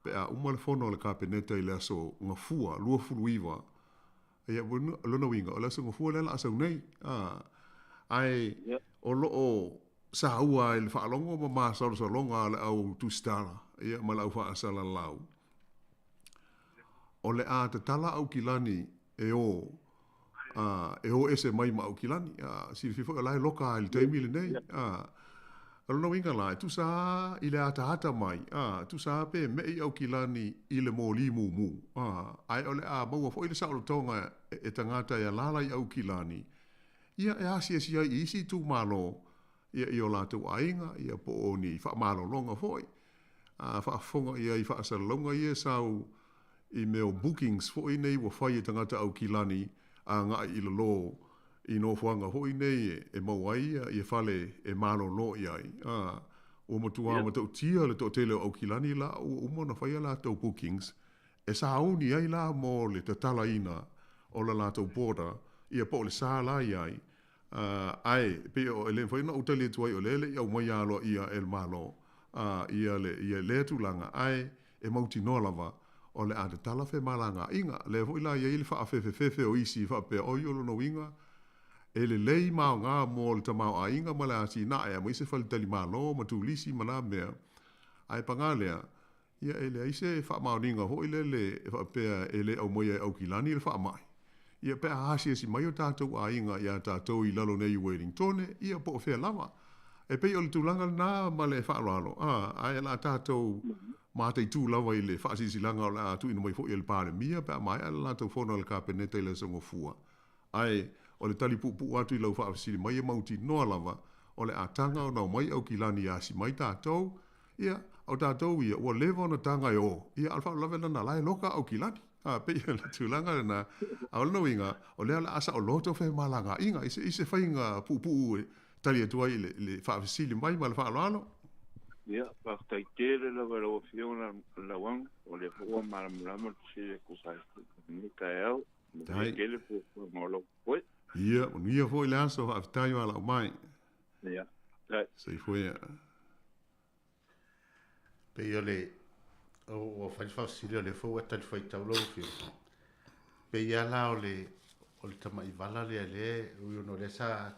pe a uma le fono le kapeneta I le aso ngafua lua fulu iwa e ia lona winga o le aso ngafua le la asau nei ai o loo sa ua I le whaalongo ma maa salonga le au tustara ia ma lau whaasala lau. O le a te tala au kilani e o ese mai ma au kilani. Si fifo e lai loka I le teimi le nei. Alo no inga lai, tu sa I le ata hata mai. Tu sa pe me I au kilani I le mo li mu mu. Ai o le a maua fo I le saolo tonga e tangata ia lala I au kilani. Ia e asi e si ai isi tu malo. Ia I o la tu ainga, ia po o ni wha malo longa foi. whaafonga ia i whaasalonga ia sau i meo bookings fo i nei wa whai tangata au kilani a ngā i lo i no whanga fo i nei e mawai ia i whale e malo no i ai. O matua ma tau tia le tau tele au kilani la o umona whai la tau bookings e sa auni ai la mo le te tala ina o la la tau border ia po le sa la i ai. Ai pe o ele whai na utali tuai o lele ia umai alo ia el malo. Ia le tulanga ai e mauti no lava o le ate tala fe malanga inga le vo ila ia ile fa fefe o isi fa pe o yolo no winga ele lei ma nga mo le tama a inga mala si na e mo se fal tali malo ma tu lisi mala me ai pangalea ia ele ai se fa ma ringa ho ile le fa pe ele o mo ia o kilani le fa mai ia pe a si mai o tatou a inga ia tatou i lalo nei Wellington ia po fe lava e pe o le tulanga na ma le fa lo ai la tatou ma te tu lava i le fa si langa o la tu ina mai fo il pare mia pe mai la to fono le kapenete le songo fua ai o le tali pu atu i lau fa si mai mauti no lava o le atanga o na mai au kilani ya si mai tatou ia o tatou ia o levo na tanga yo ia alfa lava na la loka au kilani pe le tulanga na au no inga o le ala asa o loto fe malanga inga ise fainga pu tali tu ai le fa si mai mal fa lo ia partai tele la valorazione la wan o le fo malamulama se ko sa ni kael Dai. ke le fo molo foi ia o nia foi le aso a tai ala mai ia dai sei foi pe yo le o fa si le fo tal foi taulo fi pe ya la o le tama i vala le o no le sa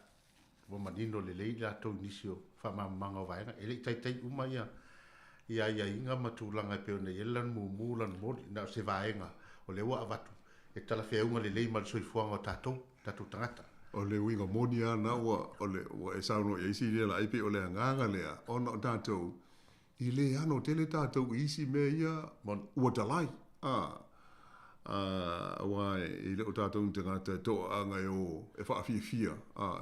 o manino le leila to inisio fa manga vaina ele tai uma ia inga matulanga pe ona yelan mulan mod na se vaenga o le wa avatu e tala fe unga le lei mal soi fuanga tato tangata o le winga monia na o le e sa no e si le ai pe o le nganga le ona tato i le ano tele tato isi me ia o talai wai i le o tātou tangata tō anga o e whaafia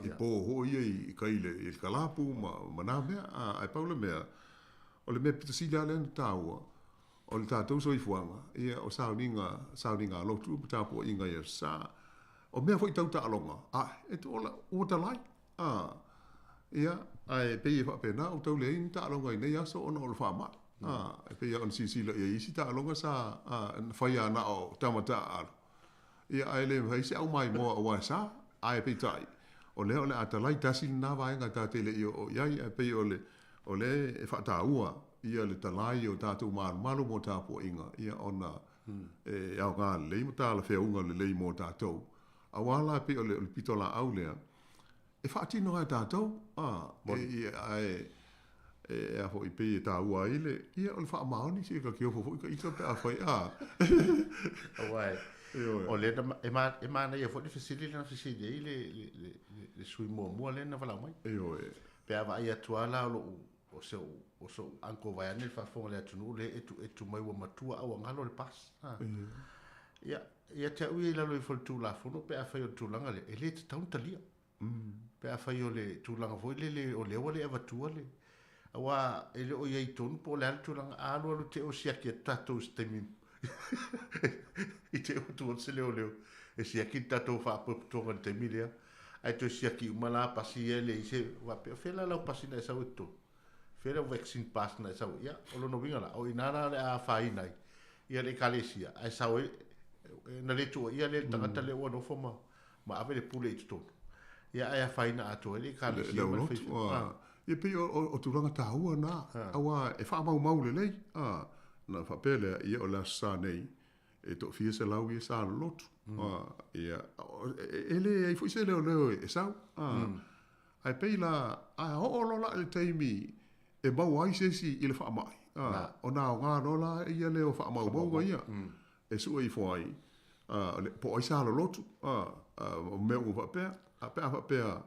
i pō ho ia i kaile i kalapu ma nā mea ai paula mea o le mea pita sila le tāua o le tātou soi fuanga ia o sauninga lotu tāpua inga ia sa o mea fwoi tau tālonga e tō ola o talai ia ai pei e whaapena o tau le in tālonga i nei aso ona o le whaamai e pe ia on sisila ia isi ta longa sa fai ana o tamata alo ia ai le vai se au mai mo o sa ai pe tai o le atalai tasi na vai nga ta tele o ia pe o le e fa ta ua ia le talai o ta tu malo mo ta po inga ia ona e au ga le mo ta la fe unga le mo ta to awala pe o le pitola au le e fa tino ta to ai e a ho i pe ta ua ile ia o le fa maoni si ka kio fo ka ika pe a fai Awai. O le e ma na ia fo di fasili na fasili le sui mo le na vala mai. Pe ava ia tuala o so anko vai ane fa fo le atunu le etu mai wa matua au ngalo le pas. Ia te ui la lo fo tu la fo no pe a fai o tu langa le ele te tau talia. Pe a fai o le tu langa fo le o le wale ava tuale. Awa ele o ia tonu po le altu langa alu te o sia ki tato stemi i te o tu se leo e sia ki tato fa po tonga te milia ai to sia ki umala pasi ele i se wa pe fela la pasi na sa uto fela vaccine pass na sa ia o lo no vinga la o inana le a fa inai ia le kalesia ai sa na le tu ia le tangata le o no foma ma ave le pule i to ia ai fa ina ato le kalesia ma ia pe o tulanga tāua nā, awa e whaamau le lei, na whapele ia o la sa nei, e tō fia se lau ia sa lotu, ia, ele e fui se leo e sau, ai pei la, ai ho lola le teimi, e mau ai se si i le whaamai, o nā o ngā rola ia leo whaamau mauga ia, e sua i fuai, po ai sa lotu, mea ngu whapea, a pea whapea,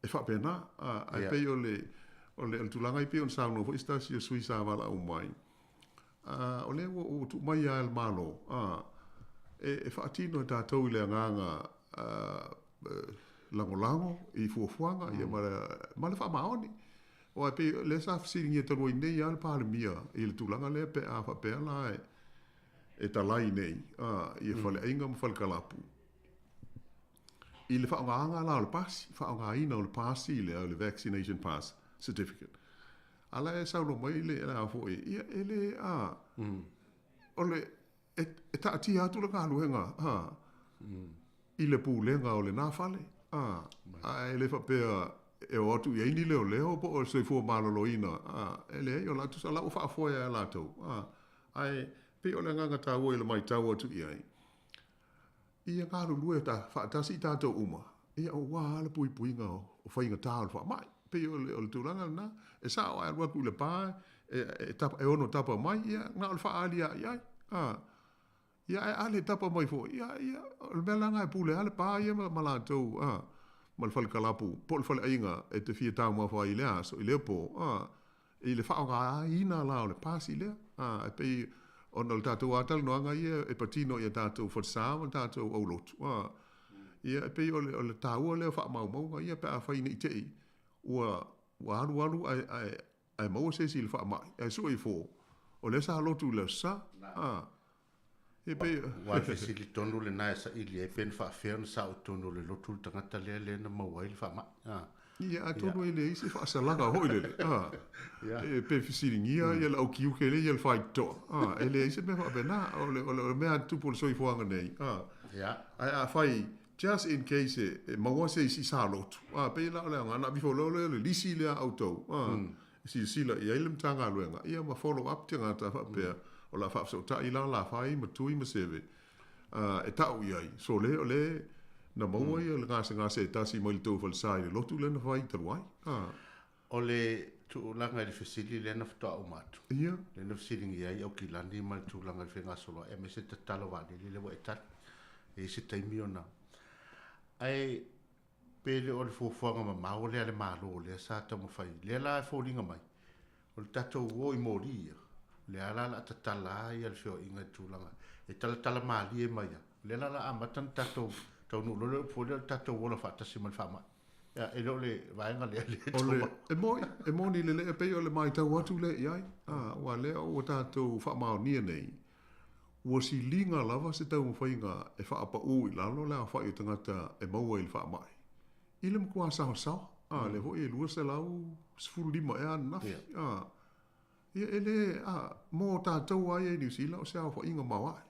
e fa pena ai pe o le tulanga i pe on sa no fo stasio suisa vala o mai o le o tu mai al malo e fa tino ta to le nganga lango i fuanga ia ma le fa maoni O pe le sa fsiringi te roi nei al pa le mia i le tulanga le pe a fa pe la e talai nei i fa le inga mo fa le kalapu i le fa nga la le pass fa nga ina le pass i le vaccination pass certificate ala e sa lo mai le la fo i ele ole e ta ti atu la ka luenga i le pulenga o le na fale a le fa pe e o atu i ni leo po o se fu maloloina ele yo la tu sala o fa fo ya la to ai pe o le nga ta wo le mai ta wo tu i ai ia ka lu ta fa ta si ta to uma ia o wa le pui nga o fa inga ta fa mai pe o le tu langa na e sa o wa ku le pa e tap e ono tapa mai ia nga o fa alia ia ia ale tapa mai fo ia o le langa pu le ale pa ia mala to mal fal kalapu pol fal ainga e te fia tau mo fa ile aso ile po i le fa nga ina la o le pasi le e pe ona le tatu atal no nga ia e patino ia tatu for sa tatu o lot ia e pe o le tau le fa mau nga ia pe a fa ini te wa alu ai mo se sil fa mai e so i fo o le sa lotu le sa e pe wa fesili tonu le na sa ili e pen fa fern sa tonu le lotu tanga le na mo wa il fa ma ia tonu ile isi fa sa la ho ile e pe fesili ngia ia la o kiu ke le ia fa to ele isi me fa bena o le me tu pol so i fo nga nei ai fai just in case ma wa se isi sa lotu pe la le nga na befo le lisi le auto si la ia ilm tanga luenga ia ma follow up tanga ta fa pe o la fa so ta ila la fai ma tui ma seve e ta u ia so le o le na mo ia le nga se ta si mo il to fal sai lo tu le na fai ta wai o le tu langa le fesili le na fta o matu ia le na fesili ia o ki landi ma tu langa le nga solo e me se ta talo va le wa ta e se ta miona ai pele o le fuafuaga mamau lea le malo lea sa taumaфai lea la e foliga mai o le tatou o i molia lea la la tatala ia le feoaʻiga e tulaga e talatala malie mai a lea la la amata na tatou taunuu le foli le tatou ola faatasi ma le faamaʻi ia e leo le vaega lea le e moni le lea pei o le maitau atu leʻi ai ua lea ua tatou faamaonia nei ua siliga lava se taumafaiga e faapaʻū i lalo le afai o tagata e maua i le faamaʻi i le mkua sawa le ho e lua se lau sfuru lima e anafi ia ele mo tātou ai e New Zealand o se au fa inga mawai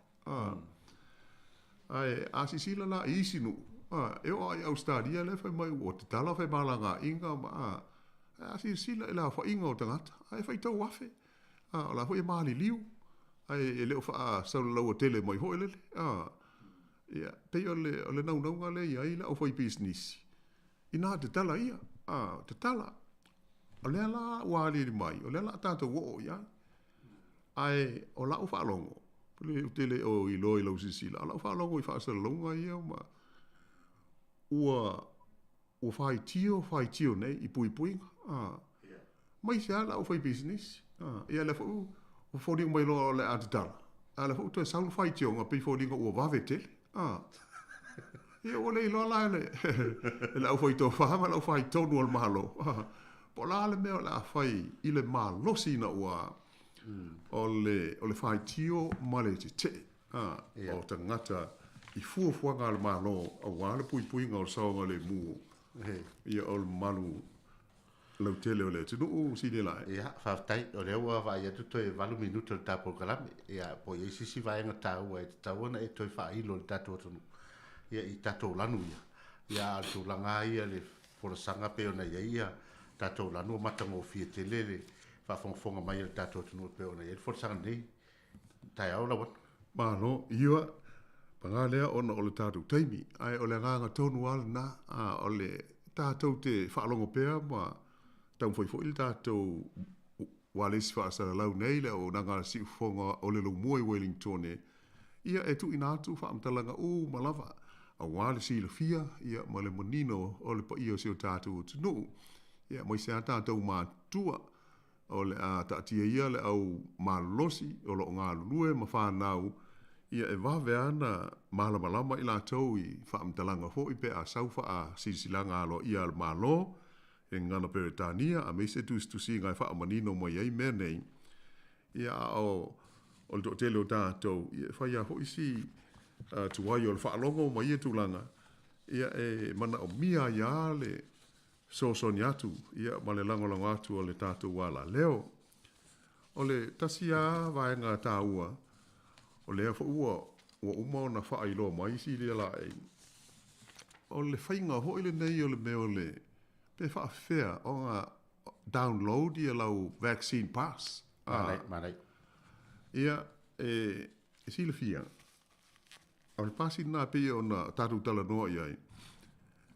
ai asisila la isinu e o ai Australia le fai mai o te tala fai malanga inga asisila e la fa inga o tangata ai fai tau wafe o la ho e mali liu ai e leo fa sau lau o tele mai ho ele ia pei o le naunga le ia ila o fai business ina te tala ia te tala o lea la wali mai o lea la tātou o ia ai o la o whaalongo pule utele o i loi lau sisila o la o whaalongo i whaasara longa ia ma ua whai tio nei i pui mai se ala o whai business ia le fau o whauringa mai loa o le a te tala a le fau toi saulu whai tio nga pi whauringa ua wawe tele ia o le iloa la ele e la ufai tō whahama la ufai tōnu al mahalo po la le mea la whai i le mahalosi na ua o le whai tio male te o ta ngata i fuafuanga le mahalo a wale pui ngā o saonga le mu ia o le malu lau tele o le tunu si le lai ia whaftai o le ua vai atu toi valu minuto le tapo kalame ia po i sisi vai ngā tau e tauana e toi wha ilo le tato tunu ia i tatou lanu ia tulaga ia le folasaga pe ona ia tatou lanu matagofia tele le faafogafoga mai le tatou atunuu pe ona ia le folasaga nei taeao lauana malo ia paga lea ona o le tatou taimi ae o le agaga tonu ale na o le tatou te faalogo pea ma taufaifoi le tatou ua lesi faasalalau nei le o naga siʻufofoga o le laumua i Wellington ia e tuuina atu faamatalaga ma lava a wale si la fia ia ma le manino o le paia se o tātou tunu ia mai se a tātou mātua o le a tātia ia le au malosi o lo ngā lulue ma whānau ia e wawe ana malamalama i la tau i whaamtalanga fo i pe a saufa a sisilanga alo ia al malo e ngana peretania, a me se tu si ngai wha amanino mai ei mea nei. Ia o le to tele o tātou, ia whai a ho isi tuai o le wha alongo mai e tūlanga. Ia e mana o mia ia le sosoni atu, ia ma le lango atu o le tātou wala leo. O le tasia vaenga tā ua, o lea wha ua umao na wha ailo mai si le la ei. O le whainga ho ile nei o le meo le pe wha whea o ngā download ia lau vaccine pass. Marai. Ia e si le fia. O le pasi nā pe o na tātou tala noa iai.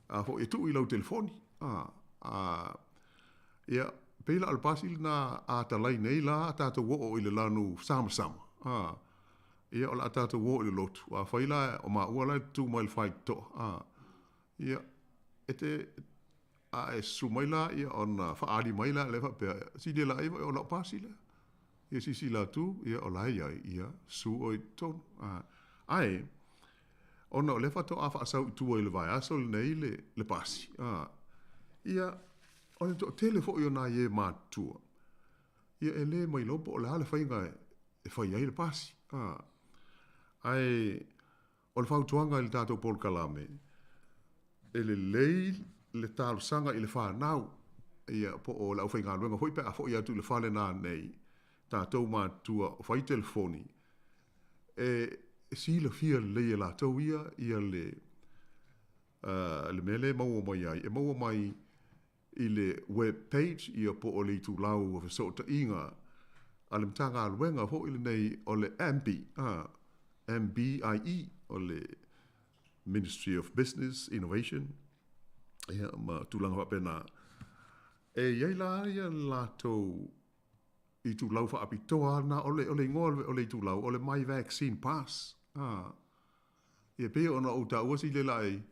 A ho e tu i lau telefoni. Ia peila al pasi na a talai nei la tātou wo o ile lanu sama. Ia o la tātou wo ile lotu. A whaila o ma ua lai tu mai le whai to. Ia e sumaila ia o na whaari maila le wha pia. Si de la iwa o la pasi le. Ia si la tu ia o lai ai ia su o i tonu. Ai, ona o le wha to a wha asau i tua i le vai aso le nei le pasi. Ia, o le to telefo i o na ie mātua. Ia e le mai lopo o le hale whainga e whai ai le pasi. Ai, o le whautuanga i le tātou Paul Kalame. E le lei le tālu sanga i le whanau. Ia po o le au whainga luenga hoi pe a fo i atu le whale nā nei. Tātou mātua o whai telefoni. E si la fia le la tau ia le mele maua mai ai. E maua mai i le web page ia po o le tu lau o fesota inga. A le mtanga aluenga ho i le nei o le MBIE o le Ministry of Business Innovation. Ia ma tulanga wapena. E iai la ia la tau i tu lau wha apitoa na o le ngol o le tu lau o le My Vaccine Pass. Ia pe ona o ta uasi le lai.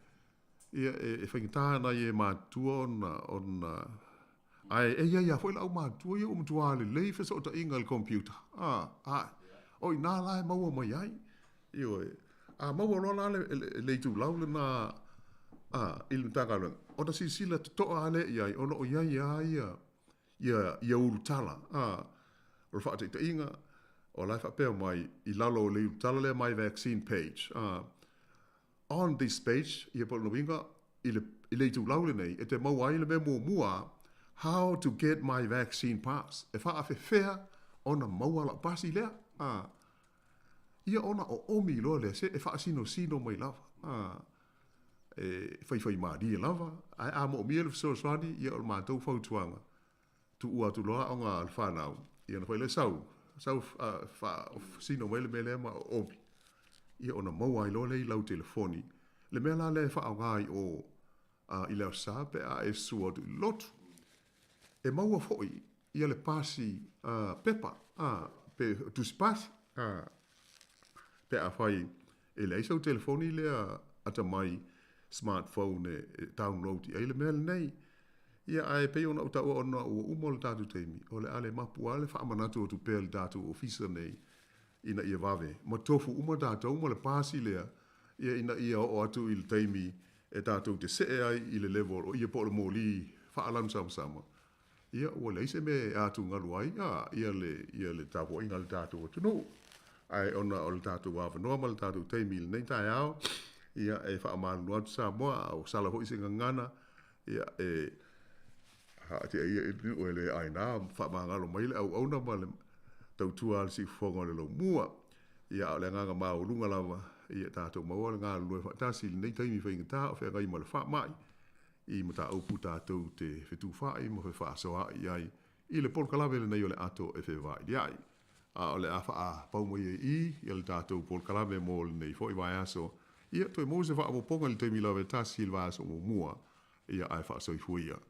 Ia e whaingita na i e mātua ona ai ia foi lau mātua i umtua le lei whesa o ta inga le computer. Oi nā lai maua mai ai. Io maua rola le tu lau le na ilu tanga luenga. O ta si sila toa ale iai ona o ia urutala. O wha te inga, o lai whapea mai, i lalo le urutala le My Vaccine page. On this page, ia polo winga, i le tu laule nei, e te mau ai le me mua, how to get my vaccine pass. E wha awhi whea, ona maua la pasi lea. Ia ona o omi loa lea se, e wha sino mai lava. E whai maari e lava. Ai a mo omi e le fisoswani, ia o le mātou whautuanga. Tu ua tu loa o ngā al whanau. Ia na whaile sau sino mai le mele ma o omi. Ia ona maua i loa lei lau telefoni. Le mea la le wha au ngai o i leo sa pe a e sua tu lotu. E maua foi, ia le pasi pepa, pe tu spasi. Pe a whai e le isau telefoni le ata mai smartphone e download i le mea le nei. Ia ai pe ona uta ona o umol tatu teimi. O le ale mapu ale wha amanatu o tu pel tatu ofisa nei. Ina ia vave. Ma tofu uma tātou ma le pāsi lea. Ia ina ia o atu i le teimi e tātou te see ai i le level o ia po le mōli whaalan sama. Ia ua leise me atu ngalu ai. Ia le tāpo inga le tātou o tunu. Ai ona o le tātou wawa noa ma le tātou teimi le nei tai au. Ia e whaamalu atu sa moa au sala hoi se ngangana. Ia te ia o le aina whaamangalo mai le au auna ma le tau tua al si fonga le lo mua. Ia o le nganga maa o lunga lava. Ia tātou maua le ngā lue whaatasi le nei taimi whaingata o whaingai ma le wha mai. I mata aupu tātou te whetu whai ma whi whaasoa i ai. I le polkalawe le nei o le ato e whewai di ai. O le awha a paumai e i le tātou polkalawe mo le nei fo i vai aso. Ia toi mo se wha amo ponga le taimi lawe tasi le vai aso mo mua. Ia ai wha aso i fuia.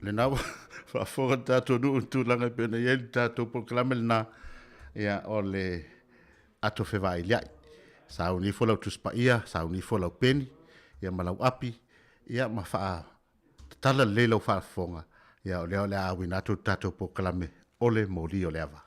Le nā whaafonga tātou nuu tūlanga pēna iei tātou proklame le nā ia o le ato whewai liai. Sau ni folau tuspa ia, sau ni folau peni, ia malau api, ia ma wha tala lelau whaafonga. Ia o leo le awi nātou tātou proklame ole mōri o le awa.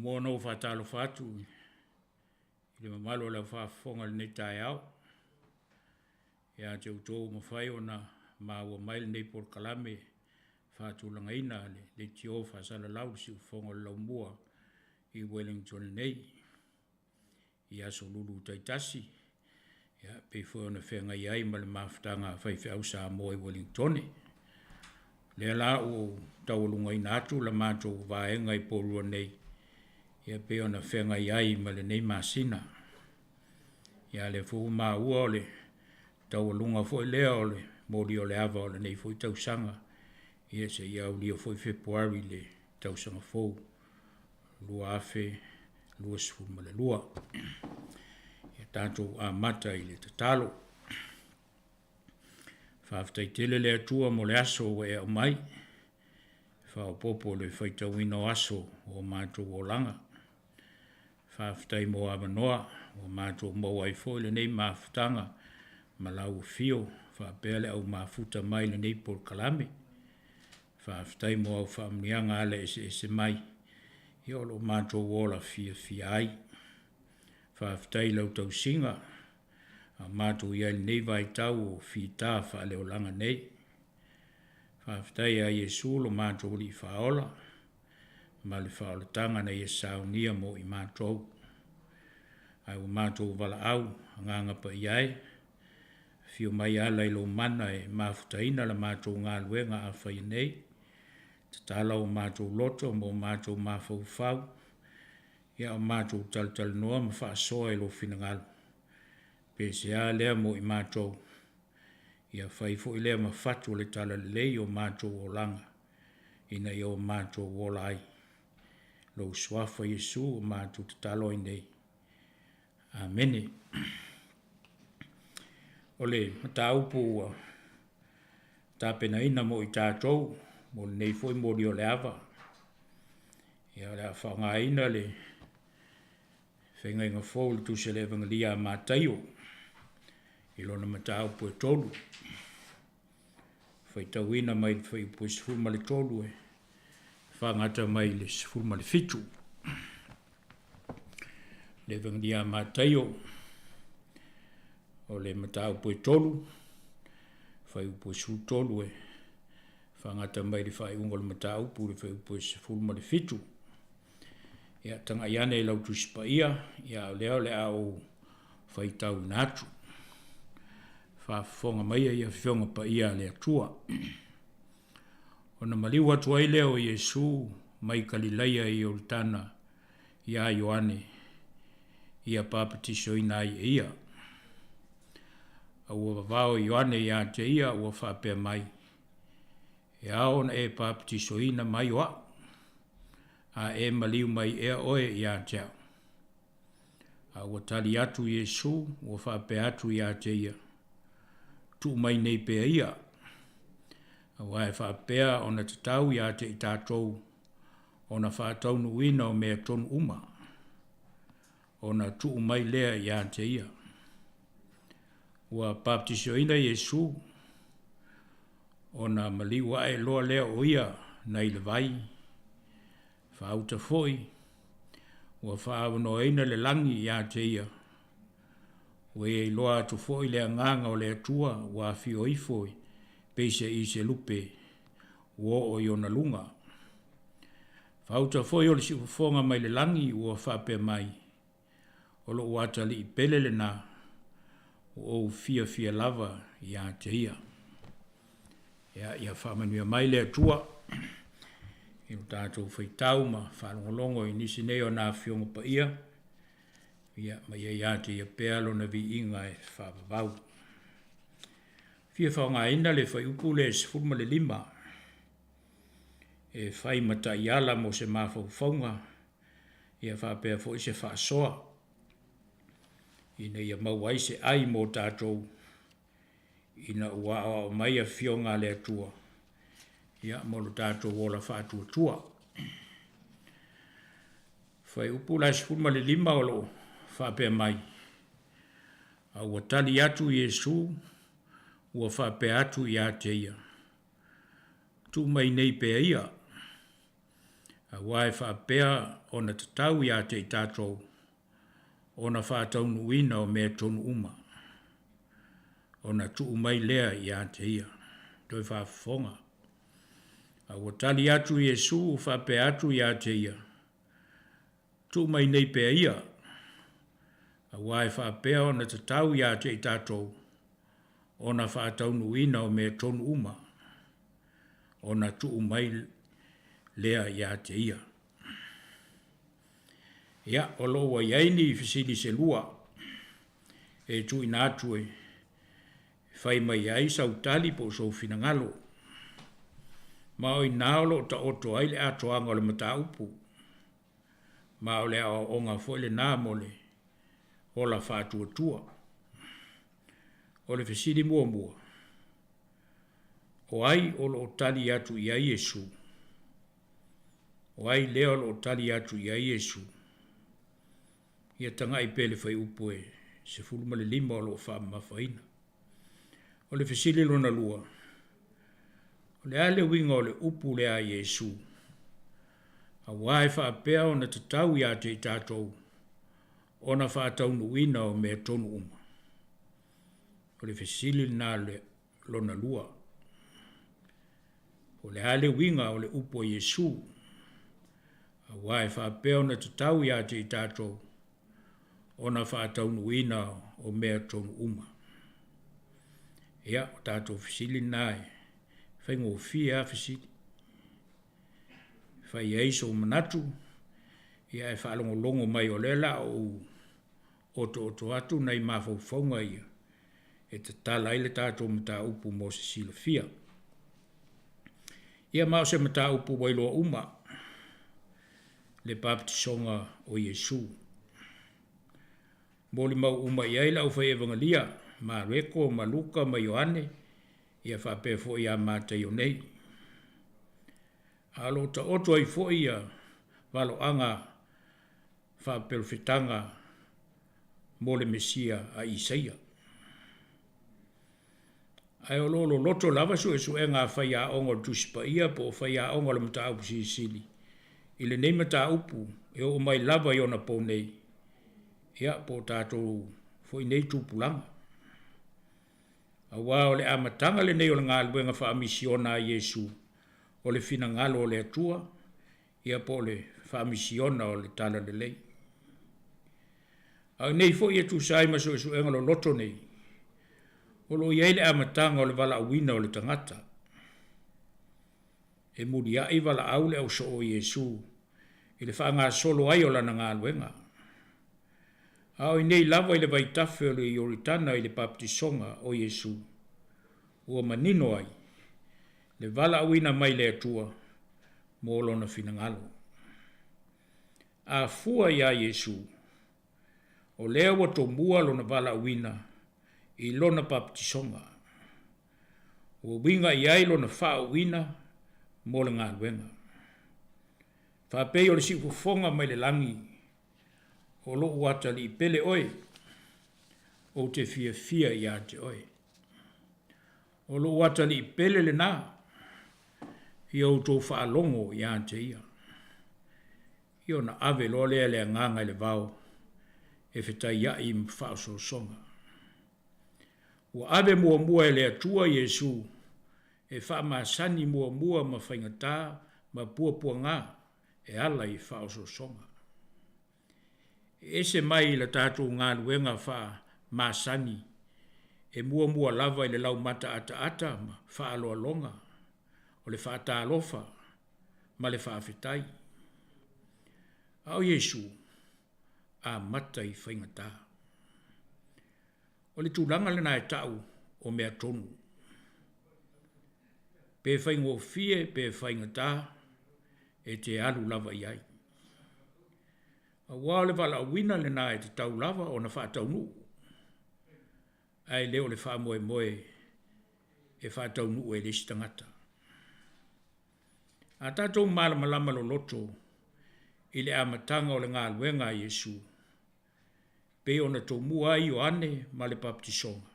Mono fatalo fatu ile mamalo la fa fonga le tai au ya te uto mo fai ona ma wa mail nei por kalame fatu langa ina le tio fa sala lau si fonga lo mua I Wellington nei ia so lulu taitasi ya pe fo na fenga ia mal maftanga fai fa usa mo I Wellington le la o taulunga ina tu la mato va enga I poru nei ia pe ona fenga iai ma le nei masina. Ia le fu ma ua le tau lunga foi leo le mori o le ava o le nei foi tau sanga. Ia se ia uli o foi Februari le tau sanga fou. Lua afe, lua sifu ma le lua. Ia tātou a mata I le tatalo. Whaftai tele le atua mo le aso e o mai. Whao popo le whaitawina o aso o mātou o langa. Whaftai mo amanoa o mātou mo ai foi le nei mafutanga ma lau fio whapele au mafuta mai le nei por kalame. Whaftai mo au whaamnianga ale ese mai. I olo mātou wola fia ai. whaafitai lau tau singa, a mātou ia nei vai tau o whita wha leo langa nei. Whaafitai a Iesu lo mātou li whaola, ma le whaola tanga na Iesau nia mo i mātou. Ai o mātou wala au, nganga pa iai, fio mai ala ilo mana e mafutaina la mātou ngā luenga a whai nei, tatala o mātou loto mo mātou mafau, ia o mātou tal noa ma wha soa ilo whinangalu. Pese a lea mo i mātou, ia whai fo i lea ma whatu le tala lei o mātou o langa, ina i o mātou o lai. Lo swafa Yesu o mātou tatalo i nei. Amene. Ole, mata upu ta pena ina mo i tātou, mo nei foi mo rio le ava. Ia le whanga ina le whenga inga fōu le tuse le vangalia mātaio. Ilo na mata upu e tolu. Whai tau ina mai le whai upu e sifurma le tolu e. Whangata mai le sifurma le fitu. Le vangalia mātaio. O le mata upu e tolu. Whai upu e su tolu e. Whangata mai le whai ungo le mata upu le whai upu e sifurma le fitu. Ia tanga iane e lau tusipa ia. Ia leo le au whai tau natu. Whafonga mai ia whionga pa ia le atua. Ona maliu atu ai leo Iesu mai Galileia i Oltana ia Ioane ia papatiso ina ai ia. Ua vavao Ioane ia te ia ua whapea mai. Ia ona e papatiso ina mai oa. A e maliu mai ea oe ia te au. A ua tali atu Iesu ua whapea atu ia te ia. Tu mai nei pea ia. Wa e whapea ona te tau ia te i tātou. Ona whātaunu uina o mea tonu uma. Ona tu mai lea ia te ia. Wa baptiso ina Iesu. Ona maliwa e loa lea o ia na ile vai. Whauta foi. Wa whaavano ina le langi ia te ia. We e loa tu foi lea nganga o lea tua wa fio i foi. Peise i se lupe wo o iona lunga. Whauta foi o le si ufonga mai le langi ua whape mai. O lo uata li i pelele na o fia lava i a te ia. Ia whamanuia mai le atua. I o tātou whaitau ma whalongolongo i nisi neo nā whionga pa ia. Ia mai ia te ia pealo na vi inga e whapavau. Fia whaonga ina le whai upu le sifurma le lima. E whai mata i ala mo se mawhau whaunga. Ia whapea fo i se whaasoa. Ina ia mau ai se ai mo tātou. Ina ua o mai a whionga le atua. Ia molo tātou wola whaatua tua. Whai upu le sifurma le lima o lo whapea mai. A ua tali atu Iesu. Ua whape atu i a te ia. Tu mai nei pea ia. A wae whapea ona tatau i a te i tātou. Ona whātaunu uina o mea tonu uma. Ona tu mai lea i a te ia. Doi whafonga. A ua tali atu Iesu whape atu i a te ia. Tu mai nei pea ia. A wae whapea ona tatau i a te i tātou. Ona whaataunu ina o mea tonu uma. Ona tuu mai lea ia te ia. Ia, o loa iaini i fisili se lua. E tu ina atue. Whai mai ai sau tali po so finangalo. Ma o inaolo ta oto ai le ato anga le mata upu. Ma o le a onga foile nā mole. Ola whaatua tua. O le fesiri mua. O ai o lo tali atu i a Iesu. O ai leo lo tali atu i a Iesu. Ia tanga i pele whai upu e. Se fulma le lima o lo whaama whaina. O le fesiri lona lua. O le ale winga o le upu le a Iesu. A wae whaapea o na tatau i a te i tātou. ona whaataunuina o mea tonu uma. O le fesili nā le lona lua. O le hale winga o le upo Yesu. A wae whaapeo na tatau ia te i tātou. Ona whaataunuina o mea tonu uma. Ia, o tātou fesili nāe. Whaingo fia fesili. Whai eiso manatu. Ia e whaalongo longo mai o lela o oto atu nei mawhauwhaunga ia. E te tala ile tātou mata upu mo se sila fia. Ia mao se mata upu wailoa uma. Le baptisonga o Yesu. Moli mau uma iai lau whai evangalia. Ma Reko, ma Luka, ma Ioane. Ia whapefo ia mata io nei. Alo ta oto ai fo ia. Walo anga whapelfitanga mo le Mesia a Isaia. Ai o lolo loto lava su e su e ngā whai a ongo tuspa ia po whai a ongo le mata upu sili. I le nei mata upu e o mai lava i ona po nei. Ia po tātou fo i nei tūpulanga. A wā o le amatanga le nei o le ngā luenga wha misiona a Yesu. O le fina ngalo o le atua. Ia po le wha misiona o le tala le lei. A nei fo ia tu sai maso e su e ngalo loto nei. O lo iai le amatanga o le wala awina o le tangata. E muri ai wala au le au so o Yesu. I le wha ngā solo ai o lana ngā luenga. Au i nei lava i le vaitafe o le ioritana i le baptisonga o Yesu. Ua manino ai. Le wala awina mai le atua. Mo lona finangalo. A fua ia Yesu. O lea wa to mua lona wala awina. I lona baptisonga. Ua winga iai lona wha awina. Mo le ngā luenga. Whapei o le si ufonga mai le langi. O lo wata li pele oe. O te fia fia ia te oe. O lo wata li pele le nā. I au tō whaalongo ia te ia. I o na ave lo lea lea nganga le vau. E whetai ia i mwhaaso songa. Ua ave mua mua e lea tua Yesu. E wha maasani mua mua ma whaingatā ma pua ngā. E ala i whaaso songa. E se mai la tātou ngā luenga wha maasani. E mua mua lava i le lau mata ata ma wha aloa longa. O le wha tā alofa ma le wha awhitai. Au Yesu a mata i whaingatā. O le tūlanga le nai tau o mea tonu. Pe whaingo fie pe whaingatā e te alu lava iai. A wā le wala awina le nā e te tau lava o na wha tau nu. Ai leo le wha moe moe e wha tau nu e lesi tangata. A tātou malama lo loto i le amatanga o le ngā luenga a Yesu. Pe o na tō mua i o ane ma le baptisonga.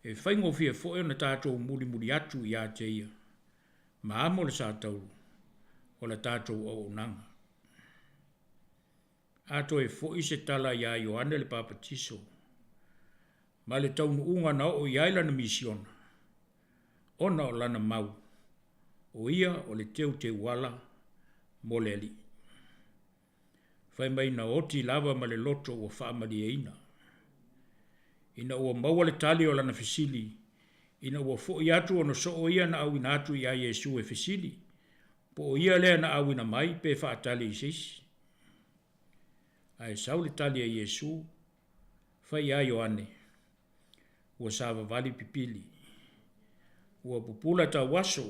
E whaingo fia foe o na tātou muli atu i a te ia. Ma amo le sātau o la tātou o nanga. Ato e fo se tala ia Ioane le papatiso. Ma le taunu unga na o iaila na misiona. Ona o lana mau. O ia o le teu te wala mo le ali. Whai mai na oti lava ma le loto o whaamali e ina. Ina ua maua le tali o lana fisili. Ina ua fo i atu ono so o ia na au ina atu ia Yesu e fisili. Po o ia lea na au ina mai pe whaatali i sisi. Ai sau le tali a Yesu, whai a Ioane, ua sawa vali pipili, ua pupula ta waso,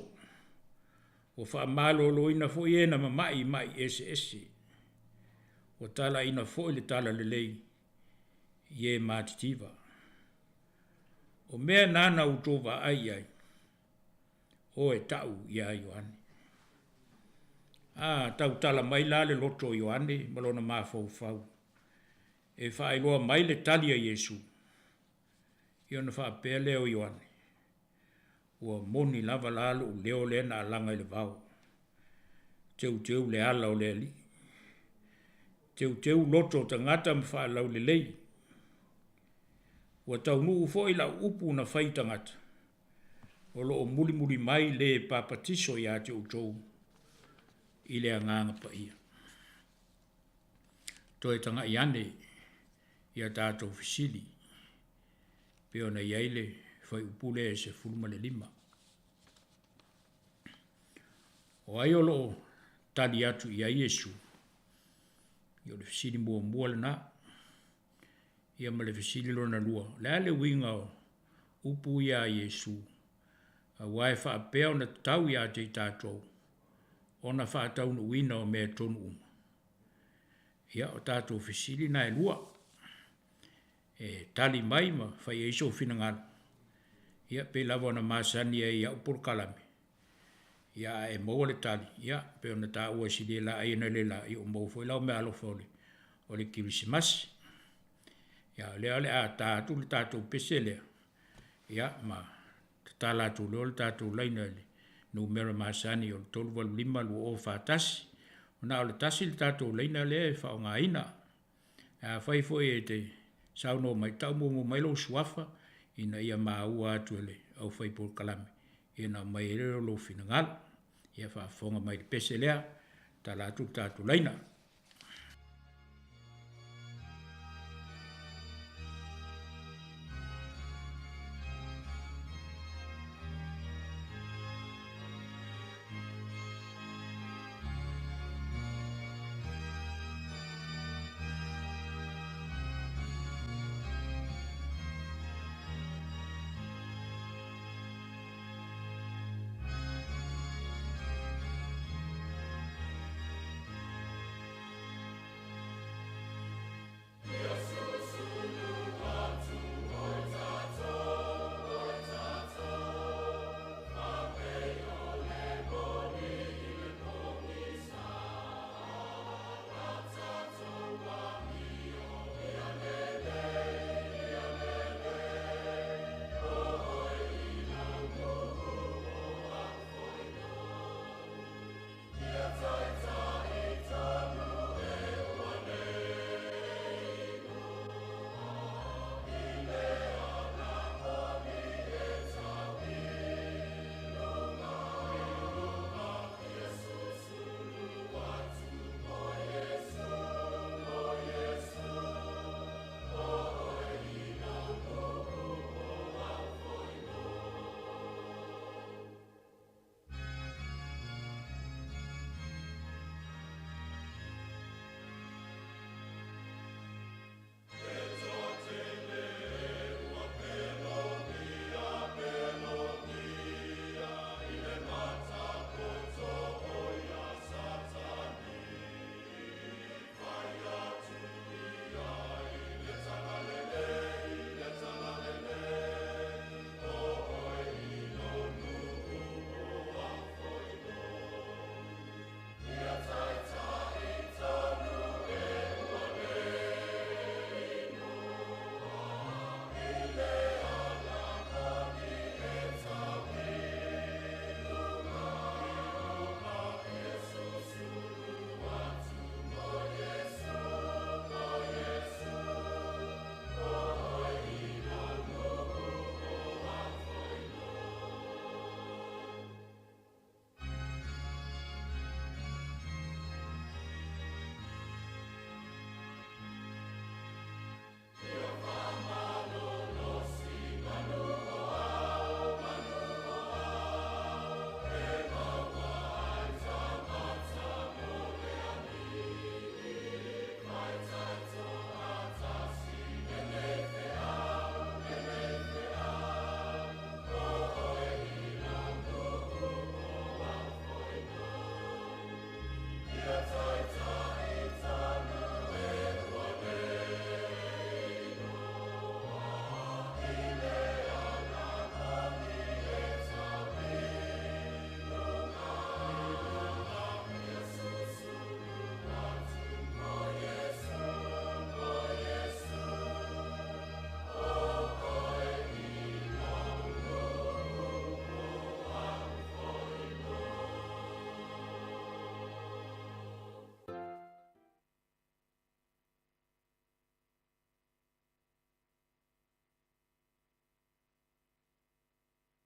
ua wha malo lo ina fo iena mai ese, ua tala ina fo le tala le lei, ie mātitiva. O mea nana utova ai, o e tau ia Ioane. Tau tala mai la le loto Ioane, malona mafau. E whaailoa mai le tali a Yesu. Iona whaapea leo Ioane. Ua moni lava lalo u leo le na alanga i le vau. Teu le ala o le ali. teu loto tangata mwhaalau le lei. Ua tau nuu fo ila upu na whai tangata. O lo o muli mai le papatiso ia te utou i le anganga pa ia. Toi tanga i ane ia tātou fisili. Peo na iaile whai upule e se fuluma le 5. O ai o lo tali atu ia Iesu. Ia le fisili mua le na. Ia ma le fisili lo na lua. Le ale winga o upu ia Iesu. A wai wha peo na tau ia te tātou. Ona wha tau na wina o mea tonu uma. Ia o tātou fisili na e lua. E tali mai ma whai eiso fina ngana. Ia pe lava na masani e ia upur kalame. Ia e maua le tali. Ia pe ona tā ua sili la aina le la. Ia o mau foi lau me alo fole. O le kirisimasi. Ia le a tātou le tātou pese lea. Ia ma tātou leo le tātou laina le. Numera masani o le 12 lu o whātasi. Ona o le tasi le tātou leina le e whao ngā ina. A whai foi e te sauno mai tau mo mai lo suafa. Ina ia maa atu ele au whai por kalame. Ina mai reo lo fina ngala. Ia whaafonga mai pese lea. Ta la tātou leina.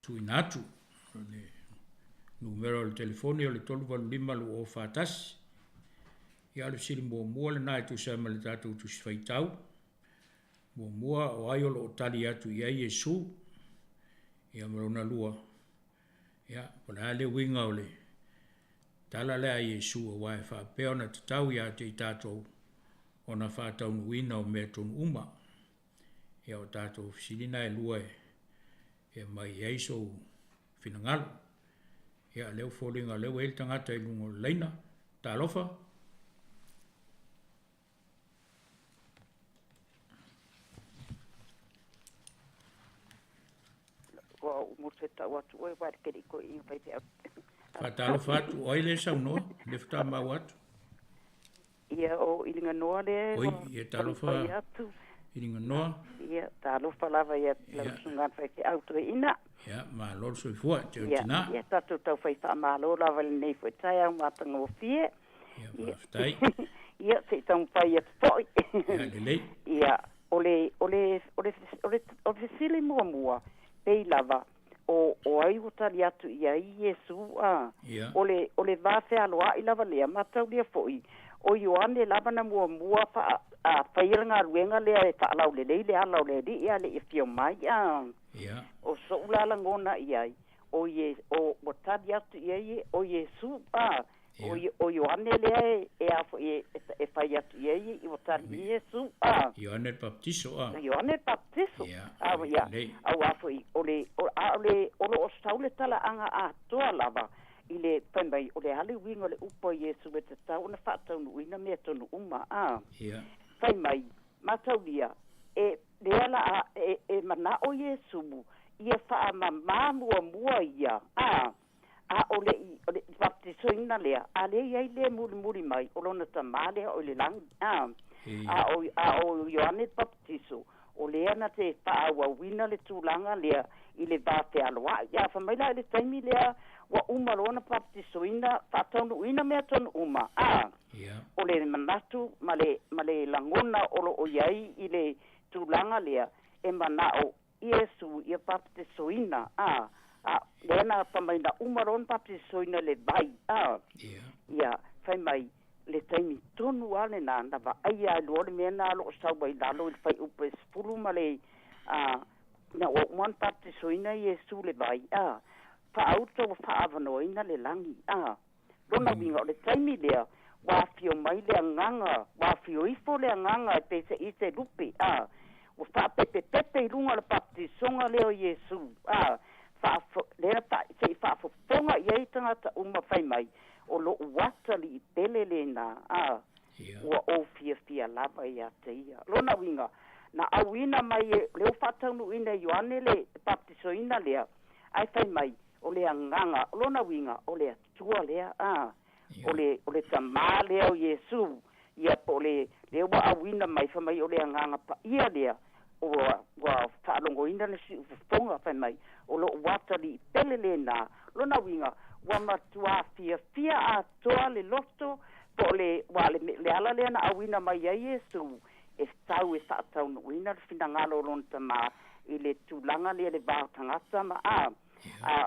tui natu. Le numero le telefoni o le 325 lu o fatasi. Ia le sili mua le nai tu sa ma le tātou tu si whaitau. Mua o ai o lo tali atu ia Iesu. Ia marona lua. Ia, pala le winga o le. Tala lea Iesu o wae whaapea na tatau ia te i tātou. O na whātau nuina o mea tonu uma. Ia o tātou silina e lua e. Ia mai eiso finangalo. Ia leo fōlinga leo e tangata i lungo leina. Tā lofa. Museta watu oe wad keri ko I vai te. Fatalo fatu oile sa no, le fta ma watu. Ia o ilinga noa le. Oi, ia talo fa. Ilinga noa. Ia talo fa lava ia la sunga vai te auto ina. Ia ma lor so fo te tina. Ia tatu tau fai fa ma lo lava le nei fo tai au matanga o fie. Ia ftai. Ia se tau fai at foi. Ia le. Ia ole sili mua. Pei lava o ai o tali atu ia Iesu ole va fe aloa I lava lea matau lea foi o Ioane lava na mua fa a whairanga ruenga lea e whaalau le leile alau le di ia le I fio mai o so ulala ngona iai o tali atu ia o Iesu o Ioane lea e afo e whai atu ia I o tali Iesu Ioane Baptiso Ioane Baptiso au afo I ole o saule tala anga a toa lava I le whaimai o le hale wingo le upo Iesu e te tau na whaatau nuina mea tonu uma whaimai matau lia e leala e mana o Iesu mu ia wha ma mua ia ole baptiso ina lea ale ia le muri mai o lona tamale o le lang o Ioane Baptiso o lea na te whaawa wina le tūlanga lea I le vāte aloa ia whamaila le taimi lea wa uma lona baptiso ina whaatonu ina mea tonu uma o le manatu ma le langona olo o iai I le tūlanga lea e manao Iesu ia baptiso ina lena pamaina umaron baptisoina le vai ia fai mai le taimi tonu ale na va ai lo le mena lo sa vai la lo fai upe spulu male na o mon baptisoina Iesu le vai fa auto fa avanoina le langi lona winga le taimi le wa fio mai le nganga wa fio ifo le nganga te se ite lupi o fa pepe lunga le baptisonga le o Iesu lera pa se fa fonga ia tangata uma fai mai o lo wata li pelele na o fia lava ia te ia lona winga na awina mai le fatanu ina Ioane le baptisoina lea ai fai mai o le nganga lona winga o le tua lea o le tamale o Iesu ia pole le wa awina mai fai mai o le nganga pa ia lea o wa falongo ina le fonga fai mai o lo watali pelele na lona winga wa matua fia a toa le loto po le ala le na awina mai ia Iesu e tau no wina finangalo lon tama I le tulanga le vātangata ma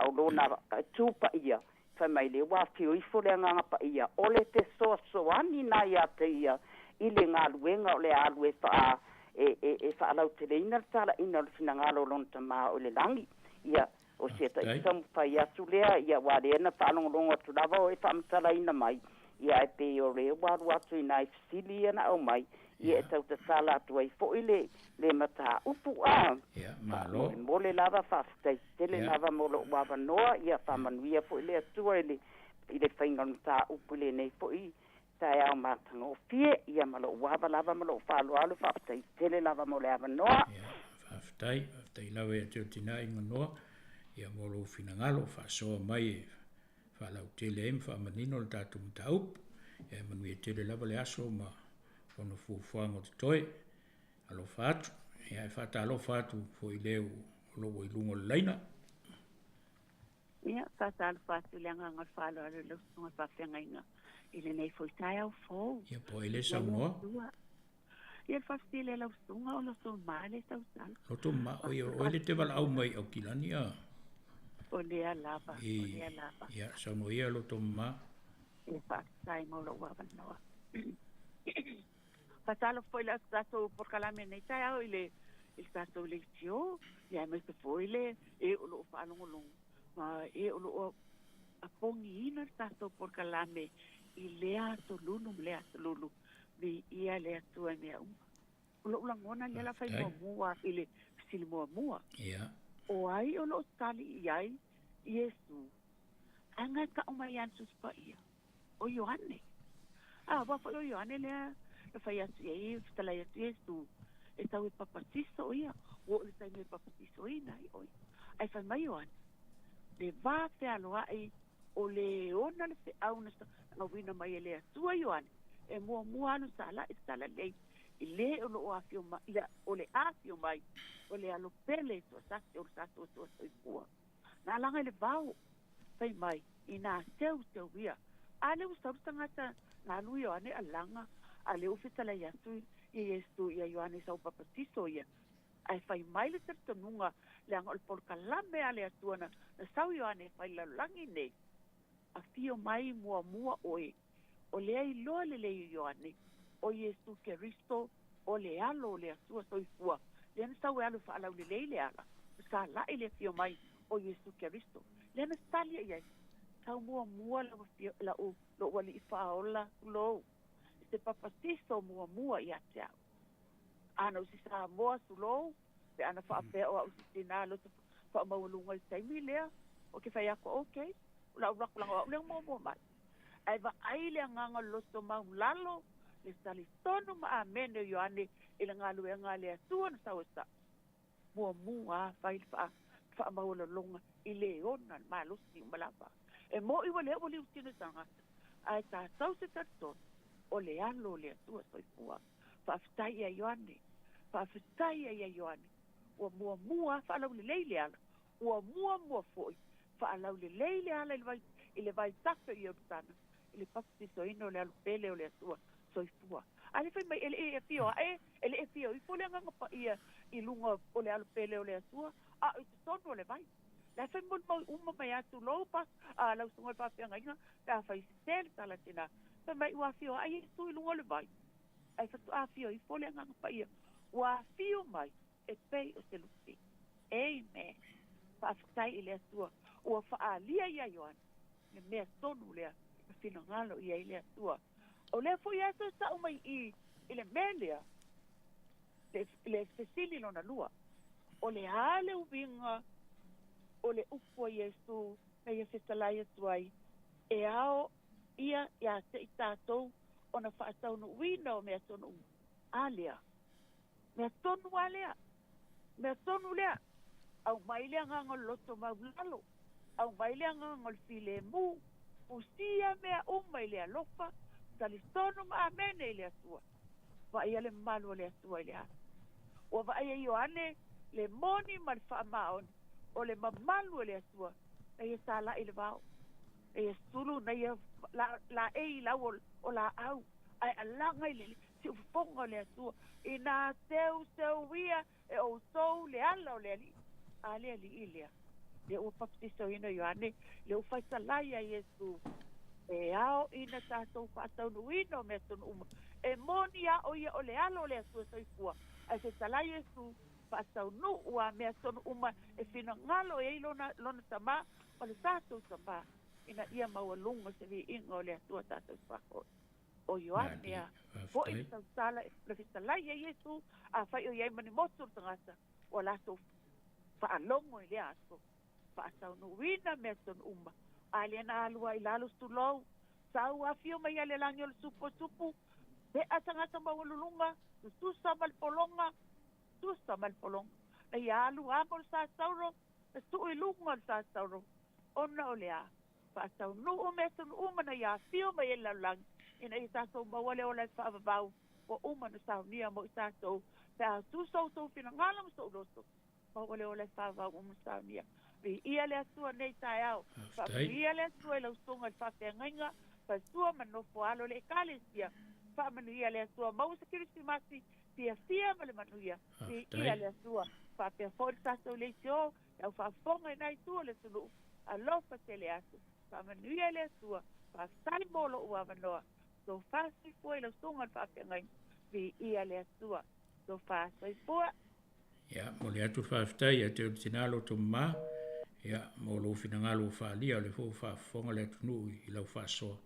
o lona tupa ia fa mai le wa fio ifo le nganga pa ia o le te soani na ia te ia I le ngaluenga o le alue fa e fa alau te le ina tala ina le finangalo lon tama o le langi ia o se ta tam fai atu lea ia wa le na whanongongo tu lava o e whamtala ina mai ia e pe o le waru atu ina i fsili ana au mai ia e tau te tala atu ai fo le mata upu malo mole lava whaftai tele lava molo wawa noa ia whamanuia fo le atua i le whaingan ta upu le nei fo I tai au matanga o fie ia malo wawa lava malo whalo alu whaftai tele lava mole awa noa whaftai lawe e teo tina inga noa ia molo finangalo whasoa mai e whalau tele em whamanino le tātu mtaup ia manu e tele lava le aso ma ono fufuanga te toe alo whatu ia e whata alo whatu fo I leo lo o ilungo le leina ia whata alo whatu leanga ngal whalo alo lo ngal whawhenga inga I le nei fo tai au fo ia po ele sau noa ia whastile lau sunga o lo so male sau sal lo to ma o le te wala au mai au kilani O lea lava. Ia, sauno ia lo to ma. E whaasai mo lo wawanoa. Pasalo foi la tato por kalame nei tai au ile il tato le tio, ia me te foi le e o lo whanongolong. Ma e o lo a pongi ina tato por kalame i lea to lulu. Vi ia lea tua mea uma. O lo ulangona lea la fai mua ile sili mua. Ia. O ai o lo tali i ai, Iesu. Anga ka umai ansus pa ia. O Ioane. Wafa o Ioane lea, le fai atu iai, fitalai atu Iesu. E tau e papatiso ia. O le tai me papatiso ina i oi. Ai fai mai Ioane. Le va te aloa ai, o le ona le fe au nasa, nga wina mai e lea tua Ioane. E mua anu sala, e sala lei. I le o lo o afio mai, o le afio mai. O le alo pele to sate o sato to soifua. Na langa le vau. Fai mai, i nā teu ia. A le usau tangata, nā lui Ioane a langa, a le ufitala i atu i Iesu i a Ioane sau papatiso ia. Ai fai mai le tartanunga, le anga o le polkalame a le atuana, na sau Ioane fai lalangi nei. A fio mai mua oe. O le ai loa le Ioane, o Iesu Keristo, o le alo le atua soifua. Lena sau e alu whaalau le leile ala. Sa lai le fio mai o Iesu Keristo. Lena stalia iai. Tau mua la o lo wali i whaola lo. Se papatiso mua i ate au. Ana usi sa moa su lo. Pe ana whaapea o au si tina lo te whaamaulunga i taimi lea. O ke whai ako okay. Ula urakulanga o lea mua mai. Ai wa aile nganga loto mau lalo. Le sali tonu ma a mene Ioane i le ngalu e ngale atua na sau esa. Mua whai wha maula longa i le ona ma lusi umalapa. E mo iwa lea wali utine sanga. Ai ta tau se taton o le alo le atua soifua. Whaafitai a Ioane. Whaafitai a Ioane. Ua mua whaalau le leile ala. Ua mua foi. Whaalau le leile ala i le vai tafe i autana. I le papitiso ino le alupele o le atua. Soifua. Ale fai mai ele e fio ele e fio i fole nga pa ia i lunga o le alupele o le atua i te tono le vai. La fai mon uma mai atu lopa lau sunga pa fia nga ka fai sel tala tina. Fai mai ua fio ai tu i lunga le vai. Ai fatu a fio i fole nga pa ia. Ua fio mai e pei o se lupi. Amen. Pa aftai i le atua. Ua faa lia ia Ioane. Me mea tonu lea. Fino ngalo ia i le atua. O le foi aso sa umai i le melia le fesili lona lua o le hale ubinga o le upo Iesu na ia fetalai atuai e ao ia te i tātou o na whaatau no uina o mea tonu alea mea tonu lea au mai lea ngangol loto maulalo au mai lea ngangol file mu usia mea umai lea lofa talistono ma amene le atua. Va ia le malu le atua le a. O va ia Ioane le moni mal fa maon o le mamalu le atua. E ia sala ile vao. E ia sulu na ia la e la o la au. Ai alanga ile si fonga le atua. E na teu ia e o sou le ala o le ali. Ale ali ilia. Le o paptiso ino Ioane le o faisalai a Iesu. E ao ina tātou whaatau nuino me tonu uma. E moni a o ia o le alo le asua soifua. Ai se talai Iesu whaatau nu ua me tonu uma e whina ngalo e lona tama o le tātou tama. Ina ia maua lunga se vi inga o le asua tātou whako. O Ioane a. Ho i tau tala le whitalai e Iesu a whai o iai mani motu tangata o lato whaalongo i le aso. Whaatau nuina me tonu uma. Aliena alua i lalu stulou. Sau afio mai ale langi o le supu. Pe atangata mawalulunga. Tusa malpolonga. Na i alu amo le sa sauro. Na stu i lunga le sa sauro. Ona o lea. Whaatau nu o meson uma na i afio mai e lalangi. Ina i tātou mawale o le whaavavau. O uma na saunia mo i tātou. Pea tu sautou fina ngala mo sa uloso. Mawale o le whaavavau uma saunia. Ia le atua nei tae au. Ia le atua i lau songa i whawhengainga. Pa sua manofo alo le kalesia. Whamanu ia le atua mau sa kirisimasi fia ma le manuia ia le atua faapea fo'i le tatou leisi o lau faafofoga i nai tua le tulu'u alofa tele atu faamanuia le atua faafetali mo lo'u avanoa so fasoifua i lausuga le faapeagai ia le atua so fasoifua ia mo le atu faafetai te o le tinalo tomamā ia mo lou finagalo faalia o le fo'u faafofoga le atunuu i lau faasoa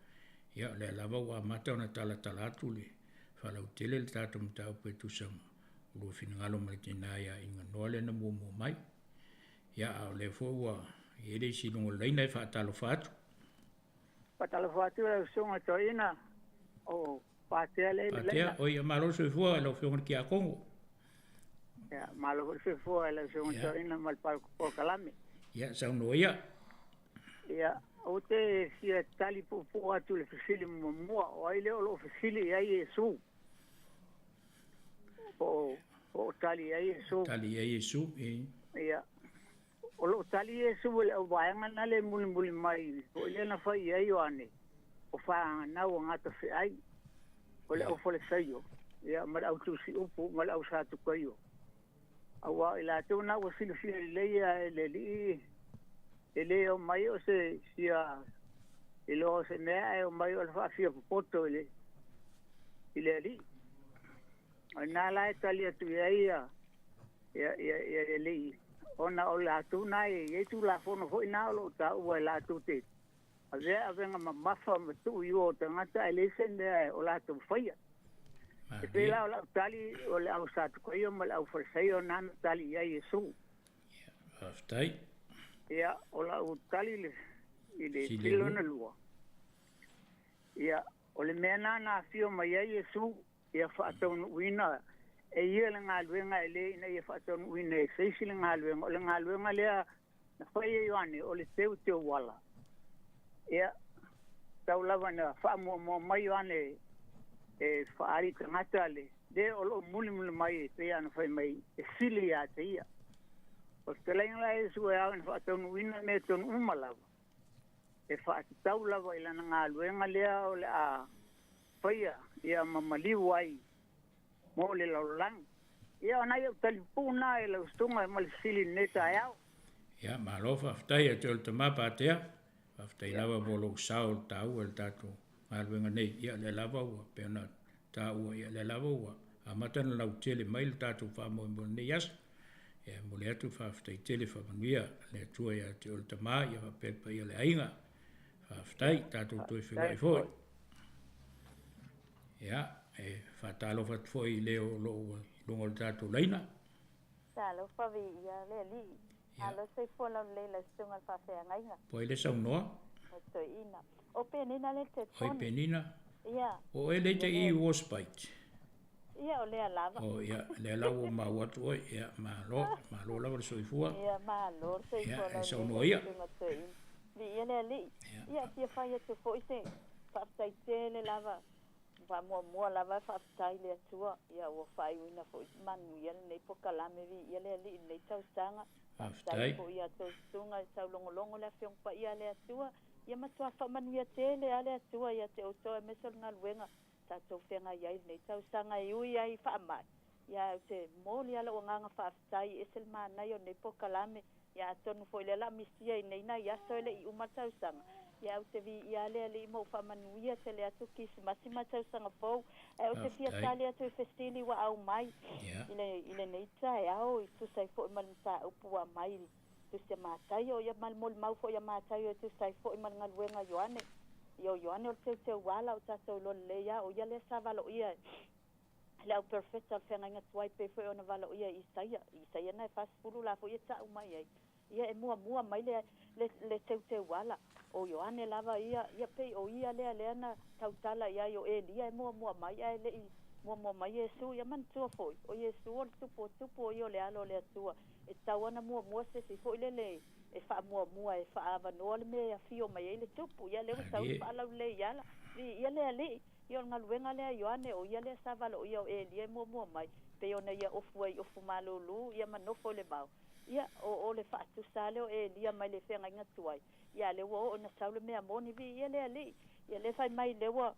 ia le lava ua amata ona talatala atu le faalautele le tatou mataupu e tusaga o lua finagalo ma le tinā ia iganoa lena muamua mai ia o le fo'u ua ia le isiluga lelaina e faatalofa atu patalofa atu le usuga toina o patea le patea o ia malo soifua e lau feoga le kiakogo ia malo soifua e lau usuga toina ma le palokalame ia saunoa ia ia o te sia tali pupu atu le fesili muamua o ai le o loo fesili ai Iesu o tali ai Iesu tali ai Iesu ia o loo tali Iesu le au vaenga na le muli mai o le na fai ai o ane o fa na o ngata fe ai o le au fole saio ia ma au tusi upu ma au sa tu koio awa ila tu na o sili le ia le li ele o mai o se sia ilo se mea o mai o fa fia poto ile li ona la italia tu ia le ona o la tu na e tu la fono foi na lo ta o la tu te ave venga ma fa tu io tangata ele se o la tu faia e la o tali o la usa tu ko io ma la forsei o nan tali ia Yesu aftai ia o la utali le tilo na lua ia o le mena na fio mai ia Yesu ia fa tonu wina e ia le ngaluenga ele ina ia fa tonu wina e seisi le ngaluenga o le ngaluenga lea na fai e yoane o le teu wala ia tau lava na fa mo mai yoane e fa ari tangata le de o lo muli mai pe ana fai mai e sili ya te ia o te lenga e su e awen fa tonu wina me tonu umalava e fa tau lava ila na ngaluenga lea o le a faia ia mamali wai mo le laulang ia na ia talipuna e la stunga mal sili neta ia ia malofa aftai te o te mapa tea aftai lava bolo saul tau el tatu alwenga nei ia le lava ua pena tau ia le lava ua amata na lau tele mai le tatu fa mo nei as e mo le atu fa aftai tele fa manuia le tua ia te o te ma ia fa pepa ia le ainga fa aftai tatu tu fi foi ia e fatalo fat foi leo lo lungo tatu leina talo fa vi ia le li alo se fo la le la stunga fa fe ngainga poi le sau no to ina o penina le te oi penina ia o ele te I was bite ia o le lava o ia le lava ma watu oi ia ma lo la so ifua ia ma lo se fo la sau no ia vi ia le li ia ti fa ia te fo ise fa tai tele lava fa mo lava fa tai le tua ia o fai una fo man ia nei po kalame vi ia le li nei tau sanga aftai po ia to tunga sau longo le fiong pa ia le tua ia matua fa man ia tele ale tua ia te o to me sol ngal wenga ta to fenga ia nei tau sanga iu ia fa mai ia te mo ia lo nganga fa tai esel mana ia nei po kalame ia tonu fo le la misia nei na ia so le I uma tau sanga ia te vi ia le mo fa manuia te le atu kis masima tau sanga fo e o te fia tali atu festili wa au mai ile nei tai au tu sai fo man ta upu wa mai tu se matai o ia mal mol mau fo ia matai o tu sai fo man ngal wenga yoane o te wala o tato lo le ia o ia le savalo ia le au perfecta fenga nga twai pe fo ona valo ia isaia na fast food la fo ia ta mai ia e mua mai le te wala o Ioane lava ia pe o ia le na tautala ia yo Elia mua mai ia le mua mai Yesu ia man tua foi o Yesu o tupo io le alo le tua e tawana mua se foi le e fa mua e fa ava no le me afio mai le tupo ia le tau fa la le ia le io ngaluenga le Ioane o ia le savalo ia Elia mua mai pe ona ia ofu malulu ia man no fo le bau ia o le fa tu sale o Elia mai le fenga ngatuai ia le wo ona saule me amoni vi ia le ali ia le fai mai le wo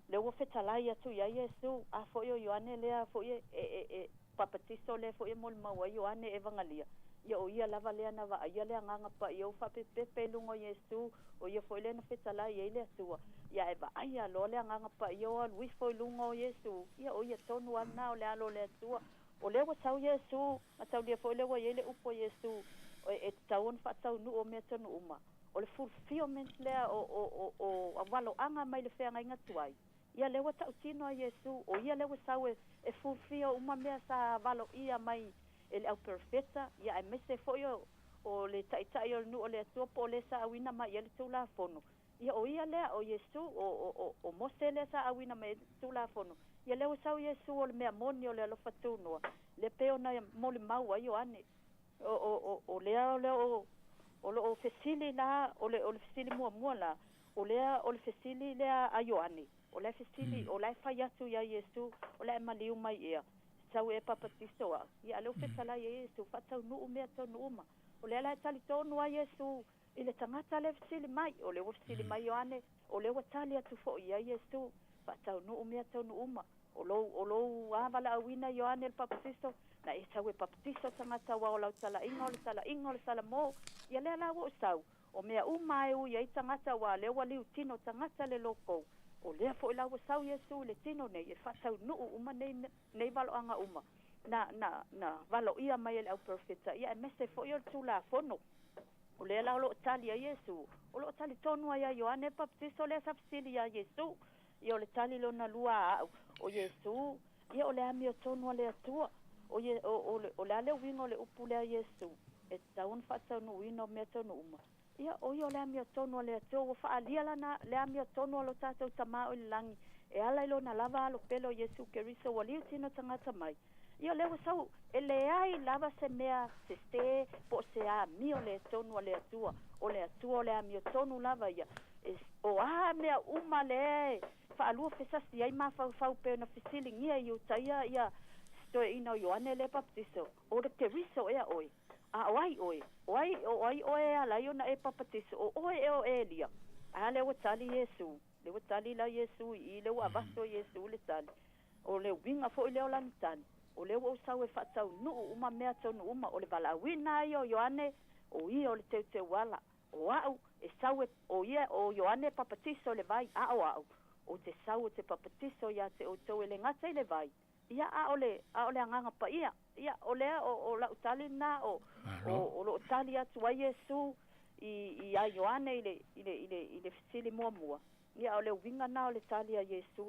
le ua fetalai atu ia Iesu a foʻi o Ioane lea foʻi e papatiso lea foʻi mo le maua Ioane e vangalia ia o ia lava lea na vaaia le agaga paia ou faapepepe luga o Iesu o ia foʻi lea na fetalai ai le atua ia e vaaia aloa le agaga paia o alui foi luga o Iesu ia o ia tonu ana o le alo le atua o le ua tau Iesu mataulia foʻi le ua iai le upu o Iesu e tatau ona faataunuu o mea tonu uma o le fulfillment lea o avaloaga mai le feagaiga tuai ia le ua taʻutino a Iesu o ia le ua sau e fulfill uma mea sa valoia mai e le au perfeta ia e mese foʻi o le taʻitaʻi o le nuu o le atua po o le saʻauina mai ia le tulafono ia o ia lea o Iesu o mose lea saʻauina mai le tulafono ia le ua sau Iesu o le mea moni o le alofa tunua le pe ona mo le mau ai Ioane o lea o loo fesili la o le fesili muamua la o lea o le fesili lea a Ioane o le fesili o le fai atu ia Iesu o le maliu mai ia sau e papatiso a ia le fetalai ia Iesu faataunuu mea tonu uma o lea la tali tonu a Iesu i le tagata le fesili mai o le ua fesili mai Ioane o le ua tali atu foʻi ia Iesu faataunuu mea tonu uma o lou avalaauina Ioane le papatiso na e sau e papatiso tagata ua o lau talaʻiga o le talaʻiga o le salamo ia lea la ua o sau o mea uma e ui ai tagata ua le ua liutino tagata le lokou o lea foʻi la ua sau Iesu le tino nei e faataunuu uma nei valoaga uma na valoia mai e le au profeta ia e mese foʻi o le tulafono o lea la o loo tali a Iesu o loo tali tonu ai a Ioane papatiso lea sa fesili ia Iesu ia o le tali lona lua aʻu o Iesu ia o le ami o tonu a le atua o le ale uiga o le upu lea Iesu e tauna faataunuuina o mea tonu uma ia o ia o le ami o tonu o le atua ua faaalia lana le ami o tonu o lo tatou tamā o i le lagi e ala i lona lava alopele o Iesu Keriso ua liutino tagata mai ia le ua sau e leai lava se mea se po se ami o le tonu o le atua o le ami o tonu lava ia o mea uma le faalua fesasi ai mafaufau pe ona fesiligia i utaia ia stoeina o Ioane le papatiso o le Keriso ea oe a oai oe alai ona e papatiso o oe e o elia a le ua tali Iesu le ua tali la Iesu i le ua avaso Iesu le tali o le uiga foʻi lea o lani tali o le ua usau e faataunuu uma mea tonu uma o le valaauina ai o Ioane o ia o le teuteu ala o aʻu e sau o ia o Ioane papatiso le vai a o aʻu o te sau o te papatiso ia te outou e le gata i le vai ia a o le agaga paia ia o lea o laʻu tali na o loo tali atu ai Iesu i a Ioane i le fesili muamua ia o le uiga na o le tali a Iesu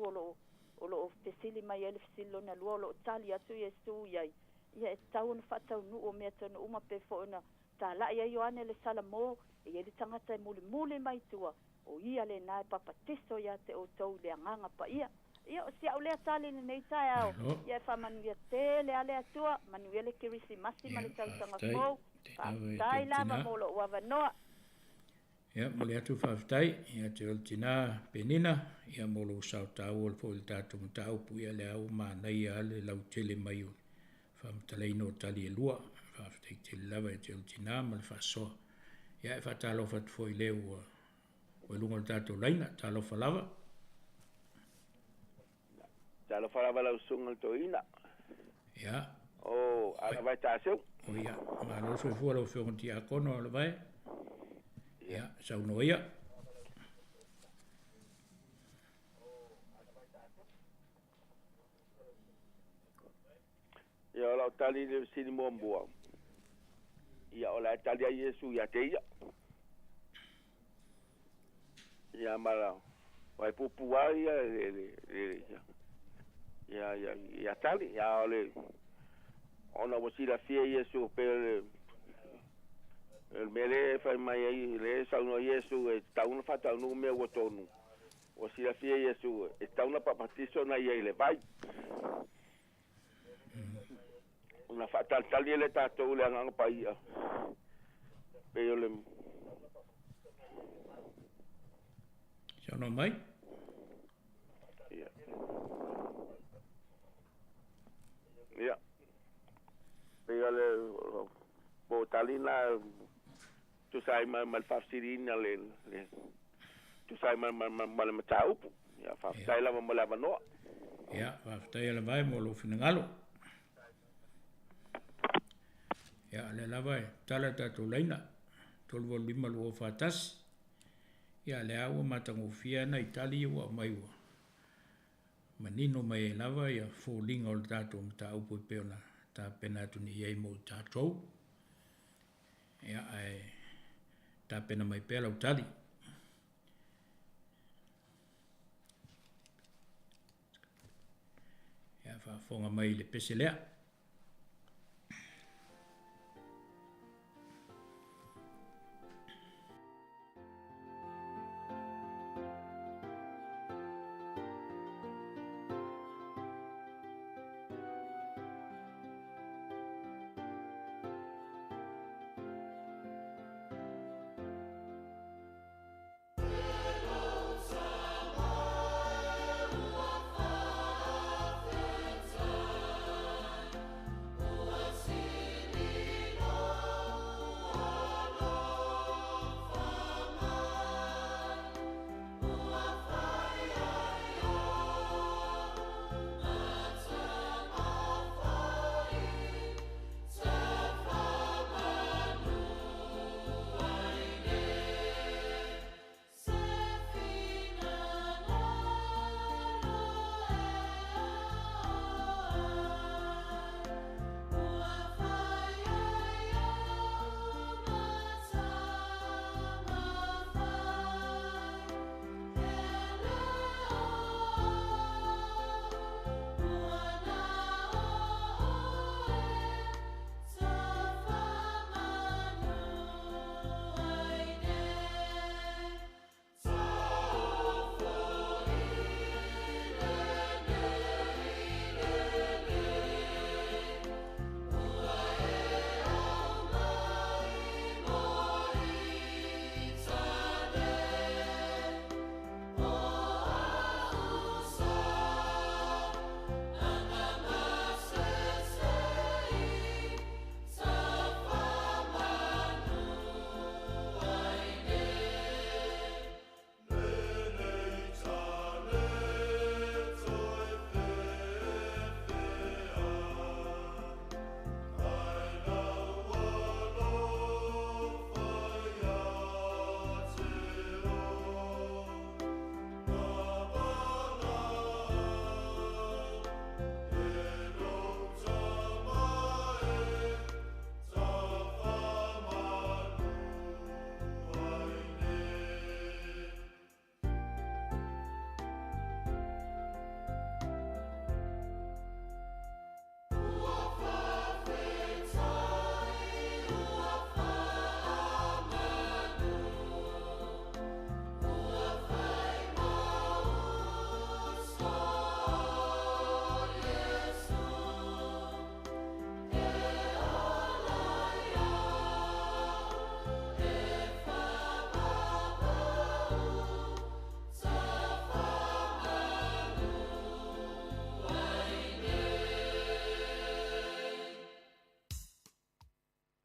o loo fesili mai ai le fesili lona lua o loo tali atu Iesu iai ia e tau ona faataunuu o mea tonu uma pe foʻi ona talaʻi ai Ioane le salamo ia le tagata e mulimuli mai tua o ia lenā e papatiso ia te outou le agaga paia ia o siaʻu lea tali lenei taeao ia e faamanuia tele a le atua manuia le kirisimasi ma le tautaga kou faafetai lava mo loʻu avanoa ia mo le atu faafetai ia te ole tinā penina ia mo lou saotāua o le foʻi le tatou mataupu ia le au manai a le lautele mai o faamatalaina o tali e lua faafetai tele lava e te ole tinā ma le faasoa ia e faatalofa atu foʻi lea ua luga o le tatou laina talofa lava talofa lava lausuga le toina ia o ala vai taseu o ia malo soifua lau feogotiakono o le vae ia saunoa ia ia o lau tali le sini muamua ia o la tali a Iesu ia te ia mala vai pupua ia tali ia ole ona wasila fia Iesu pe el mele fai mai ai le sauno Iesu e tauna fata no me o tonu wasila fia Iesu e tauna papatiso na ia le vai una fata tali le tato le anga pa ia pe ole no mai ia pega le botalina tu sai mal fafsirina le tu sai mal mataupu Ia whaftai lava mo lava noa. Ia, whaftai ala vai mo lo finangalo. Ia, le lava e tala tatou laina. Tolu o lima lu o whatasi. Ia, le awa matangofia na itali ua maiwa. Manino mai e lava ia fōlinga o le tātou mta upo i peona tā pena atu ni iei mo tātou. Ia ai tā pena mai pēla utali. Ia whaafonga mai le pese lea.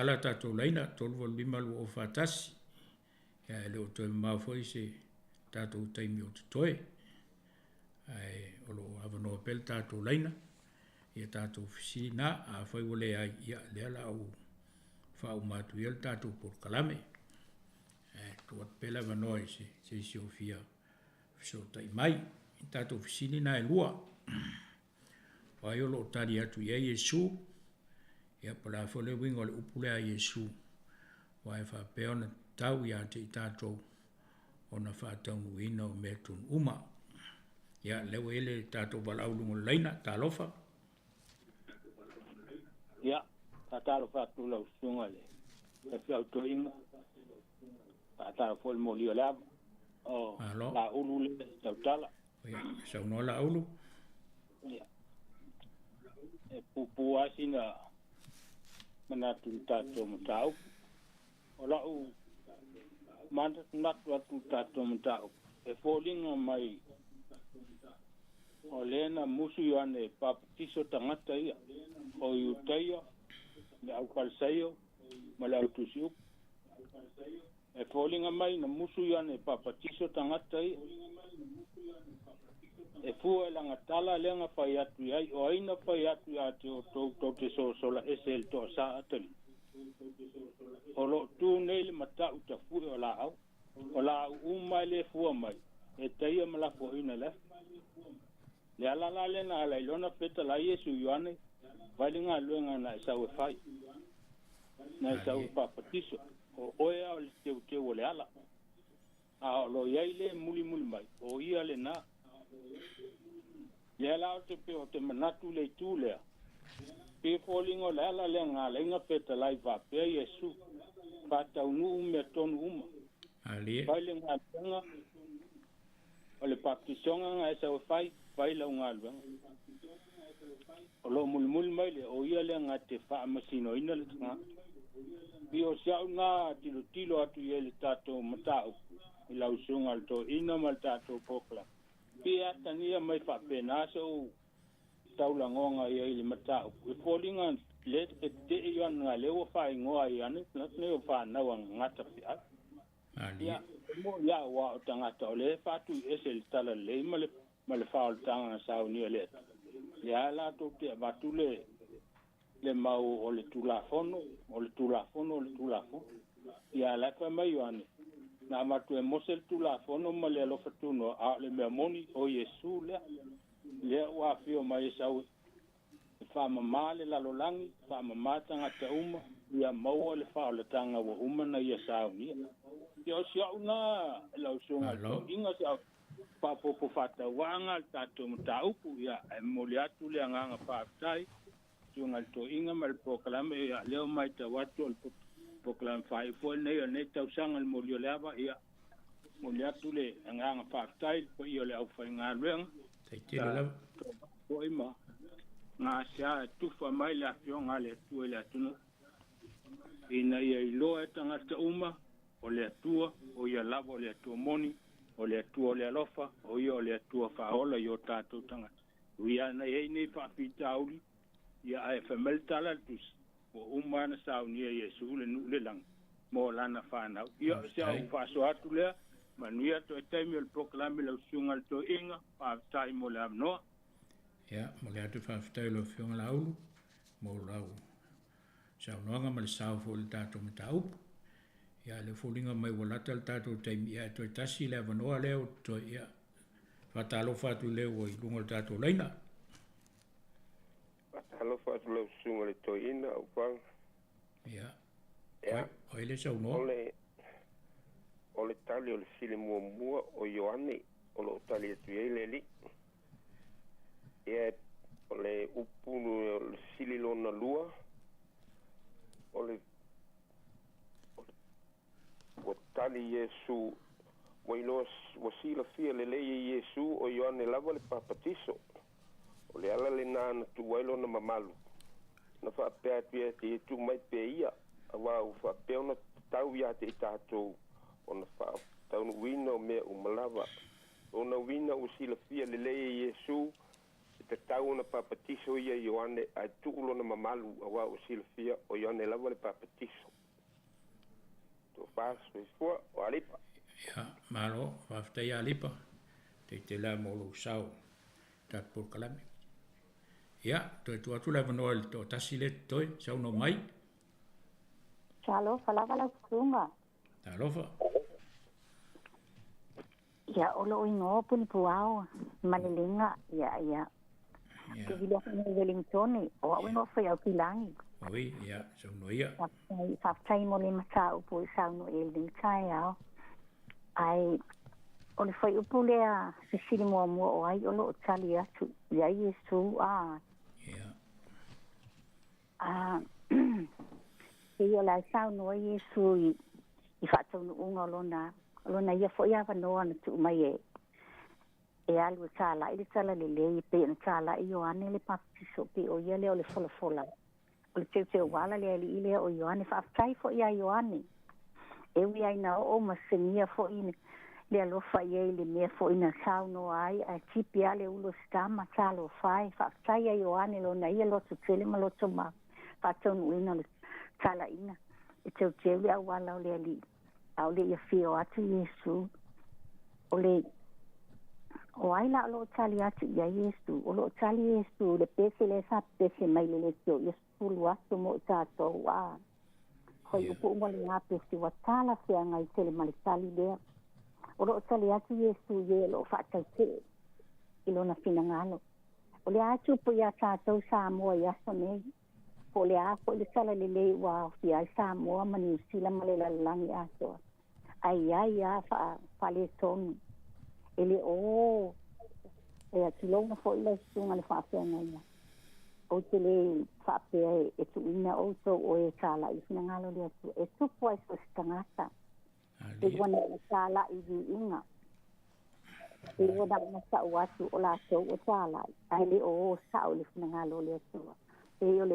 Ala tātou laina, tolu lima lu o whātasi. Ia e leo toi mawhoi se tātou taimi o te toe. Ai olo awanoa pel tātou laina. Ia tātou whisi nā, a whai wale ai ia lea la au whau mātu ia tātou por kalame. Tuat pela wanoa i se isi o fia whiso tai mai. Tātou whisi ni nā e lua. Wai olo o tari atu ia Yesu. Ia pala fole wingo le upule a Yesu. Wai wha peona tau ia te i tātou o na wha taunu ina o metun uma. Ia lewe ele tātou balaulungo leina, tā lofa. Ia, tā lofa tu lau sunga le. E whiau to inga. Tā fole mo lio lava. O la ulu le tau tala. Ia, sau noa la ulu. Ia. E pupu asina manatu tātou matau. O lau manatu atu tātou matau. E fōlinga mai o lena musu ane papatiso tangata ia. O iutaia, me au kalsaio, ma lau tusiu. e fōlinga mai na musu iane papatiso tangata ia. E fua langa tala lenga whai atu iai, o aina whai atu ia te o tau te sola esel toa sa atali. O lo tu nei le matau ta fui o la au. O la au umai le fua mai. E teia malafo ina le. Le ala le na ala ilona peta la Yesu Ioane. Vailinga luenga na isau e whai. Na isau e papatiso. O oea o le teu o le ala. A o lo iai le muli mai. O ia le na. Le ala o te pe o te manatu le tu lea. Pe fōlingo le ala le ngā lenga peta lai vapea Yesu. Pata unu me tonu uma. Vai ngā tenga. O le papisonga ngā esa o whai. Vai lau ngā luenga. O lo mulmul mai le o ia le ngā te wha masino ina le tanga. I o siau ngā tilo atu ia le tātou matau. I lau sunga le tō ina ma le tātou pokla. Pi atania mai wha pena so taula ngonga ia i le matau. E fōlinga le te iwan ngā lewa whai ngoa i ane. Ne o wha nawa ngata pia. Ia, mo ia wa o tangata o le whatu ese le tala le ma le wha o tanga sao nia le. Ia la tō te abatu le mau o le tulafono. Ia la ka mai ane. Na matu e mose le tulafono ma le alofa tuno a le mea moni o Yesu lea. Lea ua fio mai sau. E wha mama le lalolangi, wha mama tangata uma. Ia maua le wha o le tanga wa uma na ia sao nia. Ia siau na lau sunga. Inga siau. Papopo fata wanga tato mtaupu ia e moli atu le nganga whaatai. Sunga to inga ma le proklame ia leo mai ta watu al proklame whai fo nei o nei tau sanga le moli o le ava ia. Moli atu le nganga whaatai po ia le au whai ngā luenga. Po ima. Ngā sia tufa mai le afio ngā le atua le atuna. Ina ia iloa e tangata uma o le atua o ia lava o le atua moni. O le atua o le alofa, o ia o le atua whaola i o tātou tangata. Uia na ei nei whaapitauri, ia ae whameltala tus, o umana saunia Yesu le lang, mo lana whanau. Ia sea u whaso atu lea, manuia to e taimi o le proklami lau sunga le to inga, whaapitai mo le amnoa. Ia, mo le atu whaapitai lau whionga laulu, mo lau. Sao noanga ma le sao fo le tātou mataupu. Ia le fulinga mai walata le tātou taimi ia toi tasi le avanoa leo toi ia whatalo whatu leo i lunga le tātou leina. Whatalo whatu leo sunga le toi ina au pang. Ia. O ele sau noa. O le tali o le sili mua o Ioane o lo tali atu ei le li. Ia o le upunu o le sili lona lua. O le o tali Yesu wailoa wasila fia le leia Yesu o Ioane lava le papatiso o le ala le nana tu wailo na mamalu na whaapea pia te tu mai pe ia awa u whaapea ona tau ia te tātou o na tau na wina o mea umalava o na wina wasila fia le leia Yesu te tau na papatiso ia Ioane a tuulo na mamalu awa wasila fia o Ioane lava le papatiso to paso e fua o alipa. Ia, malo, whaftai alipa. Te la molo sao, tat por kalame. Ia, toi tu atu la vanoa le to tasi le toi, sao no mai. Chalo, falava la kunga. Talofa. Ia, olo ingo puni puao, malilinga, ia. Te vila kene Wellingtoni, o awingo fai au kilangi. Oi, ia, sao no ia. Whaftai mo le mata upu i sao no elding tai au. Ai, o le whai upu lea se siri mua o ai, o lo tali atu. Ia Yesu, Ia. Ke ia lai sao no Yesu i whaatau no unga lona ia fo ia wanoa na tu mai e. E alu tala, ili tala le pe na tala i o ane le papitiso pe o ia leo le fola. O le teu wala le ali ile o Ioane whaaftai fo ia Ioane. E ui aina o masengia fo ina le alofa ia le mea fo ina sao no ai a tipi ale ulo stama talo fai whaaftai ia Ioane lo na ia loto tele ma loto ma whaatau no ina le tala ina. E teu le au wala o le ali. au le ia fio atu Yesu o le o ai la lo tali atu ia Yesu o lo tali Yesu le pese le sa pese mai le tio Yesu lu atu mo tatou a hoi upu mo le nga pese wa tala fea ngai tele mali tali lea o lo tali atu Yesu ye lo whaatau te ilo na fina ngalo o le atu po ia tatou sa moa ia so nei po le a po le sala le lei wa fia sa moa mani usila male la langi aso ai fa le tonu ele o e atu longa fo ila sunga le fa fea ngai o te le fa pe e tu ina o to o e sala i fina ngalo le atu e tu po e so stangata e wana sala i vi inga e wana masa watu o la so o sala ai le o sa o le fina ngalo le atu e o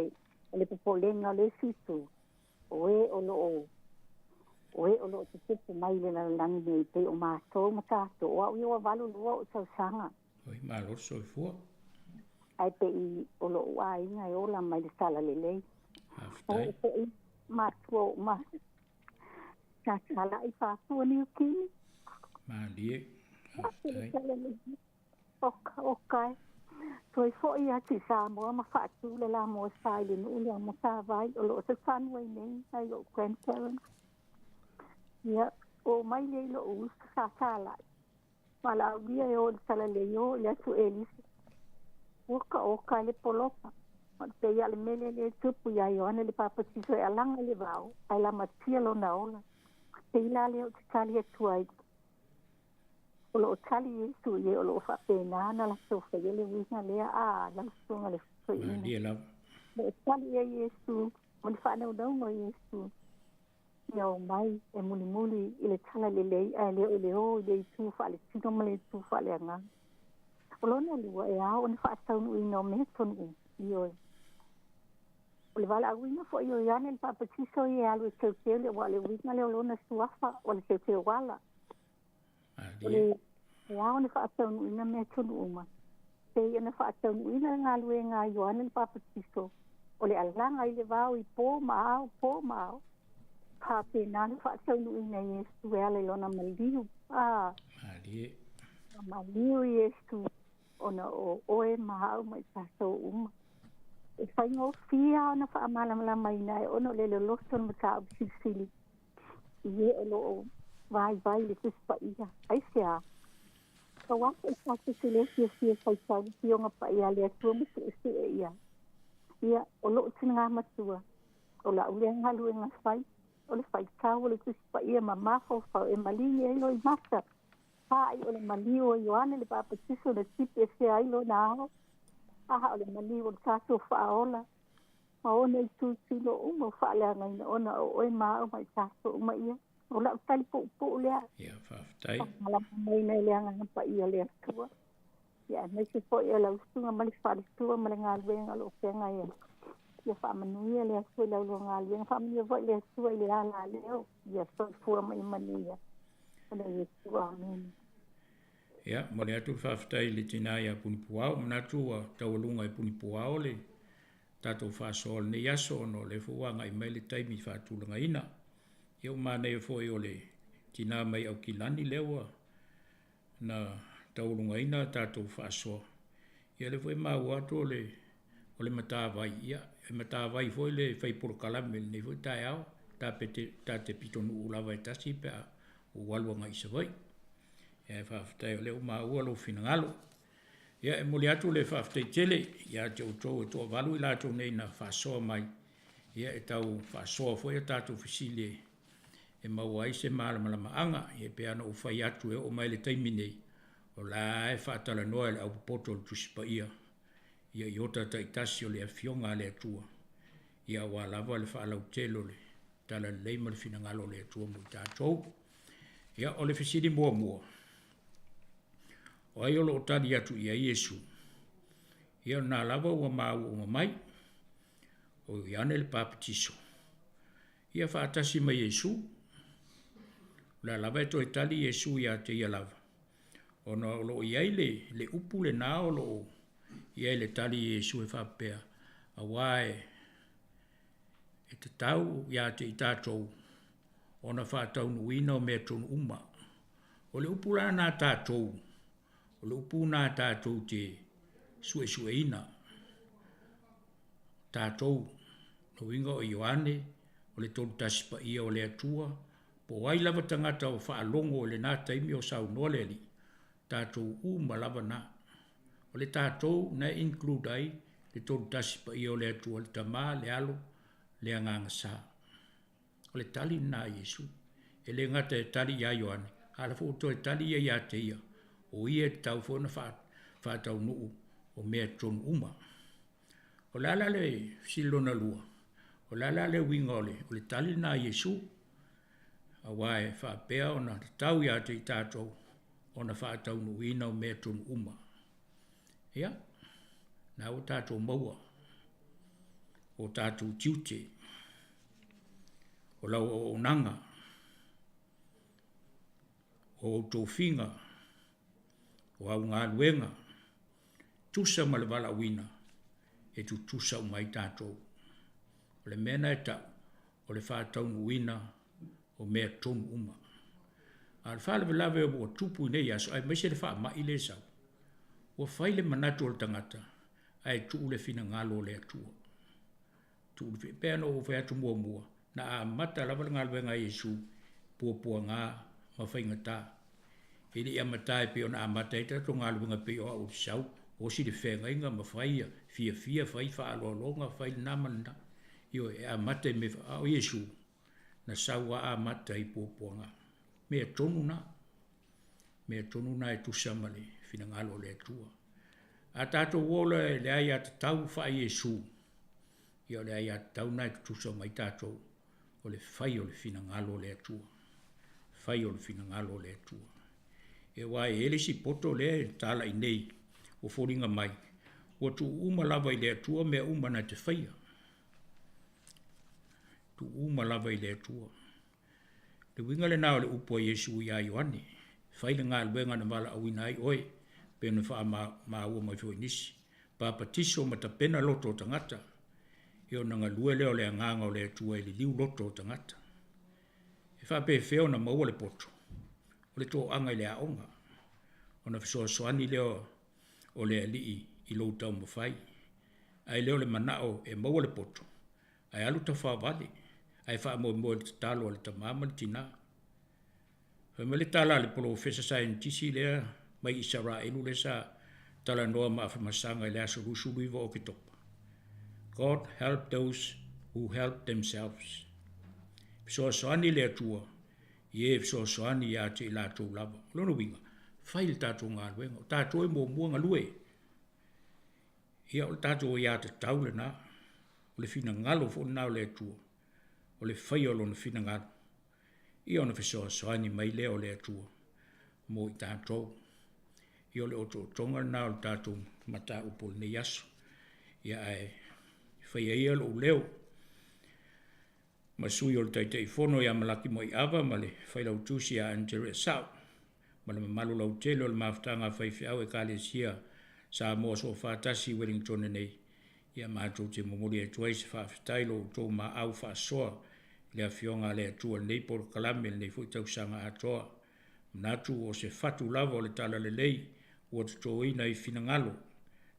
le popolenga le situ oe o lo te tipu mai le la langi nei te o mātou matato o au iwa walu lua o tau sanga oi malo so fu ai pe i o lo ua inga e ola mai le sala le lei o pe i mātua o ma sa sala i whātua ni o kini malie okai Toi foi ati sa mo ma fatu le la mo sai le no le mo sa vai o lo se fan wai nei ai o grandparents ya o mai le lo u sa sala mala dia o sala le yo le su elis o ka le polopa ma te ya le mele le tupu ya yo ane le papa si so alanga le vao ai la matia lo na ola te ila le o tali e tuai o lo tali Yesu ye o lo fa pena na la sofa ye le wina le a la sunga le so ina le tali Yesu mo le fa na o mo Yesu yo mai e muli ile tala le le o le tu fa le tino mo le tu fa le nga o lo na lu e a o fa sa no ino me ton yo o le vala wina fo yo ya ne papa si so ye alwe te le wa le wina le lo na suafa o le te wala ya ona fa atau ina me tonu uma te ina fa atau ina ngalwe nga yoana le papatiso o le alanga i le vau i po mao pa pe na fa atau ina Yesu ele lona maliu maliu Yesu ona o e mao mai taso uma e fai ngo fia ona fa amala mai nai ona le loson mata sili ye o vai le tuspa ia ai sia ka wa sa se le sia sai sa ki nga pa ia le tu mo se ia o lo tinga matua o la ule nga lu nga fai o le fai ka o le tuspa ia mama fo fa e malini e lo i masa pa ai o le mali o Ioane le papa tiso le tipe se ai lo na o le mali o sa so fa ola ma o nei tu lo mo fa le nga ona o e ma o mai sa so ma ia o la tali po le ya fa tai mala mai nei le nga pa ia le tua ya nei se po ia la usunga mali fa le tua mali nga le nga lo ke nga ia fa manu ia le so la lo nga le fa mi vo le so le ala le ya so fu mai mania ona ye tua men ya mo le atu fa tai le tina ya puni puao na tua tawalunga i puni puao le tato fa sol ne ya so no le fu nga i mai le tai mi fa tu nga ina eu mane foi ole tina mai au kilani lewa na taulunga ina tatou faso ia le foi mau atu ole mata vai ia e mata vai foi le fai por kalame ne foi tai au ta te pitonu ula vai tasi pe o walu ngai se vai e fa tai ole mau lo finangalo ia e moli atu le fa tai tele ia te o to valu ila to nei na faso mai ia e tau faso foi tatou fisile e mawai se malama anga e pe ana o fai atu e o mai le taimi nei o la e whaatala noa le au potol tuspa ia iota ta itasi o le afionga le atua ia wa lava le whaalau telo le tala le leima le finangalo le atua mo i tātou ia o le fisiri mua o ai o lo tali atu ia Yesu ia na lava ua mau o mai o iane le papatiso ia whaatasi mai Yesu la lava to itali Yesu ia te ia lava ona lo iai le upu le na o lo iai le tali Yesu e whapea a wae e te tau ia te i tātou ona whaataunuina o mea tonu uma. O le upu la nā tātou, o le upu nā tātou te suesueina. Tātou, no inga o Ioane, o le tolu tasipa ia o le atua, po wai lava tangata o whaalongo o le nā taimi o sau nole li, tātou uma lava nā. O le tātou na include ai, le tolu tasipa ia o le atua, le tamā, le alo, le anganga sā. O le tali nā Yesu, e le ngata e tali ia Ioane, ala fo to e tali ia ia te ia, o ia te tau fona whaatau nuu o mea tonu uma. O lala le silona lua, o lala le wingole, o le tali nā Yesu, a wae whaapea o na tau ia te i tātou, o na whaatau nuina o mea tonu uma. Ia, nā o tātou maua, o tātou tiute, o lau o nanga, o tō whinga, o au ngā luenga, tusa ma le wala wina, e tu tusa o mai tātou. O le mena e tau, o le whātau nuina, o mea tonu uma. A le whāle lawe o tupu i nei aso, ai maise le wha mai le sau. O whaile manatu o le tangata, ai tuu le whina ngalo le atua. Tuu le pēpea no o whai atu mua mua, na a mata lawa le ngaluenga Yesu, pua ngā, ma whainga tā. Ili ia mata e peo na a mata e tato ngaluenga peo au sau, o si le whenga inga ma whaia, fia whai wha aloalonga, whai namanda. Io e a mata e me o Yesu, na saua a mata i pua ngā. Mea tonu na e tusamale, fina ngalo le atua. A tato wola e le ai at tau wha Yesu, io le ai at tau na e tusa mai tato, o le whai o le fina ngalo le atua. Whai o le fina ngalo le atua. E wai ele si poto le tala i nei, o foringa mai, o tu uma lava i le atua mea uma na te whaia. Tu uma lava i le atua. Le winga le nao le upo Yesu i a Ioane, whaile ngā luenga na wala awina ai oe, pēna wha ma ua mai fo inisi, papatiso ma ta pena loto o tangata, eo na ngā lue leo le nganga o le atua i li liu loto o tangata. E wha pe feo na maua le poto, o le tō anga i le aonga, o na fisoa soani leo o le alii i lo tau mawhai, ai leo le manao e maua le poto, ai alu ta wha vale, ai wha mo le talo le tamama le tina. Wha le tala le polo fesa scientisi lea, mai Israelu le sa tala noa ma whamasanga i lea sa rusulu iwa o ke topa. God help those who help themselves. Fisoa soani lea tua, ie fisoa soani ia te i lātou lava. Lono winga, whaile tātou ngā luenga, tātou e mua ngā lue. Ia o tātou ia te taule nā, o le fina ngalo fo nao lea tua, o le whaiolo na fina ngalo. Ia ona fisoa soani mai lea o lea tua, mo i tātou. Ia le oto tonga na o tātou mata upol ne yaso. Ia ai whaia ia lo leo. Ma sui o le taitei fono ia malaki mo i awa ma le whailau tusi a Andrea Sau. Ma le malu lau telo le maftanga whaifiau e Kalesia sa moa so whātasi Wellington e nei. Ia mātou te momori e tuai se whawhitailo tō ma au whaasoa le a fionga le atua nei por kalame nei fuitau sanga atoa. Natu o se fatu lava o le tala le lei, o te tōina i fina ngalo,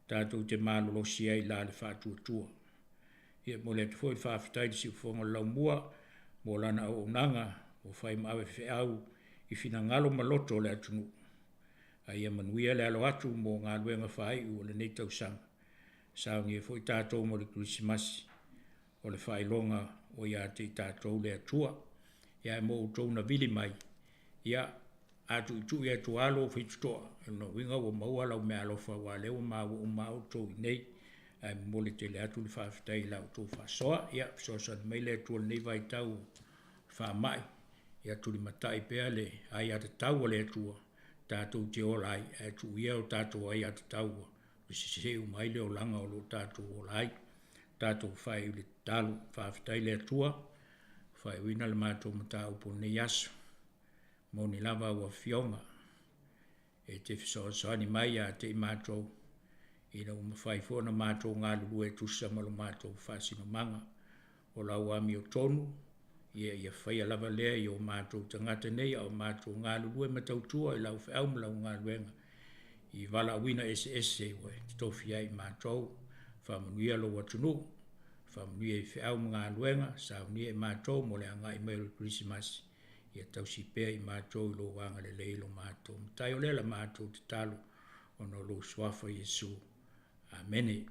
tātou te mālo si ai la le whātua tua. Ia mo le tufoi whawhitai si ufonga lau mua, mo lana o nanga, o whai mawe whiau, i fina ngalo maloto le atunu. A ia manuia le alo atu mo ngā luenga whai o le nei tau sanga. Saungi e foi tātou mo le Krismasi, o le whai longa o ia te tātou le atua, ia e mo utou na vili mai, ia atu i tu ia tu alo whitutoa, no winga o maua lau mea alofa wa leo maa o maa tō i nei, ai mole te le atu li whawhitai lau tō whasoa, ia sosa mai le atu nei vai tau whamai, ia tu li matai pēa le ai ata tau le atua, tātou te olai, ai tu ia o tātou ai ata tau, se mai le o langa o lo tātou olai, tātou whai le talu whawhitai le atua, whai wina le mātou mata upo ne yaso, mo ni lava ua fionga, e te fisoasoani mai a te i mātou, i na umawhai fōna mātou ngā lulu e tusa malo mātou whasino manga, o lau ami o tonu, ia whaia lava lea i o mātou tangata nei au mātou ngā lulue ma tautua i lau whaau ma lau ngā luenga. I wala wina ese wai, te tofi ai mātou, whamanuia lo watunu, whamanuia i whaau ma ngā luenga, saunia i mātou mo le anga i Merry Christmas. Ia tausi pēr i mātou i lo wanga le leilo mātou. Tai o lela mātou te talo o no lo swafa Yesu. Amene.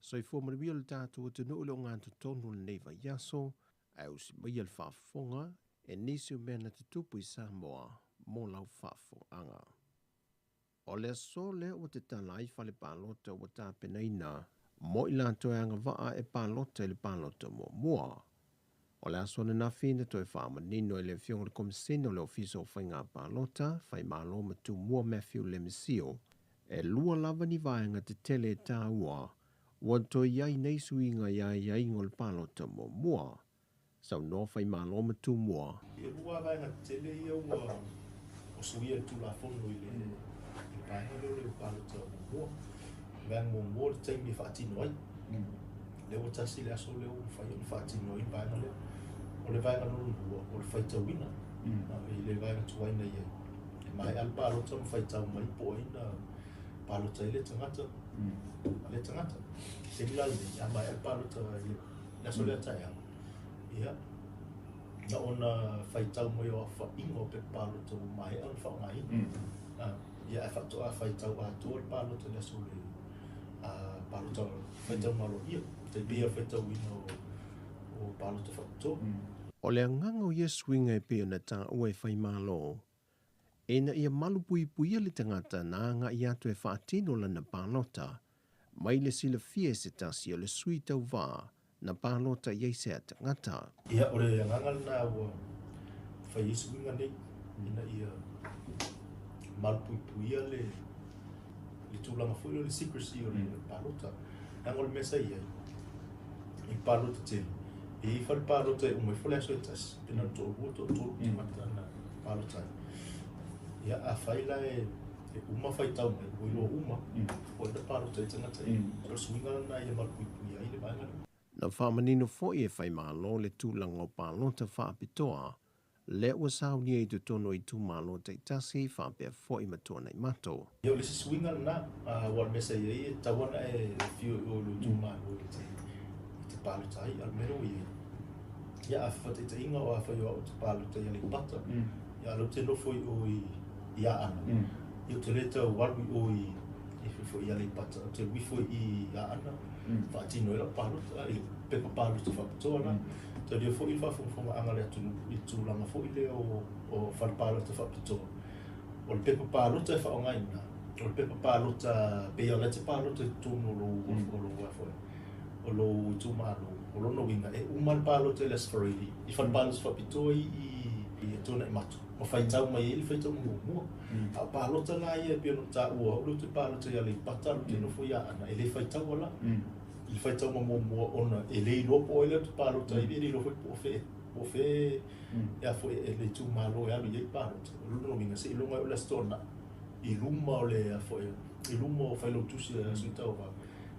So i fōmarimia le tātou te nuu le o ngātu tonu le neiva yaso, au si mai al whaafonga, e nisi o mea na te tupu i Samoa, mō lau whaafonga. O le aso le o te tala i whale pālota o tā penaina, mo i lātou e anga waa e pālota i le pālota mua. O le aso na whina toi whaamanino i le fionga le komisino le ofiso o whainga pālota, whai mālo matu mua Matthew le misio, e lua lava ni vaenga te tele tā ua, ua toi iai nei suinga iai ngol pālota mua. Sau no whai mālo matu mua. E lua vaenga te tele ia ua o suia tu la fono i le painga leo leo pālota mua. Vaenga mua le taimi whaatino ai. Leo tasi le aso leo whai o le whaatino ai painga leo. O le vaenga lolo lua, o le whaita wina. I le vaenga tuaina iai. E mai al pālota ma whaita mai po aina pālota i le tangata. Le tangata. Se milal ni, a mai al pālota i le aso lea tai anga. Ia. Na ona whaitau mai o a whaingo pe pālota o mai al whaungai. Ia e whatu a whaitau a tō le pālota le aso le pālota whaitau malo ia. Te bia whaitau ina o pālota whakutō. O le anganga o Yesu inga e peo na tā ua e whai mālo. E na ia malu pui le tangata na anga i atu e whaatino lana pālota. Mai le sila fie se tasi o le sui tau wā na pālota i eise a tangata. Ia o le anganga na ua whai Yesu inga nei. Ina ia malu pui le tūlanga fui o le secrecy o le pālota. Nanga o le mesa iai. I pālota tele. I whare pālota e umai whale aso e tasi. Pena tō rua tō te mata na pālota. Ia a whaila e uma whaitau mai. O ilo uma. O ina pālota e tangata e. Aro suinga na ia malu pui ai le vaenga. Na whamanino foi e whai mālo le tūlanga o pālota whaapitoa. Le ua saunia i tu tono i tū mālota i tasi whaapea foi matua nei mato. Ia o le suinga na wal mesa iai e tawana e fio o lo tū mālota te pālota ai al mero iai. Ia a whate inga o a whai o te pālota i ale pata. Ia lo te nofo i o i a ana. Ia te leta walu o i whifo i ale pata. Te wifo i a ana. Whaatino e la pālota. I pepa pālota whapatoa na. Te lia fo i whafonga anga le atu i tūlanga fo i leo o whare pālota whapatoa. O le pepa pālota e whaongai na. O le pepa pālota pea le te pālota i tūno lo wafoi. O lo tu malo o lo no winga e umal palo te les farili I fan palos fa pitoi I tona I matu ma fai tau mai ele fai tau mo a palo ta la ia pe no ta o lo te palo te ale pata lo te no foi ana ele fai tau la il fai tau mo ona ele lo po ele te palo ta ele lo foi po fe ya foi ele tu malo ya mi palo lo no winga se lo ngai la stona I luma o le foi I luma fai lo tu se tau va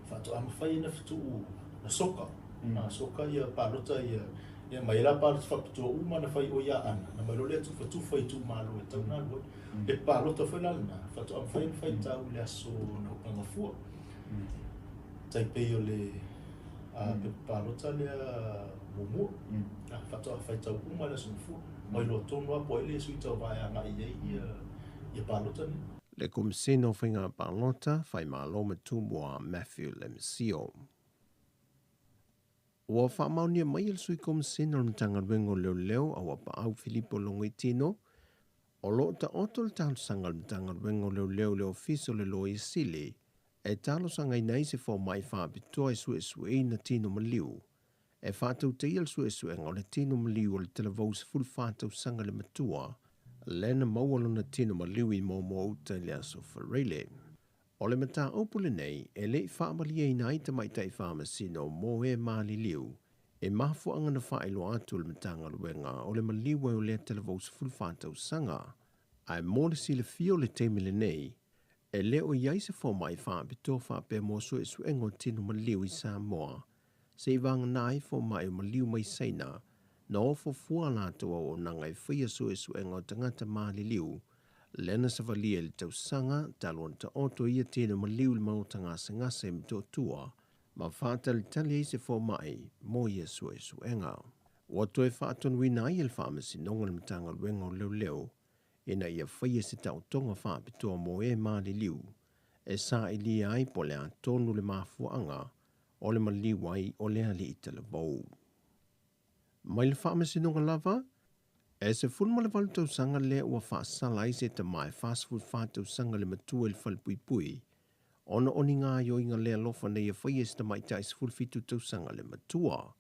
fato am fai na fitu na soka na soka ia palota ia mai la palota fato uma na fai o ia ana na mai le tu fatu fai tu malo e tau na lo e palota foi la na fato am fai tau le aso na panga fu tai pe o le a pe palota le momo na fato fai tau uma le aso fu mai lo tono apo ele sui tau vai anga ia palota ni Le komisino whinga pālota, whai mālo matumua Matthew Lemsio. Ua whamaunia mai il sui komisino na tanga wengo leo a wapa au Filipo Longitino, o lo ta oto le talo sanga na tanga wengo leo fiso le lo I sili, e talo sanga I nei se fo mai whaapitoa sue na tino maliu, e whātau te il sue ngau le tino maliu o le televous full whātau sanga le matua, lena maualo na tino maliwi mo uta le aso whareile. O le mata opule nei, e le whaamali e nai ta mai tai whaamasino mo e maali liu, e mafu anga na whaelo atu le matanga luenga o le maliwa o le televous fulwhātau sanga, ai mo le sile fio le teimile nei, E leo iai se fo mai wha pito wha pe mo so e su engo tinu ma liu i Samoa. Se i wang nai fo mai o ma liu mai seina, na ofo fua lātua o nangai whia so e su engo tangata maali liu, lena sa valia le tau sanga, talon ta oto ia tino ma liu le mautanga se ngase mto tua, ma whātali tali se fo mai, mo ia so e su enga. Wato e whāton wina i le whamasi nonga le matanga luenga leo leo, ina ia whaia se tau tonga whāpitoa mo e maali liu, e sa i li ai po le a tonu le mafuanga, o le maliwai o le ali ita le bau. Mai le whamasi nonga lava, e se fulma le walu tau sanga le ua whaasala i se te mai fast food whātau sanga le matua le whalpui pui, ona oni ngā yo inga le alofa na ia whaia se te mai tai se fulfitu tau sanga le matua.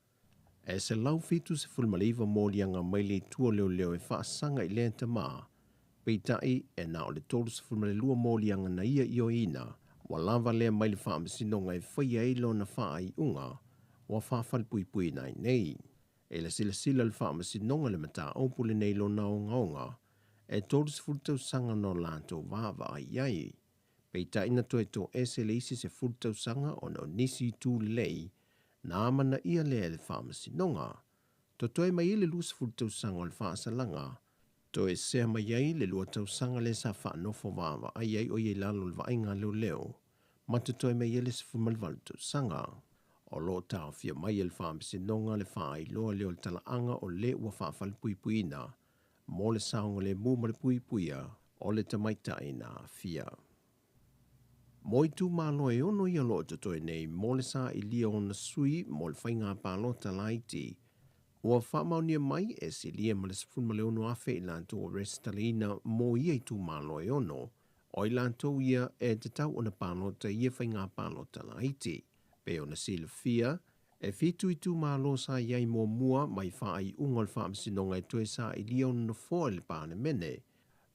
E se lau fitu se fulma le iwa mōlianga mai le tua leo leo e whaasanga i le te maa, peitai e na o le tolu se fulma le lua mōlianga na ia io ina, wa lava lea mai le whaamasi nonga e whaia e lo na whaa i unga, wa whaafal pui pui nai nei. E la sila le whaamasi nonga le mata opule nei lo na onga, e tolu se fultau sanga no lanto vava ai iai. Peitai na toe to ese le isi se fultau sanga o no nisi tu lei, na amana ia lea le whaamasi nonga. To toe mai le lus fultau sanga o le whaasalanga, to e sea mai ai le lua tau sanga le sa wha nofo vava ai ai o ye lalo le vainga leo leo, ma to toe mai le se fumalvalu tau sanga. O lo tau fia mai le whaamisi nonga le wha ai loa leo le talaanga o le ua whaafal pui puina, mo le saonga le muma le pui puia, o le tamaita ina fia. Moi tu malo e ono ia lo toi nei, mo le sa i lia ona sui, mo le whainga pālota laiti, ua whamaunia mai e si lia ma le sifun ma le ono afe i lanto o restalina mo ia i tu malo e ono, o i lanto ia e te tau ona pālota ia whainga pālota laiti. Pe ona sila fia, e fitu i tu malo sa iai mo mua mai wha ai ungol whaamsinonga e toe sa i lia ona foa le pāne mene,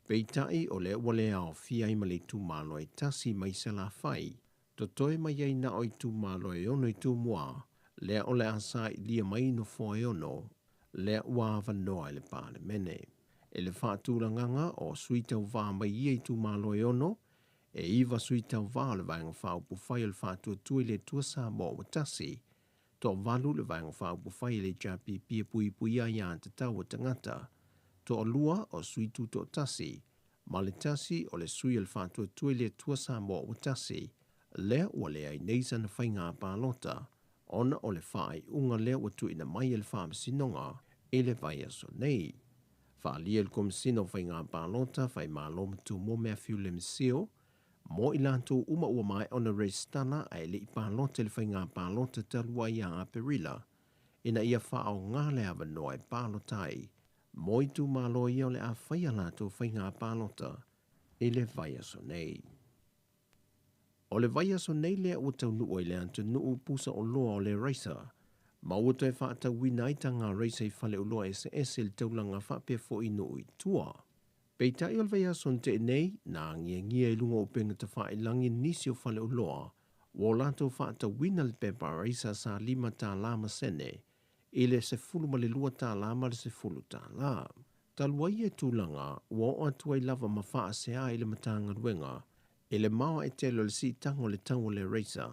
peitai o le wale ao fia i male tu malo e tasi mai se la whai, to toe mai ai na o i tu malo e ono i tu mua, lea o le asa i lia mai no foa e ono, lea uawa noa le pāne mene. E le whaatūra nganga o suitau wā mai ia i tu malo e ono, e iwa suitau wā le vaenga whaupu whai le whātua tui le tua sa mo o tasi, to walu le vaenga whaupu whai le japi pia pui pui a ia te tau o tangata, to o lua o suitu to tasi, ma le tasi o le sui le whātua tui le tua sa mo o tasi, lea ua lea i neisa na whainga pālota, ona o le whai unga lea ua tui na mai le whaamasinonga, e le vai aso nei. Whaalia le komisino whainga pālota, whai māloma tu mo Matthew le misio, mo ilanto uma ua mai ona restana ai le pālota le whainga pālota talua ia a perila, ina ia whao ngā le awa noa e pālotai, mo i tu malo ia le a whaia lato whainga pālota, e le vai aso nei. O le vai aso nei lea ua tau nuu i le antu nuu pusa o loa o le raisa, ma ua toi whaata wina i tanga raisa i whale o loa ese le taulanga whapea fo i nuu i tua. Peitai o le vai aso te nei, na ngia i lunga o penga ta wha i langi nisi o whale o loa, wo lato whaata wina le pepa raisa sa 5 tā lama sene, i le se fulu ma le 2 tā lama le se fulu tā la. Talua i e tūlanga, wo o atua i lava ma wha se a i le matanga ruenga, e le mawa e telo le si tango le tango le reisa,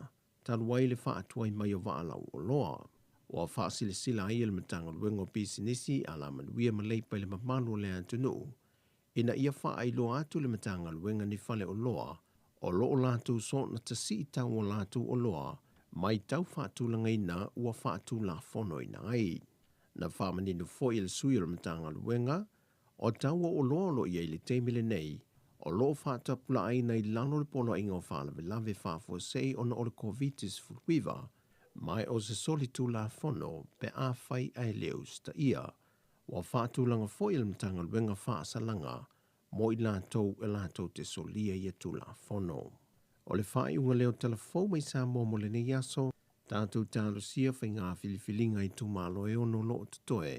talua i le wha atua i mai o waalau o loa. O a wha sile sila i le matanga ruenga o pisinisi a la manuia ma leipa i le mamalo le antunu, ina ia wha ai loa atu le matanga ruenga ni whale o loa, o loo lātu so na ta si tango lātu o loa, mai tau whaatulanga ina ua whaatula whono ina ai. Na whamaninu fo i le sui o le matanga ruenga, o tau o loa lo i le teimile nei, o loo whaatapula aina i lalo le pono inga o whaalawe lave whaafo sei ona o le COVID-19 furuiva, mai o se solitu la whono pe a whai ai leus ta ia, wa whaatulanga fo i le matanga ruenga whaasalanga, mo i lātou e lātou te solia i atu la whono. O le whai unga leo telefou mai sa mo le ne yaso, tātou tālo sia whai ngā filifilinga i tu malo e ono lo o tutoe,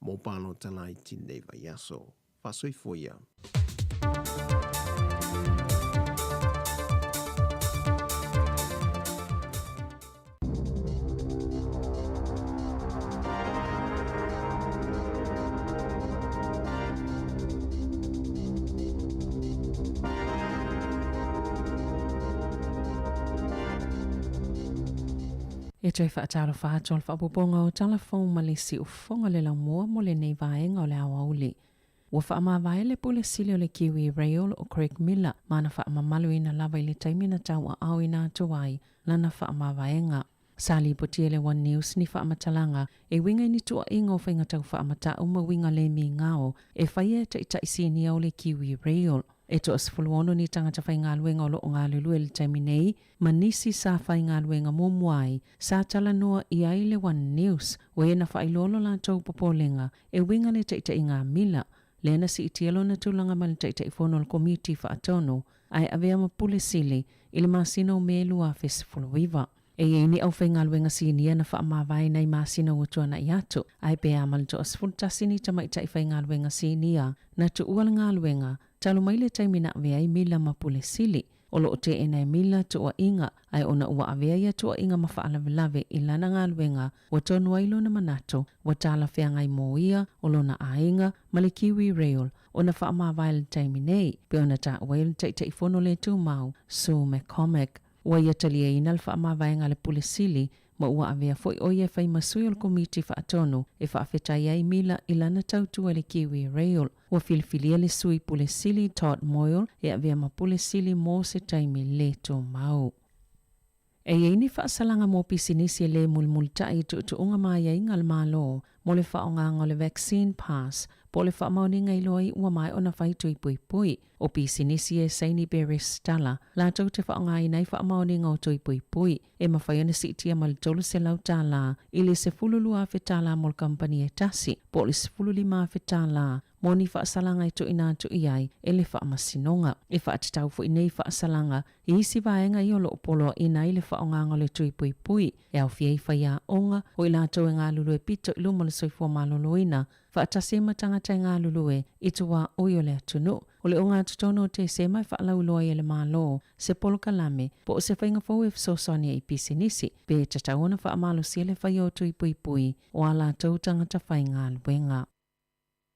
mo pālo talai tine vai yaso. Whasoi foia. E tui whaataro whaatol whaapoponga o talafong malisi u fonga le lau mua mo le nei vaenga o le awa uli. Ua whaama vae le pule sili o le Kiwi Rail o Craig Miller mana whaama malu ina lava i le taimina tau a au ina atuai lana whaama vaenga. Sali potia le One News ni whaama talanga e winga ni tua ingo whainga tau whaama ta uma winga le mi ngao e whaia ta ita isi o le Kiwi Rail. E to asfuluono ni tangata whai ngā luenga o lo ngā lulu e le taiminei, manisi sa whai ngā luenga momuai, sa tala noa i ai le One News, o e na whai lolo la tau popolenga, e winga le taita i ngā mila, le na si itielo na tūlanga ma le taita i whono le komiti wha atono, ai avea ma pule sili, i le masina o melu a fesfuluiva. E ni au whai ngā luenga sinia na wha ma vai nei masina o tuana i atu, ai pe amal to asfulutasini tamaita i whai ngā luenga sinia, na tu uala ngā luenga, talo mai le taimina avea i mila mapule sili. O lo te ena e mila tua inga, ai ona ua avea ia tua inga mawhaalawelawe i lana ngā luenga, wa tonu ailo na manato, wa tala whea ngai mo ia, o lo na ainga, ma le Kiwi Rail, o na wha mawai le taiminei, pe ona ta wail te ifono le tu mau, Sue McCormack. Wa ia talia ina le wha mawai ngā le pule sili, ma ua avea foi o ia whai masui o le komiti wha atono, e wha awhetai ai mila i lana tautua le Kiwi Rail. Wa filifilia le sui pule sili Todd Moyle e avea ma pule sili mo se taimi le tō mau. E eini whaasalanga mō pisinisi le mulmultai tu unga mai ai ngal malo, mo le whaonga le vaccine pass, po le whaamauninga i loi ua mai ona whaitu i pui pui, o pisinisi e Saini Beres Stala, la tau te whaonga i nei whaamauninga o tui pui pui, e mawhaiona si itia ma le tolu se lau tāla, i le se fululu a whetala mo le kampani e tasi, po le se fululi ma whetala, moni whaasalanga i tu ina tu iai, e le whaamasinonga. E whaatitau fu i nei whaasalanga, i isi vaenga i o lo polo i nei le whaonganga le tui pui pui, e au fiei whaia onga, o i la tau e ngā lulu e pito i luma le soifua maloloina, whaatase matangata i ngā lulu e, i tua oi o le atunu, o le o ngā tutono te se mai whaalauloa i le malo, se polo kalame, po o se whainga fau e fsosoni i pisinisi, pe tataona whaamalo si le whaia o tui pui pui, o ala tau tangata whai ngā luenga.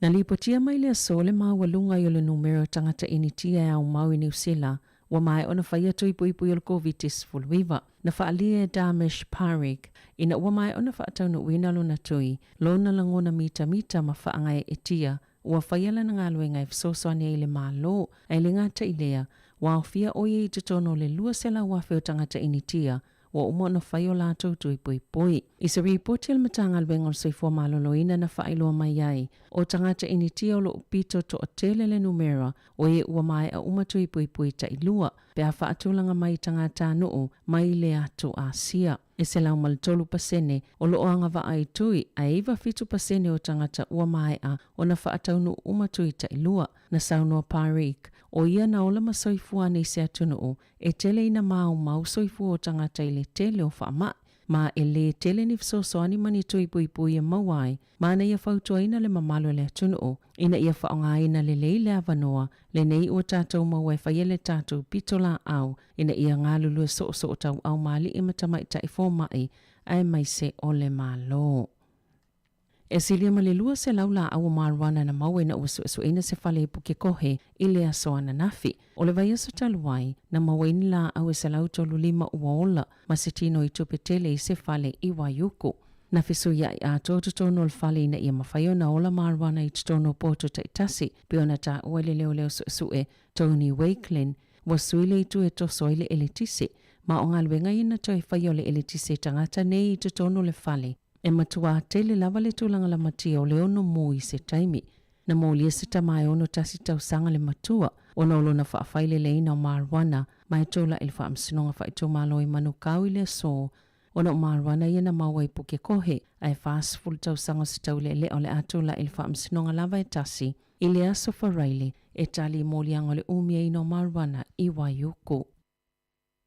Na lipotia mai le sole ma walunga i le numero tangata initia e au mau i New Zealand, wa mai ona whaia tui pui pui o le COVID-19, na whaalia e Damish Parik, ina wa mai ona whaatau na uina luna tui, lona langona mita ma whaangai e tia, ua whaia lana ngā luenga e fsosoni i le malo, ai le ngata i lea, wa ofia oie i tutono le lua sela wafe o tangata initia, wa umona whaio la tui pui pui. I se ripoti al matanga alwenga o soifua maloloina na whailoa mai ai, o tangata initia o lo upito to atele le numera, o e ua mai a umatui pui pui ta ilua, pe a whaatulanga mai tangata nuu, mai le atu Asia. E se lau maltolu pasene, o lo oanga wa ai tui, a eva fitu pasene o tangata ua mai a, o na whaatau nu umatui ta ilua, na saunoa Parik, o ia na ola masoifua nei se atunuu, e tele ina mau soifua o tangata i le tele o whaama, ma e le tele ni fsosoani mani tui pui pui e mawai, ma na ia fautua ina le mamalo le atunuu, ina ia whaonga ina le leile avanoa, le nei ua tātou mawai whaiele tātou pitola au, ina ia ngā lulu e so tau au mali i matamaita i fōmai, ai mai se ole malo. E silia ma le lua se laula awa marwana na mawe na usu ina se fale i puke kohe i le asoa na nafi. O le vai aso taluai na mawe ni la au e se lau tolu lima uaola ma se tino i tupetele i se fale i waiuku. Na fisu ia i ato tutono al fale ina ia mawhaio na ola marwana i tutono poto ta itasi piona ta uele leo su e Tony Wakelin wa suile i tu e toso ile elitisi ma o ngalwenga ina to e whaio le elitisi tangata nei i tutono le fale. E matua tele lava le tūlanga la matia o le ono mō i se taimi. Na mō lia se tamai ono tasi tau sanga le matua, o na olo na whaafai le ina o marwana, mai tōla il whaamsinonga whaito malo i manu kau i le so, o na o marwana i na maua i puke kohe, ai whaasful tau sanga se tau le o le atola il whaamsinonga lava e tasi, i le aso wharaile, e tali mō lianga o le umia i na o marwana i waiuku.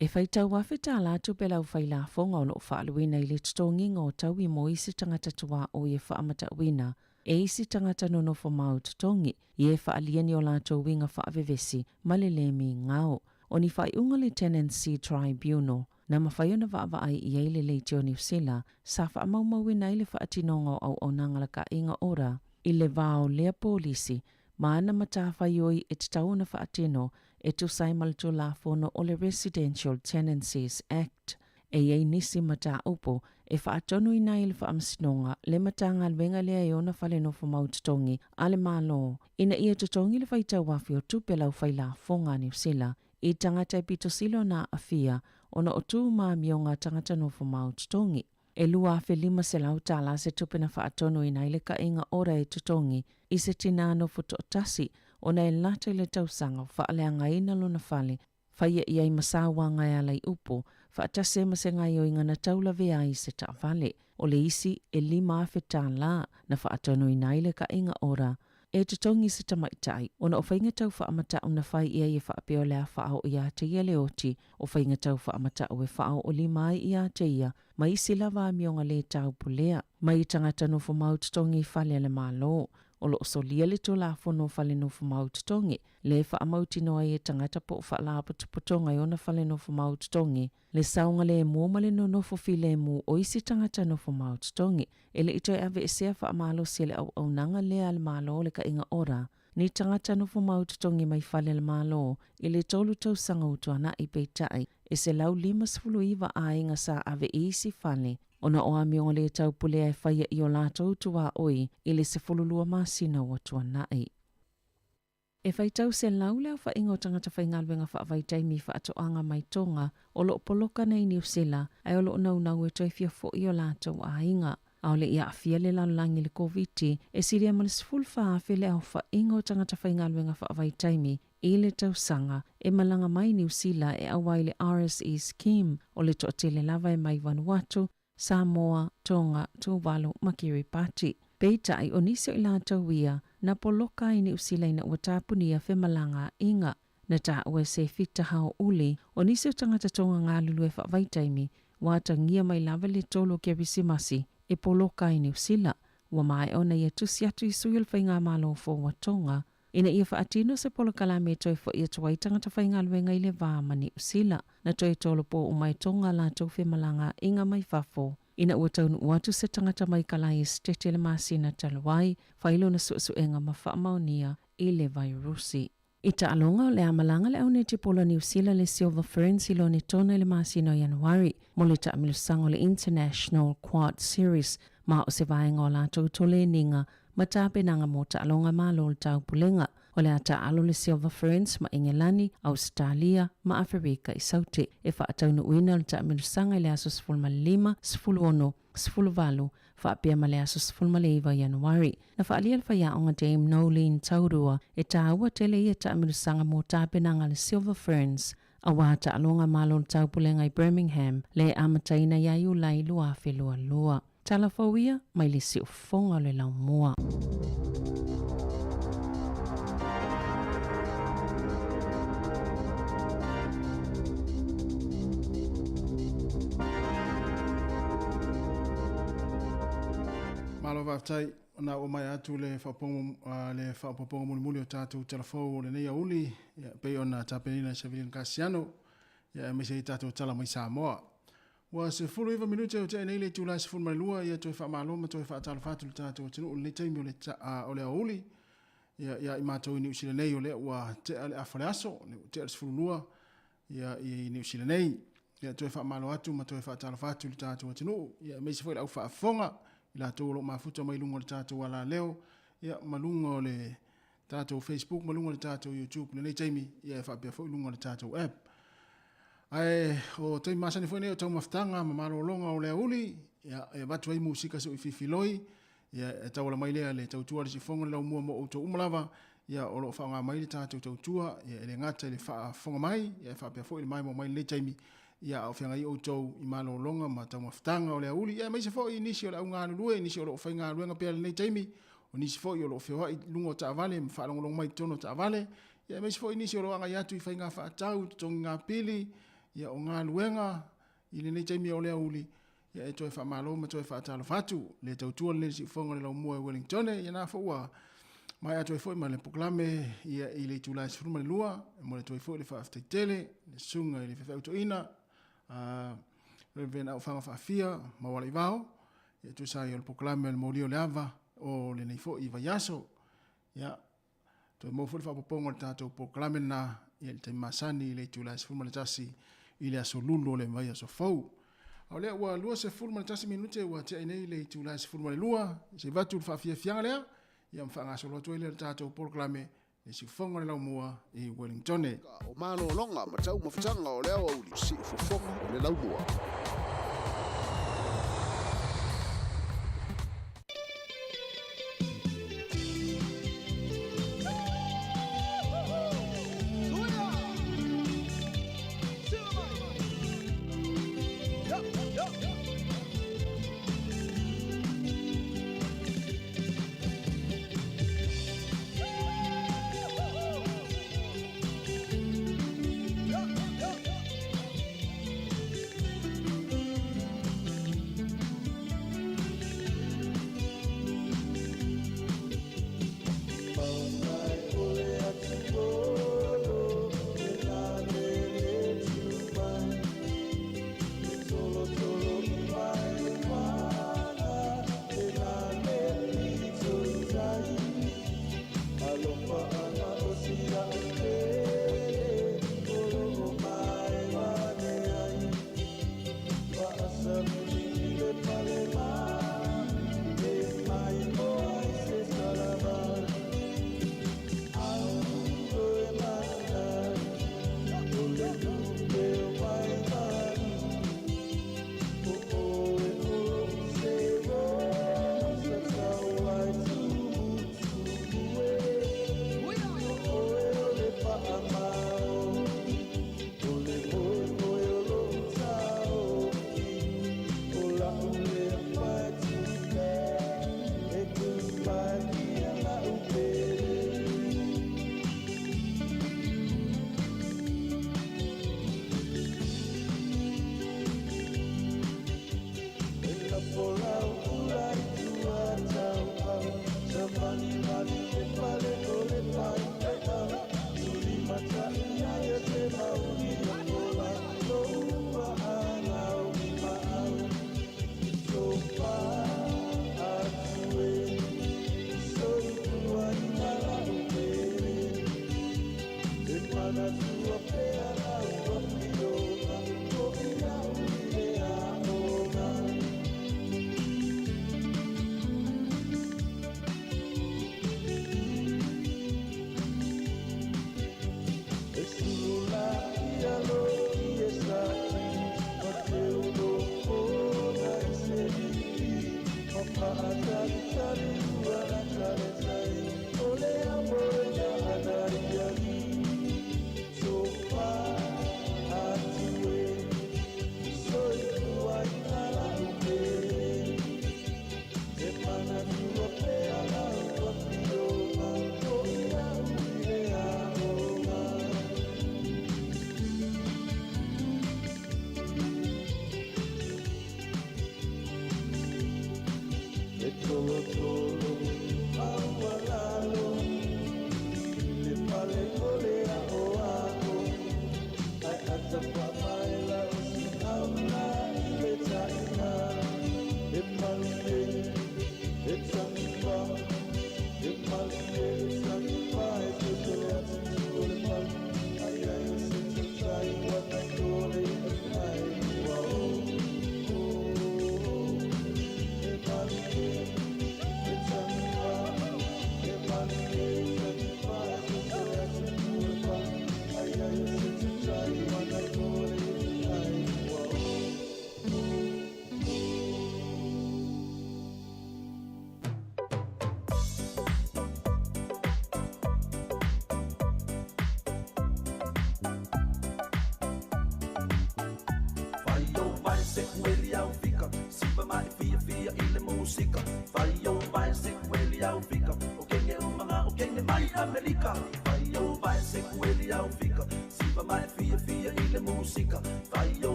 E whaitau wafe tā lātu pe lau whaila whonga o lo whaaluina i le tutonginga o tau i mo isi tangata tua o i e whaamata uina, e isi tangata nono wha mau tutongi, i e whaaliani o lātu winga whaavevesi, malelemi ngao, o ni whaiunga le Tenancy Tribunal, na mawhaiona waawai i eile le teo New Zealand, sa whaamaumawina i le whaatinonga au o nangalaka inga ora, i le vao lea polisi, maana matawhaioi e titauna whaatino, e tu sai maltu la fono o le Residential Tenancies Act, e iei nisi mata upo e whaatonu i nai le whaamasinoga le matanga alwenga lea e ona whale no whamaututongi a le malo. Ina ia tutongi le whaitau wafi o tupe lau whaila fonga New Zealand i tangata pito silo na afia ona o tū mionga tangata no whamaututongi. E lua fe lima se lau tala se tupe na whaatonu i nai le ka inga ora e tutongi i se tinano futo tasi ona e lata i le tausanga whaaleanga ina luna whale whaia iai masawa ngai alai upo whaatase masengai o ingana taula vea i se ta vale o le isi e lima afe la na whaatonu i nai le ka inga ora e tutongi se tamaitai ona o whainga tau whaamata una whai ia i whaapeo lea whaao ia te ia le oti o whainga tau whaamata o e whaao o lima ai ia te ia ma isi lava mionga le tau pulea ma i tangata no whamau tutongi i whale le malo o lo solia le to la fono fale no whamau tutongi le whaamauti noa i tangata po whaala putonga i ona fale no whamau tutongi le saunga le mo male no nofo file mu o isi tangata no whamau tutongi ele ito e ave esea whaamalo sele au nanga le al malo le ka inga ora ni tangata no whamau tutongi mai fale le malo ele tolu tau sanga utuana i peitai e se lau lima sfulu iwa a inga sa ave isi fale ona o amionga le tau pulea e whaia i o lātou tua oi ili se fululua masina o tuanai. E whaitau se lau leo wha ingo tangata whaingalwenga wha avaitaimi wha atoanga mai tonga o lo poloka nei New Zealand ai o lo nau e toi fia fo i o lātou a inga. Ao le ia afia le lalangi le COVID e siria malis fulfa afe le au wha ingo tangata whaingalwenga wha avaitaimi i le tausanga e malanga mai New Zealand e awai le RSE scheme o le toatele lava e mai Vanuatu, Samoa, Tonga, Tuvalu, Makiripati. Peitai o nisi o lātou ia na poloka i New Zealand na ua tāpunia whemalanga inga na tā ua se fita hao uli o nisi o tangata tonga ngā lulu e whaavaitaimi wata ngia mai lava le tolo kia visimasi e poloka i New Zealand ua mai ona ia tusi atu i suil whainga malo fo wa tonga ina ia whaatino se polokala me toi fo ia tuai tangata whainga luenga i le vāma New Zealand na toi tolo po umai tonga lātou whemalanga inga mai whafo. Ina ua taunu uatu se tangata mai kalai stete le masina taluai, whailo na suenga ma whaamaunia i le vairusi. Ita alonga o le amalanga le aune te pola New Zealand le Silver Ferns ilo ne tona le masina o Januari, mo le taamilusango le International Quad Series, ma o se vaenga o lātou tole ninga, ma tāpenanga mo ta alonga malo le tau pulenga, o le ata alo le Silver Ferns ma Ingelani, Australia, ma Afrika i saute. E whaataunu uina le taamilusanga le aso 15, 11, 15, whaapea ma le aso 15 Januari. Na whaalia le whaiaonga Dame Nolene Taurua e tāua tele ia taamilusanga mo tāpenanga le Silver Ferns, a wata alonga malo le taupulenga i Birmingham, le amataina iaiu lai lua whelua lua. Tala fauia, mai le si ufonga le lau mua. Malo vaftai na o mai atu le whaponga muli o tātou telefou o le nei auli pe ona tapenina Sevilin Kasiano ia me se tātou tala mai Samoa. Wa se fulu iwa minute o te nei le tūlai se fulu mai lua ia toi whaamalo toi whaatalo whātu le tātou tino o le teimi o le auli ia i mātou i New Zealand nei o le ua te ale awhare aso te ale se fulu lua ia i New Zealand nei ia toi whaamalo atu toi whaatalo whātu le tātou tino ia me se fulu au whaafonga i la tō lo mafuta mai lunga le tātou ala leo, ia malunga o le tātou Facebook, malunga le tātou YouTube, le nei taimi, ia e whapea fo lunga le tātou app. Ai, o taimi masani fo nei o tau maftanga, ma malo longa o le auli, ia e watu ai musika so i fifiloi, ia e tau la mai lea le tautua le sifonga lau mua mo o tau umalava, ia o lo whaanga mai le tātou tautua, ia e le ngata le whafonga mai, ia e whapea fo i le mai mo mai le taimi, ia o whianga i o tau i malo longa ma tau maftanga o le auli. Ia meise fo i nisi o le au ngā lue, nisi o lo whai ngā luenga pia le nei taimi, o nisi fo i o lo whiwa i lungo ta avale, ma whaalongo mai tono ta avale. Ia meise fo i nisi o lo anga iatu i whai ngā whaatau, tongi ngā pili, ia o ngā luenga i le nei taimi o le auli. Ia e toi wha malo ma toi whaatalo whatu, le tau tua le si whonga le lau mua e Wellington, ia nā whaua. Mai atoi fo i ma le poklame, ia i le tūlai se fruma le lua, mo le toi fo i le whaaftai tele, le sunga i le whawhauto ina, Reverend au whanga whaafia, mawala i wao, e tu sa i o le poklame le maulio le ava, o le nei fo i vaiaso, ia, toi mo fo le whapaponga le tātou poklame na, i le taimi masani, i le tūlai se fruma le tasi, i le aso lulu o le vaiaso fau. Haole ua lua se fulu mana tasi minute ua te nei le tu la se fulu mana lua se vatu fa fia fianga lea ia mfanga solo to ile tato proklame le si fonga le laumua i Wellington. O malo longa ma tau mafutanga o lea au si fonga o le laumua.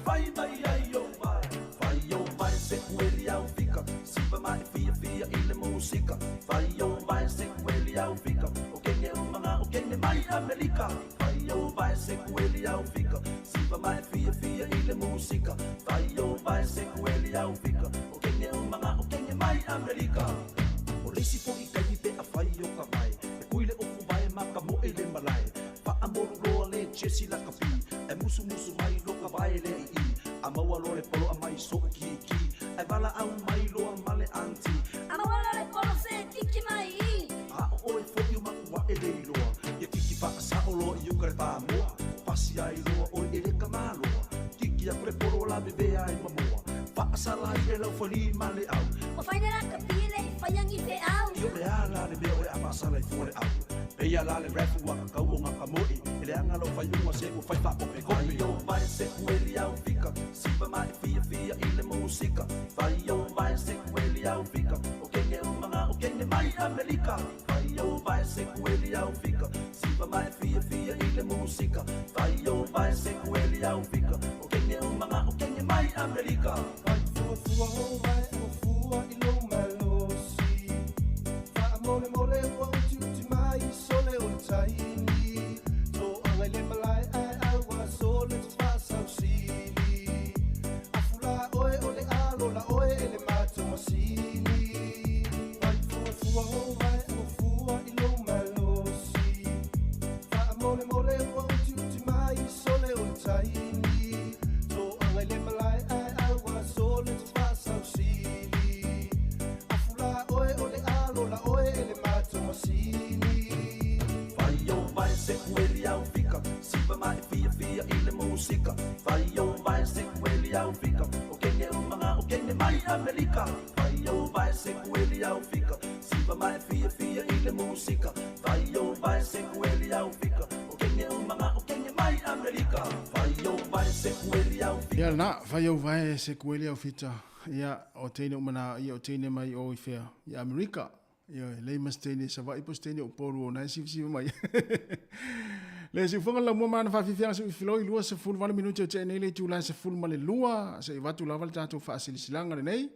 Bye, bye, yo, bye. musika Vai o vai se kueli au fika O kenge umanga o kenge mai Amerika O resi po i kai pe a fai o ka mai E kuile o kuwai maka mo e le malai Fa amoru loa le chesi la kapi E musu musu mai lo ka vai le i A maua lo le polo a mai so ki ki E vala au mai loa male anti A maua lo le polo se tiki mai i A o e fo i makua e le loa Ia kiki pa a sa o loa i ukare pa moa Pasi ai loa o e le kamaloa Kiki a kure polo la bebe ai mamoa Fa a sa lai e lau fali male au O whaine la kapire i whaiangi pe au Io le ala le meo e a pasa lai fore au Pea la le refu waka kau o ngaka moi Ele anga lo fai unga se o fai whako pe kopi Vai o vai se kueli au fika Sipa mai fia fia i le musika Vai o vai se kueli au fika O kenge umanga o kenge mai Amerika Vai o vai se kueli au fika Sipa mai fia fia i le musika Vai o vai se kueli au fika O kenge umanga o kenge mai Amerika Vai fua fua o vai o fua i lo malosi Fa mole mole o uti mai sole o taini So angai le malai ai awa sole tu pasa usili Afula oe o le alo la oe e le mato masini Vai fua fua o vai o fua i lo malosi Fa mole mole o uti mai sole o taini So angai le malai ai awa sole tu pasa usili Afula oe o le alo la oe e le mato masini Vai o vai se kueli au fika Sipa mai fia fia i le musika Vai o vai se kueli au fika O kenge umanga o kenge mai Amerika Vai o vai se kueli au fika Sipa mai fia fia i le musika Vai o vai se kueli au fika O kenge umanga o kenge mai Amerika Vai o vai se kueli au fika Ia na, vai au vai se kueli au fita. Ia o teine umana, ia o teine mai o i fea. Ia Amerika. Ia lei mas teine sa vai pos teine o poru o nai sifi mai. Le si fonga la mua mana whawhiwhianga se uwhiloi lua se fulu wala minuti o te nei le tūlai se fulu male lua. Se i watu lawa le tātou whaasilisilanga le nei.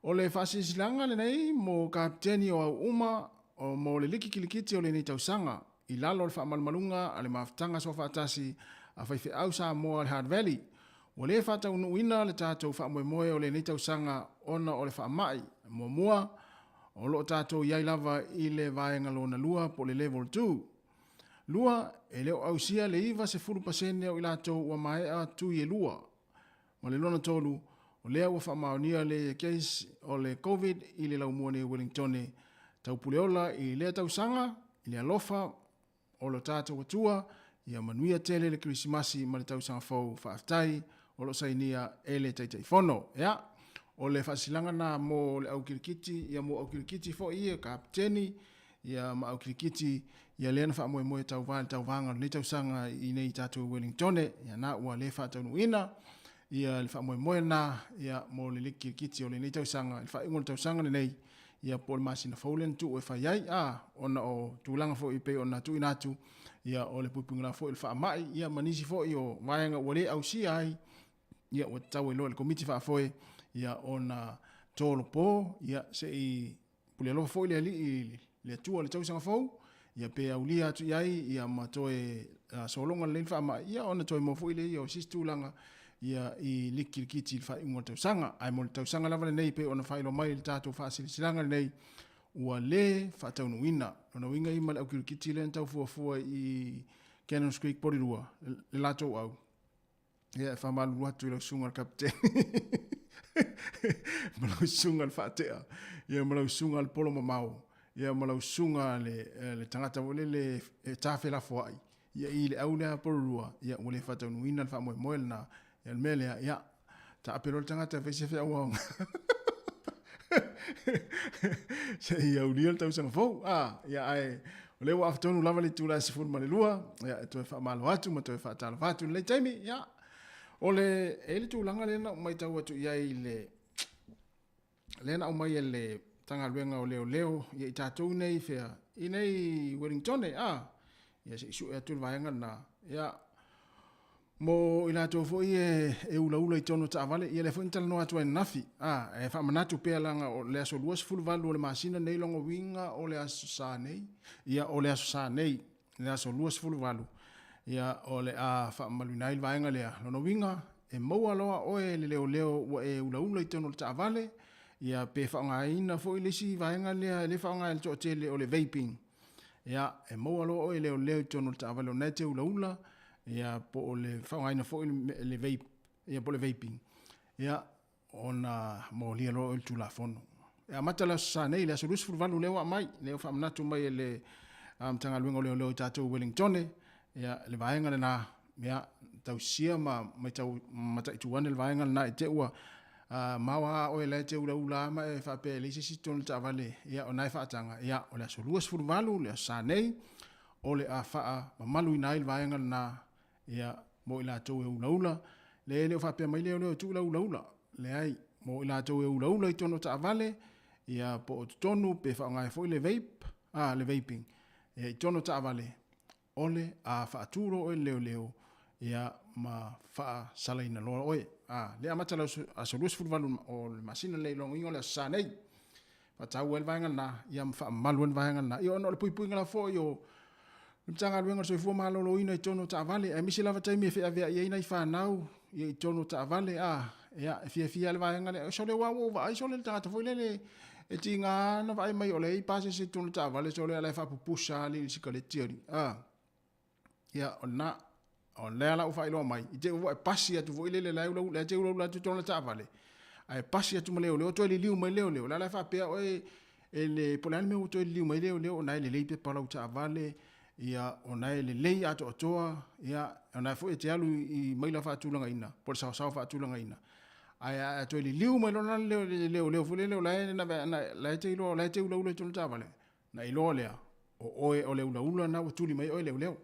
O le whaasilisilanga le nei mo kapteni o au uma o mo le liki kilikiti o le nei tausanga. I lalo le whaamalmalunga a le maftanga so whaatasi a whaiwhi au sa moa le Hard Valley. O le whata unuina le tātou whaamoemoe o le nei tausanga ona o le whaamai. Mua o lo tātou iai lava i le vaenga lona lua po le level 2. Lua e leo au sia le iwa se furu pasene o ilatou ua mae a tu i e lua. Ma le lona tolu o lea ua whaamaonia le case o le COVID i le laumuane Wellingtone. Tau puleola i lea tausanga, i lea lofa o lo tātou atua, ia manuia tele le Krismasi ma le tausanga fau whaaftai o lo sainia e le taitai fono. Ea, o le whasilanga na mo le au kirikiti, ia mo au kirikiti fo ia kapteni, ia ma au kirikiti, ia leana wha moe moe tau vanga, le tausanga i nei tātou Wellingtone, ia na ua le wha tau nuina, ia le wha moe moe na, ia mo le kirikiti o le nei tausanga, le wha ingon tausanga le nei, ia po le masina faulen tu o e wha iai, ona o tūlanga fo i pe ona tu inatu, ia o le pupunga fo i le wha mai, ia manisi fo i o vaenga ua le au si ai, ia ua tau e loa le komiti wha foe, ia ona tolo po, ia se i pule alofa fo i le ali le atua le tausanga fo, ia pe au lia atu iai, ia ma toe solonga le wha mai, ia ona toe mo fo i le i o sistulanga, ia i likirikiti le wha ingoa tausanga, ai mo le tausanga lava le nei pe ona whailo mai le tātou wha silanga le nei, ua le wha taunuina, ona winga i ma le au kirikiti le tau fuafua i Cannons Creek Porirua, le lato au. Ia wha malu atu i lau sunga le kapteni. Malau sunga le whaatea. Ia malau sunga le polo mamau. Ia malau sunga le tangata wale le tāwhi la fuai. Ia i le au lea Porirua. Ia wale whatau nuina le wha moe moe na. Ia le melea, ia. Ta apero le tangata whese whi au aunga. Se i au lia le tau sanga fau. Ia ai. O le wa aftonu lava le tūla se fulu male lua. Ia e toe wha malo atu, ma toe wha tala whatu. Le taimi, ia. O le ele tūlanga lena umai tau atu iai le. Lena umai le tanga luenga o leo. Ia i tātou nei whea. I nei Wellingtone, Ia se isu e atu le vaenga na. Ia. Mo ila to fo e ula ula I tono ta vale ia le fo intel no atu nafi e fa manatu pe langa o le so luas full valu le masina nei longo winga o le aso nei ia o le aso nei le aso luas full valu ia o le a fa malunai vaenga le no winga e maua loa oe le leo ua e ula I tono le taavale, ia pe whaongaina fo I lesi vaenga lea le whaonga le toa tele o le vaping. Ia e maua loa oe leo I tono le taavale o nete ula, ia po o le whaongaina fo le vape, ia po le vaping. Ia ona mo lia loa o le tula fono. Ia matala sa nei le asurus furvalu leo mai, leo whaamnatu mai le tanga luenga leo I tātou Wellingtone, ia le vaenga le nā, ia tau sia mai tau mataituane le vaenga le nā e te ua, mawa o le te ula ma e whape le sisi tonu ta vale, ia o nai whaatanga, ia o le asurus furvalu, le sa nei, o le a whaa mamalu I nai le vaenga le nā, ia mo I la tau e ula, le leo whape mai leo tu ula, le ai, mo I la tau e ula I tonu ta vale, ia po o tonu pe whaongai fo le vape, le vaping, ia I tono ta vale, ole a whaaturo o leo, ia ma wha salaina loa oe. Le amatala a sorus furvalu o le masina le longo ingo le sa nei. Whatau el vaenga na, ia ma wha malu el vaenga na. Ia ono le pui ngala fo yo, mtanga luenga so ifua malolo ina I tono ta vale, e misi lava taimi e fea vea ia ina I whanau, ia I tono ta vale, ia e fia le vaenga le, so le wawo va, ai so le tangata fo le e ti ngā na vai mai o le I pase se tono ta vale, so le alai whapupusa li sika le tiori. Ia o le ala ufa ilo mai, I te uwa e pasi atu vo ile le te ula tu tono ta vale. Ai pasi atu leo to le liu mai leo, la la fa pe o e le polani me to le liu mai leo, na le leipe para u ta vale, ia o na le lei ato toa, ia o na fo e te alu I mai la fa tulanga ina, por sa fa tulanga ina. Ai to le liu mai lona leo fu leo la la te ilo la te ula tono ta vale. Na ilo lea o oe o le ula na tuli mai o leo.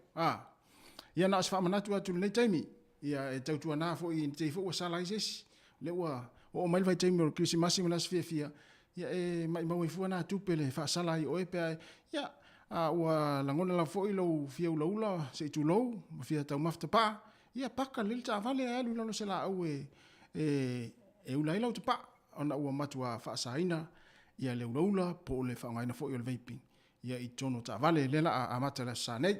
Ia na asfa manatu atu nei taimi ia e tautua na fo I te fo sala ises le wa o mai vai taimi o Christmas mas fia ia e mai mau fu na tupele fa sala I oe pe ia wa langona la fo I lo fia ula se tu lo fia tau mafta pa ia paka le ta vale alu no se la au e ula ila tu pa ona wa matua fa saina ia le ula po le fa ngaina fo I le vaping ia I tono ta vale le la a matala sa nei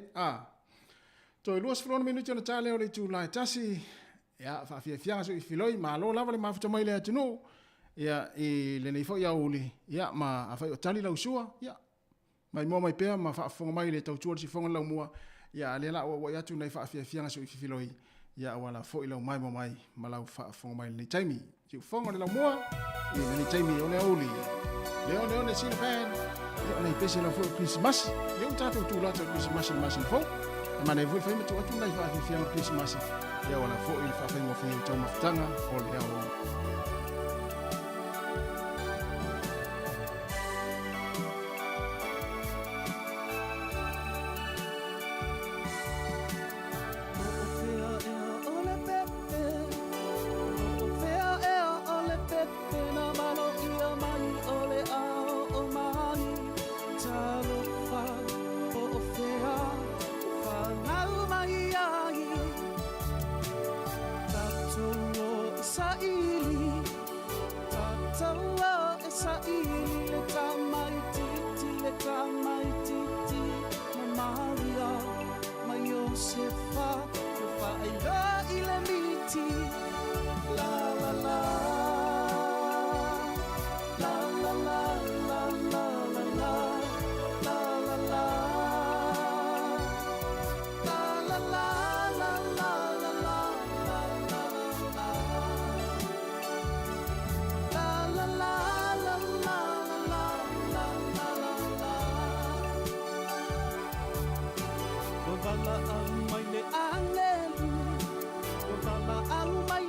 to luas flona minuti ona tale o le tu lai tasi ia fa fia so I filoi ma lo lava le mafuta mai le atunu ia I le nei fo ia uli ia ma fa o tali la usua ia mai mo mai pe ma fa fonga mai le tau tuor si fonga la mua ia le la o ia tu nei fa fia so I filoi ia wala fo I la mai mo mai ma la fa fonga mai le taimi si fonga le la mua ia le taimi o le uli leo ne sin fan ia nei pese la fo Christmas ia tatu tu la Christmas masin fo ma ne voi fai tu atu nai fa fia Christmas ia wala fo I fa fai mo fia tau maftanga o le au Wala ang may le angelu, wala ang may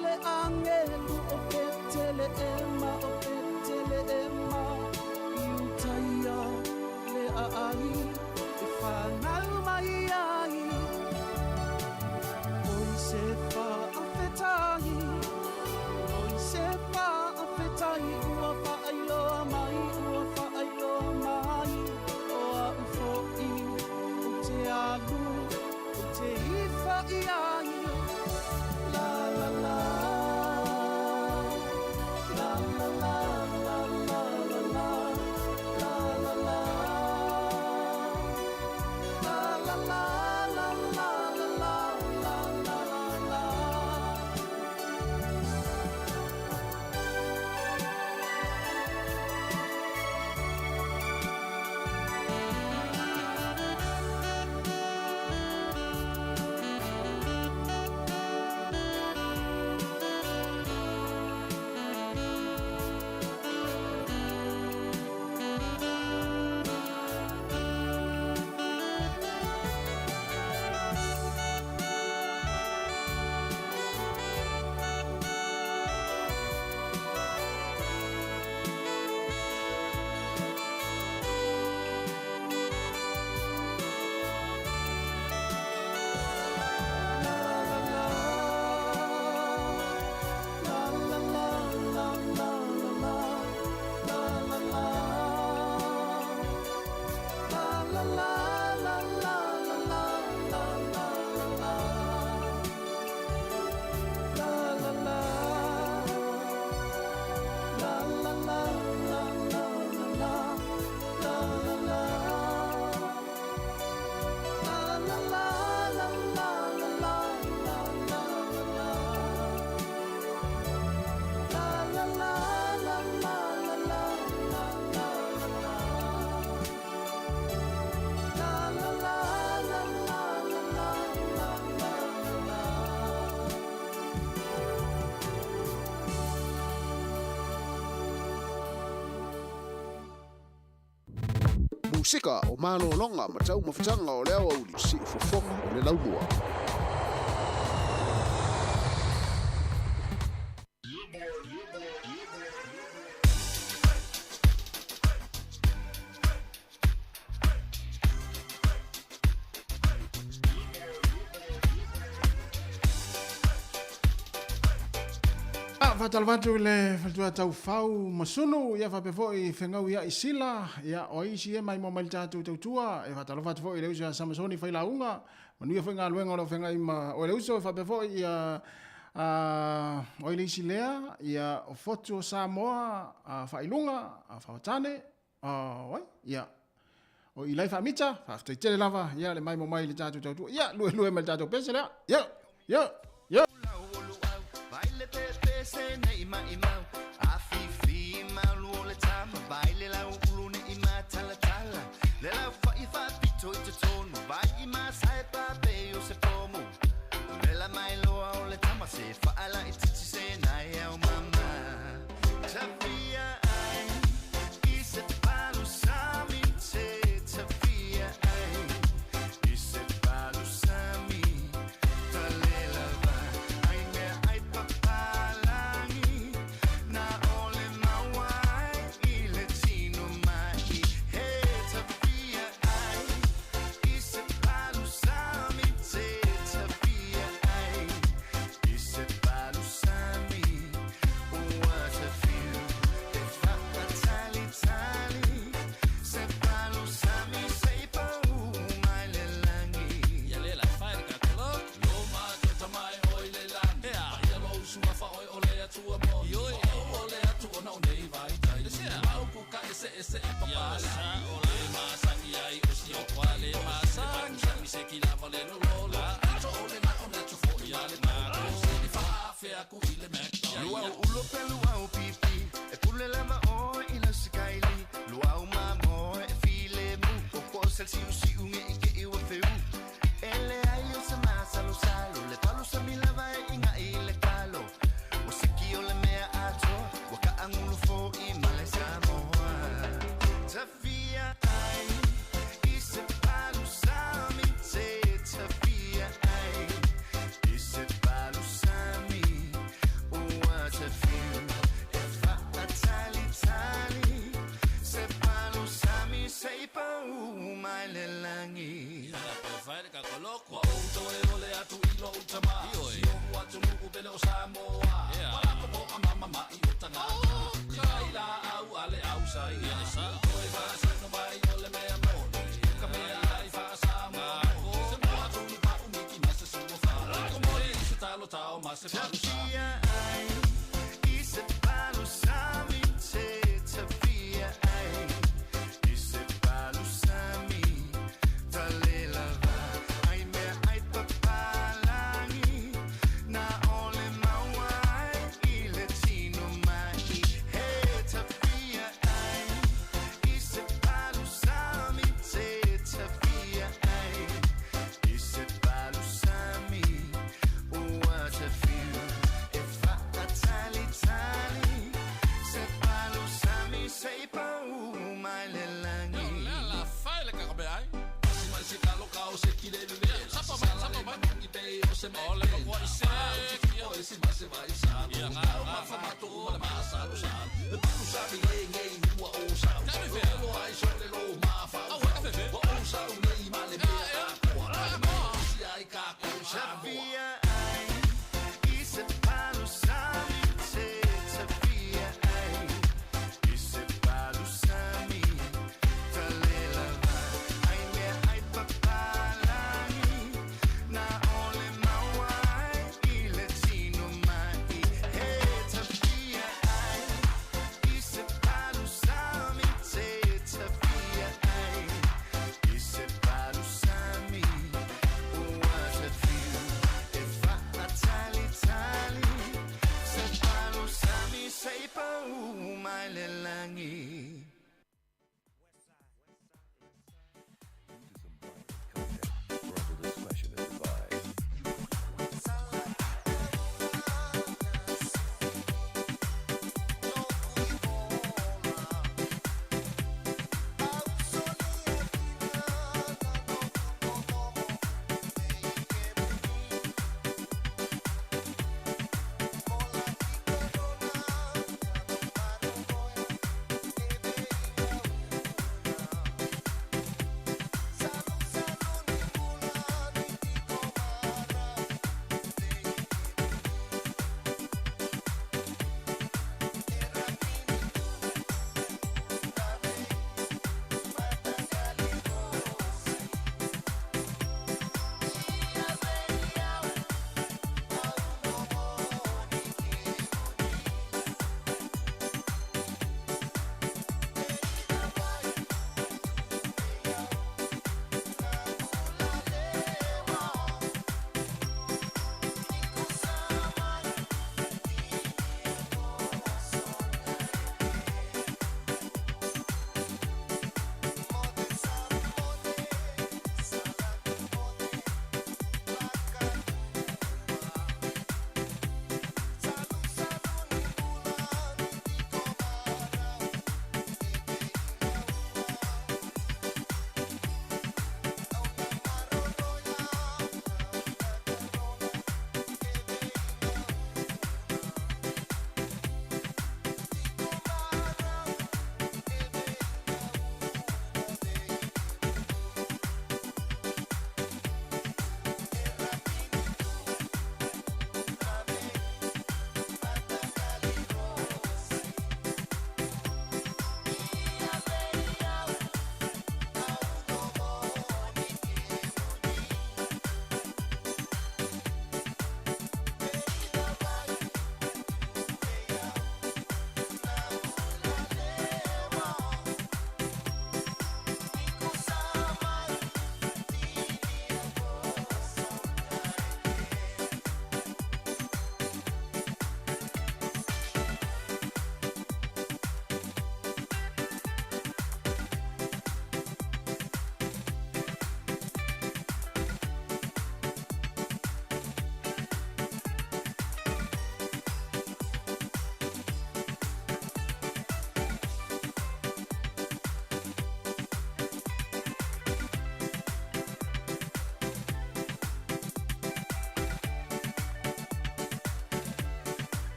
usika o malolonga ma tau mafutanga o leo au si fofonga o le laumua. Fatalvatu le fatua tau fau masunu ia fa pefo I fengau ia isila ia o isi e mai mo mai tatu tautua e fatalvatu fo I leusa Samasoni fai launga manu ia fenga luenga lo fenga ima o leuso fa pefo ia o ile isi lea ia o fotu o Samoa fa ilunga fa tane oi ia o ilai fa mita fa tele lava ia le mai mo mai le tatu tautua ia lue mai tatu pese la ia se nei mai mau a fi malu le tama baile la ulu nei ma tala tala le la fa pito te tonu vai ma sai pa be o se pomo le la mai lo o le tama se fa ala iti se nai au mama Tafia ai I se palu sami te Tafia ai I se palu sami talela va ai me ai papa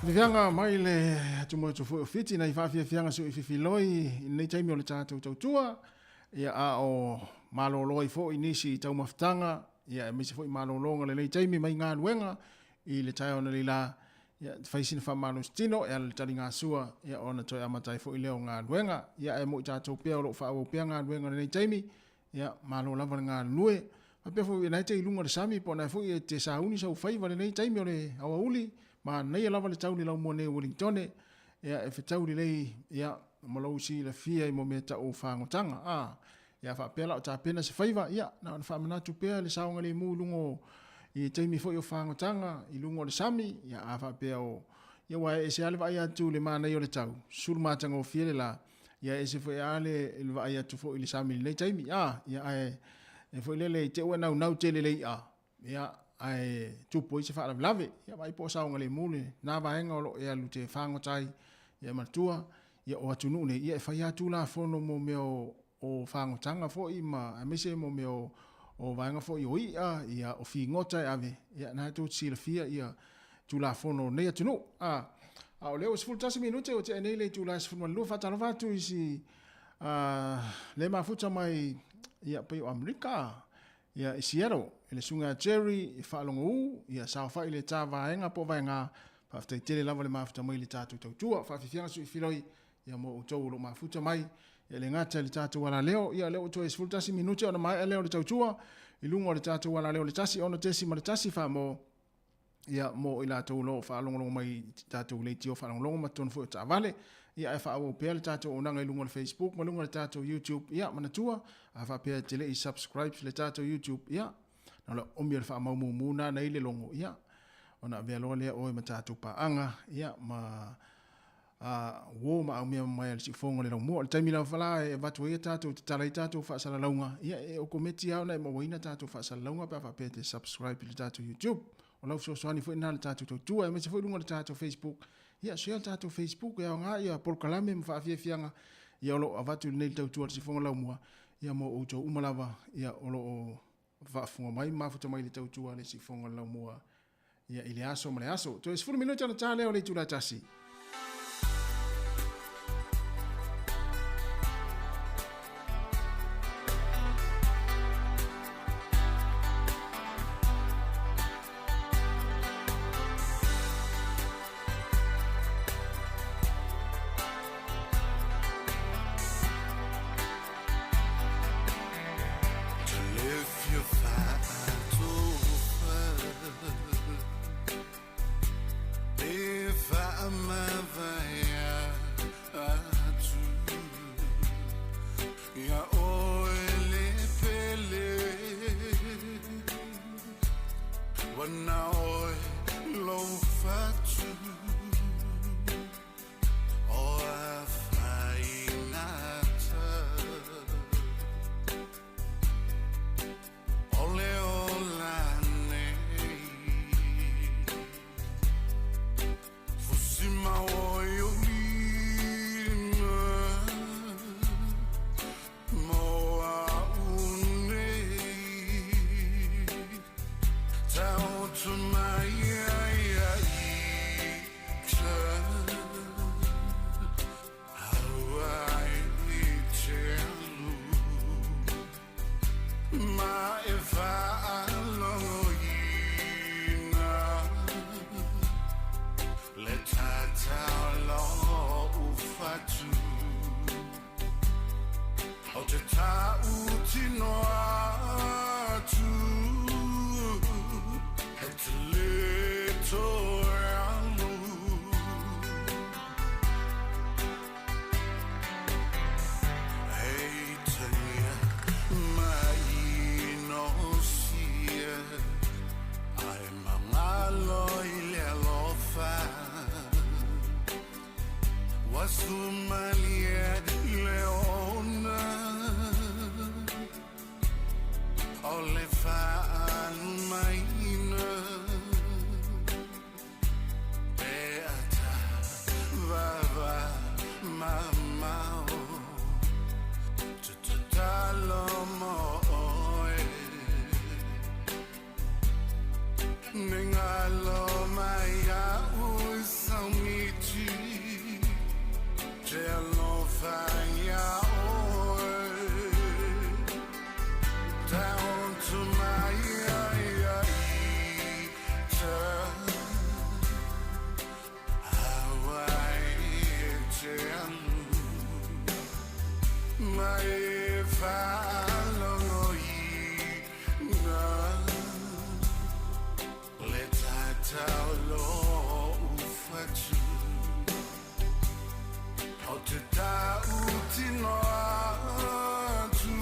Vianga mai le tumo tu fu fiti na ifa fianga su ifi loi nei taimi o le tātou tautua ia a o maloloi fo inisi tau maftanga ia misi fo malolonga le nei taimi mai ngā nuenga i le tai ona lila ia faisina fa malo stino ia le tali ngā sua ia ona toi amatai fo i leo ngā nuenga ia e mo i tātou pia o lo fa o pia ngā nuenga le nei taimi ia malo lava ngā nue a pia fo i nei te ilunga le sami po na fo i te sauni sau faiva le nei taimi o le awa uli ma nei lava le tauni lau mo ne Wellington ia e fetauli lei ia malau si la fia i mo me ta o whangotanga ia fa pela o ta pena se faiva ia na fa manatu pea le saunga le mulungo i teimi fo o whangotanga i lungo le sami ia a fa pea o ia wa e se ale vai atu le mana i o le tau sul matanga o fiele la ia e se fo ale il vai atu fo i le sami le teimi ia e fo le te o nau tele le ia ai tupo i se wha lave ia mai po saunga le mule na vaenga o lo e alu te whangotai ia matua ia o atunu ne ia e whai atu la fono mo meo o whangotanga fo i ma a mese mo meo o vaenga fo i o ia o fi ngotai ave ia na tu sila fia ia tu la fono ne atunu o leo se fultasi minute o te ene le tu la se fulman lua fatalo fatu isi le mafuta mai ia pe o Amerika ia i Seattle ele sunga Jerry i whaalongo ia sauwha i le tā vaenga po vaenga whaftai tele lava le mafuta mai le tātou tautua whawhiwhianga su i whiloi ia mo utou lo mafuta mai ia le ngata le tātou wala leo ia leo utou e sifultasi minute ona mai leo le tautua i lungo le tātou wala leo le tasi ono tesi ma le tasi wha mo ia mo i la tau lo whaalongo mai tātou le tio whaalongo ma tonu fo ta vale ia e whaau pēr le tātou onanga i lungo le Facebook ma lungo le tātou YouTube ia manatua a wha pēr tele i subscribe le tātou YouTube ia na omi le wha maumu muna na ile longo ia ona vea loa lea oe ma tātou paanga ia ma wo ma au mea mai al si fonga le longo le taimi lau whala e vatu ia tātou te tala i tātou wha sala launga ia e o kometi au na e mawaina tātou wha sala launga pa wha pēr te subscribe le tātou YouTube o lau so soani fo ina le tātou tautua e me se fo lunga le tātou Facebook ia share tātou Facebook ia ngā ia polkalame ma wha fianga ia olo avatu nei tautua le si fonga laumua ia mo o tau umalawa ia olo o whaafunga mai mafuta mai le tautua le si fonga laumua ia i le aso ma le aso to e sifuru minuta na tā leo le tula tasi No mai falongo ina le tatau lo ufatu o te tau tino atu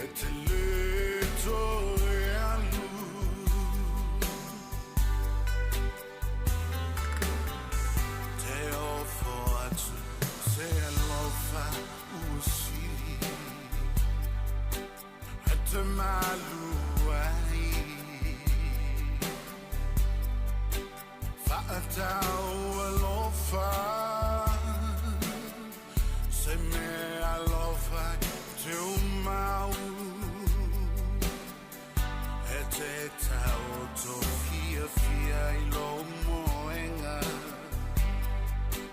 e te leto e alu te ofo atu se alofa usiri e te malu ai fa'atau alofa se me alofa te umau e te tau to fia fia I lo moenga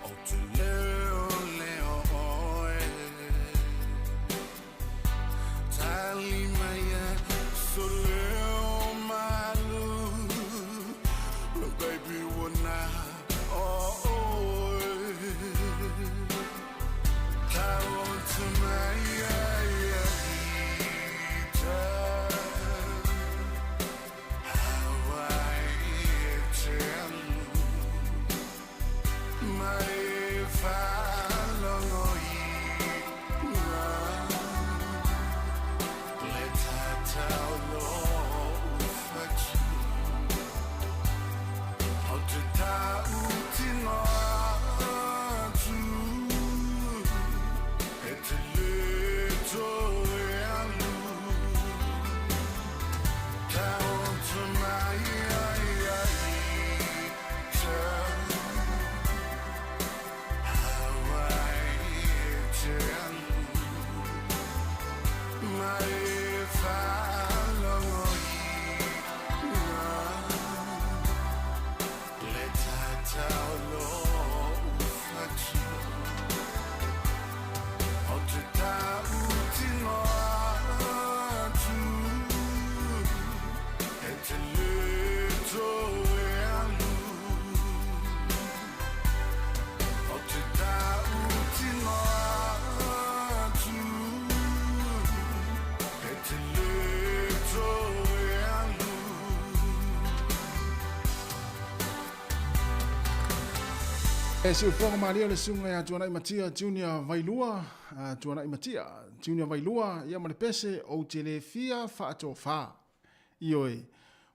o te leo leo oe tali maia so leo malu baby wana oh tau to maia E si ufonga maria le sunga ya tuana Matia Junior Vailua, tuana Matia Junior Vailua, ia male pese o tele fia faato fa. Ioe,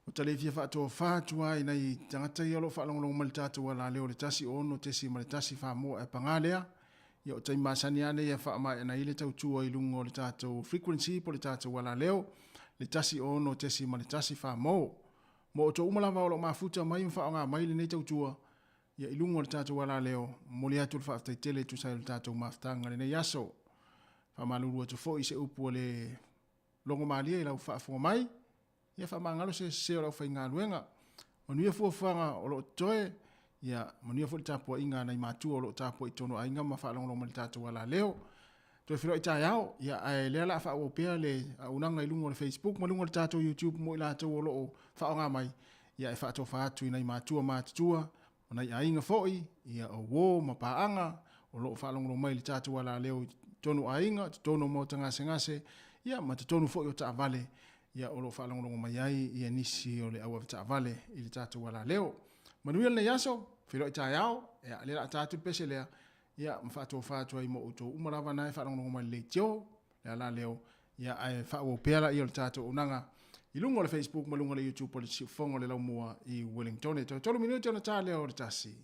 o tele fia faato fa tua ina I tangata I alo whaalongolong malitatu wala leo le tasi ono tesi malitasi fa mo e pangalea. Ia o tai masani ane ia whaama ina ile tau tua I lungo le tato frequency po le tato wala leo. Le tasi ono tesi malitasi fa mo. Mo o to umalawa o lo mafuta mai mwhaonga mai le ne tau tua. Ia ilungo le tātou wala leo, mole atu le whaaftai tele tu sai le tātou maftanga le nei aso. Whamalurua tu fo I se upu le longo maalia I lau whaafonga mai. Ia whaamangalo se seo lau whai ngā luenga. Manuia fuafanga o lo toe, ia manuia fu le tāpua inga nei mātua o lo tāpua I tono ainga ma whaalongoloma le tātou wala leo. Toi whiro I tā iau, ia ai lea la whaawopea le unanga ilungo le Facebook, malungo le tātou YouTube mo I lātou o lo o whaonga mai. Ia e whaato whaatu I nei mātua mātutua. Ona I ainga foi, ia o wō mapaanga, o loo whaalongolo mai li tātua la leo tonu ainga, tono mo tangase ngase, ia ma te tonu foi o ta vale, ia o loo whaalongolo mai ai, ia nisi o le awa ta vale, I li tātua la leo. Manuel ne yaso, whiro I tā iau, ia le la tātu pese lea, ia mwhaatua whaatua I mo uto umarawa nai whaalongolo mai le tio, lea la leo, ia ai whaawo pēra I o le tātua unanga, I lungo le Facebook, malungo le YouTube, po le fongo le lau mua I Wellington. E tolu minuti ona tā leo o le tasi.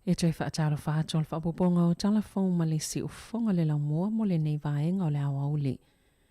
E tui whaataro whaatol whapoponga o talafong ma le si ufonga le lau mua mo le nei vaenga o le awa uli.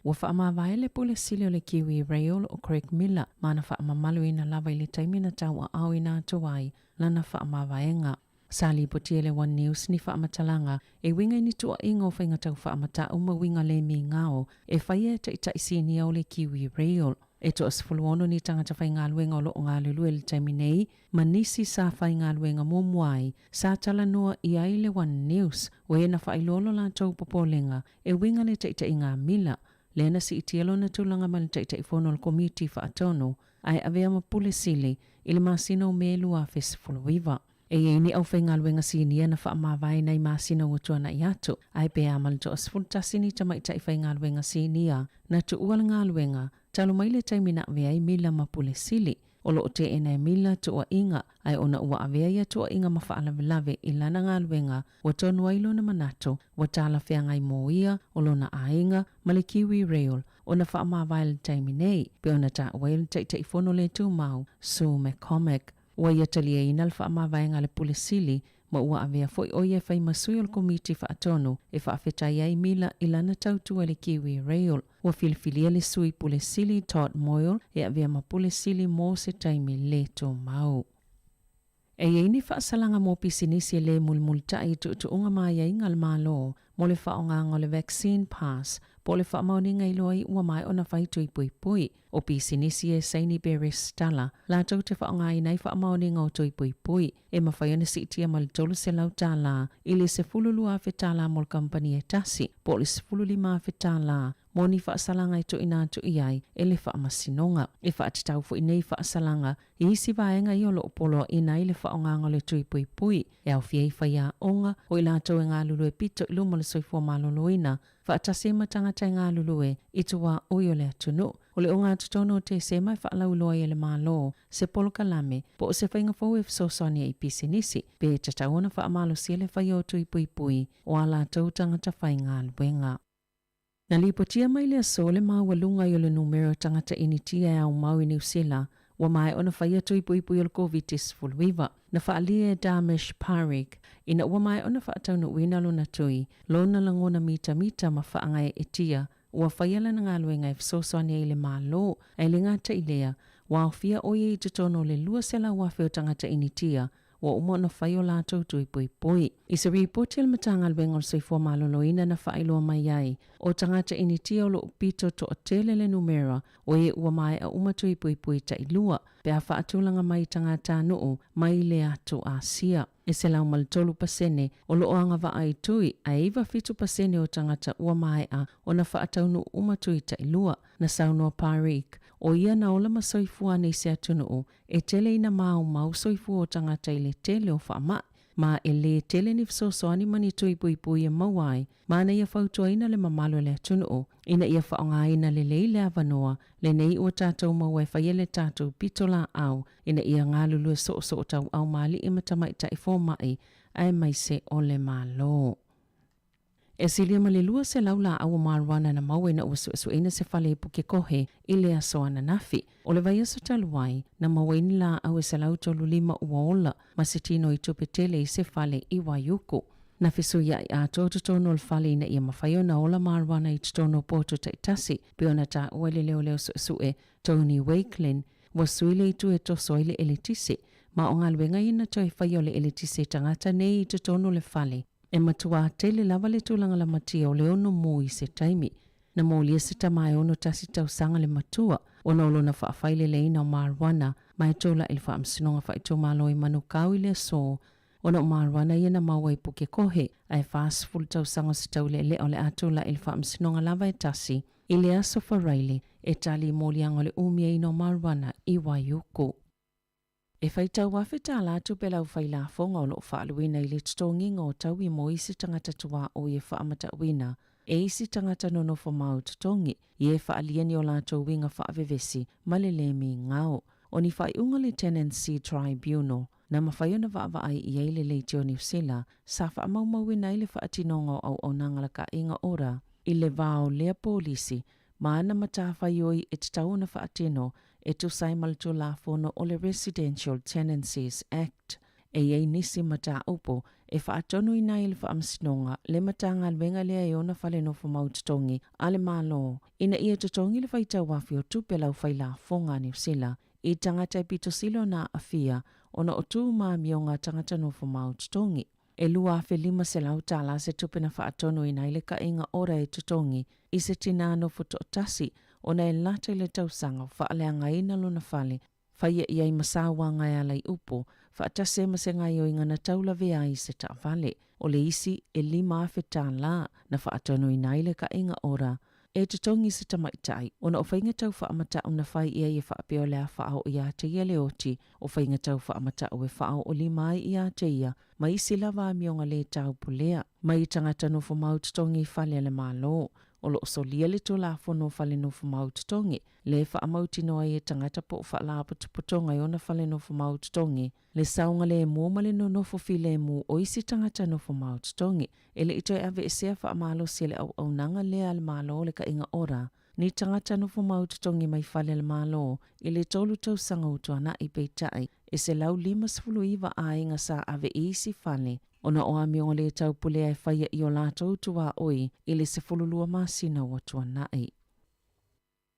Ua whaama vae le pule sili o le Kiwi Rail o Craig Miller mana whaama malu ina lava i le taimina tau a au ina atuai lana whaama vaenga. Sali potia le One News ni whaama talanga e winga ni tua inga o whainga tau whaama ta uma winga le mi ngao e whaia ta ita isi o le Kiwi Rail. E to asfuluono ni tangata whai ngā luenga o loo ngā lulu e le taimi nei, ma nisi sa whai ngā luenga mōmuai, sa tala noa i ai le One News, o e na whai lolo la tau popolenga, e winga le taita i ngā mila, le na si itielo na tūlanga ma le taita i whono le komiti whaatono, ai avea ma pule sili, i le masina o melu a fesifuluiva. E ni au whai ngā luenga sinia na wha mawai nei masina o tuana i atu, ai pe amal to asfultasini tamaita i whai ngā luenga sinia, na tu uala ngā luenga, talo mai le taimina avea i mila ma pule sili, o lo te ena e mila tua inga, ai ona ua avea ia tua inga ma whaalawelawe i lana ngā luenga, wa tonu ailo na manato, wa tala whea ngai mō ia, o lo na ainga, ma le Kiwi Rail, o na wha mawai le taiminei, pe ona ta wail taita i whono le tū mau, Sue McCormick. Ua ia talia ina le wha mawai ngā le pule sili, ma ua avea foi o ia whai masui o le komiti whaatono e whaafetai ai mila i lana tautua le Kiwi Rail. Ua filifilia le sui pule sili Todd Moyle e avea ma pule sili mō se taimi le tō mau. E yeini whaasalanga mō pisinisi le mulmulta i tuunga mai ai ngal malo, mo le whaonga le vaccine pass, po le whaamauninga i loa i ua mai ona whaitu i pui pui, o pisinisi e Saini Beres Stala, la tau te whaonga i nei whaamauninga o tui pui pui, e mawhaiona si itia mal tolu se lau tāla, i le se fululu a whetala mo le kampani e tasi, po le se fululi ma whetala, mo ni whaasalanga i tu ina tu iai, e le whaamasinonga. E whaatitau fu i nei whaasalanga, i isi vaenga i o lo opolo i nei le whaonga le tui pui pui, e au fiei whaia onga, o i la tau e ngā lulu e pito i luma le soifua maloloina, whaatase matangata i ngā lulu e, i tuwa oi o le atunu. O le o ngā tutono te se mai whaalau loa i le mālo, se polo kalame, po o se whainga fau e fsosoni i pisinisi, pe tataona whaamalo si le whaio tui pui pui, o ala tau tangata whai ngā luenga. Na lipotia mai le so le mawalunga i o le numero tangata initia e au mau i New Zealand, wa mai ona whaia tui pui pui o le COVID-19, na whaalia e Damish Parik, ina ua mai ona whaatau na uina luna tui, lona langona mita ma whaangai e tia, ua whaia lana ngā luenga e fsosoni i le mālo, e le ngata i lea, wa fia oie i tutono le lua sela wafe o tangata initia, wa umona whaio lātou tui pui pui. I se ripoti al matanga alwenga o soifua maloloina na whailoa mai ai, o tangata initia o lo upito to atele le numera, o e ua mai a umatui pui pui ta ilua, pe a whaatulanga mai tangata nuu, mai le atu Asia. E se lau maltolu pasene, o lo oanga wa ai tui, a iwa fitu pasene o tangata ua mai a, o na whaataunu umatui ta ilua, na saunua Parik, o ia na ola ma soifua nei se atunuu, e tele ina mau soifua o tangata i le tele o whaama, ma e le tele ni fsosoani mani tui pui pui e mawai, ma na ia fautua ina le mamalo le atunuu, ina ia whaonga ina le leile avanoa, le nei ua tātou maua e whaiele tātou pitola au, ina ia ngā lulu e so tau au mali i matamaita i fōmai, ai mai se o le malo. E silia malilua se laula awa marwana na mawe na usu ina se fale puke kohe ile asoa na nafi. O le vai aso taluai na mawe nila au se lauto lulima uaola masitino i tupetele i se fale i wayuku. Na fisu ya i ato tutono le fale ina ia mafayo na ola marwana i tutono poto taitasi peona ta uele leo su e Tony Wakelin wasuile i tu e toso ile elitisi ma o ngalwenga ina to e fayo le elitisi tangata nei i tutono le fale. E matua tele lava le tulanga la matia o le ono mo i se taimi. Na mo lia se tamai ono tasi tau sanga le matua. Ona olo na whaafaile le ina o marwana. Mai tola ili whaamsinonga whaito malo i manu kau i le so. Ona o marwana ia na maua i puke kohe. Ai whaasful tau sanga se tau le o le atola ili whaamsinonga lava e tasi. I le aso wharaile e tali mo lianga le umia ina o marwana i waiuku. E whaitau wafe tā lātu pe lau whaila whonga o lo whaaluina i le tutonginga o tau i mo isi tangata tua o i whaamata uina. E isi tangata nono fo mau tutongi i e whaalieni o lātou winga whaavevesi malelemi ngao. O ni whaiunga le Tenancy Tribunal na mawhaiona waavai i eile leiti o New Zealand sa whaamaumawina i le whaatinonga au nangalaka inga ora i le vao lea polisi maana matawhaioi e titauna whaatino e tu sai malto la fono o le Residential Tenancies Act e ei nisi mata upo e whaatonu i nai le whaamsinonga le matanga alwenga lea e ona whale no whamaututongi ale malo ina ia tutongi le whaitau wafi o tupe lau whaila fonga New Zealand i tangata pito silo na afia ona o tu maami o ngā tangata no whamaututongi. E lua fe lima se lau tala se tupe na whaatonu i nai le ka inga ora e tutongi i se tinano futo tasi ona e lata le tausanga whaaleanga ina luna whale, whaia iai masawa ngai alai upo, whaatase mase ngai o ingana taula vea i se ta vale, o le isi e lima afe tā la na whaatonu i naile ka inga ora, e tutongi se tamaitai, ona o whainga tau whaamata una whai ia i whaapeo lea whaao ia te ia leoti, o whainga tau whaamata o e whaao o lima ai ia te ia, ma isi lava mionga le tau pulea, ma i tangata no whamau tutongi whale le malo, o lo so lia le to la fono fale no whamau tutongi, le whaamauti noa i e tangata po whaala putuputonga i ona fale no whamau tutongi, le saunga le mo male no nofo file mu o isi tangata no whamau tutongi, ele ito e ave esea whaamalo si le au nanga le al malo le ka inga ora, ni tangata no whamau tutongi mai fale le malo, ele tolu tau sanga utuana i peitai, e se lau limas fulu iwa a inga sa ave isi fale, ona o amionga le tau pulea e whaia i o lātou tua oi, ili se fululua masina wa tua nai.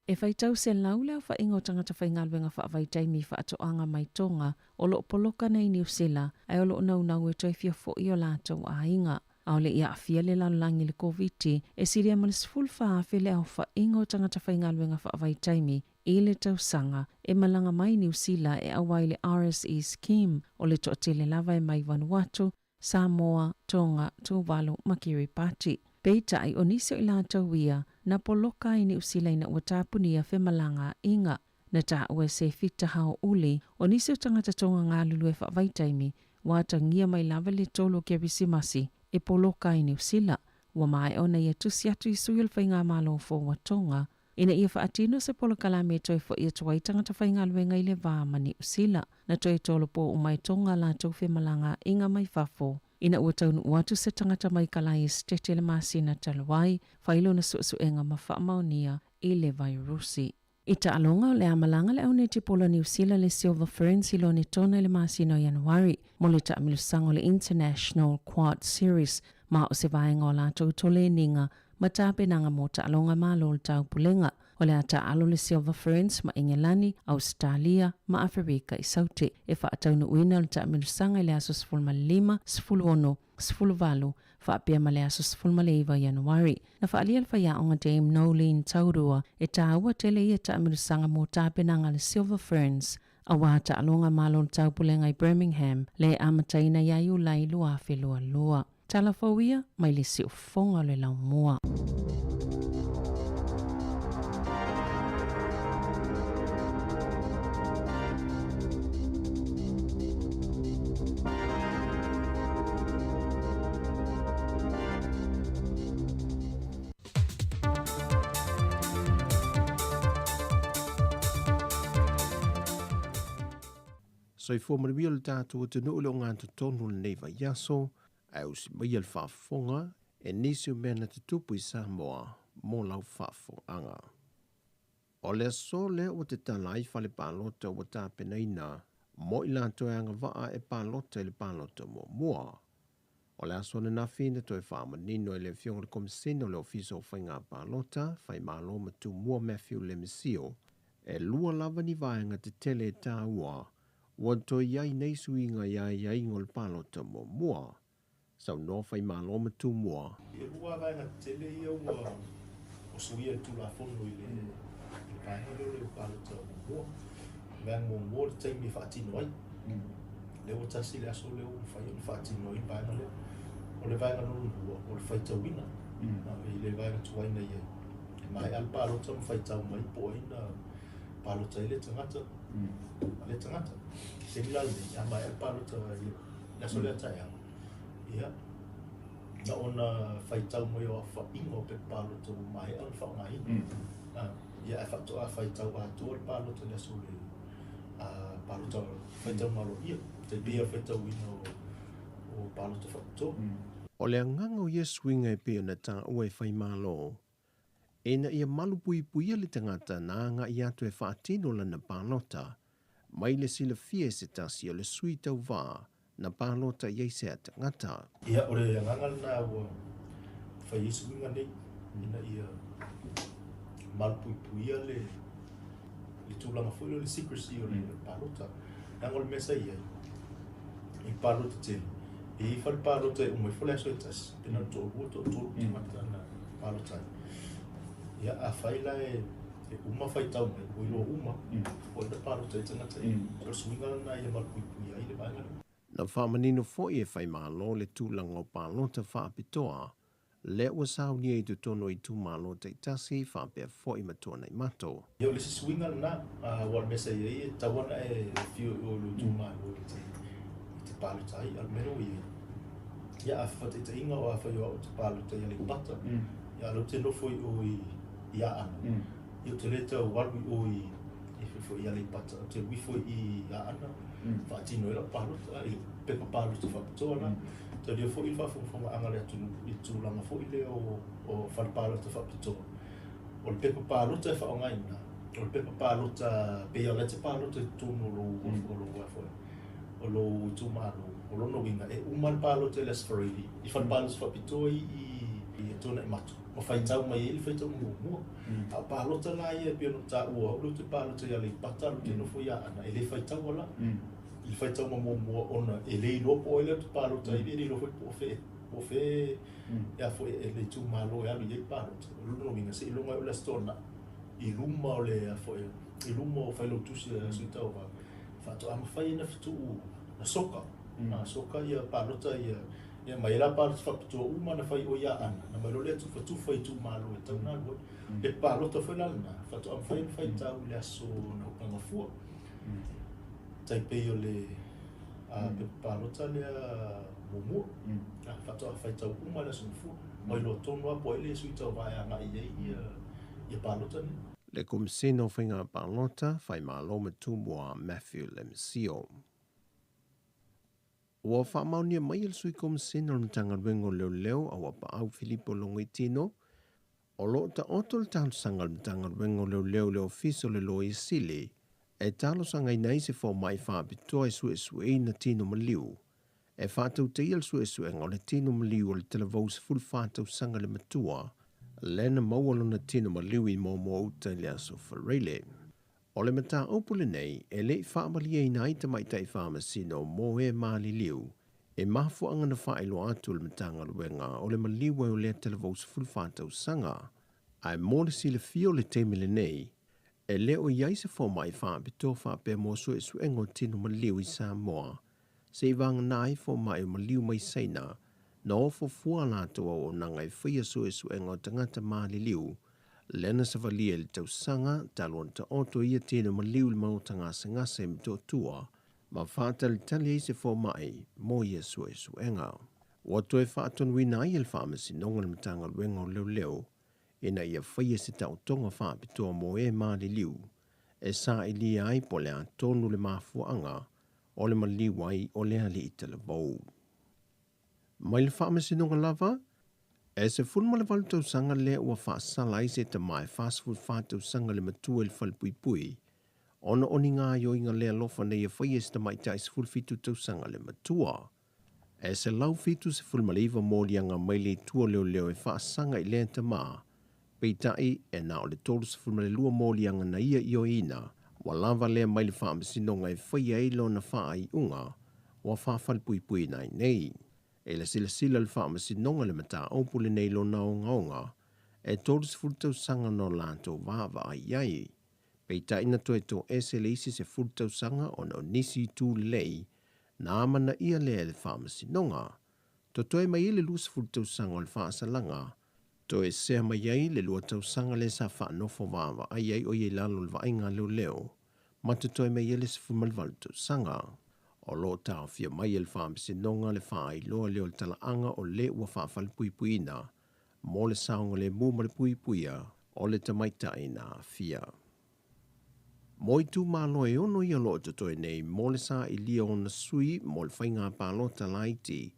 E whaitau se lau leo wha ingo tangata whaingalwenga wha avai taimi wha atoanga mai tonga o lo poloka nei New Zealand ai o lo nau e toi fia fo i o lātou a inga. Ao le ia afia le lalangi le COVID e siria ma le sifulfa afe le au wha ingo tangata whaingalwenga wha avai taimi i le tausanga e malanga mai New Zealand e awai le RSE scheme o le toatele lava e mai Vanuatu, Samoa, Tonga, Tuvalu, Makiripati. Peita ai onisio i lātou ia na poloka i New Zealand na ua tāpunia whemalanga inga. Na tā ua se fita hao uli onisio tangata tonga ngā lulu e whaavaitaimi wata ngia mai lava le tolo kia visimasi e poloka i New Zealand. Ua mai ona ia tusi atu i suil whainga malo fo wa tonga ina ia whaatino se polokala me toi fo ia tuai tangata whainga luenga i le vāma New Zealand na toi tolo po umai tonga lātou whemalanga inga mai whafo. Ina ua taunu watu se tangata mai kalai stete le masina taluai, whailo na suenga ma whaamaunia i le virusi. Ita alonga o le amalanga le aune te polo New Zealand le Silver Ferns ilo ni tona le masina o Januari, mo le ta amilusango le International Quad Series, ma o se vaenga o lātou tole ninga, ma tape nanga mo ta alonga malo le tau pulenga, o le ata alo le Silver Ferns ma Engelani, Australia, ma Afrika i saute, e whaataunu uina le ta amilusanga le aso 15, 11, 12, whaapea ma le aso 15 Januari. Na whaalia le whaiaonga Dame Nolene Taurua, e tāua tele ia ta amilusanga mo tape nanga le Silver Ferns, a wata alonga malo le tau pulenga i Birmingham, le amataina iaiu lai lua fe lua lua. Tala fawia, mai le si ufonga le lau mua. So i fōmarimia le tātua te nuu le o ngā tonu le nei vai yaso, au si mai al whaafonga, e nisi o mea na te tupu i Samoa, mō lau whaafonga. O le aso le o te talai whale pālota o tāpena ina, mo i lātou anga waa e pālota i le pālota mua. O le aso na whina toi whaamanino i le fionga le komisina o le ofiso o whainga pālota, whai mālo matu mua Matthew Lemesio, e lua lava ni vaenga te tele tā ua, wanto iai nei suinga iai ngol pālota mua. Sau no whai mālo matu mua. E rua vaenga tele ia ua o suia tu la fono i le paenga le pālota mua. Vang mua le taimi whaatino ai. Le o tasi le aso le o whai o whaatino ai paenga le. O le vaenga nonu hua, o le whaitau ina. I le vaenga tuaina iai. E mai al pālota ma whaitau mai po ina pālota i le tangata. Le tangata. Se milale, a mai al pālota i le aso le atai anga. Ia, na ona whaitau mai o a whaingo pe pālota o mai al whaongai. Ia, e whatoa whaitau a tua le pālota le aso le pālota whaitau malo ia. Te bia whaitau ina o pālota whakatoa. O le anganga o Yesu inga e pia na tā ua e whai mālo. E na ia malu pui puia le tangata na anga i atu e whaatino lana pālota. Mai le sila fie se tasi o le sui tau wā na pālota i eise a tangata. Ia, o le anganga na ua whai Yesu inga nei. Ina ia malu pui puia le tūlanga fuilo le secrecy o le pālota. Nangol mesa iai. I pālota te. E i whare pālota e umai whale aso e tasi. Pena tōru te mata na pālota. Ia, a whaila e uma whaitau mai, o ilo uma, o ina pālota e tangata e. O suinga na ia malpui pui ai le vaenga. Na whamanino fo i e whai mālo le tūlanga o pālota whaapitoa, le ua sauni e tu tono i tū mālota i tasi whaapea fo i matua nei mato. Ia, o le suinga na, wal mesa i e, tawana e whio o lo tū mālo i te pālota ai, al meno i e. Ia, a whate te inga o a whai o te pālota i ale pata. Ia, lo te nofo i o i a ana. Ia, te leta walwi o i whifo i ale pata. Te wifo i a ana. Whaatino e la pālota, i pepa pālota whapatoa na. Te leo fo i whafonga anga le atu i tūlanga fo i leo o whare pālota whapatoa. O le pepa pālota e whaongaina. O le pepa pālota, pea le te pālota i tūno lo wafo. O lo tūmano, o lo no winga. E umar pālota le asfarili. I whare pālota whapatoa i tūna i matu. ma fai tau mai ele fai tau mua a palota la ia pia no ta ua lu te palota ia le pata lu te no fo ia ana ele fai tau wala il fai tau mo ona ele lo po ele te palota ia ele lo po fe ya fo ele tu malo ya le palota lu no minga se lo ngai la stona i luma o le fo i luma o fai lo tu se tau va fa to am fai na tu na soka na soka ia palota ia mai la pa fa tu uma na fai o ia ana na mai lo le tu fa tu fai tu malo e tau na go le palota foi la na fa tu am fai tau le aso na panga fu tai pe yo le a pe palota le mumu fa tu fai tau uma le so fu mai lo tonu a po ele sui tau vai anga ia palota ni Le kumsino whinga palota whai maloma tumua Matthew Lemsio. Ua whamaunia mai il sui kumsino le tanga wengo leo leo a wapa au Filipo Longitino. O lo ta oto le talo sanga le tanga wengo leo leo leo fiso le lo i sili. E talo sanga inai se fo mai whapitoa e sue na tino maliu. E whatau te il sue ngau le tino maliu o le televose full whatau sanga le matua. Lena maualona tino maliwi mo uta le aso whareile. O le mata opule nei, e le whaamalia ina i tamai tai whaamasino mo e maali liu. E mafu anga na whaelo atu le matanga luenga o le maliwa o le televose fulwhātau sanga. Ai mo le sile fio le teimile nei, e le o iaise fo mai whaapito whaape mo sue suengo tino maliwi sa moa. Se i vanga nai fo mai o maliu mai seina, na ofo fua lātua o nangai whia sue suengo tangata maali liu, lena sa valia le tau sanga, talon ta oto ia tino maliu le mautanga sangase mito tua, ma whātali tali eise fo mai, mo ia sue suenga. Wato e whāton wina i le whaamasi nonga le matanga luenga o leo leo, ina ia whia se tau tonga whaapitoa mo e maali liu, e sa i lia ai po le a tonu le mafuanga, o le maliwai o le ali i tala vau. Mai le whaamasino lava, e se fulma le walutau sanga le ua whaasala i se ta mai fast food whātau sanga le matua le whalpui, ona oni ngā yo inga lea lofa nei e whai se ta mai tai se fulfitu tau sanga le matua. E se lau fitu se fulma le iwa mōlianga mai le tua leo leo e whaasanga i lea ta maa, peitai e na o le tolu se fulma le lua mōlianga na ia i o ina, wa lava lea mai le whaamasino ngai whai eilo na wha ai unga, wa whawhalpui nai nei. E la sila le whaamasinonga le mata opule nei lo na o ngaonga, e tōris fultau sanga no lanto vava ai iai. Pei taina to e tō ese le isi se fultau sanga o no nisi tū lei, na amana ia lea le whaamasinonga. To toi mai le lus fultau sanga o le whaasalanga, to e sea mai iai le lua tau sanga le sa whaanofo vava ai iai o ie lalo le vainga leo leo, ma to toi mai le se fumalvalu tau sanga. O lo tau fia mai el whaamisinonga le whaai loa leo le talaanga o le ua whaafalipuipuina, mo le saonga le muma le puipuia o le tamaitaina fia. Mo i tū malo e ono i alo to nei mo le sa i lia o na sui mo le whainga pālota laiti,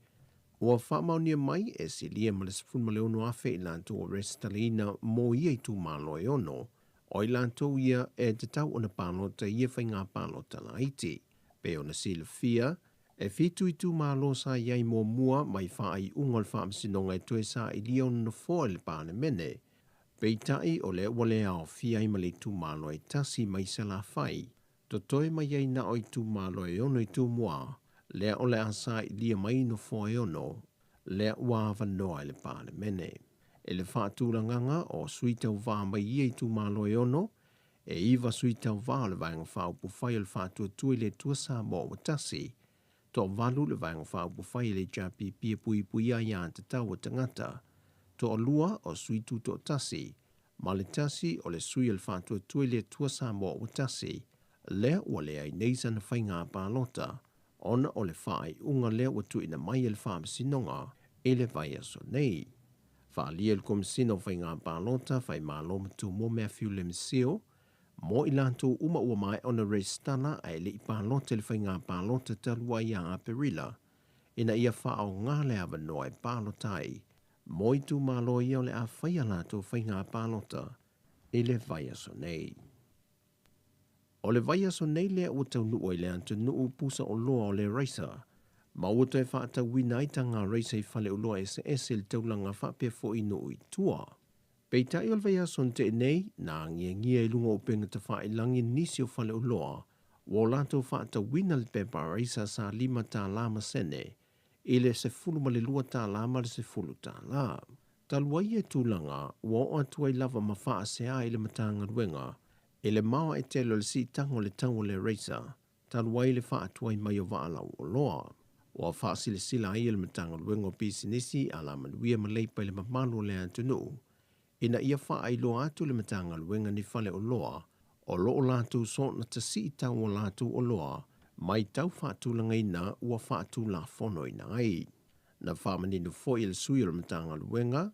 ua whaamaunia mai e si lia ma le sifun le ono afe i lanto o restalina mo ia i tū malo e ono, o i lanto ia e te tau o na pālota ia whainga pālota laiti. Pe ona sila fia, e fitu i tū malo sa iai mua mua mai whaai ungal whaamsinonga e tue sa i lion na fōa le pāne mene. Pei tai o le wale ao fia i mali tū malo e tasi mai se la whai. To toi mai iai na o i tū malo e ono i tū mua, lea o le asa i lia mai no fōa e ono, lea ua wanoa le pāne mene. E le whaatūranganga o suitau wā mai iai tū malo e ono, e iwa sui tau wā le vaenga whao puwhai le whātua tui le tua sā mō watasi, tō walu le vaenga whao puwhai le japi pia pui pui a ia te tau o tangata, tō lua o sui tu tō tasi, ma le tasi o le sui le whātua tui le tua sā mō watasi, lea ua lea i neisa na whainga pālota, ona o le whai unga lea ua tui na mai le whaamasinonga, e le vai aso nei. Whaalia le komisino whainga pālota, whai mālo matu mō Matthew Lemsio, mo i lanto uma ua mai ona restana ai le pālota le whainga pālota talua ia a perila, ina ia whao ngā le awa noa e pālotai, mo i tū malo ia o le a whaia lanto whainga pālota, e le vai aso nei. O le vai aso nei lea ua tau nuu i le anto nuu pusa o loa o le raisa, ma ua toi whaata wina i tanga raisa i whale o loa ese le taulanga whapea fo i nuu i tua. Peitai o le vai aso te nei, na ngia ilunga o penga te wha ilangi nisi o whale o loa, o lato wha ta wina le pepa reisa sa 5 tā lama sene, ile se fulu ma le 2 tā lama le se fulu tā la. Taluai e tūlanga, o atua I lava ma wha se a ile matanga ruenga, ile mawa e telo le si tango le tango le reisa, taluai le wha atua I mai o waala o loa. O wha sile sila I ile matanga ruenga o pisinisi, ala manuia ma leipa ile mamalo le antunu, ina ia wha ai loa atu le matanga luenga ni whale o loa, o loo lātu so na ta si tau o lātu o loa, mai tau whātulanga ina ua whātula whono ina ai. Na whamaninu fo il sui o le matanga luenga,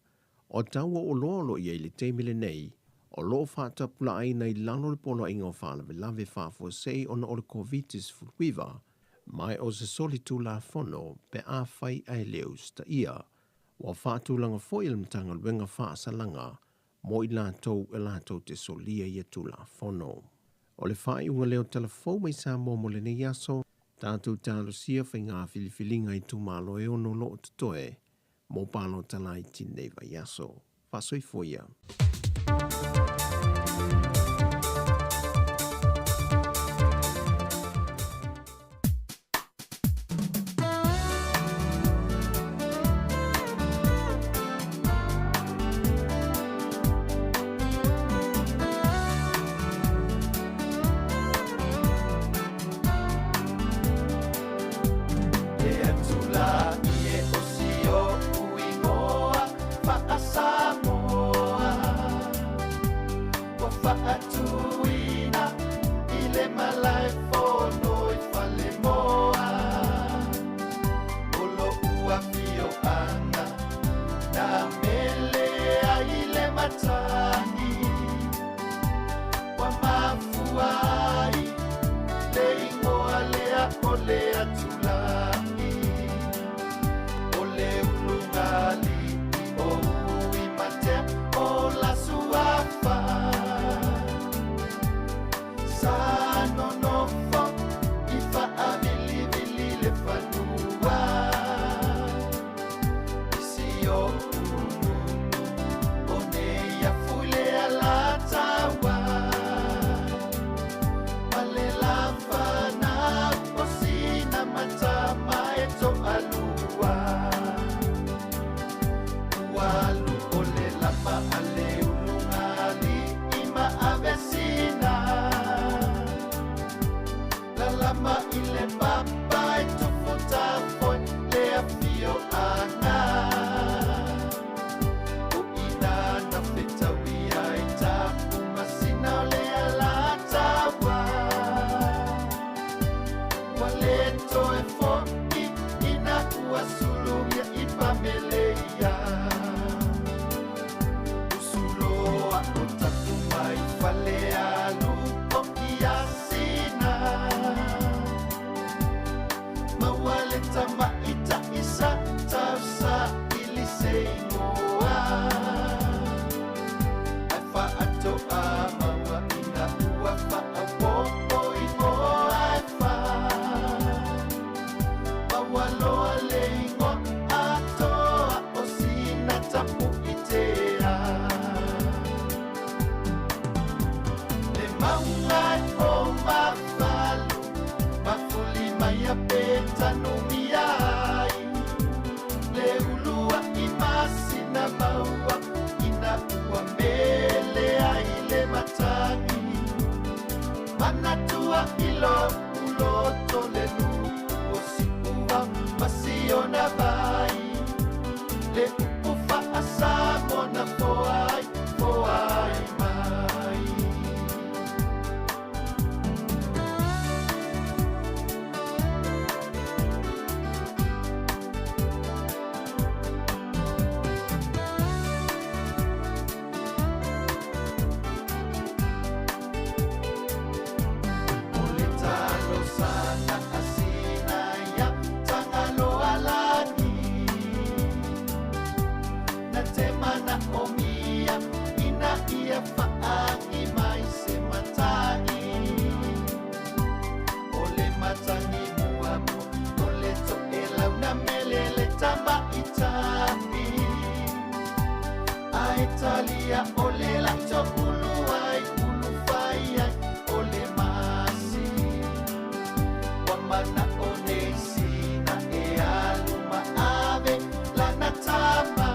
o tau o loa lo ia ili teimile nei, o loo whātapula ai nei lano le polo inga o whālawe lawe whāfua sei ona o le COVID-19 fukuiva, mai o se solitula whono pe a whai ai leus ta ia, wa whātulanga fo il matanga luenga whaasalanga, mo I lātou e lātou te solia I tula whono. O le whai unga leo telefou mai sa mo le nei aso, tātou tālo sia whai ngā filifilinga I tūmalo e ono lo tutoe, mo pālo talai tinei vai aso. Whasoi foia. Italy ia ole la to ulu ai ulu fai ai ole masi wamana one sina e aluma ave la natama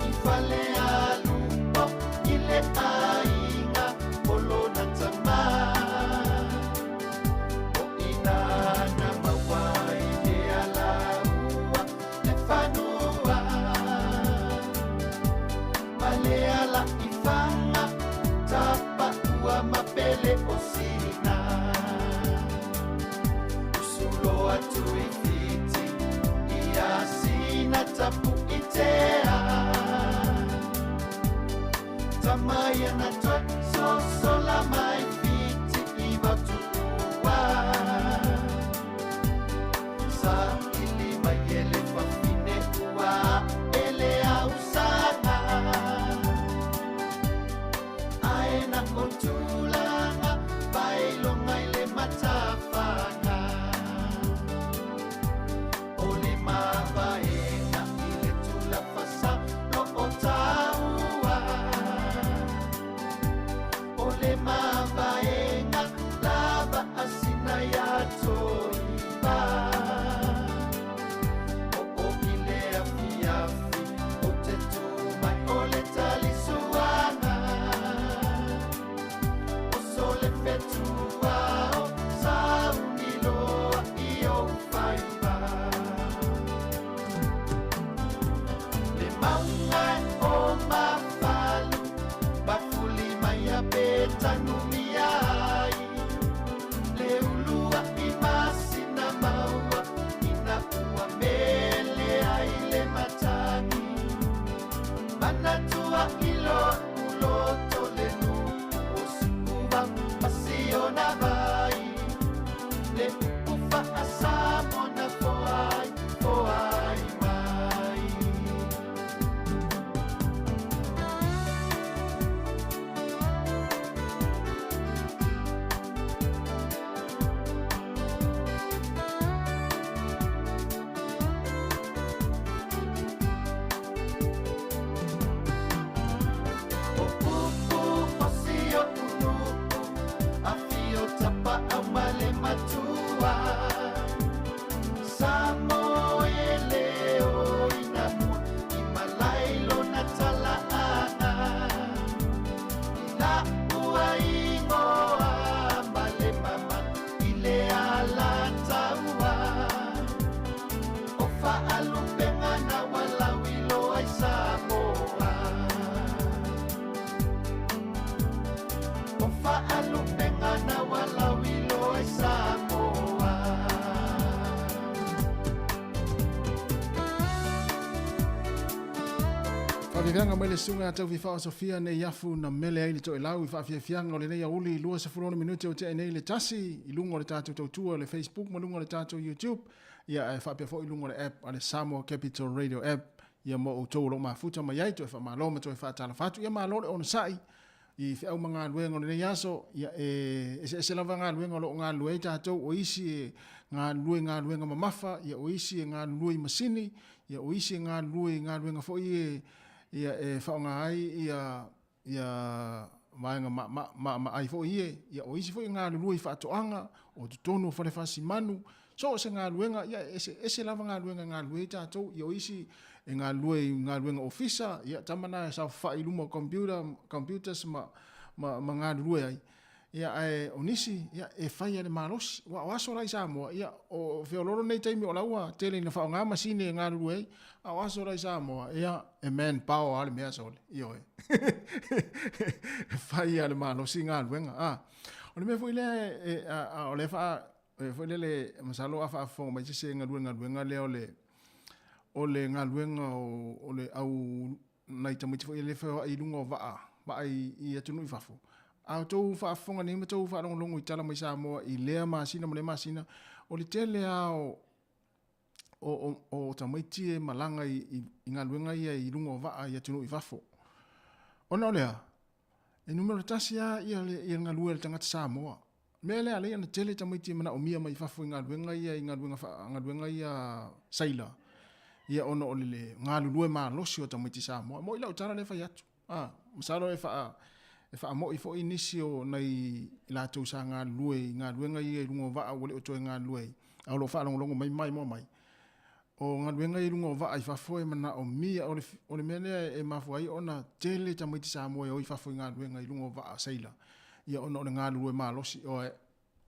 ifale alupo ile ainga polo natama o ina na mawai de alaua le fanua malea la ifanga tapa ua mapele osina usulo atu ifiti ia sina tapu itea tamaya na toi so sola mai fiti iwa tutua sa ilima yele fafine ua ele ausana aena kontulanga bailonga ile matafana ole mabaena ile tula pasa lo otaua ole mabaena lava asina ya toiba o ile afiafi o te tumai ole talisuanga o sole fetuao sauniloa io faiba le maunga o mafalu bafuli maya betanumiai le ulua imasina maua inakua mele aile matani manatua ilo uloto lenu usukuba pasiona vai le ufa asamona foai foai mai osio unuku afio tapa amale matua samoele o inamu imalailo natalaana ila uaingoa male mama ile alataua ofa alupengana walawilo ai samoa ofa alupengana walawilo ai samoa Whakianga mai le sunga tau fi whao Sofia nei yafu na mele ai le to e lau i whaafiafianga o le nei auli lua sa furona minute o te nei le tasi i lungo le tātou tautua le Facebook ma lungo le tātou YouTube ia e whaapia fo i lungo le app a le Samoa Capital Radio app ia mo o tau lo mafuta mai ai to e whaamalo ma to e whaatala fatu ia malo le ona sai i whiau mga luenga o le nei aso ia e se lava ngā luenga o lo ngā lue tātou o isi e ngā luenga mamafa ia o isi e ngā lue masini ia o isi e ngā luenga fo i ia e whaonga ai ia maenga ma ai fo ia o isi fo i ngā lue i whaatoanga o tu tonu whare whasi manu so se ngā luenga ia ese lava ngā lue tātou ia o isi e ngā luenga ofisa ia tamana e sa whai luma computers ma ngā lue ai ia e onisi ia e whai ane marosi wa aso rai Samoa ia o whioloro nei taimi o laua tele na whaonga masine ngā lue ai a aso rai Samoa ia e man power ale mea sole io e whai ane marosi ngā luenga o le mea fwile o le wha fwile le masalo a wha fonga mai se ngā luenga leo o le ngā luenga o le au nai tamiti fwile le whao i lunga o va i atunu i whafo a tau whaafonga ni ma tau whaarongolongo i tala mai Samoa i lea masina mo le masina o le tele a o tamaiti e malanga i ngā luenga ia i lunga o vaa i atunu i whafo ona o lea e numero tasi a i ngā lue le tangata Samoa mea lea lea na tele tamaiti e mana o mia mai whafo i ngā luenga ia Saila ia ona o le galulue malosi o tamaiti Samoa mo i lau tala le fai atu masalo e fa mo i fo inisi o nei i latou sa galulue i galuega ia i luga o vaa ua le o toe galulue au lo faalogologo mai mo mai o galuega i luga o vaa i fafo e mana o mia o le mea lea e mafuai ona tele tamaiti Samoa e oi fafo i galuega i luga o vaa saila ia ona o le galulue malosi o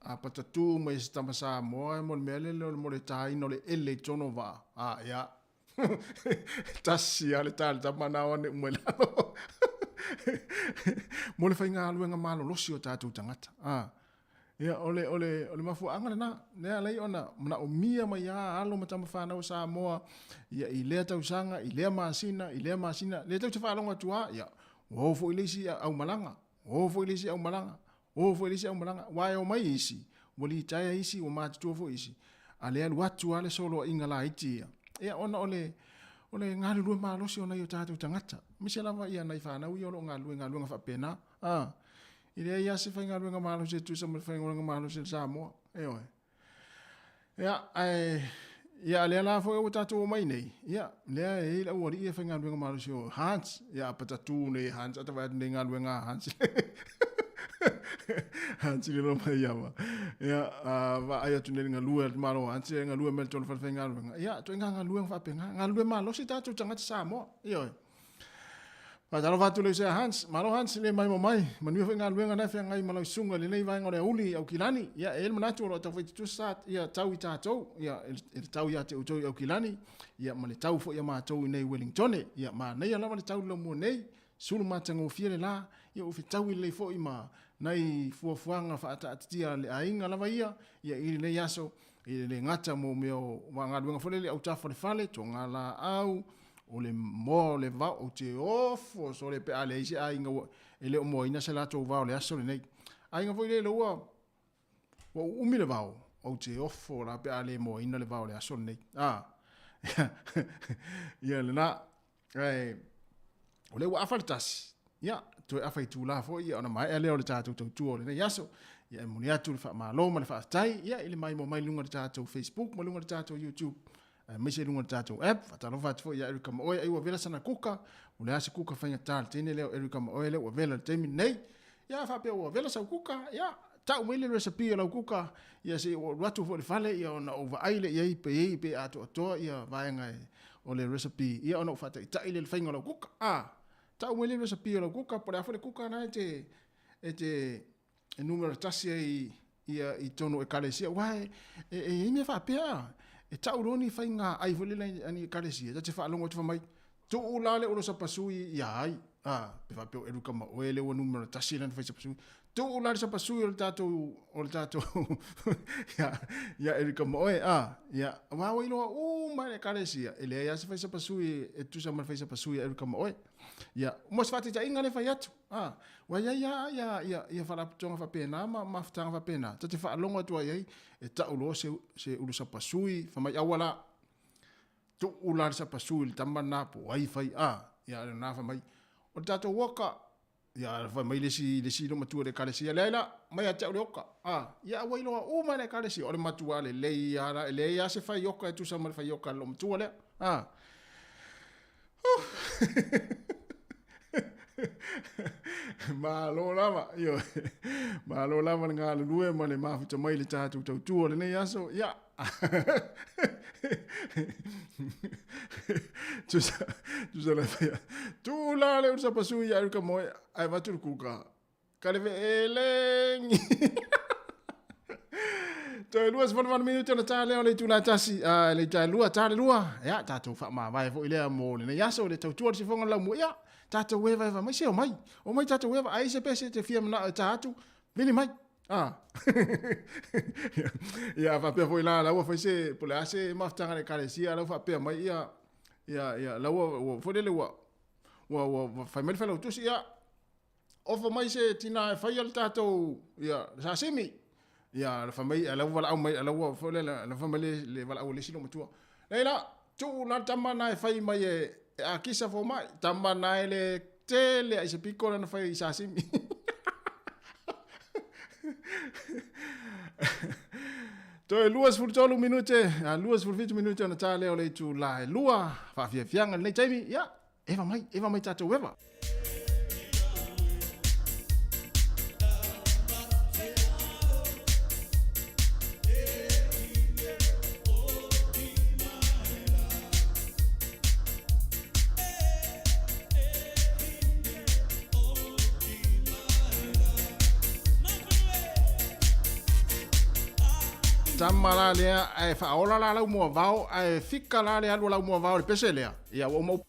a patatu mai se tama Samoa mo le mea lele mo le taina o le ele tono vaa ia tasi ale tale tamana one umelano mo le fai galuega malolosi o tatou tagata ia ole mafuaaga lena lea lei ona mana o mia mai a alo ma tama whanau Samoa ia i lea tausaga i lea masina lea tau te whaaloga atua ia o fo i leisi au malanga wae o mai isi wali taia isi o matutua fo isi a lea luatu ale solo inga la iti ia ona ole galulue malosi ona i o tatou tagata mise lava ia nai whanau i olo galuega faapena i lea ia se faigaluega malosi e tusa ma le faigaluega malosi le Samoa oe ia lea la foi o tatou mai nei ia lea e la ua i faigaluega malosi o Hans ia patatu nei Hans ata vai nei galuega Hans Hans le mai ia va ai atu nei galua malo Hans e galua mel tonu faigaluega ia to galuega faapena galue malosi tatou tagata Samoa ia Patalo fatu le se Hans, malo Hans le mai mai, manu fa ngaluenga na fa ngai malo sunga le nei vai ngore uli au kilani, ia el manatu ro ta fitu sat, ia tau ita tau, ia el tau ia te uto au kilani, ia male tau fo ia ma tau nei Wellington, ia ma nei ala male tau lo mo nei, sulu matango fiele la, ia u fitau le fo ima, nei fuafuanga fa ata atia le ainga lava ia i le yaso, i le ngata mo meo wa ngaluenga fo le au tafa le fale, to ngala au, o le mo le va o te ofo so le pe ale isi ainga ele o mo ina se lato va o le aso le nei ainga foi le loa o umi le va o te ofo la pe ale mo ina le va o le aso le nei ia le na o le wa faltas ia to afai tu la fo ia ona mai ele o le tatou tu o le nei aso ia mo ni atu le fa malo ma le fa tai ia ile mai mo mai lunga le tatou Facebook mo lunga le tatou YouTube me se lunga tatou app fatalo fat fo ia Erika Moe ai wa vela sana kuka o le ase kuka fainga tal tene leo Erika Moe le wa vela temi nei ia fa pe wa vela sa kuka ia tau mele recipe la kuka ia se o ratu fo le fale ia ona over aile ia pe ato to ia vaenga o le recipe ia ona fa ta ile le fainga la kuka tau mele recipe la kuka por afo le kuka na e numero tasi ia i tono e kalesia wae e me fa pe e tauroni fainga ai volila ani karesia ta te fa longo te mai tu ulale o sa pasui ia ai pe fa pe Erika Moe le o numero tasina fa sa pasui tu ulale sa pasui o tato ya Erika Moe ya wa wa ilo o mai karesia ele ya sa fa pasui e tu sa mal fa sa pasui Erika Moe ya mo sa fati ta inga le fa yatu wa ya fa la tonga fa pena ma ftanga fa pena ta te fa longo tu ai e ta ulo se ulu sa pasui fa mai awala tu ular sa pasui tamana po wifi ya na fa mai o tato waka ya fa mai le si no matu le kale si lela mai ata le oka ya wa ilo o mai le kale si o le matu ale le ya se fa yoka tu sa mal fa yoka lo matu le malo lava nga lue ma le mafuta mai le tatu tau le nei aso ya tu sa la fia tu la le usa pasu ya Erika Moe ai va tu kuka kale ve eleng to luas von minuto na tale o le tu la tasi le tale lua ya tatu fa ma vai fo ile mo le nei aso le tau se fonga la mo ya tata weva mai se o mai tata weva ai se pese te fia na tatu vini mai ya fa pe foi la wa foi se por la se maftanga le kalesia la fa pe mai ya la wa foi le wa fa mai fa lo tu ya o fa mai se tina fa ya tato ya sa simi ya la fa mai la wa mai la wa foi la fa mai le va o le silo matua la tu na tamana fa mai a kisa fo mai tamana ele tele ai se piccola na fai sasimi Toi luas ful tolu minute, luas ful 20 minute na tale o le tu lai lua fa fia fianga nei taimi ya eva mai tata weva. Tamara lea ai fa ola la mo vao ai fika la le alu la mo vao le pese lea ia o mo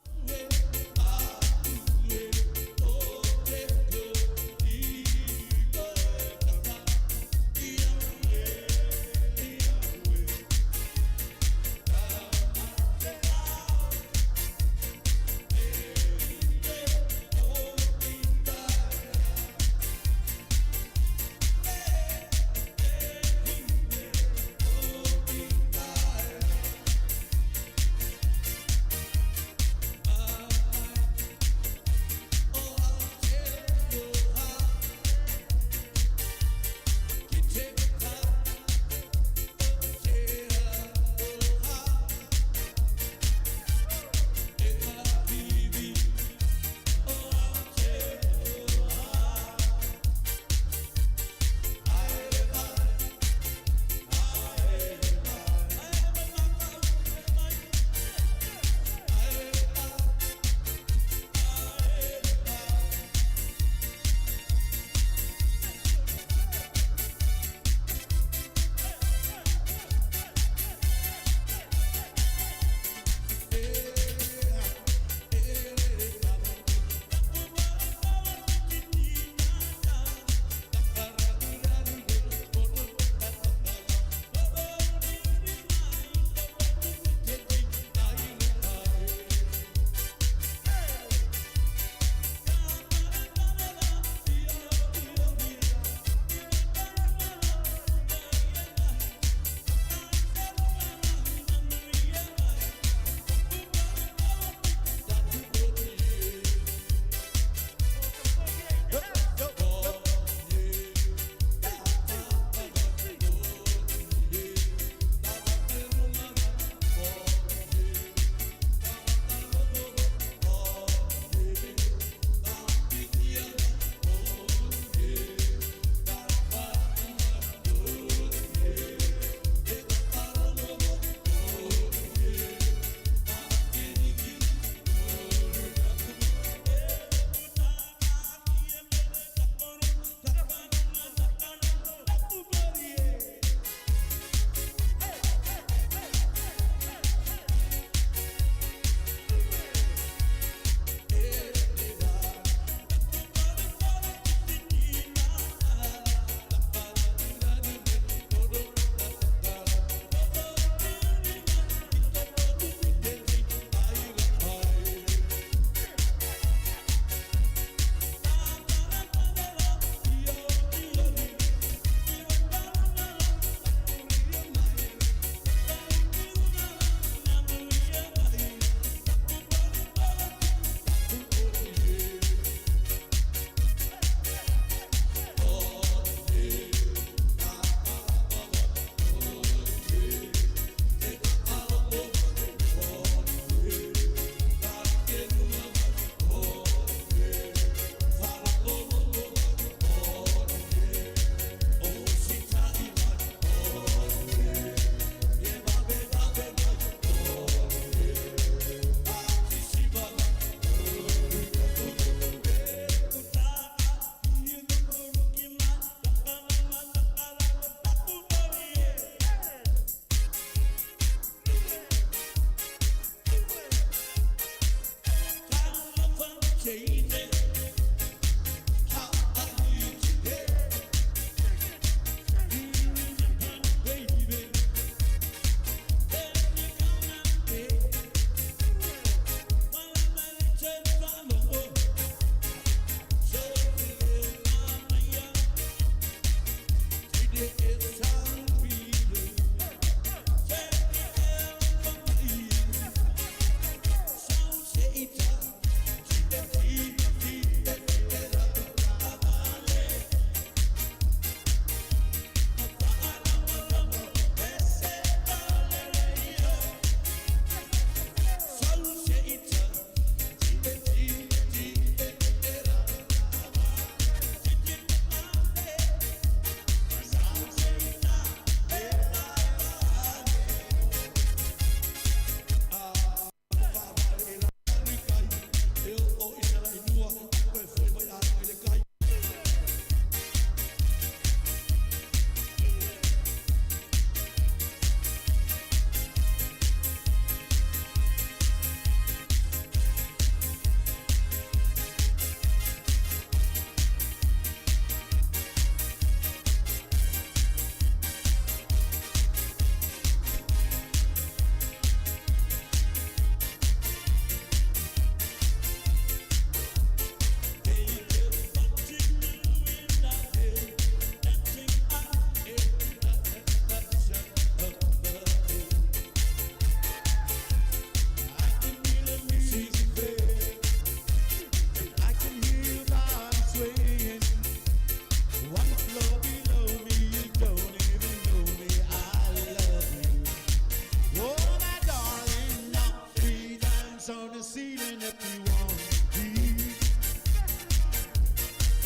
dance on the ceiling if you want to be.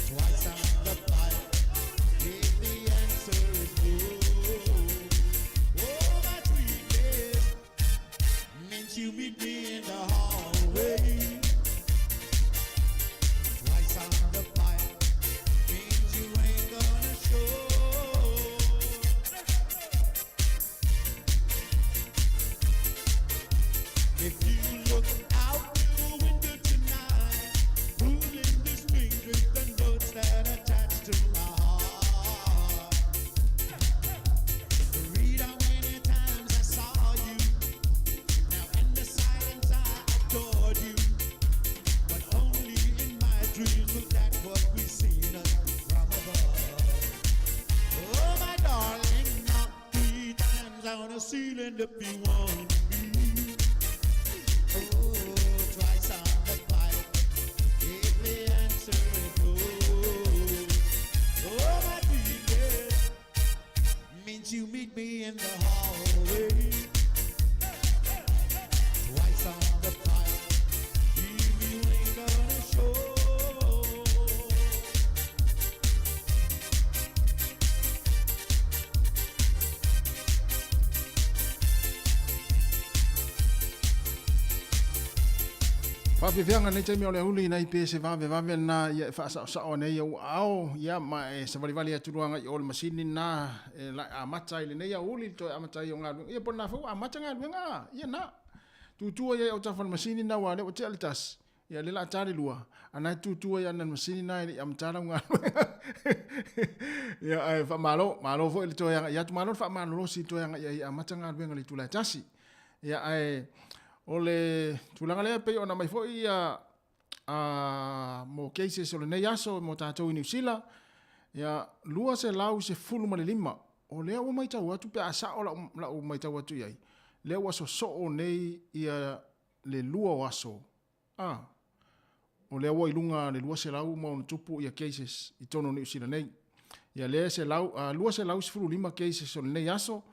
Twice on the pipe if the answer is no. Oh, my sweetness means you meet me in the hallway. Twice on the pipe means you ain't gonna show. If you look out the window tonight, pulling the strings with the notes that attach to my heart. Read how many times I saw you. Now in the silence I adored you. But only in my dreams was that what we seen us from above. Oh my darling, knock 3 times on the ceiling if you want. Twice on the pipe, if the answer is no. Oh, my baby, means you meet me in the hallway. Twice on the pipe, if you ain't gonna show. Whawhiwhianga nei taimi o le huli nei pe se wawe na ia whaasao nei au ao ia ma e sa wali aturuanga i o le masini na la amata i le nei au huli to amata i o ngā ia pona fau amata ngā luenga ia na tutua ia o tawhan masini na wale o te alitas ia le la tari lua anai tutua ia na masini na i amata ngā luenga ia ai malo fo ili toyanga ia tu malo malo si toyanga ia i amata ngā luenga li tula tasi ia ai o le tulanga lea pei ona mai fo ia mo cases o le nei aso mo tātou i New Zealand ia lua se lau se fulu ma le 5 o lea ua mai tau atu pe asa o la o mai tau atu iai lea ua so o nei ia le lua o aso o lea ua ilunga le lua se lau ma ona tupu ia cases i tono New Zealand nei ia lea se lau lua se lau se fulu 5 cases o le nei aso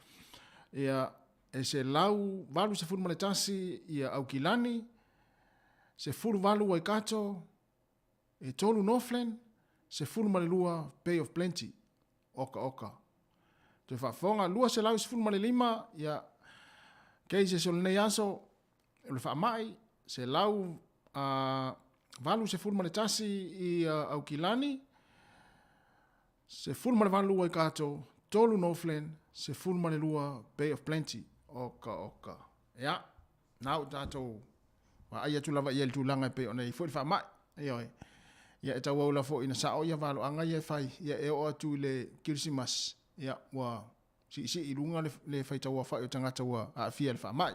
ia e se lau valu se fulu maletasi ia Aukilani, se fulu valu Waikato, e tolu Northland, se fulu malelua Bay of Plenty, oka. Te whaafonga, lua se lau se fulu malelima, ia keise se ole nei aso, e le whaamai, se lau valu se fulu maletasi i Aukilani, se fulu malevalu Waikato, tolu Northland, se fulu malelua Bay of Plenty, oka. Ia, nau tātou. Wa aia tu lava ia tu langa pe ona i foi fa mai. Ia e tau la fo ina sao ia valo anga ia fai ia e o atu le Christmas. Ia wa si i lunga le fai tau fa o tangata wa a fia le fa mai.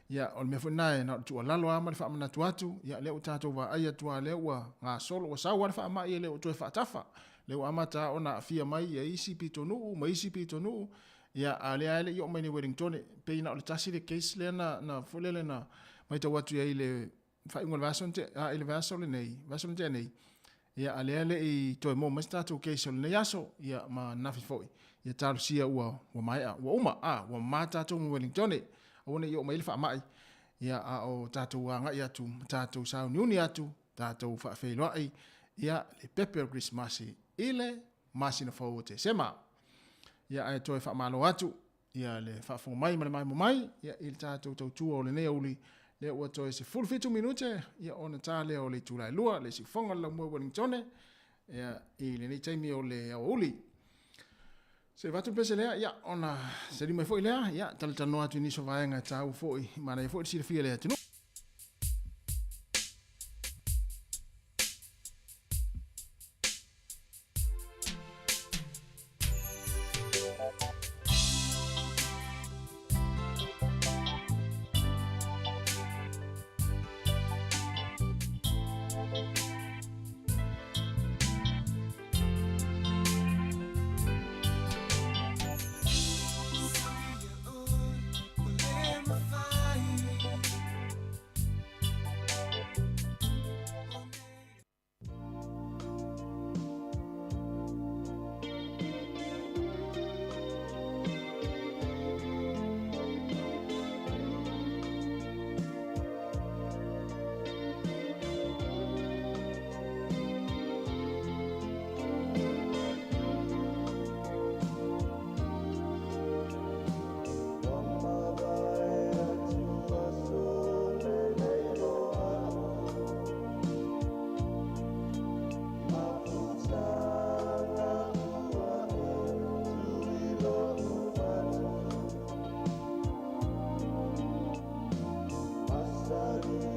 Ia o me fona na tu lalo ama le fa mana tu atu ia le o tātou wa aia tu le wa nga solo wa sa wa fa mai le o tu fa tafa. Le o amata ona fia mai ia isi pitonu, mai isi pitonu. Ia ale i o mai ni Wellington pe ina o le tasi le case le na fulele na mai tau atu ia i le whaingo le vasonte ile vasole nei ia ale i toi mo mas tatu case le nei aso ia ma nafi foi ia taru sia ua mai ua mata tatu mo Wellington ona i o mai le wha mai ia o tatu anga ia tu tatu sao niuni atu tatu wha whailoai ia le Pepper Christmas ile masina fo te sema ia ai toi fa malo atu ia le fa fo mai mai ia il tatou tau o le nei uli le o toi se full 2 minute ia ona tale o le tulai lua le si fonga la mo Wellington ia i le nei taimi o le uli se vatu pese lea ia ona se di mai foi lea ia talitano atu ni so vaenga tau foi mana foi si le fia lea tino Ilona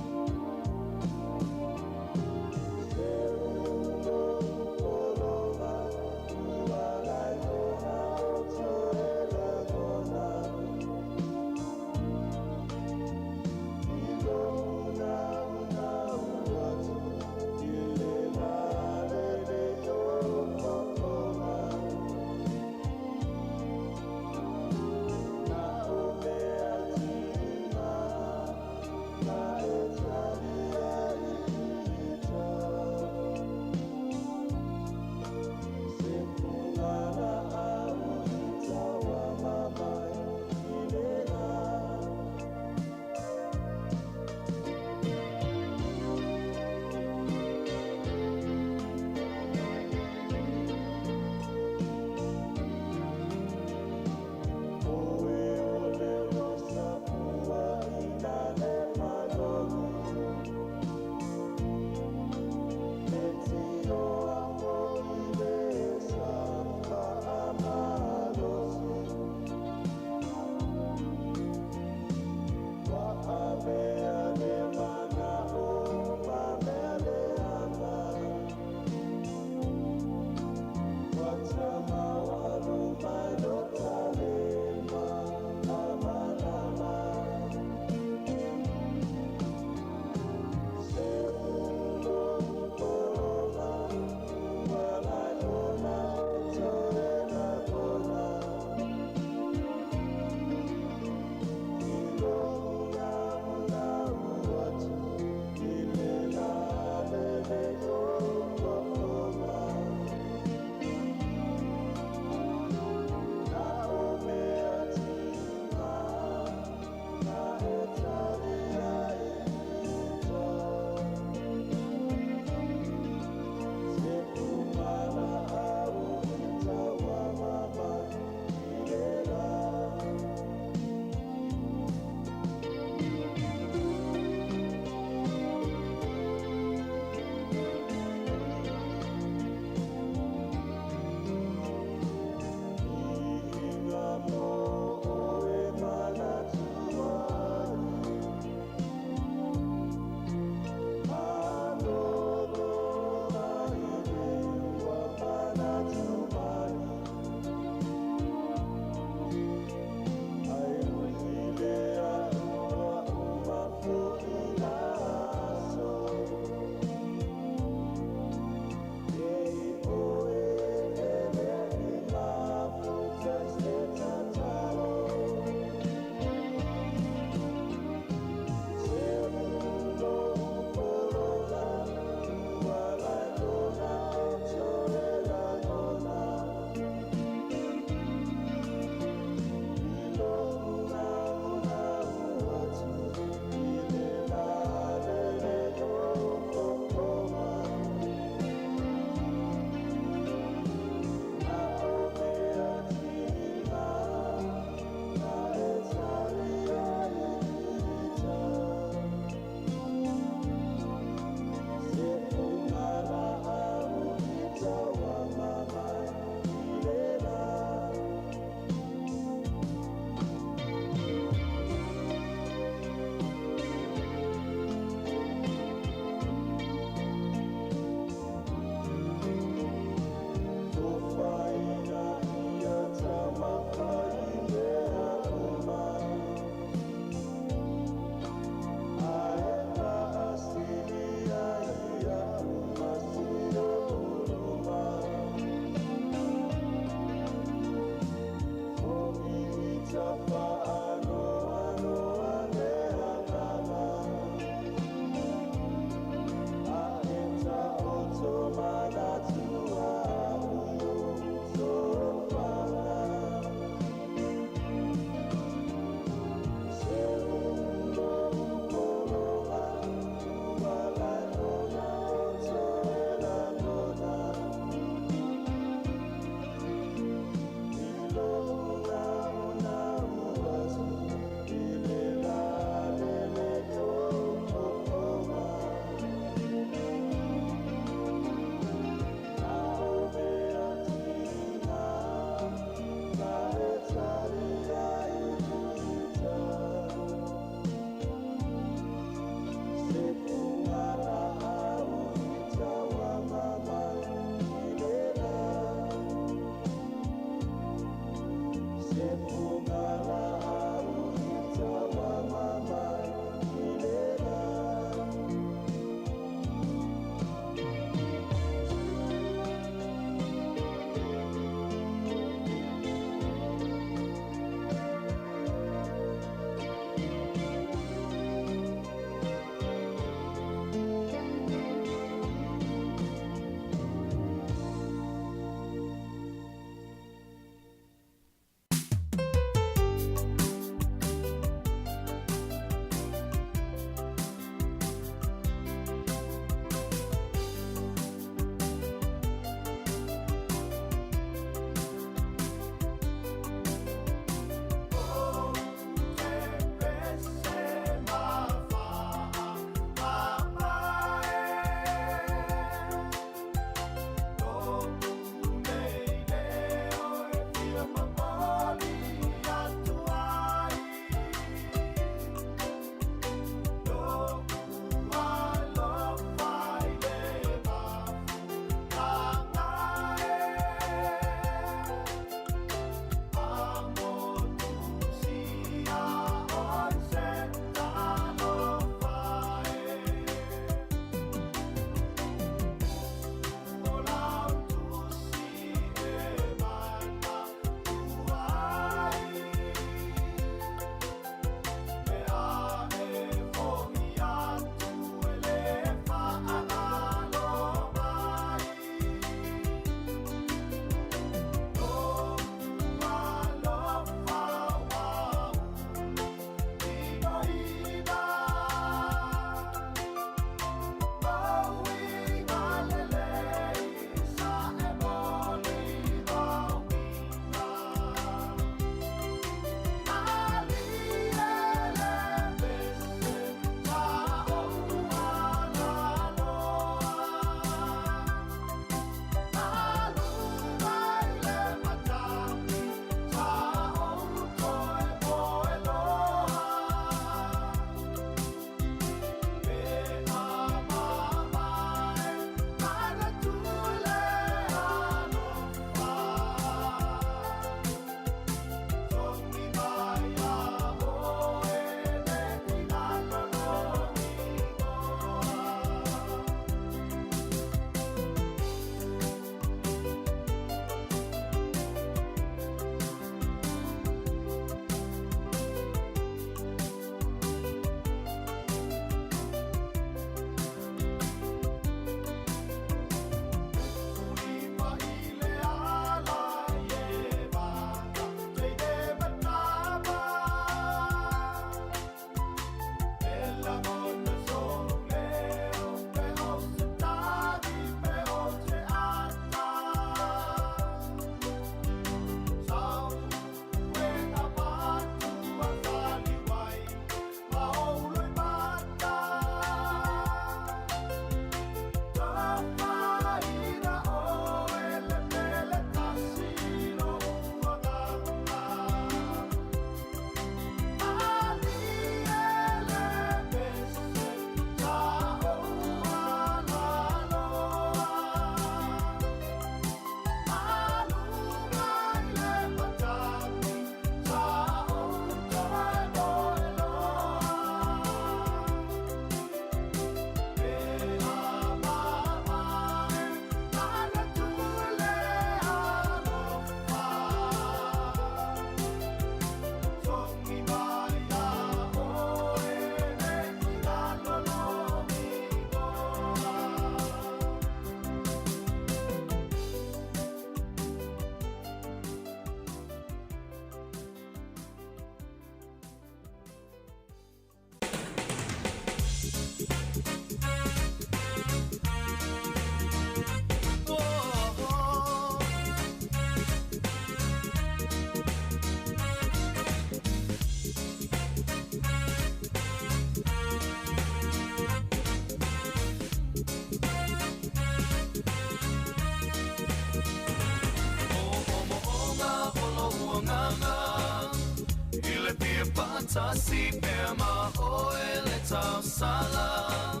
pantasi pema oe le tau sala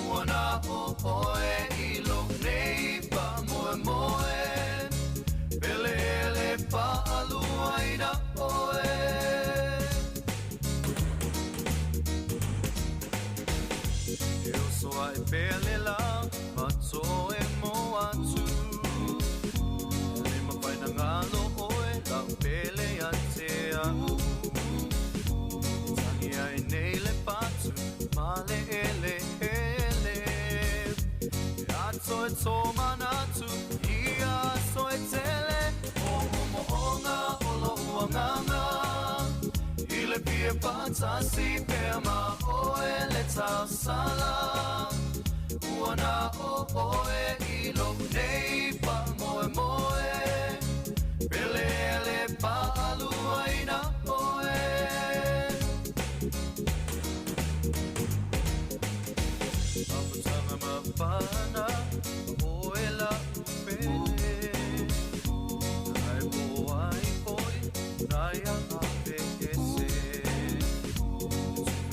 Wana o oe ilo nei pa moe moe Pele ele pa aluaina oe Eu sou a pele lá Matso e moatu Lima pai na ngalo oe La pele atea Tangi ai nei le patu Male ele ele Ato e to manatu Ia so e tele O mo onga olo uanganga Ile pie pantasi pema oe le tau sala Uana o oe ilo nei pa moe moe Pele ele pa aluaina oe Apatanga mapana oe la upele Nai moai oi nai ave ese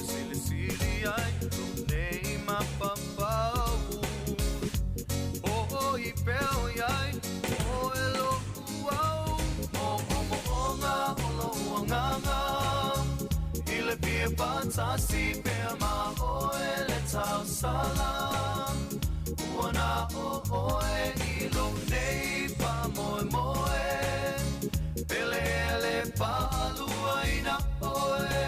Sili sili ai lo nei mapapau Oi peo ai oe lo uau O mo onga olo uanganga Ile pie pantasi pema oe le tau sala Uana o oe ilo nei pa moe moe Pele ele pa aluaina oe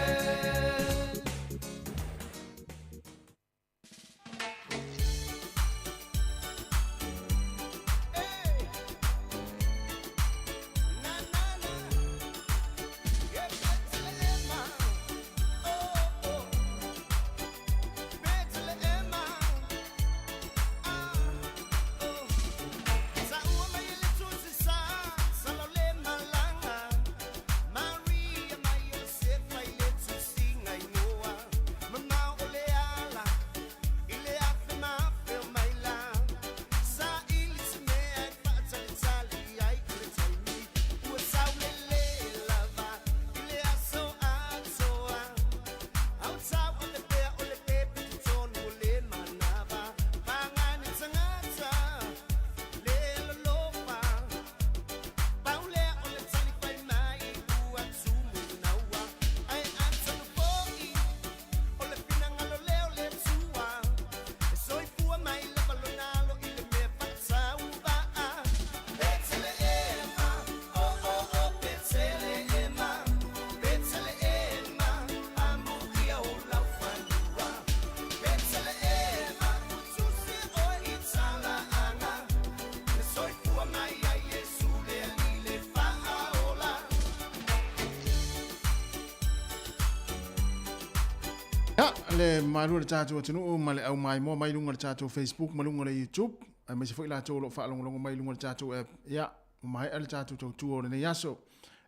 le malu le tātou atunu ma le au mai mo mai lunga le tātou Facebook ma lunga le YouTube ai mai se foi la tolo fa longo longo mai lunga le tātou app ya mai ale tātou tau tu o le ne yaso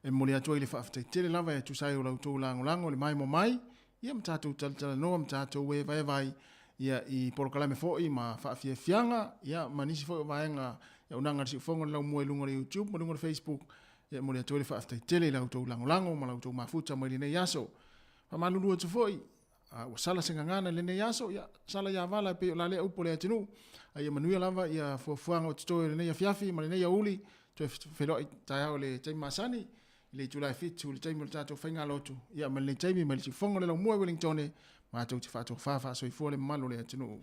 e mo le atu ile fa fte tele lava e tu sai o la tu lango lango le mai mo mai ia ma tātou tal no ma tātou we vai vai ia I porokalame foi ma fa fie fianga ia manisi foi vaenga ya unanga si fongo la mo lunga le YouTube ma lunga le Facebook ia mo le atu ile fa fte tele la tu lango lango ma la tu mafuta mo le ne yaso pa malulu tu foi o sala senga ngana le ne yaso ya sala ya vala pe la le upo le atinu ai manuia lava ia fuanga o tito le ne fiafi ma le ne uli to felo taia o le tai masani le tula fitu le tai mo tato fainga lotu ia ma le tai ma le fongo le mo Wellington ma to fa so I le malo le atinu